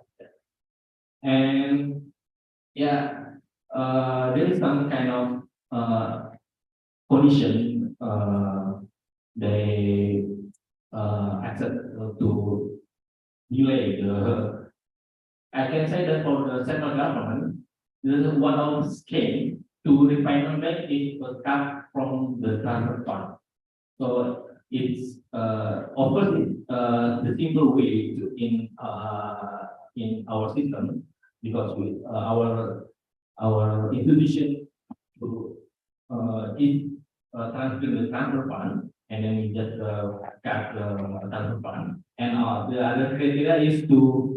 And there is some kind of condition they accept to delay I can say that for the central government, this is one of the scale to refinement bank is cut from the transfer fund. So it's of course the simple way to in our system because we our institution to transfer the transfer fund and then we just cut the transfer fund and the other criteria is to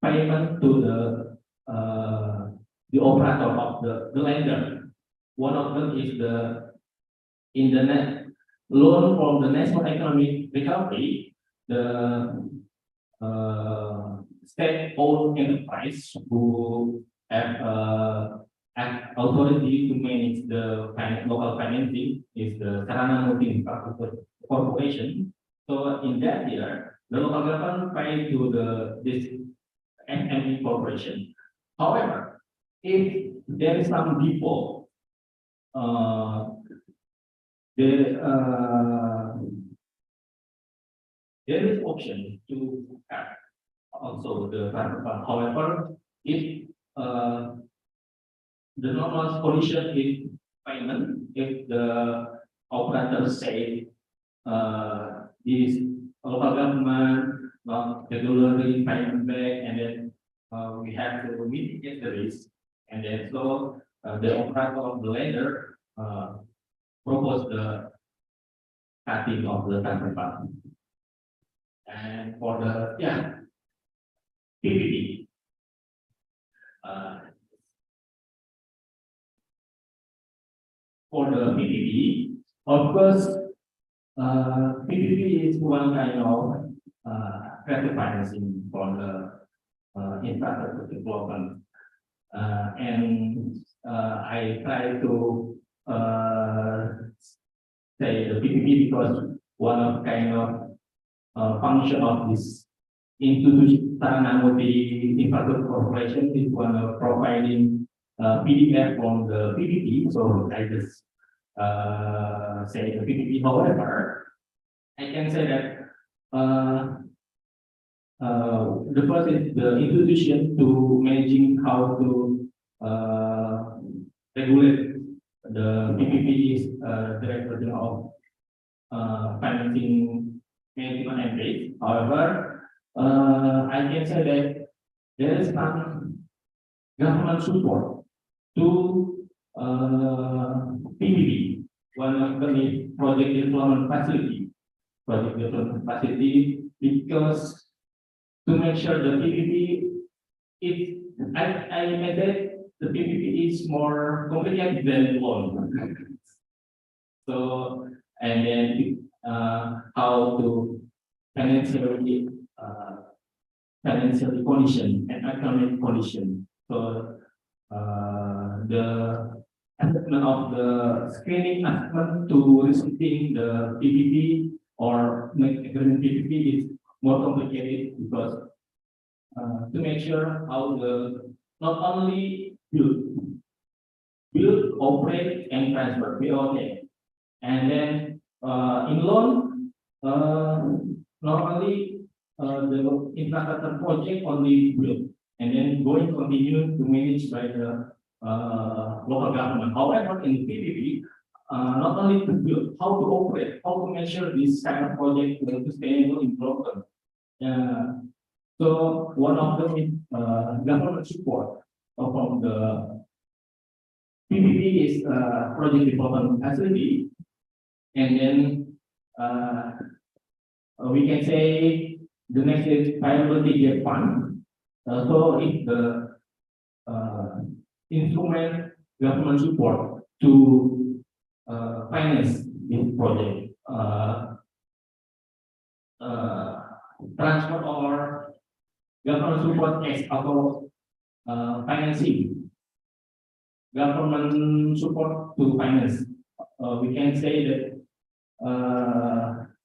payment to the operator of the lender. One of them is the internet loan from the National Economic Recovery, the state-owned enterprise who have authority to manage the local financing is the Sarana Multi Corporation. So in that year, the local government paid to this SME corporation. However, if there is some default, there is option to cut also the transfer fund. However, if the normal condition is payment, if the operator say this local government not regularly payment back, and then we have to mitigate the risk, and then so the operator of the lender propose the cutting of the transfer fund. And for the PPP, for the PPP, of course, PPP is one kind of credit financing for the infrastructure development, and I try to say the PPP because one of kind of function of this institution, Sarana Multi Infrastructure Corporation, is one of providing PDF from the PPP. So I just say the PPP. However, I can say that the first is the institution to managing how to regulate the PPP is Director of Financing Management and Risk. However, I can say that there is some government support to PPP. One of them is Project Development Facility. Project Development Facility, because to make sure the PPP is, I may say the PPP is more complicated than loan. So, and then how to financially condition and economic condition. So the assessment of the screening assessment to receiving the PPP or make agreement PPP is more complicated because to make sure how the not only build, operate, and transfer BOT, and then in loan normally the infrastructure project only build, and then going to continue to manage by the local government. However, in PPP, not only to build, how to operate, how to measure this kind of project to sustainable in long term. So one of them is government support from the PPP is project development facility, and then we can say the next is viability gap fund. So it's the instrument government support to finance this project, transfer or government support as atau financing, government support to finance. We can say that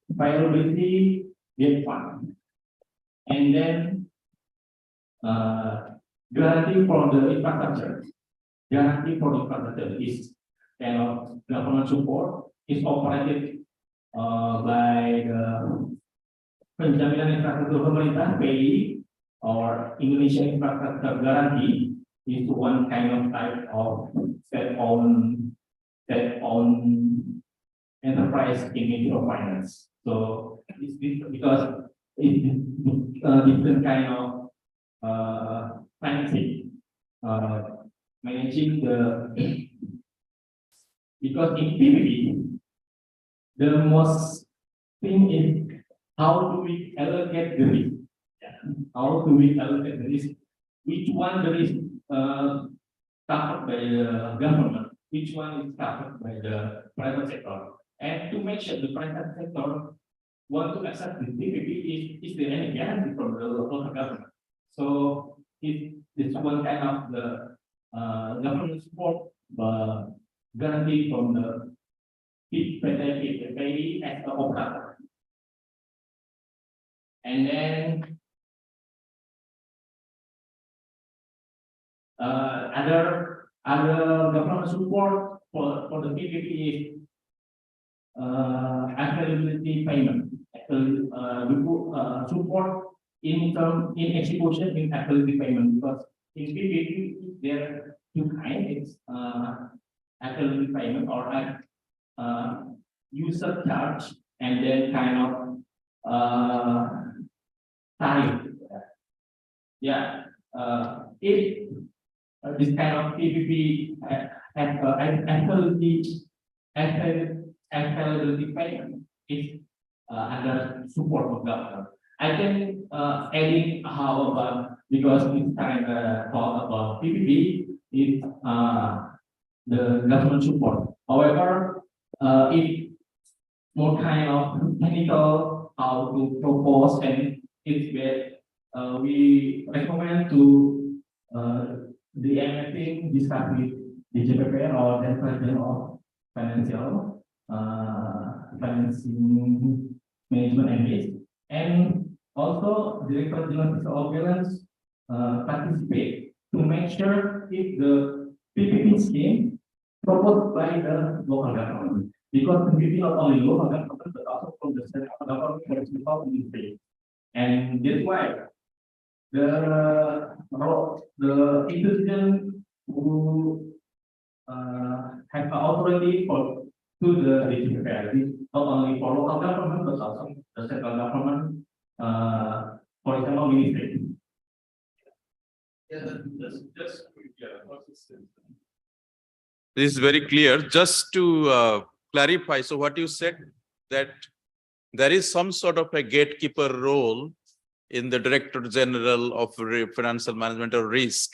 viability gap fund, and then guarantee for the infrastructure. Guarantee for infrastructure is kind of government support is operated by the Penjaminan Infrastruktur Pemerintah (PI), or Indonesian Infrastructure Guarantee is one kind of type of state-owned enterprise in microfinance. So it's because it's different kind of financing, managing the because in PPP the most thing is how do we allocate the risk? How do we allocate the risk? Which one the risk covered by the government? Which one is covered by the private sector? And to make sure the private sector want to accept the PPP, is there any guarantee from the local government? So it's one kind of the government support guarantee from the PPP as the operator. And then other government support for the PPP is availability payment, support in execution in availability payment, because in PPP there are two kinds. It's availability payment or user charge, and then kind of tariff. Yeah, if this kind of PPP availability payment is under support of government. I can adding how about, because it's kind of talk about PPP is the government support. However, if more kind of technical how to propose, and it's where we recommend to the MFing discuss with the JPPR or the President of Financial Financing Management and Risk, and also Director General Fiscal Balance participate to make sure if the PPP scheme proposed by the local government, because PPP not only local government but also from the central government, municipal, and state, and that's why the institution who have authority for to the DGPR, not only for local government but also the central government, for example, ministry. This is very clear. Just to clarify, so what you said, that there is some sort of a gatekeeper role in the Director General of Financial Management or Risk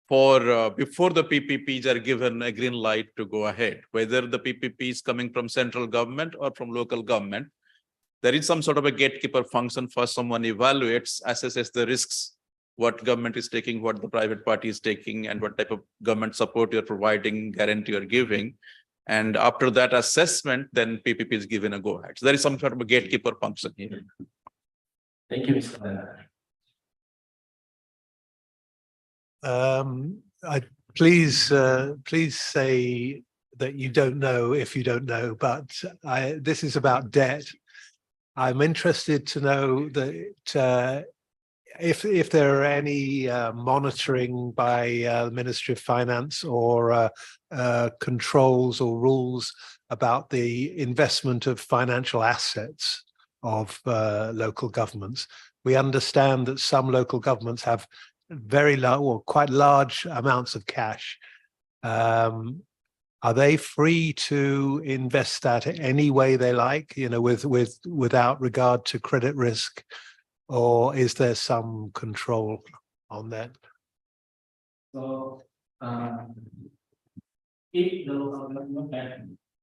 for before the PPPs are given a green light to go ahead, whether the PPP is coming from central government or from local government. There is some sort of a gatekeeper function for someone evaluates, assesses the risks, what government is taking, what the private party is taking, and what type of government support you're providing, guarantee you're giving. And after that assessment, then PPP is given a go ahead. So there is some sort of a gatekeeper function here. Thank you, Mr. Leonard. Please say that you don't know if you don't know, but this is about debt. I'm interested to know that if there are any monitoring by the Ministry of Finance or controls or rules about the investment of financial assets of local governments. We understand that some local governments have very low or quite large amounts of cash. Are they free to invest that any way they like, you know, without regard to credit risk, or is there some control on that? So, if the local government has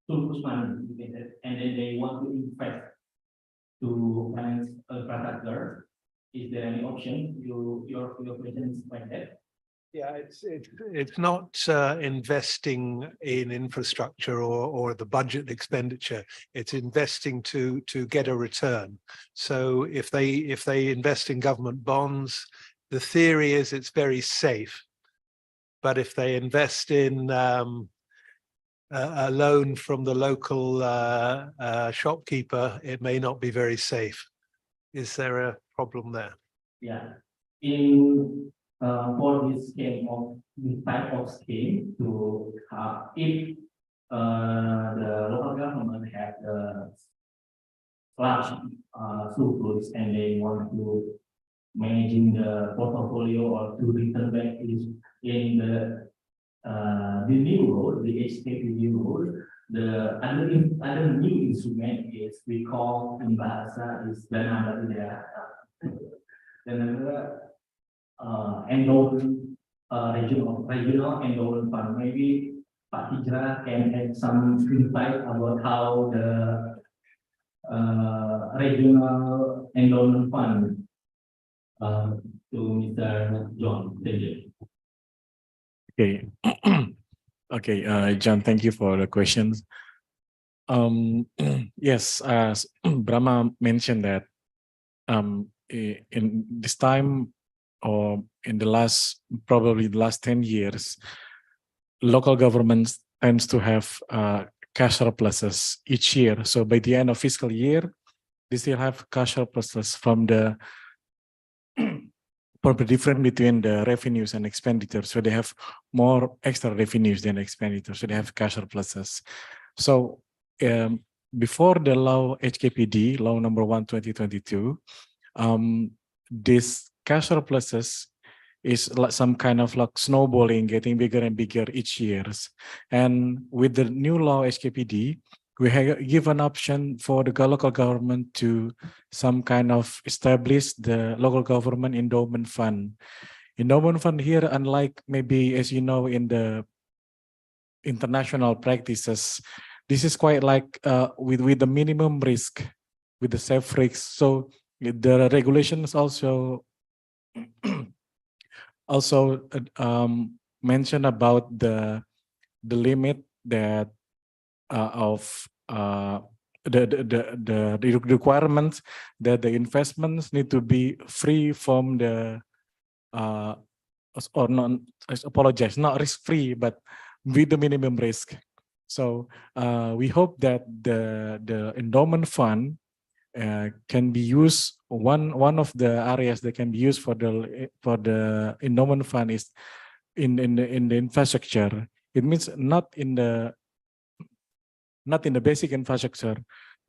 surplus money and then they want to invest to finance a infrastructure, is there any option? Your question is like that? Yeah, it's not investing in infrastructure or the budget expenditure. It's investing to get a return. So if they invest in government bonds, the theory is it's very safe. But if they invest in a loan from the local shopkeeper, it may not be very safe. Is there a problem there? Yeah. for this scheme of this type of scheme to if the local government have the large surplus and they want to managing the portfolio or to return back is in the new rule, the HKPD rule. The other new instrument is we call in bahasa is dana darurat. Dana endowment regional endowment fund. Maybe Pak Hijrah can add some insight about how the regional endowment fund to Mr. John. Thank you. Okay. Okay, John, thank you for the questions. Yes, as Brahma mentioned that in this time or in the last, probably the last 10 years, local governments tends to have cash surpluses each year. So by the end of fiscal year, they still have cash surpluses from the difference between the revenues and expenditures. So they have more extra revenues than expenditures. So they have cash surpluses. So before the law HKPD, law number 1/2022, this cash surpluses is like some kind of like snowballing, getting bigger and bigger each year. And with the new law HKPD, we have given option for the local government to some kind of establish the local government endowment fund. Endowment fund here, unlike maybe, as you know, in the international practices, this is quite like with the minimum risk, with the safe risk. So the regulations also mention about the limit that of the requirements that the investments need to be free from the or non, I apologize, not risk free, but with the minimum risk. So we hope that the endowment fund can be used. One of the areas that can be used for the endowment fund is in the infrastructure. It means not in the basic infrastructure,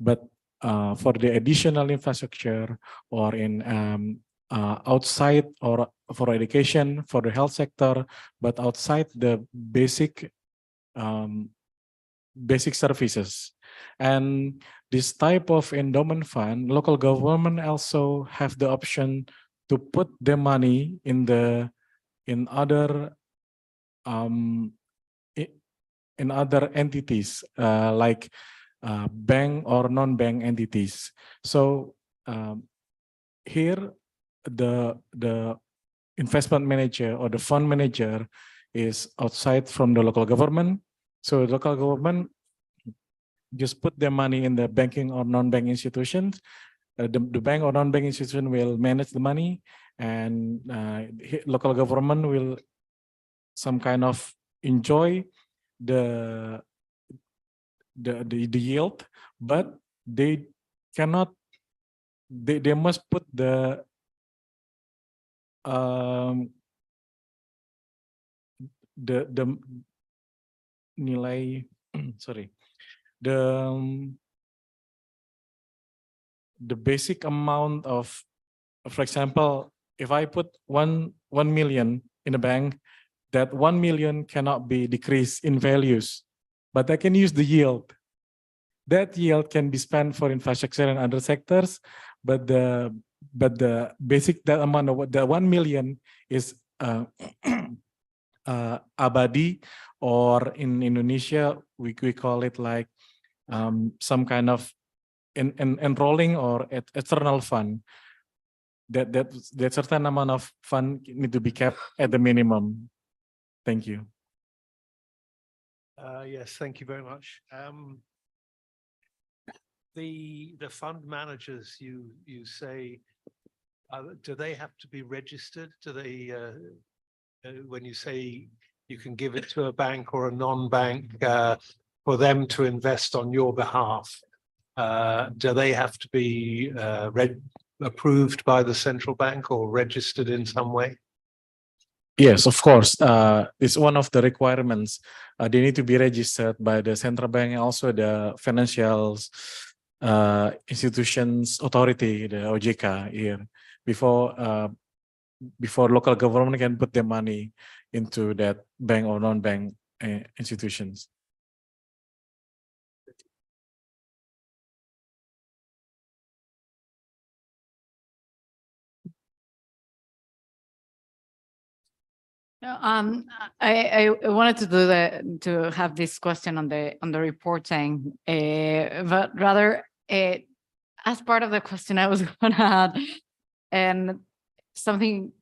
but for the additional infrastructure or in outside or for education, for the health sector, but outside the basic services. And this type of endowment fund, local government also have the option to put the money in other entities like bank or non-bank entities. So here the investment manager or the fund manager is outside from the local government. So the local government just put their money in the banking or non-bank institutions. The bank or non-bank institution will manage the money, and local government will some kind of enjoy the yield, but they cannot. They must put the nilai sorry, the basic amount of, for example, if I put 1 million in a bank, that 1 million cannot be decreased in values, but I can use the yield. That yield can be spent for infrastructure and other sectors, but the basic, that amount of the 1 million is abadi, or in Indonesia we call it like some kind of enrolling or external fund. That certain amount of fund need to be kept at the minimum. Thank you. Yes, thank you very much. The fund managers, you say, do they have to be registered? Do they, when you say you can give it to a bank or a non-bank for them to invest on your behalf, do they have to be approved by the central bank or registered in some way? Yes, of course. It's one of the requirements. They need to be registered by the central bank and also the financial institutions authority, the OJK here, before local government can put their money into that bank or non-bank institutions. No, I wanted to do to have this question on the reporting, but rather as part of the question I was going to add, and something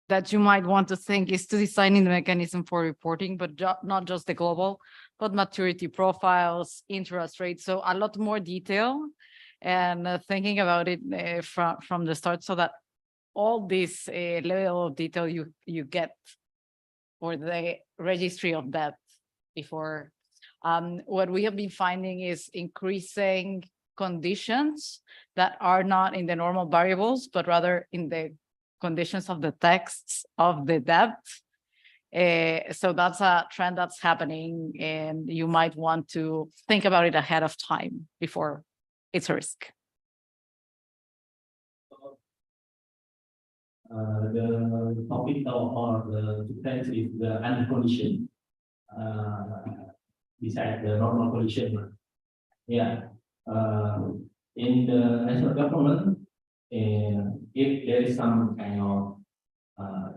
that you might want to think is to designing the mechanism for reporting, but not just the global, but maturity profiles, interest rates, so a lot more detail, and thinking about it from the start, so that all this level of detail you get for the registry of debt before. What we have been finding is increasing conditions that are not in the normal variables, but rather in the conditions of the texts of the debt. So that's a trend that's happening, and you might want to think about it ahead of time before it's a risk. The topic or the defense is the under condition, besides the normal condition. Yeah. In the national government, if there is some kind of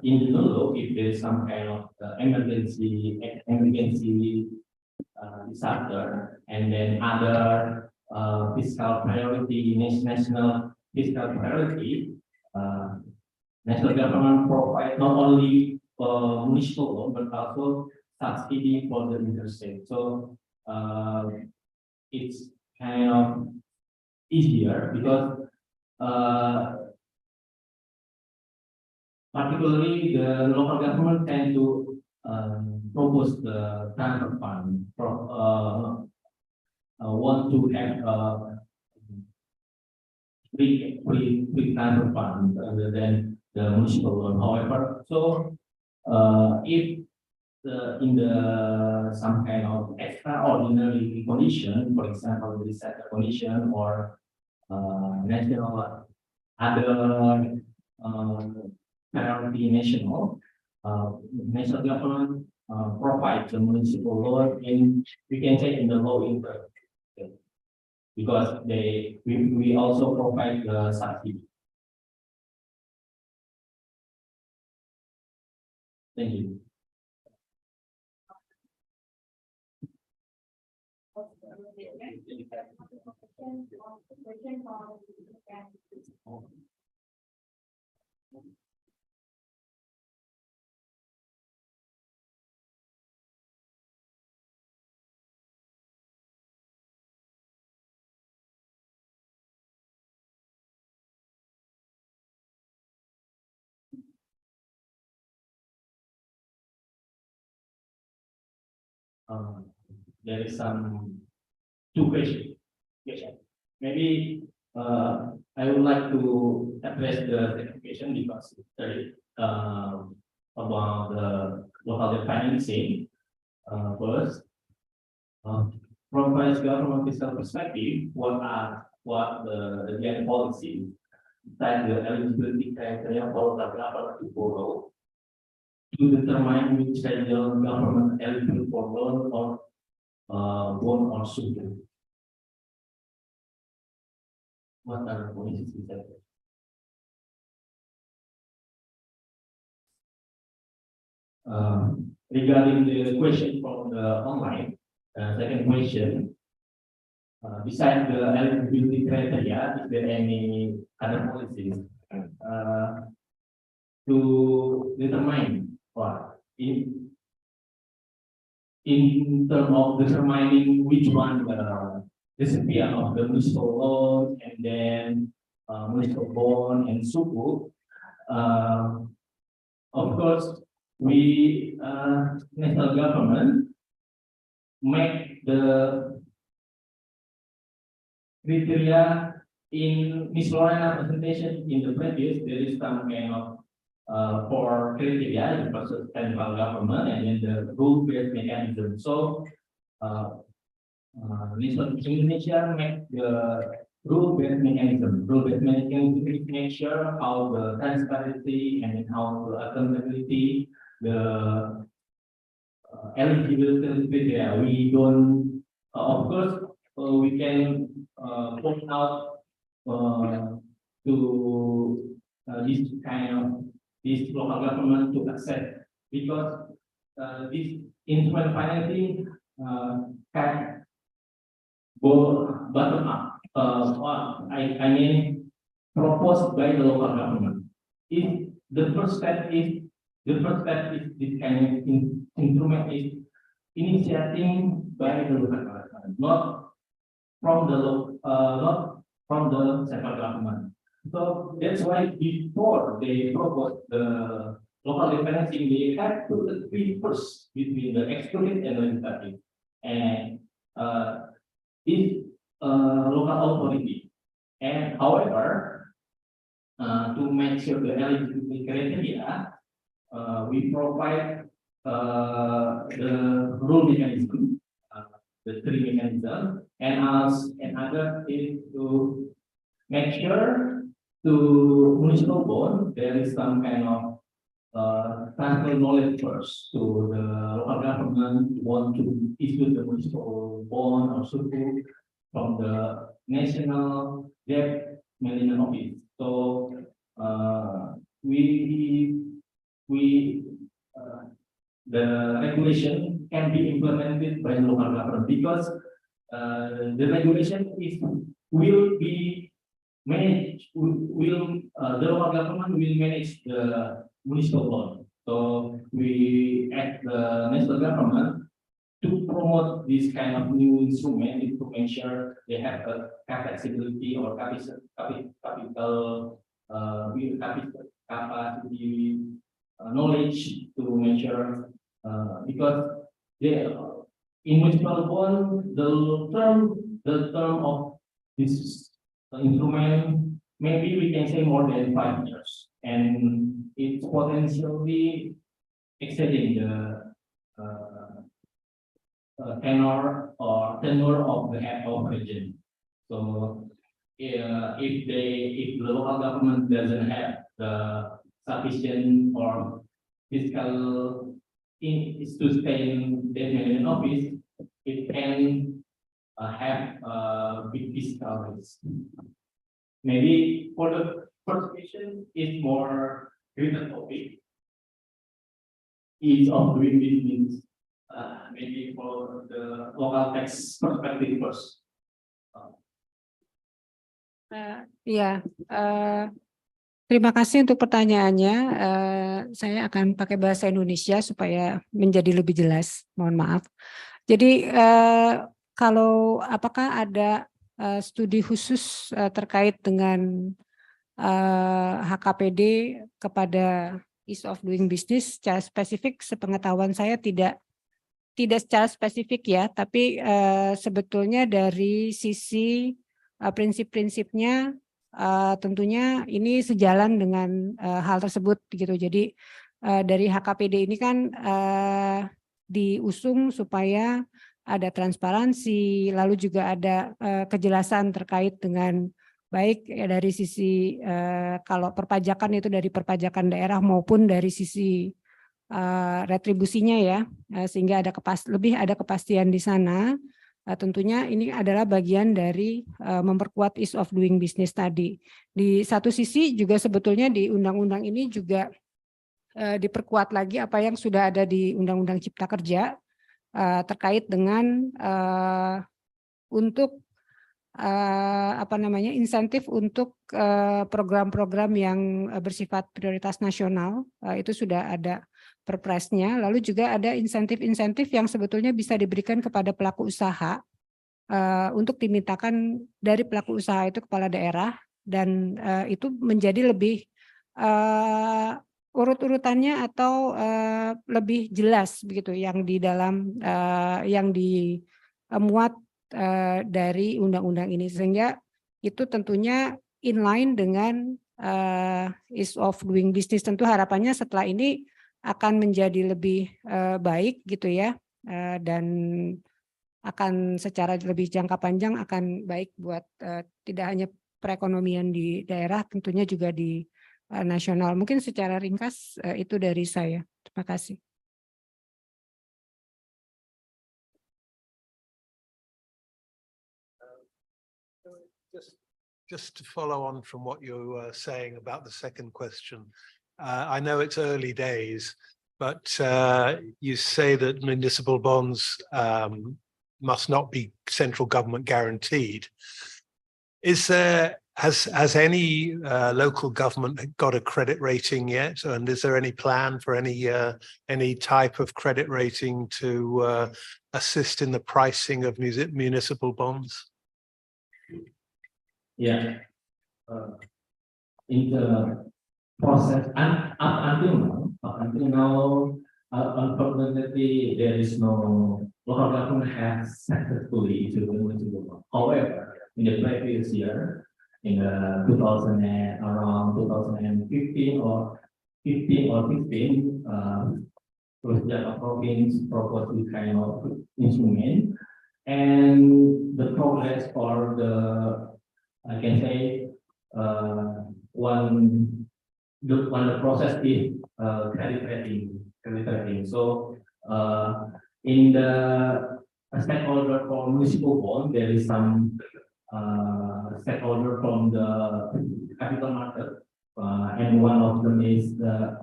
in the law, if there is some kind of emergency disaster, and then other fiscal priority, national fiscal priority, national government provide not only municipal loan but also subsidy for the interstate. So it's kind of easier because particularly the local government tend to propose the transfer fund want to have free transfer fund rather than the municipal loan. However, so if in the some kind of extraordinary condition, for example, disaster condition or national other priority national government provide the municipal loan, and we can take in the low interest because we also provide the subsidy. Thank you. There is some two questions. Maybe I would like to address the second question because about the local financing first. From Vice Government fiscal perspective, what the policy that the eligibility criteria for the government to borrow to determine which federal government eligible for loan or bond or sukuk. What are the policies that? Regarding the question from the online, second question, besides the eligibility criteria, is there any other policies to determine what in terms of determining which one the recipient of the municipal loan and then municipal bond and sukuk? Of course, we national government make the criteria in Ms. Lorena presentation in the previous, there is some kind of for criteria versus central government and then the rule-based mechanism. So Indonesia make the rule-based mechanism. Rule-based mechanism to make sure how the transparency and how the accountability, the eligibility criteria. We don't, of course, we can point out to this kind of this local government to accept because this instrument financing can go bottom up. I mean proposed by the local government. If the first step is this kind of instrument is initiating by the local government, not from the central government. So that's why before they propose the local financing, they have to agree first between the executive and legislative, and is local authority. And however, to make sure the eligibility criteria, we provide the rule mechanism, the three mechanism, and as another is to make sure to municipal bond there is some kind of transfer knowledge first to the local government want to issue the municipal bond or sukuk from the National Debt Management Office. So the regulation can be implemented by the local government because the regulation will be managed. The local government will manage the municipal bond. So we ask the national government to promote this kind of new instrument to make sure they have a capacity or capital capacity knowledge to make sure because in municipal bond the term of this instrument maybe we can say more than 5 years and it's potentially exceeding the tenure of the region. So if the local government doesn't have the sufficient or fiscal is to stay in the management office, it can have big fiscal risk. Maybe for the first question is more written topic. Ease of doing business, maybe for the local tax perspective first. Terima kasih untuk pertanyaannya. Saya akan pakai bahasa Indonesia supaya menjadi lebih jelas. Mohon maaf. Jadi kalau apakah ada studi khusus terkait dengan HKPD kepada ease of doing business secara spesifik, sepengetahuan saya tidak secara spesifik ya, tapi sebetulnya dari sisi prinsip-prinsipnya tentunya ini sejalan dengan hal tersebut gitu. Jadi dari HKPD ini kan diusung supaya ada transparansi, lalu juga ada kejelasan terkait dengan baik dari sisi kalau perpajakan itu dari perpajakan daerah maupun dari sisi retribusinya ya, sehingga lebih ada kepastian di sana. Tentunya ini adalah bagian dari memperkuat ease of doing business tadi. Di satu sisi juga sebetulnya di undang-undang ini juga diperkuat lagi apa yang sudah ada di Undang-Undang Cipta Kerja terkait dengan untuk insentif untuk program-program yang bersifat prioritas nasional, itu sudah ada perpresnya. Lalu juga ada insentif-insentif yang sebetulnya bisa diberikan kepada pelaku usaha untuk dimintakan dari pelaku usaha itu kepala daerah, dan itu menjadi lebih urut-urutannya atau lebih jelas begitu yang di dalam yang dimuat dari undang-undang ini, sehingga itu tentunya inline dengan ease of doing business. Tentu harapannya setelah ini akan menjadi lebih baik gitu ya, dan akan secara lebih jangka panjang akan baik buat tidak hanya perekonomian di daerah, tentunya juga di nasional. Mungkin secara ringkas itu dari saya. Terima kasih. Just to follow on from what you were saying about the second question, I know it's early days, but you say that municipal bonds must not be central government guaranteed. Has any local government got a credit rating yet? And is there any plan for any type of credit rating to assist in the pricing of municipal bonds? Yeah. In the process, and until now, unfortunately, there is no local government has successfully issued a municipal bond. However, in the previous year, in the 2015 or 16, Jakarta province proposed this kind of instrument, and the progress or the, I can say, when the process is credit rating. So in the stakeholder for municipal bond, there is some stakeholder from the capital market, and one of them is the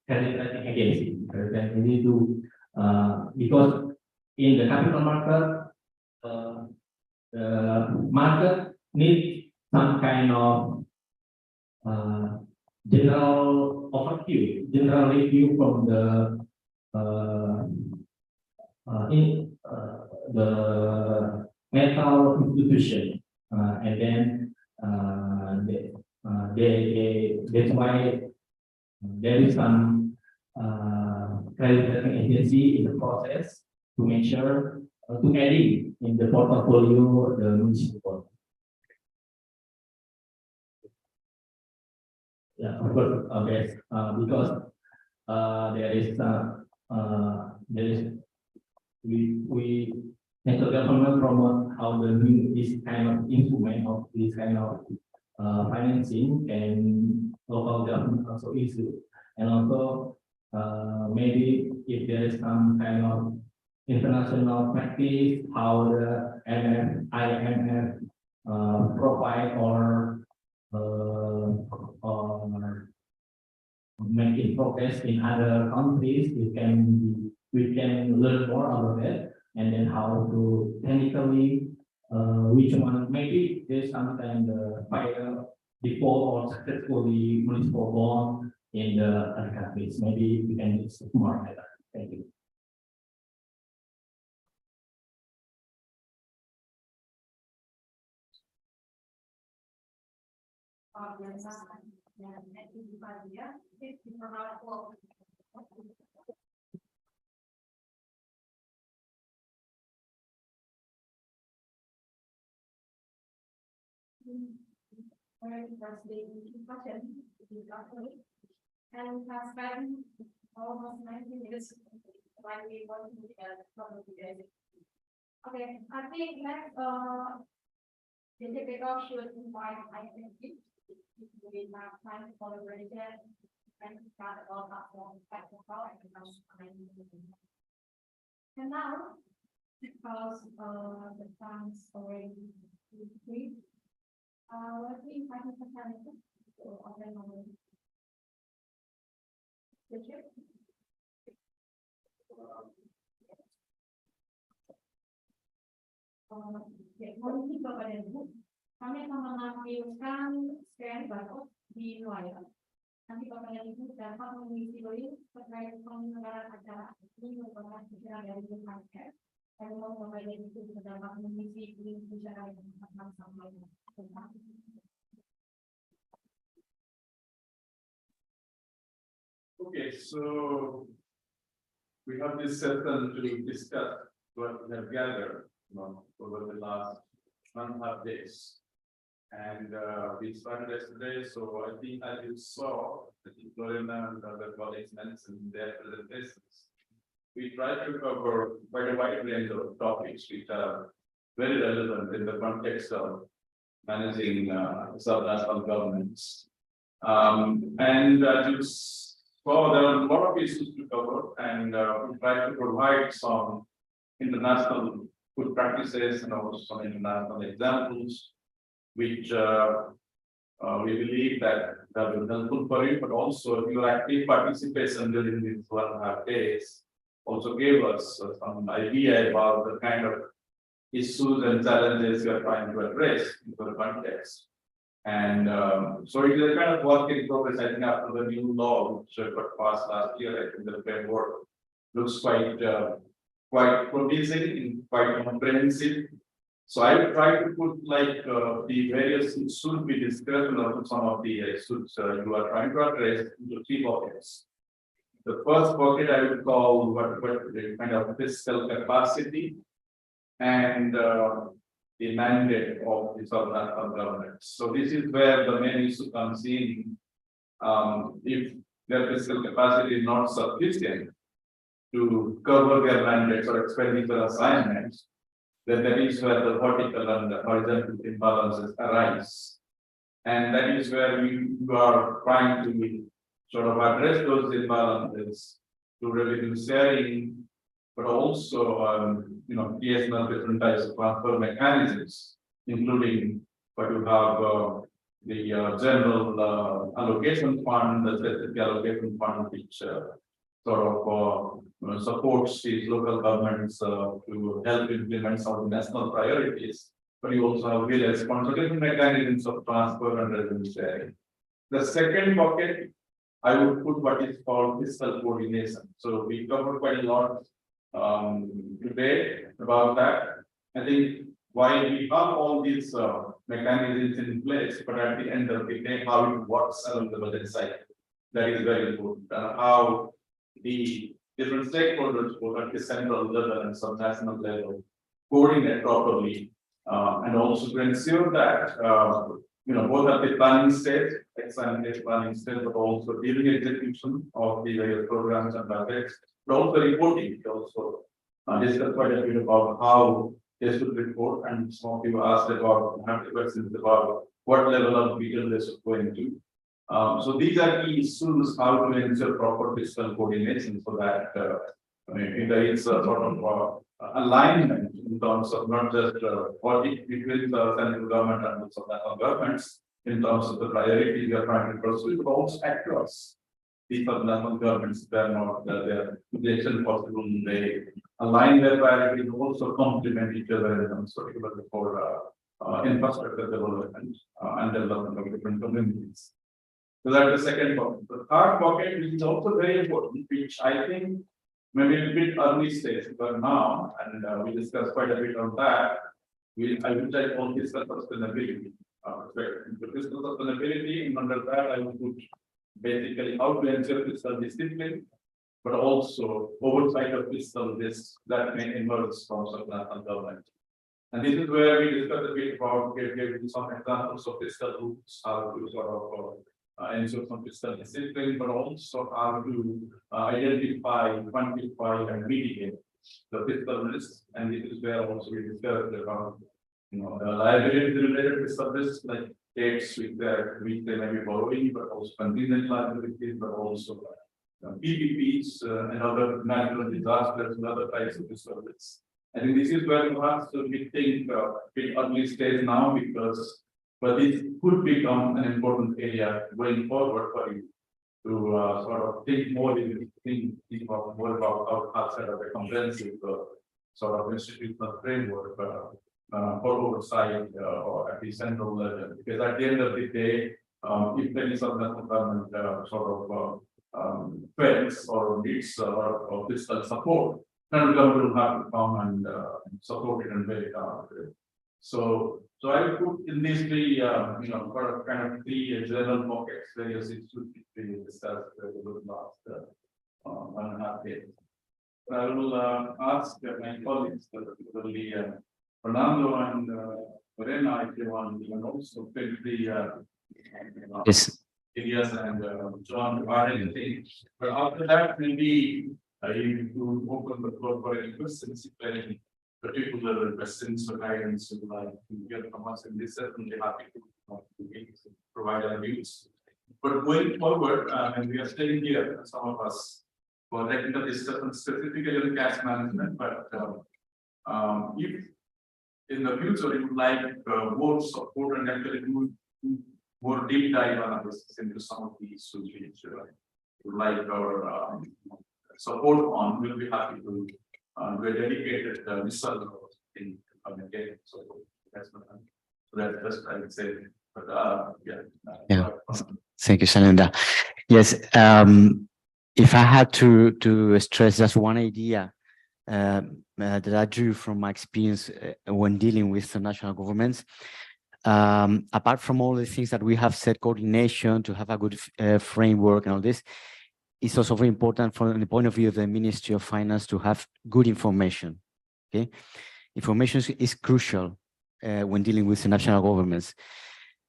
credit rating agency. Because in the capital market, the market needs some kind of general overview, general review from the metal institution, and then that's why there is some credit rating agency in the process to make sure to adding in the portfolio the municipal bond. Yeah, of course, okay. Because we central government promote how the new this kind of instrument of this kind of financing, and local government also issue, and also maybe if there is some kind of international practice, how the IMF provide or making progress in other countries, we can learn more about it, and then how to technically which one maybe there's some kind of fire default or successfully municipal bond in the other countries. Maybe we can discuss more about that. Thank you. And has spent almost 19 minutes while we want to today. Okay, I think next the typical should invite identity to be time collaboration and start all platform technical and and now because the time's already free, let me invite Mr. Hamilton to open our mohon izin Bapak dan Ibu, kami akan menampilkan scan barcode di layar. Nanti Bapak dan Ibu dapat mengisi link terkait penyelenggaraan acara ini merupakan bicara dari Lumacare. Dan mohon Bapak dan Ibu dapat mengisi link bicara yang akan sampaikan. Okay, so we have this session to discuss what we have gathered over the last 1.5 days. And we started yesterday, so I think as you saw, I think Lorena and other colleagues mentioned in their presentations, we tried to cover quite a wide range of topics which are very relevant in the context of managing subnational governments. And as you saw, there are a lot of issues to cover, and we tried to provide some international good practices and also some international examples, which we believe that will be helpful for you, but also your active participation during these 1.5 days also gave us some idea about the kind of issues and challenges you are trying to address in the context. And so it is a kind of work in progress. I think after the new law, which got passed last year, I think the framework looks quite promising, quite comprehensive. So I will try to put like the various issues we discussed and also some of the issues you are trying to address into 3 buckets. The first bucket I would call what the kind of fiscal capacity and the mandate of the subnational governments. So this is where the main issue comes in. If their fiscal capacity is not sufficient to cover their mandates or expenditure assignments, then that is where the vertical and the horizontal imbalances arise. And that is where we are trying to sort of address those imbalances to revenue sharing, but also creation of different types of transfer mechanisms, including what you have the general allocation fund, the specific allocation fund, which supports these local governments to help implement some of the national priorities. But you also have various consolidation mechanisms of transfer and revenue sharing. The second bucket, I would put what is called fiscal coordination. So we covered quite a lot today about that. I think while we have all these mechanisms in place, but at the end of the day, how it works around the budget cycle, that is very important. How the different stakeholders, both at the central level and subnational level, coordinate properly, and also to ensure that both at the planning stage, ex-ante planning stage, but also during execution of the various programs and budgets, but also reporting. We also discussed quite a bit about how they should report, and some of you asked about questions about what level of detail they should go into. So these are key issues, how to ensure proper fiscal coordination so that there is a sort of alignment in terms of not just audit between the central government and the subnational governments in terms of the priorities we are trying to pursue, but also across the subnational governments. They are not to the extent possible, they align their priorities, also complement each other in terms of for infrastructure development and development of different communities. So that's the second bucket. The third bucket, which is also very important, which I think maybe a bit early stage, but now, and we discussed quite a bit on that. I will take on fiscal sustainability. The fiscal sustainability, and under that, I will put basically how to ensure fiscal discipline, but also oversight of fiscal risks that may emerge from subnational government. And this is where we discussed a bit about giving some examples of fiscal rules, how to sort of ensure some fiscal discipline, but also how to identify, quantify, and mitigate the fiscal risks. And this is where also we discussed about the liability related fiscal risks, like debts which they may be borrowing, but also contingent liabilities, but also PPPs and other natural disasters and other types of fiscal risks. I think this is where you have to think in early stage now, because but this could become an important area going forward for you to sort of think more about outside of a comprehensive sort of institutional framework for oversight or at the central level. Because at the end of the day, if there is some government sort of fails or needs or fiscal support, then the government will have to come and support it and make it out. So I would put in these three, for kind of three general pockets, various issues we discussed over the last 1.5 days. I will ask my colleagues, particularly Fernando and But then if you want, you can also fill the Yes. areas and John regarding things. But after that, maybe you could open the floor for any questions, if any particular questions or guidance you'd like to get from us, and this certainly happy to provide our views. But going forward, and we are staying here, some of us, for technical discussions specifically on cash management, but if in the future you would like more support and actually do more deep dive analysis into some of these issues which would like our support on, we'll be happy to do a dedicated research in again. So that's I would say. But Yeah. Thank you, Sananda. Yes. If I had to stress just one idea that I drew from my experience when dealing with the national governments, apart from all the things that we have said, coordination, to have a good framework and all this, it's also very important from the point of view of the Ministry of Finance to have good information. Okay, information is crucial when dealing with the national governments,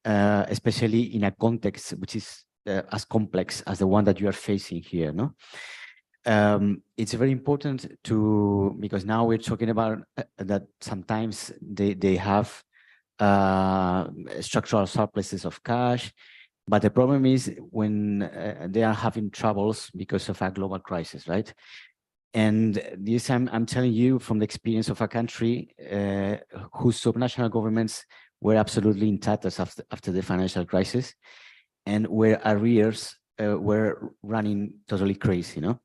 especially in a context which is as complex as the one that you are facing here. No, it's very important because now we're talking about that sometimes they have structural surpluses of cash, but the problem is when they are having troubles because of a global crisis, right? And this I'm telling you from the experience of a country whose subnational governments were absolutely in tatters after the financial crisis, and where arrears were running totally crazy, you know?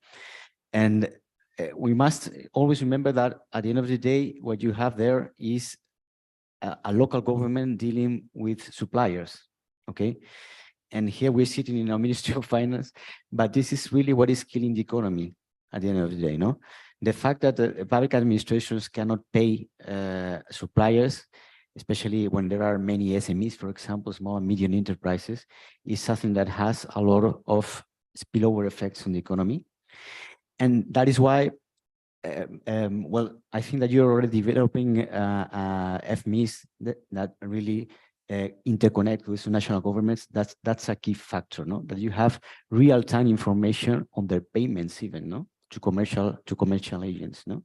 And we must always remember that at the end of the day, what you have there is a local government dealing with suppliers, okay? And here we're sitting in our Ministry of Finance, but this is really what is killing the economy at the end of the day, no? The fact that the public administrations cannot pay suppliers, especially when there are many SMEs, for example, small and medium enterprises, is something that has a lot of spillover effects on the economy. And that is why, well, I think that you're already developing FMEs that really interconnect with national governments. That's a key factor, no? That you have real-time information on their payments, even, no? To commercial agents, no?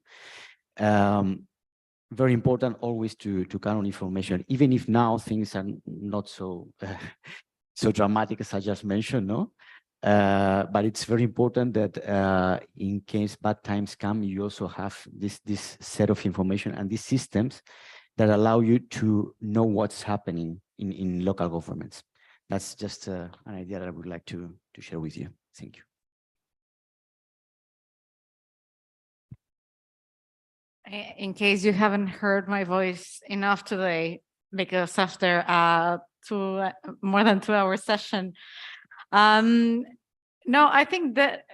Very important always to count on information, even if now things are not so so dramatic as I just mentioned, no? But it's very important that in case bad times come, you also have this set of information and these systems that allow you to know what's happening in local governments. That's just an idea that I would like to share with you. Thank you. In case you haven't heard my voice enough today, because after more than 2-hour session, no, I think that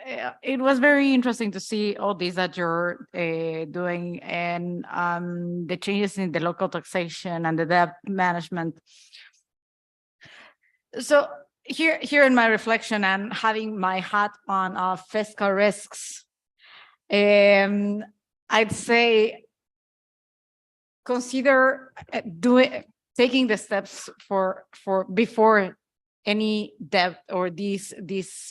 it was very interesting to see all these that you're doing, and the changes in the local taxation and the debt management. So here in my reflection and having my hat on of fiscal risks, I'd say consider taking the steps for before any debt or this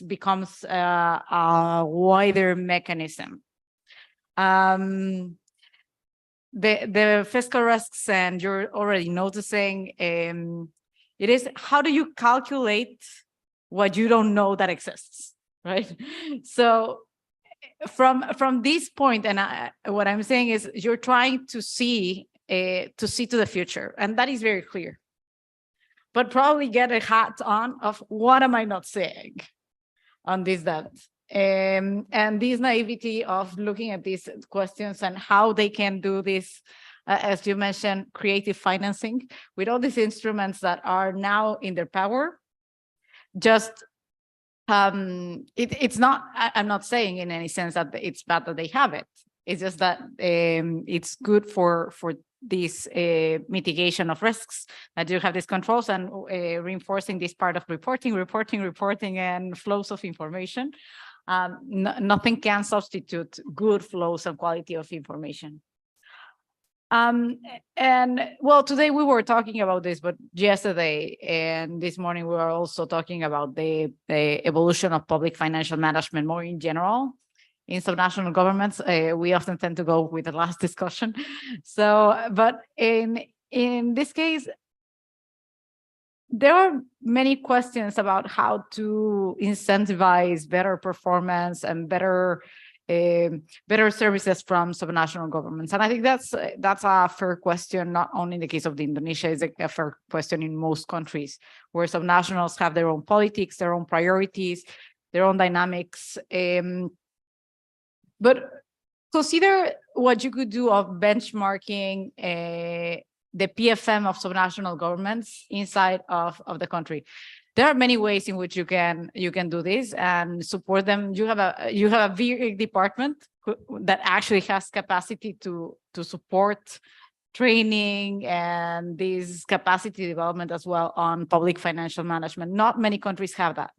becomes a wider mechanism. The fiscal risks, and you're already noticing, it is how do you calculate what you don't know that exists, right? So from this point, and what I'm saying is you're trying to see to the future, and that is very clear. But probably get a hat on of what am I not saying on this debt, and this naivety of looking at these questions and how they can do this, as you mentioned, creative financing with all these instruments that are now in their power. Just it's not, I'm not saying in any sense that it's bad that they have it. It's just that it's good for this mitigation of risks, that you have these controls, and reinforcing this part of reporting and flows of information. Nothing can substitute good flows and quality of information. And well, today we were talking about this, but yesterday and this morning we were also talking about the evolution of public financial management more in general. In subnational governments, we often tend to go with the last discussion. So, but in this case, there are many questions about how to incentivize better performance and better services from subnational governments. And I think that's a fair question, not only in the case of Indonesia, it's a fair question in most countries where subnationals have their own politics, their own priorities, their own dynamics. But consider what you could do of benchmarking the PFM of subnational governments inside of the country. There are many ways in which you can do this and support them. You have a VIRG department that actually has capacity to support training and this capacity development as well on public financial management. Not many countries have that.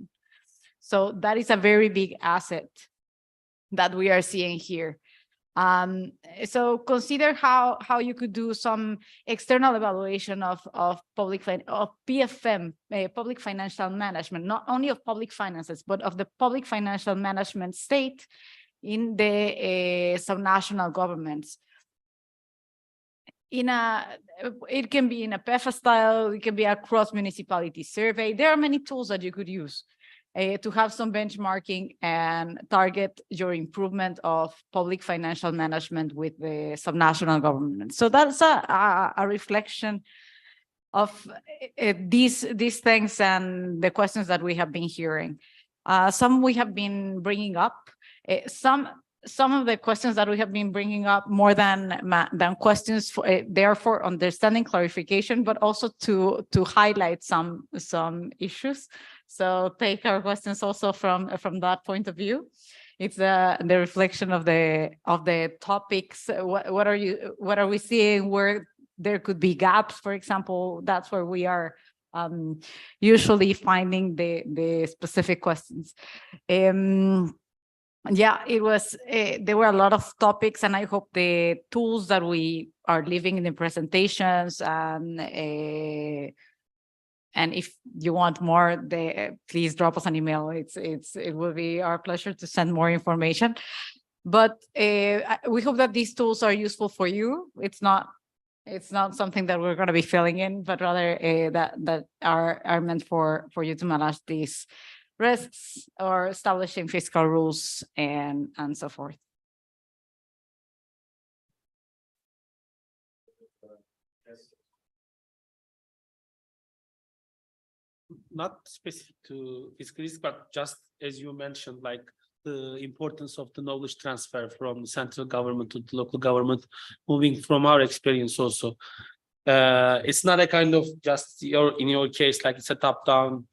So that is a very big asset that we are seeing here. So consider how you could do some external evaluation of PFM, public financial management, not only of public finances, but of the public financial management state in the subnational governments. It can be in a PEFA style, it can be a cross-municipality survey. There are many tools that you could use to have some benchmarking and target your improvement of public financial management with the subnational government. So that's a reflection of these things and the questions that we have been hearing. Some we have been bringing up. Some of the questions that we have been bringing up more than questions, they are for understanding, clarification, but also to highlight some issues. So take our questions also from that point of view. It's the reflection of the topics. What are we seeing where there could be gaps, for example? That's where we are usually finding the specific questions. Yeah, it was, there were a lot of topics, and I hope the tools that we are leaving in the presentations and if you want more, please drop us an email. It will be our pleasure to send more information. But we hope that these tools are useful for you. It's not something that we're going to be filling in, but rather that are meant for you to manage these risks or establishing fiscal rules and so forth. Not specific to fiscalists, but just as you mentioned, like the importance of the knowledge transfer from the central government to the local government, moving from our experience also. It's not a kind of just in your case, like it's a top-down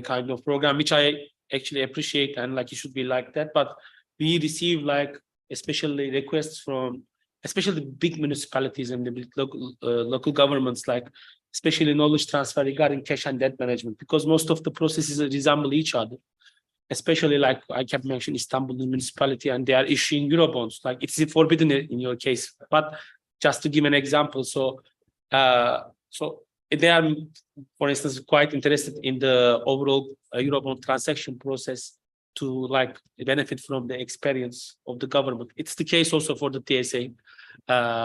kind of program, which I actually appreciate, and like it should be like that. But we receive like especially requests from especially big municipalities and the big local governments, like especially knowledge transfer regarding cash and debt management, because most of the processes resemble each other. Especially like I kept mentioning Istanbul municipality, and they are issuing Eurobonds. Like it's forbidden in your case, but just to give an example, so they are, for instance, quite interested in the overall Eurobond transaction process to like benefit from the experience of the government. It's the case also for the TSA,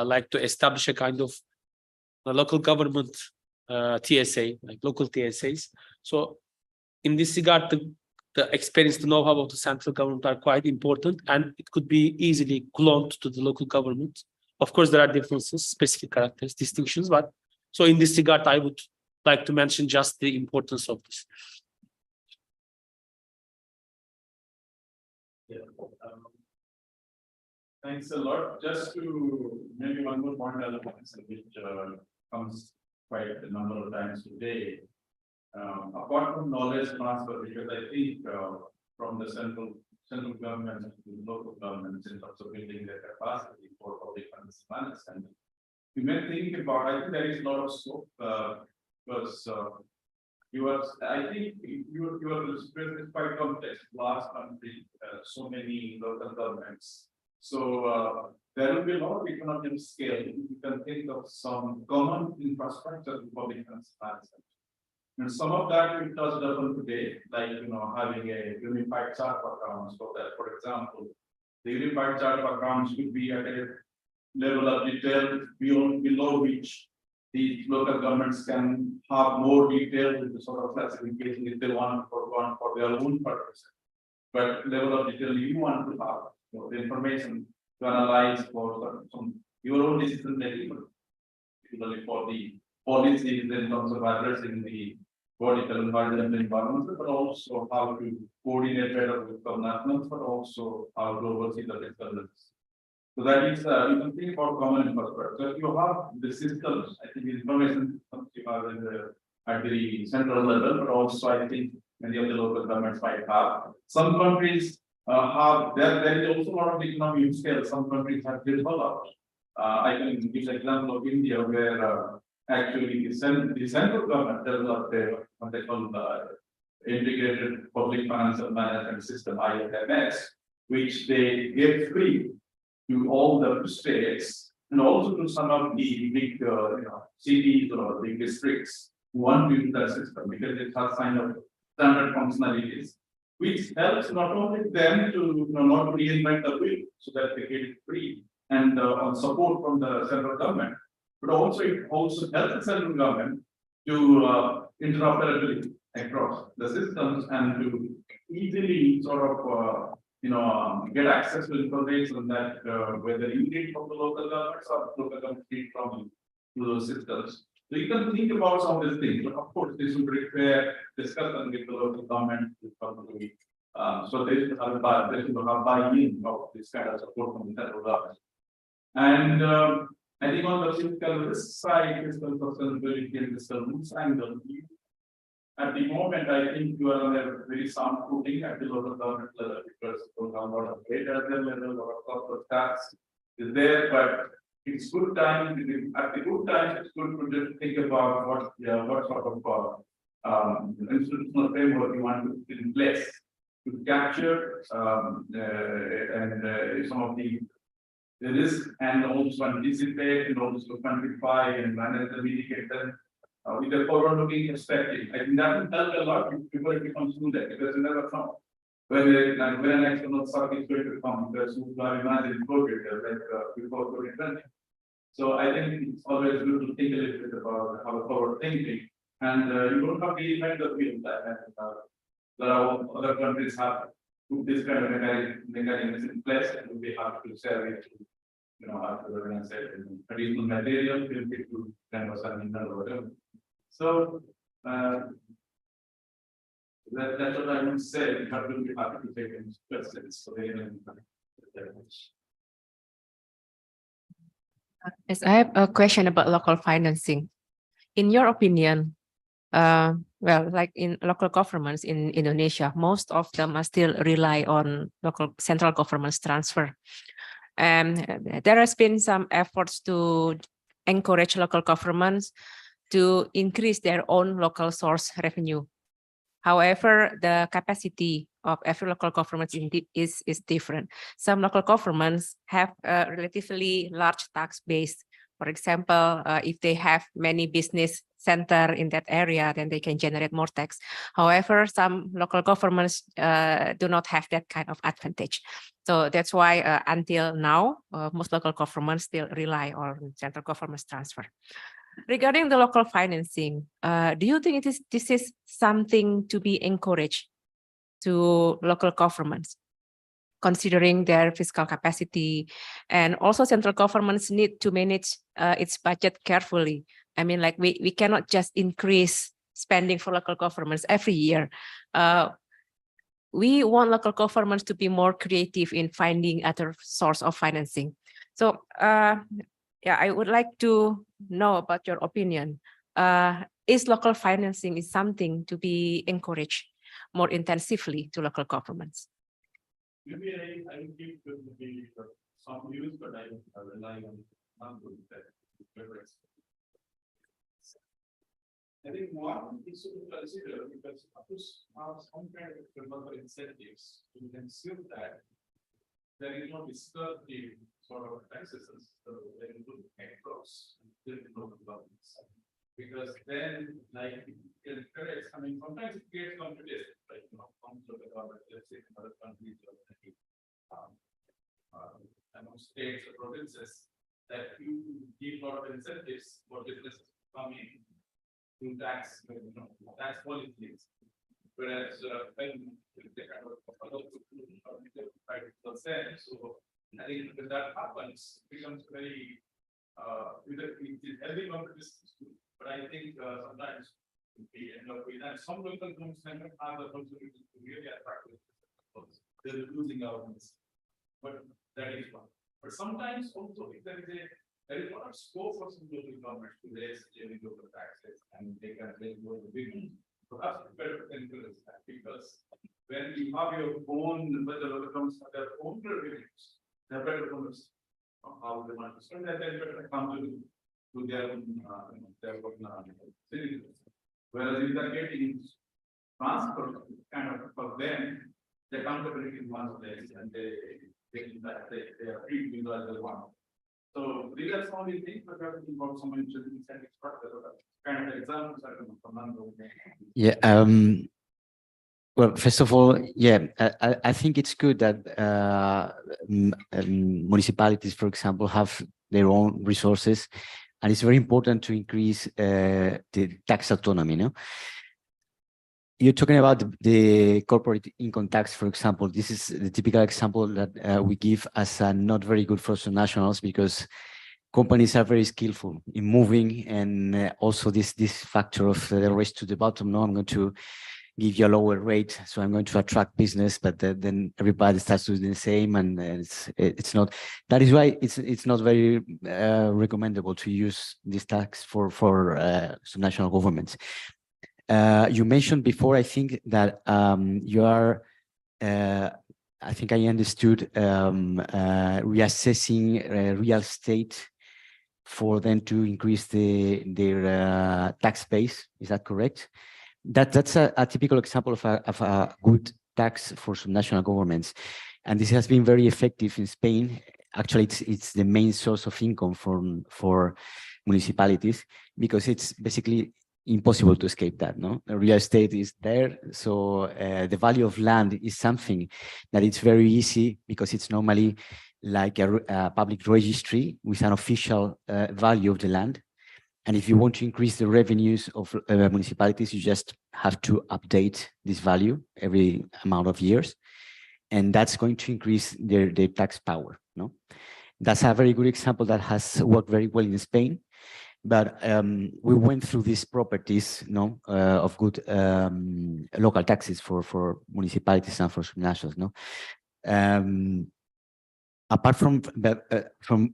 like to establish a kind of a local government TSA, like local TSAs. So in this regard, the experience, the know-how of the central government are quite important, and it could be easily cloned to the local government. Of course, there are differences, specific characters, distinctions, but so in this regard, I would like to mention just the importance of this. Yeah. Thanks a lot. Just to maybe one more point, which comes quite a number of times today. Apart from knowledge transfer, because I think from the central government to the local governments in terms of building their capacity for public management, we may think about, I think there is a lot of scope because I think your situation is quite complex. Last country, so many local governments, So there will be a lot of economy of scale. You can think of some common infrastructure in public transit. And some of that we touched upon today, like having a unified chart of accounts for that. For example, the unified chart of accounts should be at a level of detail below which the local governments can have more detail with the sort of classification if they want for their own purpose. But level of detail you want to have the information to analyze for some your own decision making, particularly for the policies in terms of addressing the political environment, but also how to coordinate better with governments, but also how to oversee the fiscal risks. So that is, you can think about common infrastructure. So if you have the systems, I think information systems you have at the central level, but also I think many of the local governments might have. Some countries there is also a lot of economy scale. Some countries have developed. I can give an example of India where actually the central government developed what they call integrated public financial management system, IFMS, which they gave free to all the states and also to some of the big cities or big districts who want to use that system because it has kind of standard functionalities, which helps not only them to not reinvent the wheel so that they get it free and on support from the central government, but also it also helps the central government to interoperability across the systems and to easily sort of get access to information that whether you need from the local governments or local governments need from those systems. So you can think about some of these things, but of course this will require discussion with the local government. So they should have buy-in of this kind of support from the central government. And I think on the fiscal risk side, fiscal sustainability and fiscal rules angle, at the moment, I think you are on a very sound footing at the local government level because a lot of data level, a lot of corporate tax is there, but it's good time. At the good time, it's good to just think about what sort of institutional framework you want to put in place to capture and some of the risk and also anticipate and also quantify and manage and mitigate them. With a forward-looking perspective, I think that will help a lot before it becomes too late because you never know when an external shock is going to come because you are imagining COVID like before COVID-19. So I think it's always good to think a little bit about how forward thinking, and you don't have to reinvent the wheel. There are other countries have put this kind of mechanism in place, and we'll be happy to share it. After the organization, additional material, feel free to send us an email or whatever. So that's what I would say. We have to be happy to take any questions. So Yes, I have a question about local financing. In your opinion, well, like in local governments in Indonesia, most of them are still rely on local central government's transfer. And there has been some efforts to encourage local governments to increase their own local source revenue. However, the capacity of every local government is different. Some local governments have a relatively large tax base. For example, if they have many business center in that area, then they can generate more tax. However, some local governments do not have that kind of advantage. So that's why until now, most local governments still rely on central government's transfer. Regarding the local financing, do you think this is something to be encouraged to local governments, considering their fiscal capacity, and also central governments need to manage its budget carefully? I mean, like we cannot just increase spending for local governments every year. We want local governments to be more creative in finding other source of financing. So yeah, I would like to know about your opinion. Is local financing is something to be encouraged more intensively to local governments? Maybe I will give some views, but I rely on numbers that. I think one issue to consider because of course some kind of incentives to ensure that there is no discursive sort of taxes, so they will across local governments. Because then, like, it's, I mean, sometimes it creates competition, like, comes to the government, let's say, in other countries or among states or provinces, that you give a lot of incentives for businesses to come in to tax, tax policies. Whereas when they kind of follow 5%, so I think when that happens, it becomes very it is healthy competition. But I think sometimes we end up with, and some local governments have the possibility to really attract. They're losing out on this, but that is one. But sometimes also, if there is a lot of scope for some local governments to raise local taxes, and they can raise more the big ones. So that's better to encourage that, because when you have your own, when the local governments have their own revenues, they're better to understand how they want to spend that, they're better to come to their own, citizens. Whereas if they're getting transfer kind of for them, the accountability in one place, and they are free to do as they want. So these are some of the things that are about some interesting structure, kind of examples I don't know from Nando. Yeah. Well, first of all, yeah, I think it's good that municipalities, for example, have their own resources, and it's very important to increase the tax autonomy. No, you're talking about the corporate income tax, for example. This is the typical example that we give as not very good for some nationals, because companies are very skillful in moving, and also this factor of the race to the bottom. No, I'm going to give you a lower rate, so I'm going to attract business, but then everybody starts doing the same, and it's not. That is why it's not very recommendable to use this tax for some national governments. You mentioned before, I think that you are. I think I understood reassessing real estate for them to increase their tax base. Is that correct? That's a typical example of a good tax for some national governments, and this has been very effective in Spain. Actually, it's the main source of income for municipalities, because it's basically impossible to escape that. No, real estate is there, so the value of land is something that it's very easy, because it's normally like a public registry with an official value of the land. And if you want to increase the revenues of municipalities, you just have to update this value every amount of years, and that's going to increase their tax power. No, that's a very good example that has worked very well in Spain. But we went through these properties, no, of good local taxes for municipalities and for nationals. No, apart from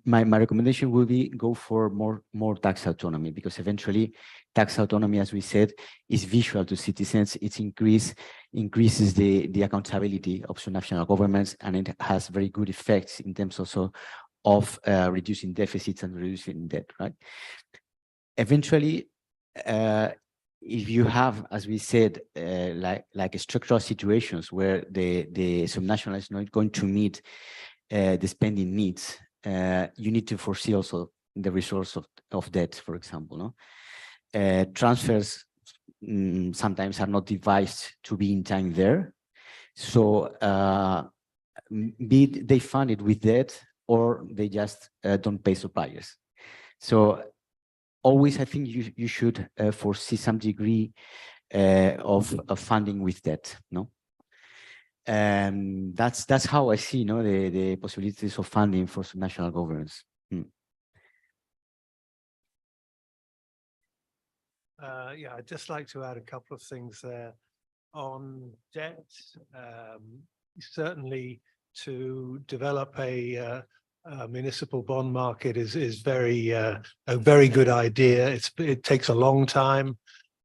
my recommendation will be go for more tax autonomy, because eventually tax autonomy, as we said, is visual to citizens. It increases the accountability of some national governments, and it has very good effects in terms also of reducing deficits and reducing debt, right? Eventually, if you have, as we said, like structural situations where the subnational is not going to meet the spending needs, you need to foresee also the resource of debt, for example. No, transfers sometimes are not devised to be in time there, so be they fund it with debt, or they just don't pay suppliers. So always, I think you should foresee some degree of funding with debt. No, and that's how I see, the possibilities of funding for some national governments. Yeah, I'd just like to add a couple of things there on debt. Certainly, to develop a municipal bond market is a very good idea. It takes a long time.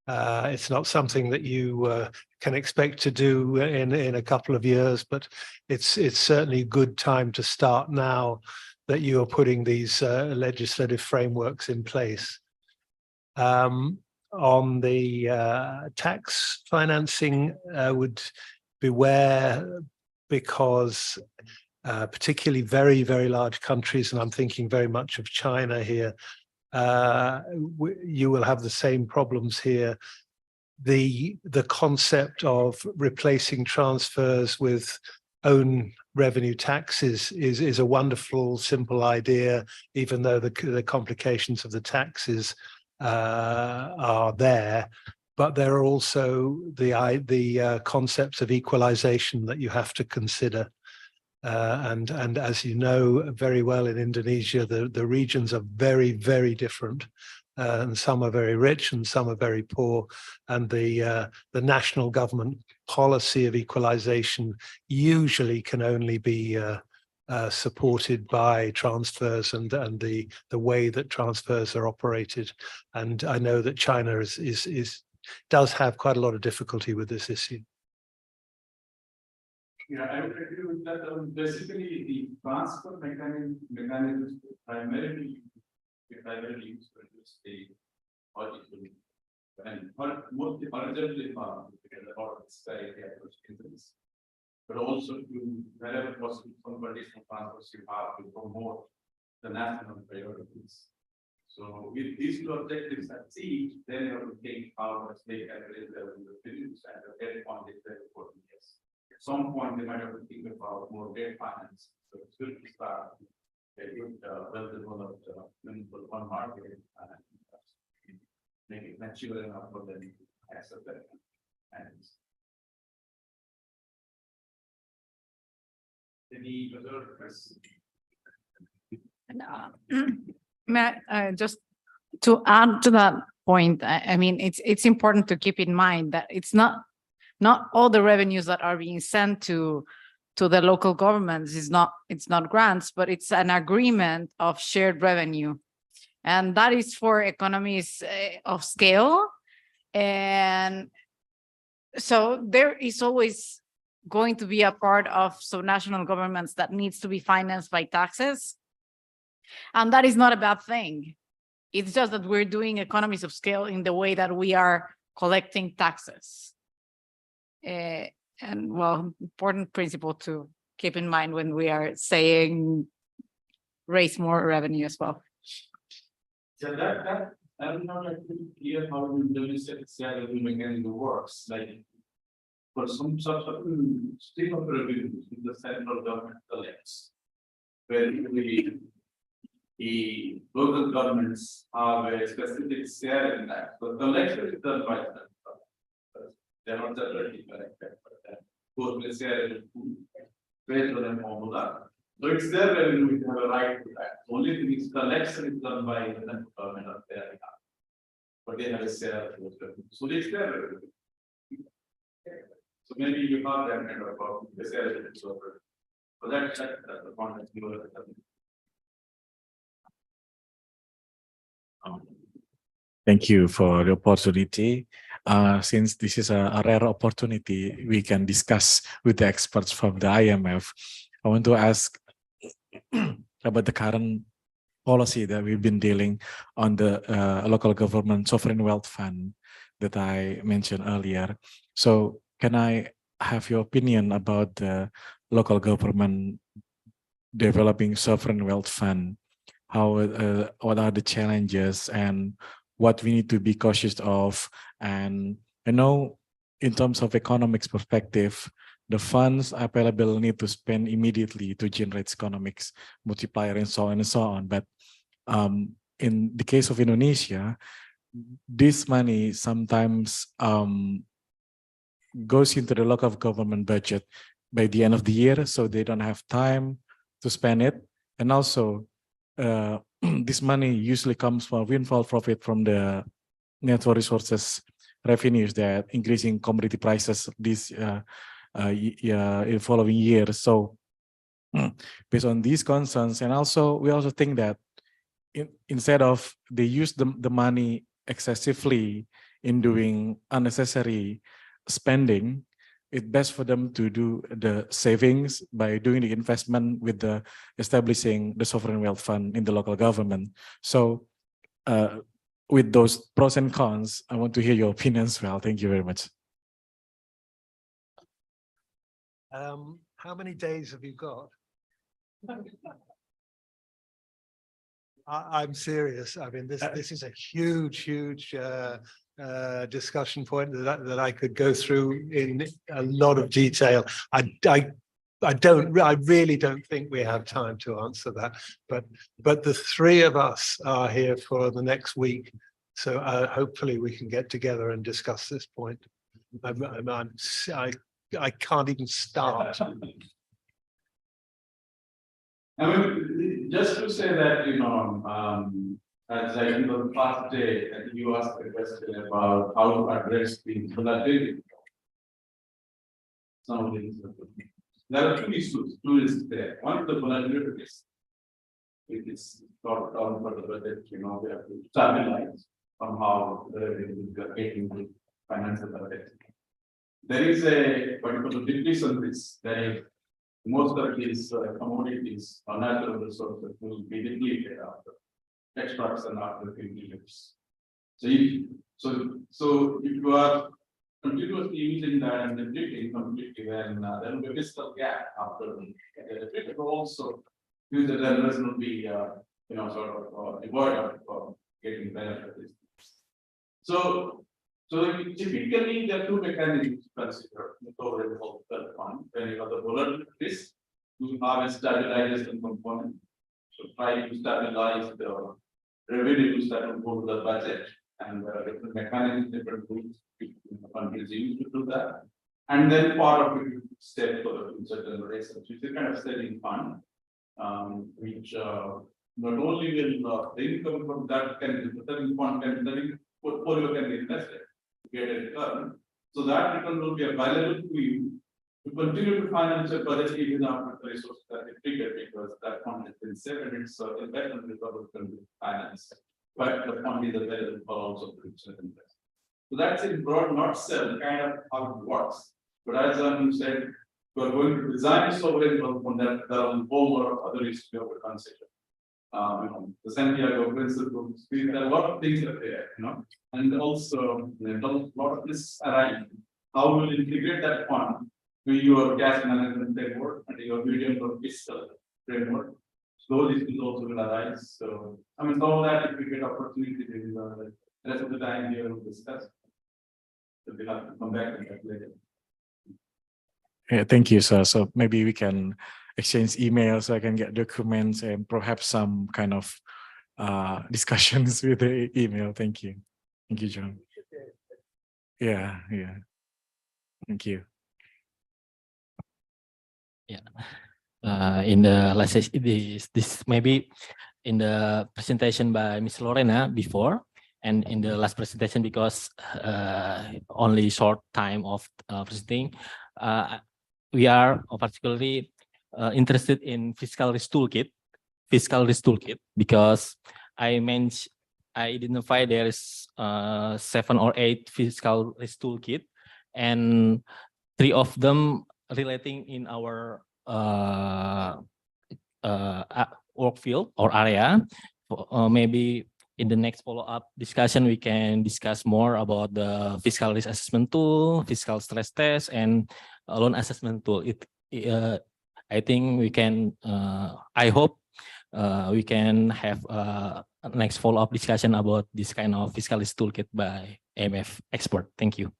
It's not something that you can expect to do in a couple of years, but it's certainly a good time to start now that you are putting these legislative frameworks in place. On the tax financing, I would beware, because particularly very, very large countries, and I'm thinking very much of China here, you will have the same problems here. The concept of replacing transfers with own revenue taxes is a wonderful, simple idea, even though the complications of the taxes are there. But there are also the concepts of equalization that you have to consider. And as you know very well in Indonesia, the regions are very, very different. And some are very rich and some are very poor. And the national government policy of equalization usually can only be supported by transfers and the way that transfers are operated. And I know that China does have quite a lot of difficulty with this issue. Yeah, I would agree with that. Basically, the transfer mechanism primarily used to reduce the original and mostly originally but also to wherever possible some conditional transfers you have to promote the national priorities. So if these two objectives succeed, then you have to think how much they can raise the revenues and the debt point is very important. Yes. At some point, they might have to think about more debt finance. So it's good to start a good well-developed municipal fund market and make it mature enough for them to accept that. Any other questions? Just to add to that point, I mean, it's important to keep in mind that it's not all the revenues that are being sent to the local governments it's not grants, but it's an agreement of shared revenue. And that is for economies of scale. And so there is always going to be a part of subnational governments that needs to be financed by taxes. And that is not a bad thing. It's just that we're doing economies of scale in the way that we are collecting taxes. And well, important principle to keep in mind when we are saying raise more revenue as well. So that I'm not actually clear how the mechanism works. Like for some sort of stream of revenue the central government collects, where the local governments have a specific share in that. But collection is done by them. They're not separately collected, but that goes with share based on a formula. So it's their revenue, we have a right to that. Only thing is collection is done by the central government of their account. But they have a share of those revenue. So it's their revenue. So maybe you have that kind of the share of it. So that's the context you were Thank you for the opportunity. Since this is a rare opportunity, we can discuss with the experts from the IMF. I want to ask about the current policy that we've been dealing on the local government sovereign wealth fund that I mentioned earlier. So can I have your opinion about the local government developing sovereign wealth fund? How what are the challenges and what we need to be cautious of? And I know in terms of economics perspective, the funds available need to spend immediately to generate economics multiplier and so on and so on. But in the case of Indonesia, this money sometimes goes into the local government budget by the end of the year, so they don't have time to spend it. And also, this money usually comes from windfall profit from the natural resources revenues that increasing commodity prices this in following years. So based on these concerns, and also we also think that instead of they use the money excessively in doing unnecessary spending, it's best for them to do the savings by doing the investment with the establishing the sovereign wealth fund in the local government. So with those pros and cons, I want to hear your opinion as well. Thank you very much. How many days have you got? I'm serious. I mean, this is a huge discussion point that I could go through in a lot of detail. I really don't think we have time to answer that, but the three of us are here for the next week. So hopefully we can get together and discuss this point. I can't even start. I mean, just to say that, as I know the past day, I think you asked a question about how to address the volatility. Some of these. There are two issues there. One is the volatility risk. It is not down for the budget, we have to stabilize somehow the getting the financial budget. There is a particular depletion risk that most of these commodities or natural resources will be depleted after extraction after 50 years. So if you are continuously using that and depleting completely, then there will be a fiscal gap after the depleted. Also, user levels will be sort of devoid of getting benefit. So typically there are two mechanisms to consider the sovereign wealth fund. When you have the volatility risk, you have a stabilization component. So try to stabilize the revenues that will go to the budget, and different mechanisms, different rules, countries use to do that. And then part of it step for the future generations, which is kind of saving fund, which not only will the income from that the saving fund the portfolio can be invested to get a return. So that return will be available to you to continue to finance your budget even after the resources that are triggered, because that fund has been saved and its investment recovery can be financed. But the fund is available for also future investment. So that's in broad nutshell kind of how it works. But as you said, we are going to design a sovereign wealth fund that there are a whole lot of other issues we have to consider. The Santiago principles, there are a lot of things that are there, and also a lot of this around how we will integrate that fund to your cash management framework and your medium term fiscal framework. So those issues also will arise. So I mean, all that if we get opportunity, the rest of the time here we'll discuss. So we'll have to come back and that later. Yeah, thank you, sir. So maybe we can exchange emails so I can get documents and perhaps some kind of discussions with the email. Thank you. Thank you, John. Yeah. Thank you. Yeah. In the last session, this maybe in the presentation by Ms. Lorena before, and in the last presentation, because only short time of presenting, we are particularly interested in fiscal risk toolkit, because I identify there is 7 or 8 fiscal risk toolkit, and 3 of them relating in our work field or area. Maybe in the next follow-up discussion, we can discuss more about the fiscal risk assessment tool, fiscal stress test, and loan assessment tool. I think we can, I hope we can have a next follow-up discussion about this kind of fiscal risk toolkit by AMF expert. Thank you.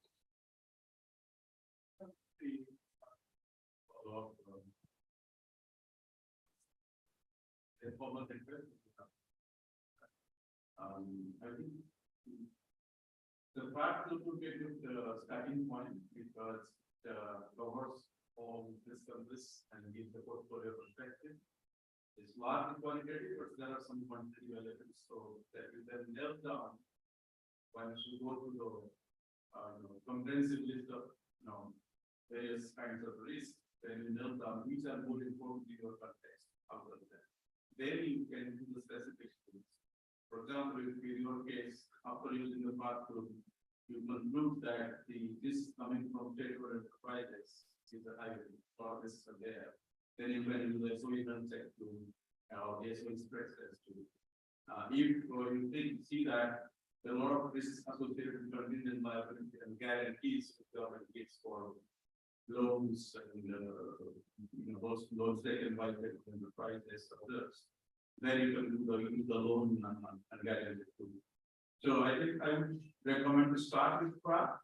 I think the practical would be a good starting point, because covers all this and gives the portfolio perspective. It's largely qualitative, but there are some quantitative elements, so that you then nail down once you go to the comprehensive list of various kinds of risks, then you nail down which are more important to your context out of that. Then you can do the specific things. For example, if in your case, after using the path tool, you conclude that this coming from state-owned enterprises is a high or this is there. Then you can use the SOE check to the SOE spread test to. If you see that there are a lot of risks associated with contingent liability and guarantees which government gives for loans and, you know, those loans taken by the enterprises of this. Then you can use the loan and get it. So I think I would recommend to start with PRA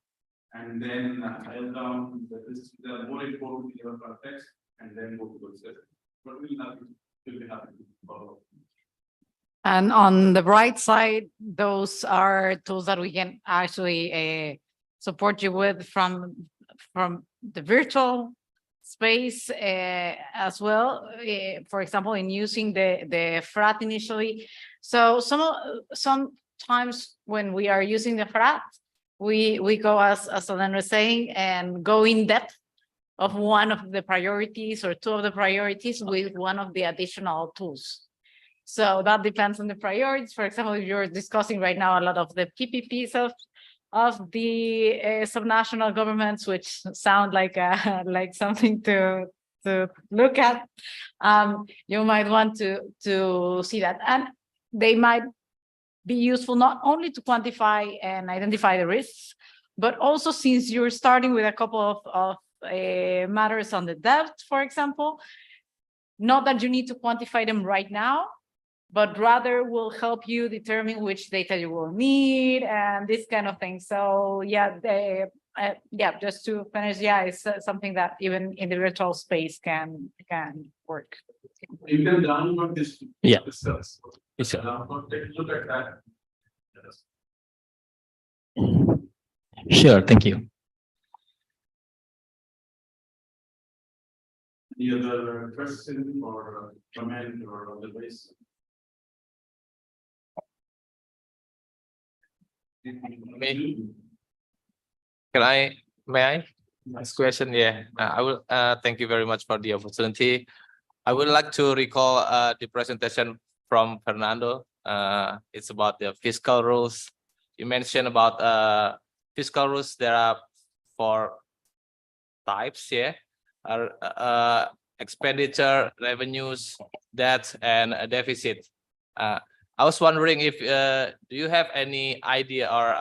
and then nail down that this is the more important in your context and then go to the system. But we'll be happy to follow. And on the right side, those are tools that we can actually support you with from the virtual space as well. For example, in using the FRAT initially. So sometimes when we are using the FRAT, we go as Alan was saying and go in depth of one of the priorities or two of the priorities with one of the additional tools. So that depends on the priorities. For example, if you're discussing right now a lot of the PPPs of the subnational governments, which sound like something to look at, you might want to see that, and they might be useful not only to quantify and identify the risks, but also since you're starting with a couple of matters on the debt, for example, not that you need to quantify them right now, but rather will help you determine which data you will need and this kind of thing. So yeah, just to finish, it's something that even in the virtual space can work. You can download this. Yeah. This Yes, sir. download, take a look at that. Sure, thank you. Any other question or comment or otherwise? May I ask question? Yeah, I will thank you very much for the opportunity. I would like to recall the presentation from Fernando. It's about the fiscal rules. You mentioned about fiscal rules. There are 4 types, expenditure, revenues, debt, and a deficit. I was wondering if do you have any idea or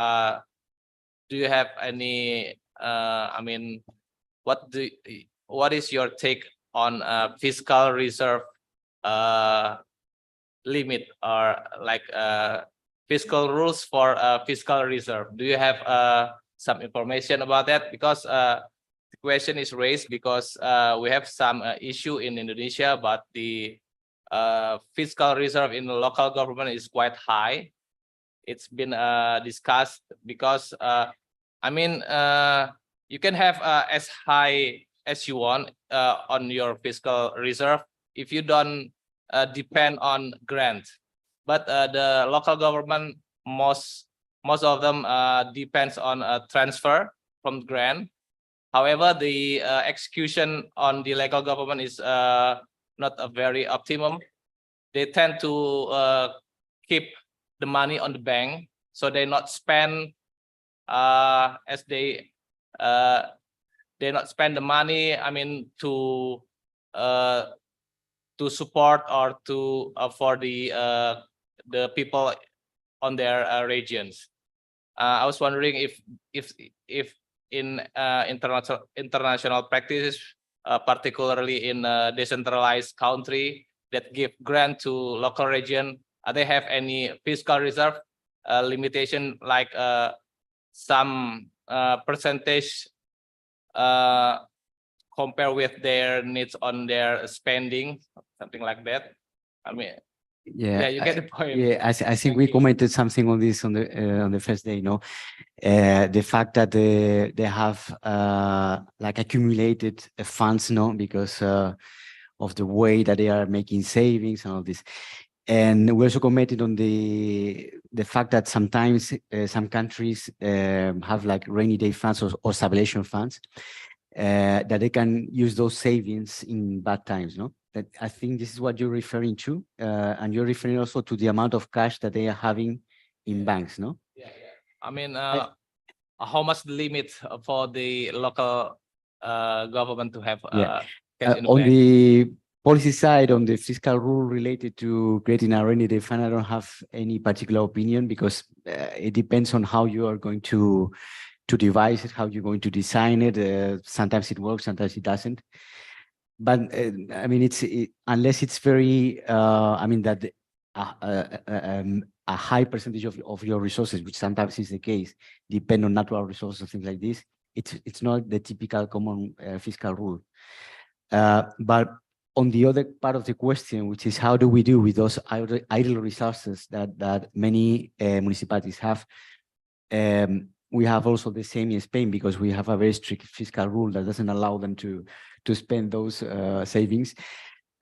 do you have any I mean, what is your take on fiscal reserve limit or like fiscal rules for fiscal reserve? Do you have some information about that? Because the question is raised because we have some issue in Indonesia, but the fiscal reserve in the local government is quite high. It's been discussed because I mean you can have as high as you want on your fiscal reserve if you don't depend on grant, but the local government most of them depends on a transfer from grant. However, the execution on the local government is not a very optimum. They tend to keep the money on the bank, so they not spend as they not spend the money. I mean to support or to for the people on their regions. I was wondering if in international practices, particularly in a decentralized country that give grant to local region, they have any fiscal reserve limitation, like some percentage compare with their needs on their spending, something like that. I mean, yeah, you get the point. Yeah, I think we commented something on this on the first day. The fact that they have like accumulated funds, because of the way that they are making savings and all this. And we also commented on the fact that sometimes some countries have like rainy day funds or stabilization funds that they can use those savings in bad times. That I think this is what you're referring to, and you're referring also to the amount of cash that they are having in banks, no? Yeah. I mean, how much the limit for the local government to have cash in the on bank? the policy side, on the fiscal rule related to creating a rainy day fund, I don't have any particular opinion because it depends on how you are going to to devise it, how you're going to design it. Sometimes it works, sometimes it doesn't. But I mean, unless it's very, I mean, that a high percentage of your resources, which sometimes is the case, depend on natural resources, things like this. It's not the typical common fiscal rule. But on the other part of the question, which is how do we do with those idle resources that many municipalities have? We have also the same in Spain, because we have a very strict fiscal rule that doesn't allow them to spend those savings.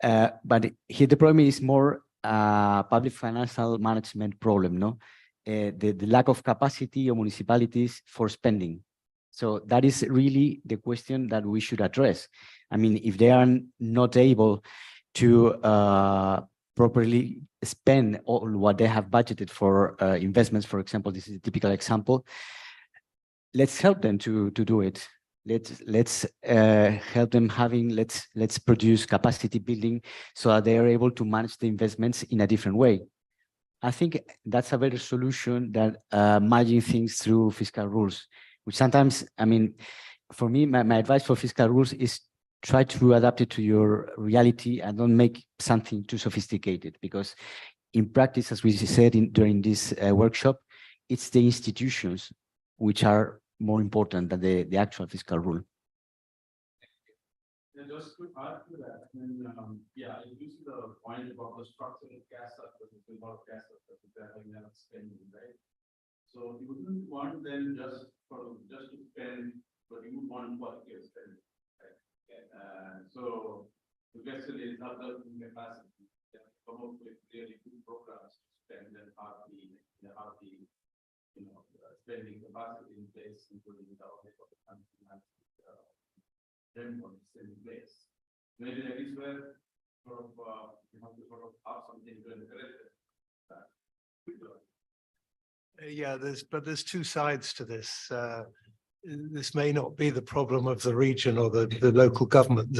But here the problem is more public financial management problem, no? The lack of capacity of municipalities for spending. So that is really the question that we should address. I mean, if they are not able to properly spend all what they have budgeted for investments, for example, this is a typical example, let's help them to do it. Let's help them let's produce capacity building so that they are able to manage the investments in a different way. I think that's a better solution than managing things through fiscal rules, which sometimes, I mean, for me, my advice for fiscal rules is try to adapt it to your reality and don't make something too sophisticated, because in practice, as we said during this workshop, it's the institutions which are more important than the actual fiscal rule. Yeah, just to add to that, and yeah, I use the point about the structural cash surplus, a lot of cash surplus that they're having enough spending, right? So you wouldn't want them just to spend, but you would want quality of spending, right? So the question is how does the capacity come up with really good programs to spend and have the spending capacity in place, including the frameworks in place. Maybe that is where you have to have something to encourage that. Yeah, there's two sides to this. This may not be the problem of the region or the local government.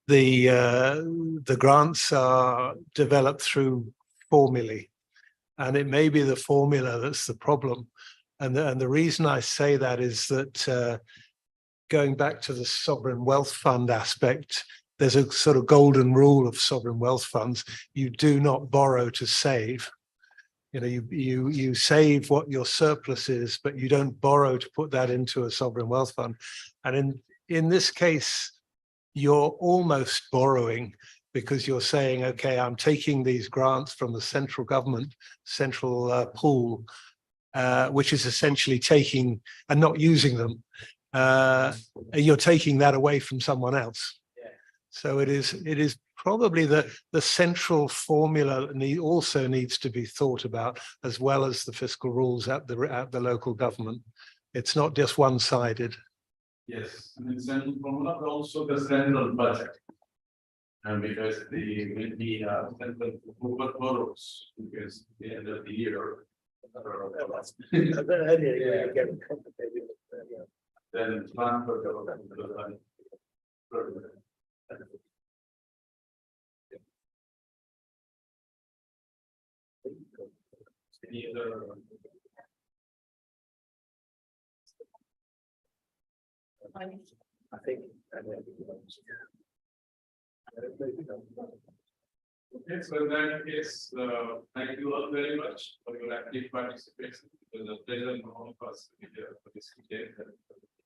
The grants are developed through formulae, and it may be the formula that's the problem. And the reason I say that is that going back to the sovereign wealth fund aspect, there's a sort of golden rule of sovereign wealth funds. You do not borrow to save. You know, you save what your surplus is, but you don't borrow to put that into a sovereign wealth fund. And in this case, you're almost borrowing, because you're saying, okay, I'm taking these grants from the central government, central pool, which is essentially taking and not using them. You're taking that away from someone else. So it is probably the central formula also needs to be thought about, as well as the fiscal rules at the local government. It's not just one-sided. Yes, I mean, central formula, but also the central budget. And because the central borrows, because the end of the year. Then transfer government. I think. Okay, so in that case, thank you all very much for your active participation. It was a pleasure for all of us to be here for this day.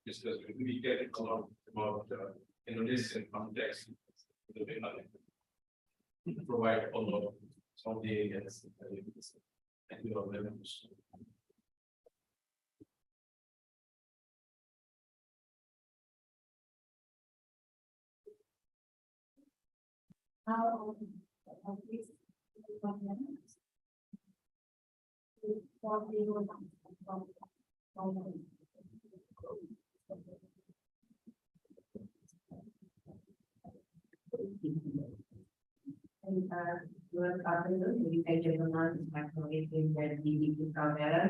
Because we get a lot about Indonesian context. Provide all of some of the areas. Thank you all very much. Good afternoon, ladies and gentlemen. My colleague is the Calvera.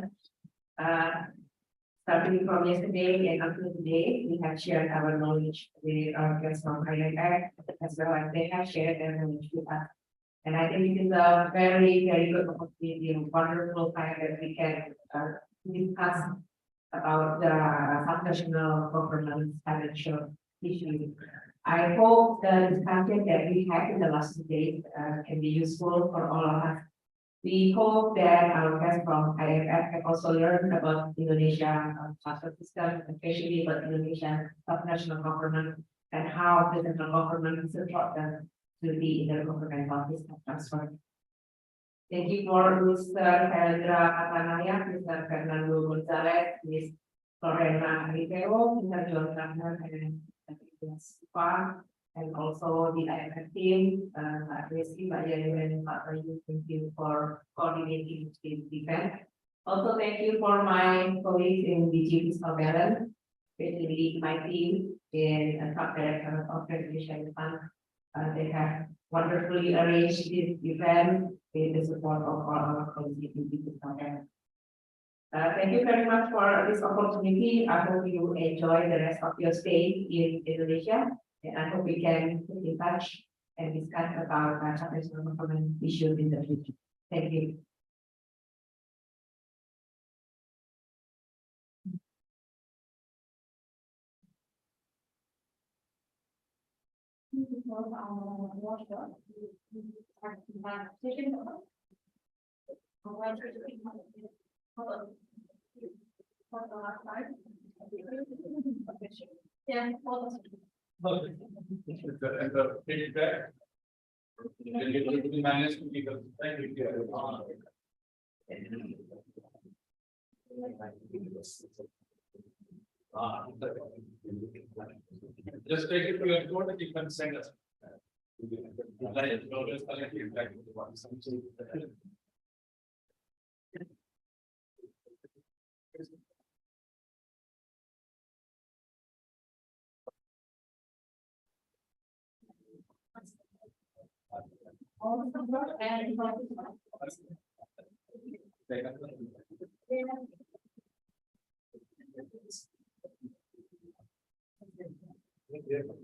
Starting from yesterday and up to today, we have shared our knowledge with our guests from IMF, as well as they have shared their knowledge with us. And I think it is a very, very good opportunity and wonderful time that we can discuss about the subnational governance financial issue. I hope the discussion that we had in the last 2 days can be useful for all of us. We hope that our guests from IFF have also learned about Indonesia transfer system, especially about Indonesian subnational government and how the central government is important to the intergovernmental system transfer. Thank you for Mr. Hendra Atanaya, Mr. Fernando Gonzalez, Ms. Lorena Ariteo, Mr. John Ratner, and Mr. and also the IFF team, Rizky, Mbak Yeni, and Pak Bayu. Thank you for coordinating this event. Also, thank you for my colleagues in DG Fiscal Balance, especially my team in top director of Preservation Fund. They have wonderfully arranged this event with the support of all our colleagues in DG Fiscal Balance. Thank you very much for this opportunity. I hope you enjoy the rest of your stay in Indonesia. And I hope we can keep in touch and discuss about transnational government issues in the future. Thank you. Yeah. And the feedback. Then you manage to keep it. Thank you. Just take it to your court and you can send us. And